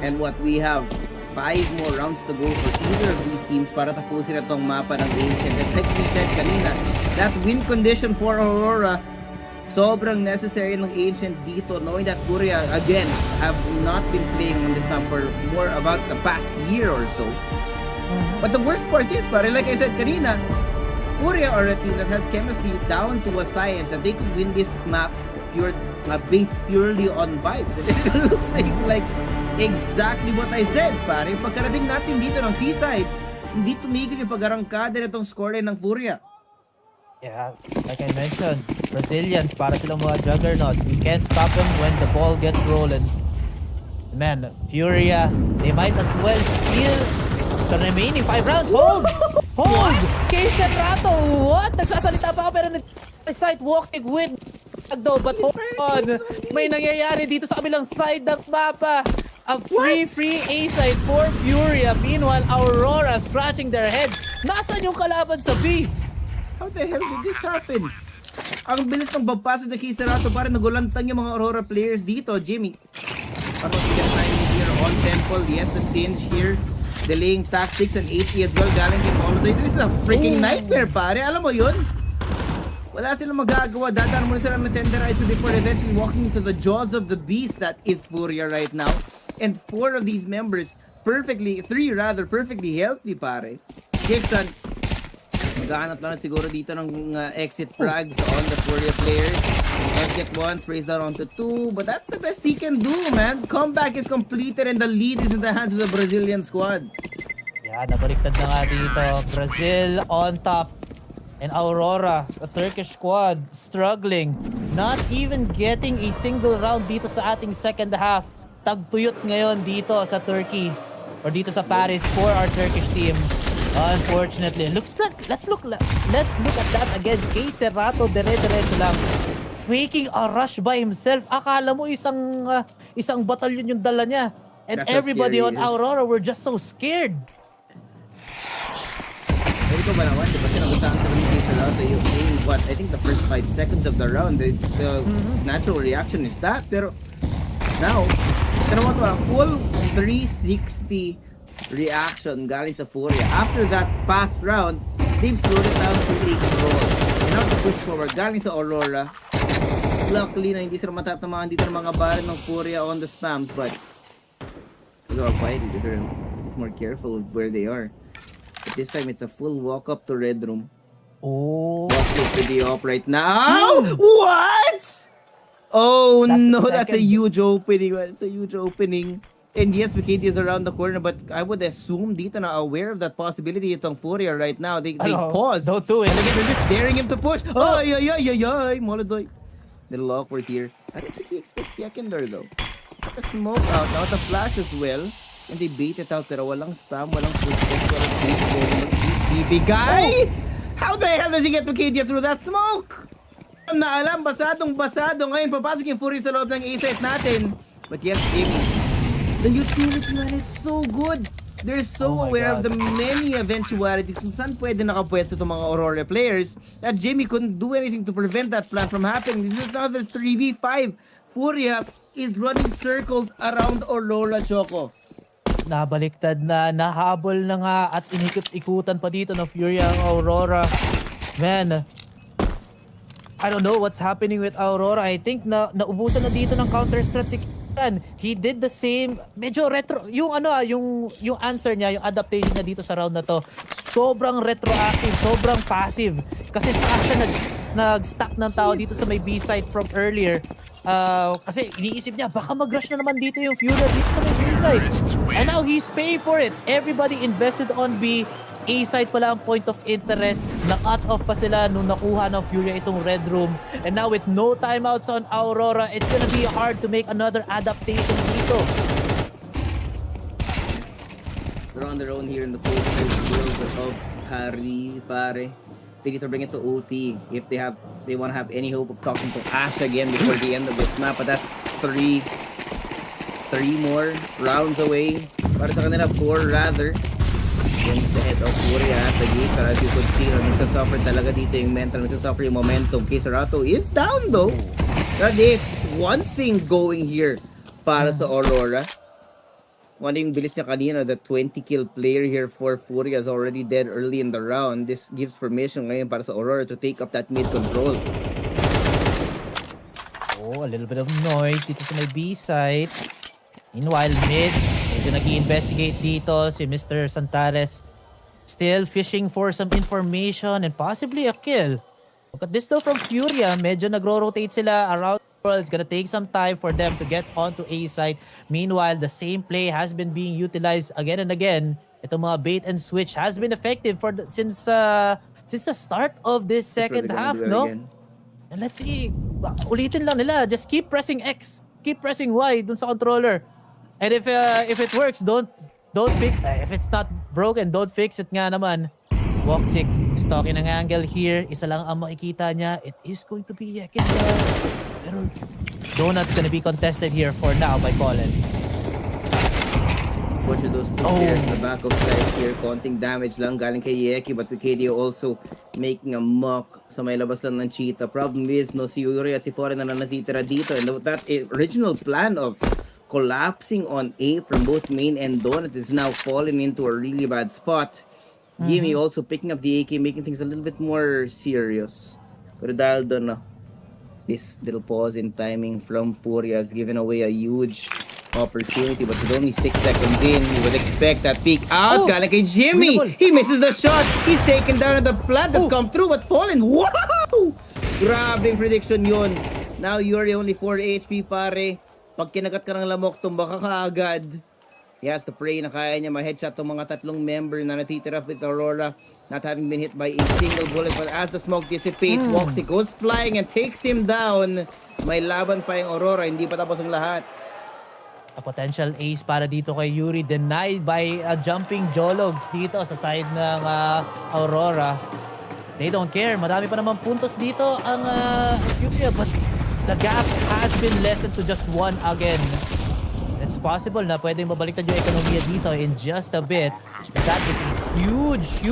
Speaker 10: And what we have 5 more rounds to go for either of these teams para tapusin itong mapa ng Ancient. And like we said kanina, that win condition for Aurora, sobrang necessary ng Ancient dito, knowing that FURIA, again, have not been playing on this map for more about the past year or so. But the worst part is, pare, like I said kanina, FURIA are a team that has chemistry down to a science that they could win this map based purely on vibes. It looks like exactly what I said, pare. Pagkarating natin dito ng T-side, hindi tumigil yung pag-arangkada na itong scoreline ng FURIA.
Speaker 1: Yeah, like I mentioned, Brazilians, para silang mga juggernaut. You can't stop them when the ball gets rolling. Man, FURIA, they might as well steal the remaining 5 rounds. Hold! Hold! K-Serrato, what? Nagsasalita pa ako pero site walks it with but hold on. May nangyayari dito sa kabilang side ng mapa. A free A side for FURIA. Meanwhile, Aurora scratching their heads. Nasaan yung kalaban sa B?
Speaker 10: How the hell did this happen? Ang bilis ng babpasok ng K-Serrato, parang nagulantang yung mga Aurora players dito, Jimmy. Parang get time here on Temple. Yes, the Singe here. Delaying tactics and 80 as well. Galing kay Molotov. This is a freaking nightmare, pare. Alam mo yun? Wala silang magagawa. Dadaan muna silang na-tenderize before eventually walking into the jaws of the beast that is FURIA right now. And 4 of these members perfectly healthy, pare. Jackson, maghahanap lang siguro dito ng exit frags on the FURIA players. Let's get 1, sprays down onto 2, but that's the best he can do, man. Comeback is completed and the lead is in the hands of the Brazilian squad.
Speaker 1: Yeah, nabaliktad na nga dito. Brazil on top. And Aurora, the Turkish squad, struggling. Not even getting a single round dito sa ating second half. Tagtuyot ngayon dito sa Turkey. Or dito sa Paris for our Turkish team. Unfortunately, let's look at that again. K-Serrato, dire-diretso lang. Faking a rush by himself. Akala mo isang batalyon yung dala niya. And
Speaker 10: That's
Speaker 1: everybody on Aurora were just so scared.
Speaker 10: Pero ito ba naman, di ba sinabasahan sa rin K-Serrato yung what, I think the first 5 seconds of the round, the natural reaction is that. Pero now, ito naman ito, a full 360 reaction galing sa FURIA. After that fast round, they've slowed it down to a roll. And now to push forward, galing sa Aurora. Luckily na hindi sila matatamaan dito ng mga barren ng FURIA on the spams, but they are fighting because they're more careful of where they are. But this time it's a full walk up to Red Room.
Speaker 1: Oh.
Speaker 10: Walk up to the op right now. What? Oh no, that's a huge opening. That's a huge opening. And yes, McKinney is around the corner, but I would assume dito na aware of that possibility itong FURIA right now. They pause.
Speaker 1: Don't do it.
Speaker 10: And again, they're just daring him to push. Oh, ay. Molodoy. Little awkward here. I don't think he expects secondary though. The smoke out. Now the flash as well. And they bait it out. Pero walang spam, walang footsteps, walang BB guy! How the hell does he get McKinney through that smoke? Na alam, basadong basado. Ngayon, papasok yung FURIA sa loob ng A-site natin. But yes, the utility, man, it's so good. They're so aware of the many eventualities kung saan pwede nakapwesto itong mga Aurora players that Jimmy couldn't do anything to prevent that plan from happening. This is another 3v5. FURIA is running circles around Aurora, Choco.
Speaker 1: Nabaliktad na, nahabol na nga at inikot-ikutan pa dito ng FURIA ang Aurora. Man, I don't know what's happening with Aurora. I think naubusan na dito ng counter-strat si Kitan. He did the same, medyo retro, yung answer niya, yung adaptation niya dito sa round na to, sobrang retroactive, sobrang passive. Kasi saan siya nag-stack ng tao dito sa may B-side from earlier. Kasi iniisip niya, baka mag-rush na naman dito yung FURIA dito sa may B-side. And now he's paying for it. Everybody invested on B. A-side pala ang point of interest. Na-cut off pa sila nung nakuha ng FURIA itong Red Room. And now with no timeouts on Aurora, it's gonna be hard to make another adaptation dito.
Speaker 10: They're on their own here in the coastal world of Hari, pare. They need to bring it to OT if they want to have any hope of talking to Ash again before the end of this map. But that's three more rounds away. Para sa kanila, 4 rather. In the head of FURIA at the gate. But as you could see, nagsasuffer talaga dito yung mental, nagsasuffer yung momentum. K-Serrato is down though. But it's one thing going here para sa Aurora. Kung ano yung bilis niya kanina, the 20-kill player here for FURIA is already dead early in the round. This gives permission ngayon para sa Aurora to take up that mid control.
Speaker 1: Oh, a little bit of noise dito sa may B-side. Meanwhile, mid, medyo nag-i-investigate dito si Mr. Santares. Still fishing for some information and possibly a kill. Look at this though from FURIA, medyo nagro-rotate sila around It's gonna take some time for them to get onto A site. Meanwhile, the same play has been being utilized again and again. Itong mga bait and switch has been effective since the start of this second half, no? And let's see, ulitin lang nila. Just keep pressing X, keep pressing Y dun sa controller. And if it works, don't fix. If it's not broken, don't fix it nga naman. Woxic stalking ang angle here. Isa lang ang makikita niya. It is going to be Yekin. Pero Donut's gonna be contested here for now by Fallen.
Speaker 10: Push those two players in the back of side here. Konting damage lang galing kay Yeki, but Wikidia also making a mock sa may labas lang ng Cheetah. Problem is, no, si Yuri at si Foreign na natitira dito. And that original plan of collapsing on A from both main and Donut is now falling into a really bad spot. Jimmy also picking up the AK, making things a little bit more serious. Pero dahil doon, this little pause in timing from FURIA has given away a huge opportunity, but with only 6 seconds in, you would expect that peek out. Galing kay Jimmy! He misses the shot! He's taken down at the plant that's come through, but Fallen, wow! Grabing prediction yun. Now Yuri only 4 HP, pare. Pag kinagat ka ng lamok, tumba ka kaagad. He has to pray na kaya niya ma-headshot tong mga tatlong member na natitira with Aurora, not having been hit by a single bullet. But as the smoke dissipates, Woxic goes flying and takes him down. May laban pa yung Aurora, hindi pa tapos ang lahat.
Speaker 1: A potential ace para dito kay Yuri, denied by jumping Jologs dito sa side ng Aurora. They don't care. Marami pa naman puntos dito ang FURIA, but the gap has been lessened to just 1 again. It's possible na pwedeng mabaliktad yung ekonomiya dito in just a bit. That is a huge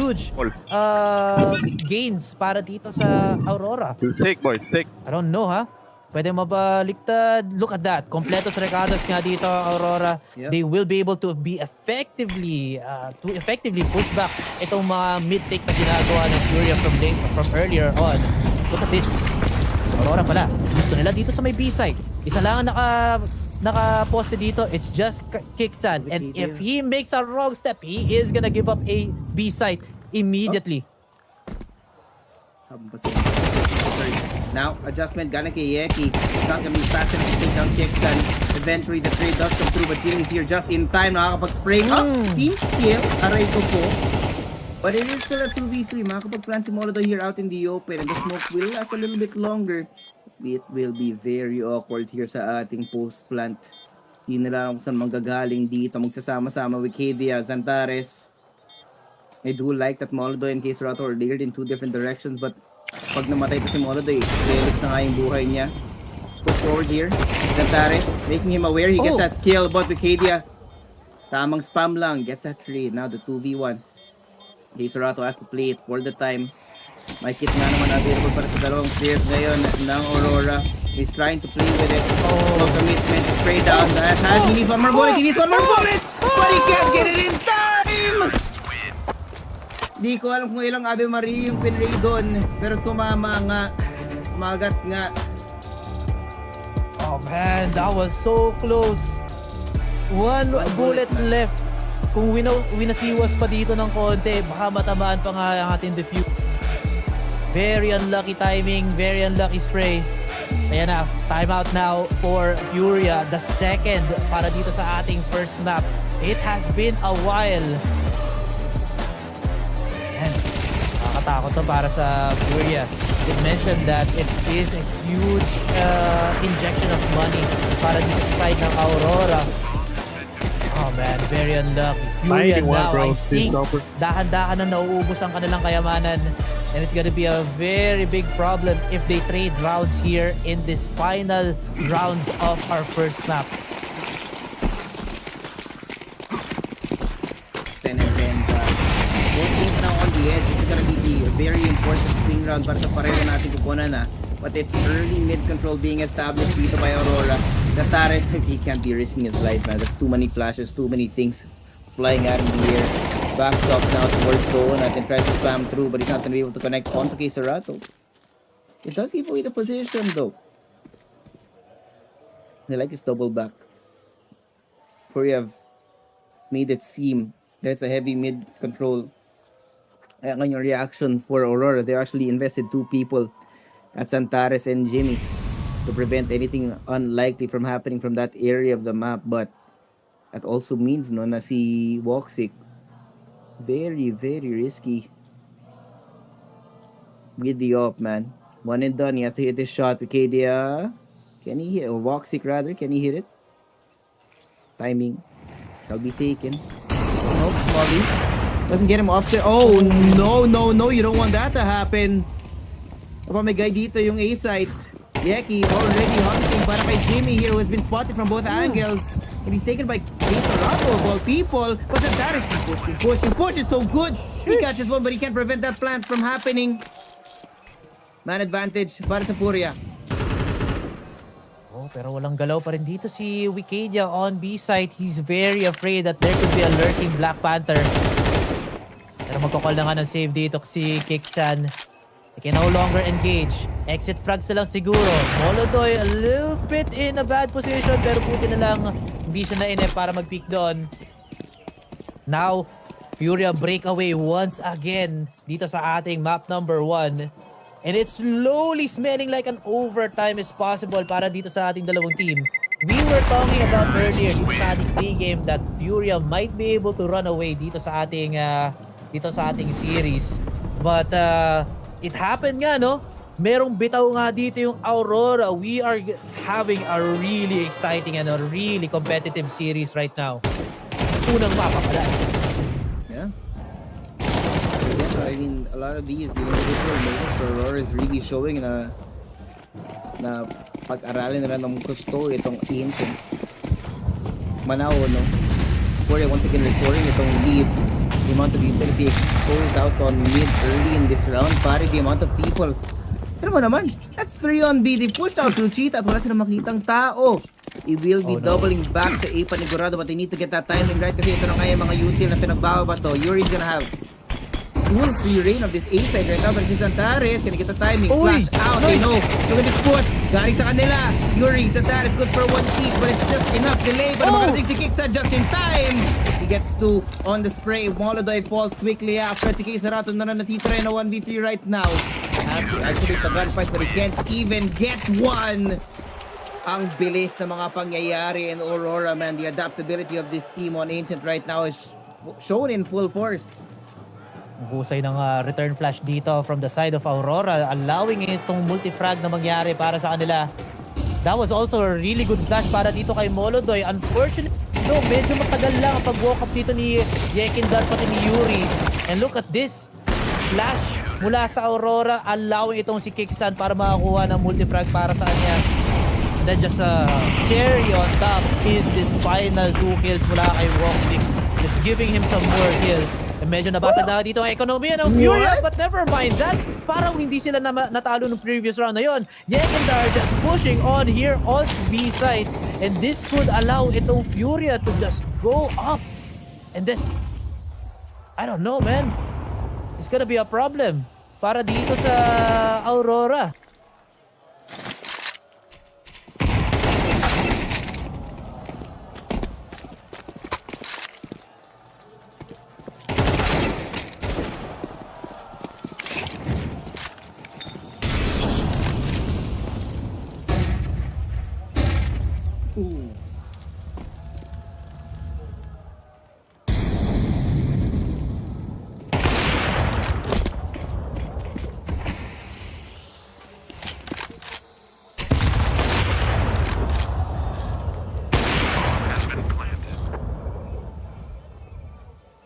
Speaker 1: gains para dito sa Aurora.
Speaker 11: Sick, boys, sick.
Speaker 1: I don't know, ha? Pwede mabaliktad. Look at that. Kompletos recados nga dito, Aurora.
Speaker 10: Yep.
Speaker 1: They will be able to be effectively push back itong mga mid-take na ginagawa ng FURIA from earlier on. Look at this. Aurora pala. Gusto nila dito sa may B-side. Isa lang ang naka-poste dito. It's just Kicksan. And if he makes a wrong step, he is gonna give up a B-side immediately.
Speaker 10: Now, adjustment galing kay Yeki. It's not gonna be fast enough to take down Kicksan. Eventually, the trade does come through, but Jimmy's here just in time. Nakakapag-spray up. Team kill. Aray ko po. But it is still a 2v3. Makakapag-plant si Molotov here out in the open. And the smoke will last a little bit longer. It will be very awkward here sa ating post-plant. Hindi nila kung saan manggagaling dito. Magsasama-sama with Kedia, Zantares. I do like that Molotov and Case Rato are layered in 2 different directions. But pag namatay pa si Molotov, realize na nga yung buhay niya. Push forward here. Zantares, making him aware. He gets that kill. But with Kedia, tamang spam lang. Gets that trade. Now the 2v1. Case Rato has to play it for the time. May kit na naman available para sa dalawang players ngayon ng Aurora. He's trying to play with it. No commitment to spray down. He needs one more bullet. He needs one more bullet. But he can't get it in time. Di ko alam kung ilang Ave Maria yung pinray doon. Pero tumama nga. Magat nga.
Speaker 1: Oh man, that was so close. One bullet left. Kung winasiwas pa dito ng konti, baka matamaan pa nga ang ating defuse. Very unlucky timing, very unlucky spray. Ayan na, timeout now for FURIA, the second para dito sa ating first map. It has been a while. And nakakatakot to para sa FURIA. It mentioned that it is a huge injection of money para dito sa side ng Aurora. Oh man, very unlucky. FURIA now, I think, dahan-dahan na nauubos ang kanilang kayamanan. And it's gonna be a very big problem if they trade rounds here in this final rounds of our first map.
Speaker 10: 10 and 10. Both teams now on the edge. This is gonna be a very important swing round para sa pareho natin kukunan na. But it's early mid-control being established dito by Aurora. Zantares, he can't be risking his life, man. There's too many flashes, too many things flying out in the air. Backstop now towards Donut and tries to spam through, but he's not going to be able to connect onto Kisarato. It does give away the position though. They like this double back. FURIA have made it seem there's a heavy mid control. On your reaction for Aurora, they actually invested 2 people. That's Zantares and Jimmy. to prevent anything unlikely from happening from that area of the map. But that also means no na si Woxic very risky with the op, man. One and done. He has to hit this shot with Kadia. Can he hit, or Woxic rather, can he hit it? Timing shall be taken. Nope, Smolly doesn't get him off there. Oh, no, you don't want that to happen. Aba, may guy dito yung A site. Yeki already hunting para kay Jimmy here, who has been spotted from both angles. And he's taken by Aurora of all people. But then that is pushing so good. He catches one, but he can't prevent that plant from happening. Man advantage para sa FURIA.
Speaker 1: Oh, pero walang galaw pa rin dito si Wikidia on B side. He's very afraid that there could be a lurking Black Panther. Pero magkakall na nga ng save dito si Kixan. He can no longer engage. Exit frags na lang siguro. Molodoy a little bit in a bad position, pero buti na lang hindi siya na-inep para mag-peek doon. Now, FURIA breakaway once again dito sa ating map number 1. And it's slowly smelling like an overtime is possible para dito sa ating dalawang team. We were talking about earlier dito sa ating pre-game that FURIA might be able to run away dito sa ating series. But it happened nga, no? Merong bitaw nga dito yung Aurora. We are having a really exciting and a really competitive series right now. Unang mapa pala.
Speaker 10: Yeah. I mean, a lot of these, the individual moves, Aurora is really showing na pag-aralin nila ng gusto itong team. Manao, no? FURIA once again restoring itong lead. The amount of utility exposed out on mid early in this round, pare the amount of people. Pero mo naman, that's 3 on B. They pushed out through cheetah at wala silang makitang tao. It will be doubling back sa A panigurado, but they need to get that timing right kasi ito na nga yung mga util na pinagbawa ba to. Yuri's gonna have full free reign of this A side right now, but si Santares can get the timing. Flash out, they know. Look at this push. Galing sa kanila. Yuri, Santares good for one kick, but it's just enough delay. But makarating si Kiksa just in time. He gets 2 on the spray. Molodoy falls quickly after. Si Kisarato na natitira na 1v3 right now. Has to activate the gunfight, but he can't even get one. Ang bilis na mga pangyayari in Aurora, man. The adaptability of this team on Ancient right now is shown in full force.
Speaker 1: Husay ng return flash dito from the side of Aurora, allowing itong multi-frag na mangyari para sa kanila. That was also a really good flash para dito kay Molodoy. Unfortunately, no, medyo matagal lang ang pag-walk up dito ni Yekindar pati ni Yuri. And look at this flash mula sa Aurora, allowing itong si Kixan para makakuha ng multi-frag para sa kanya. And then just a cherry on top is this final 2 kills mula kay Woxic. Just giving him some more kills. And medyo nabasag na dito ang ekonomiya ng FURIA, but never mind that. Parang hindi sila natalo ng previous round na yon. Yekindar just pushing on here on B side. And this could allow itong FURIA to just go up. And this, I don't know, man. It's gonna be a problem para dito sa Aurora.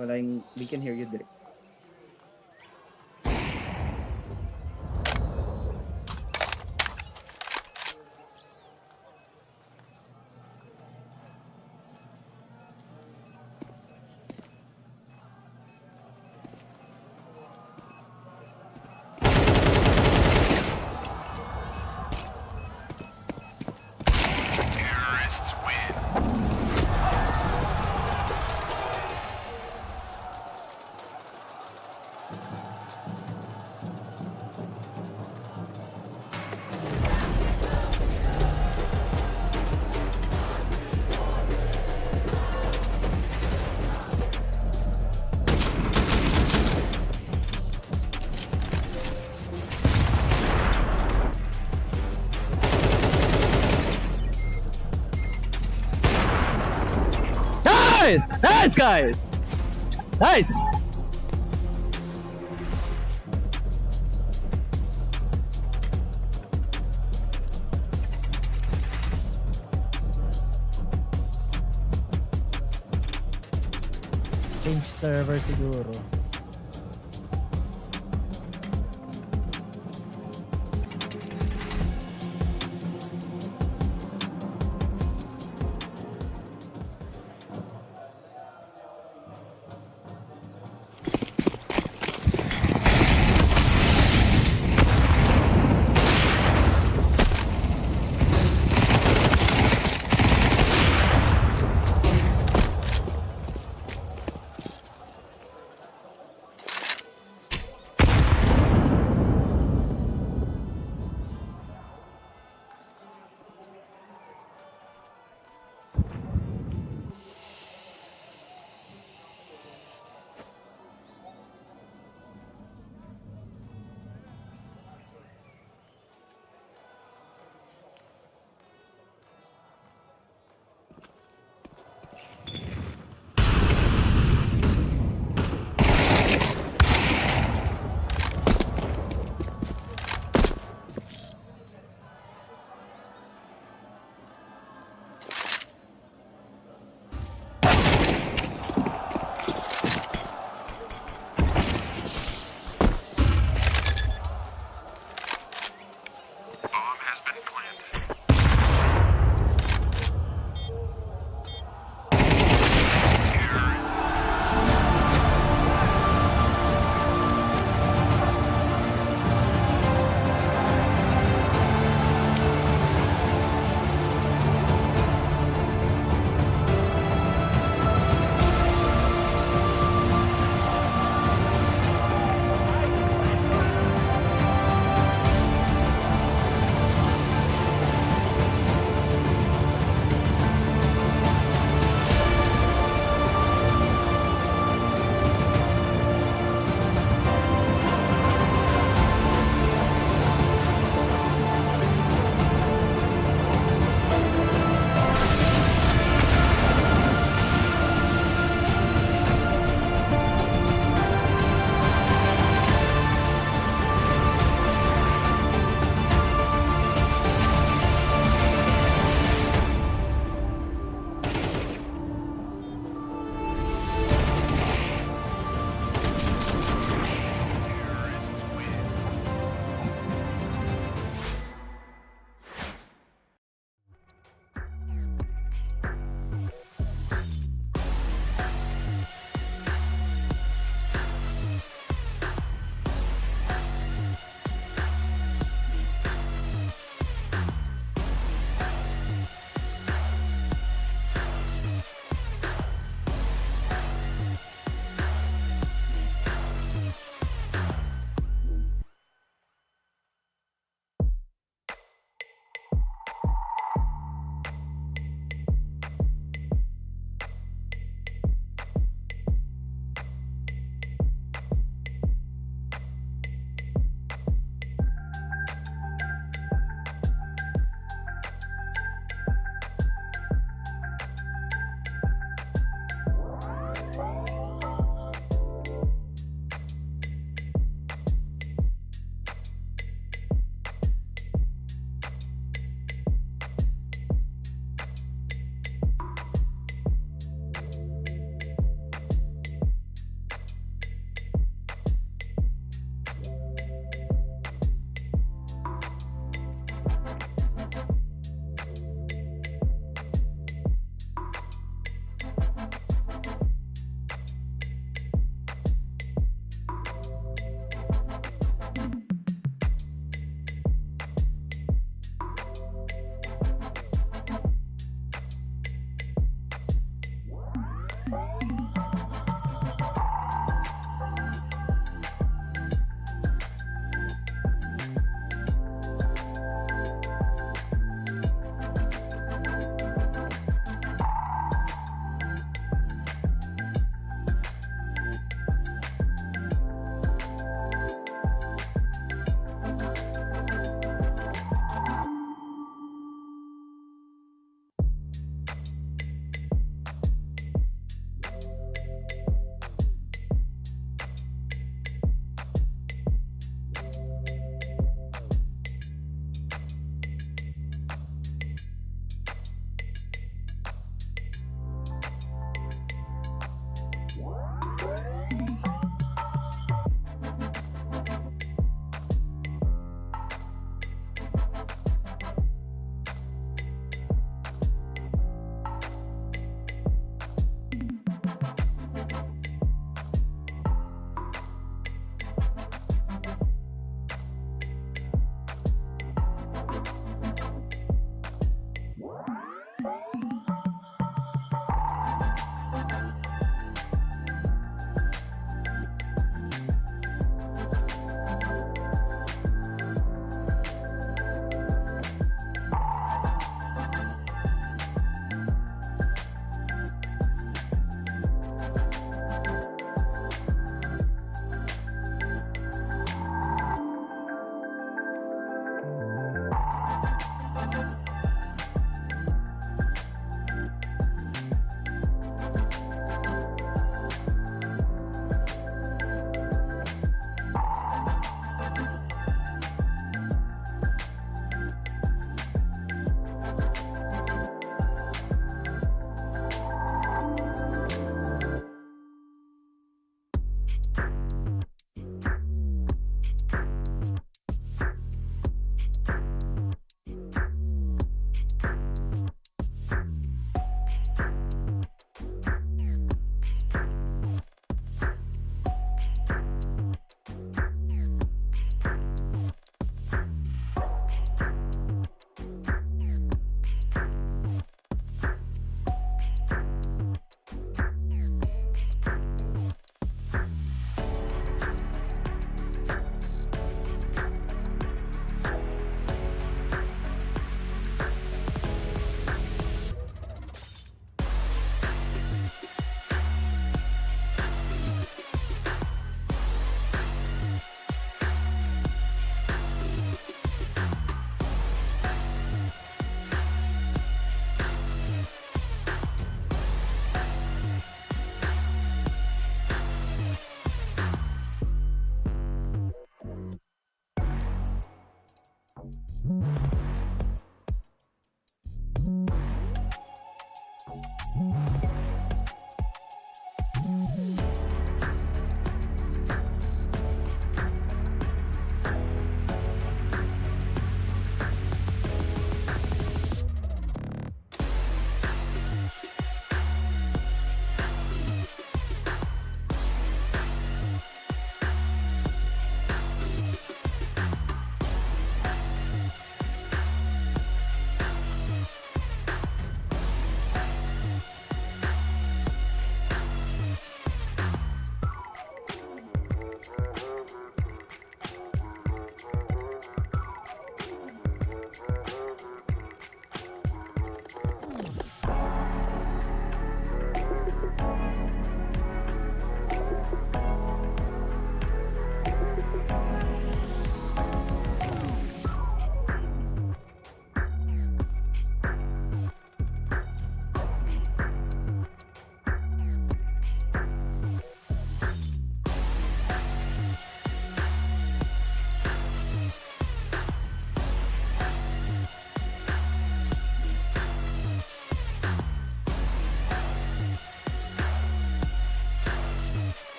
Speaker 10: Well, we can hear you, Derek.
Speaker 6: Terrorists win.
Speaker 11: Nice! Nice, guys! Nice!
Speaker 1: Change server siguro.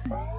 Speaker 12: Bye.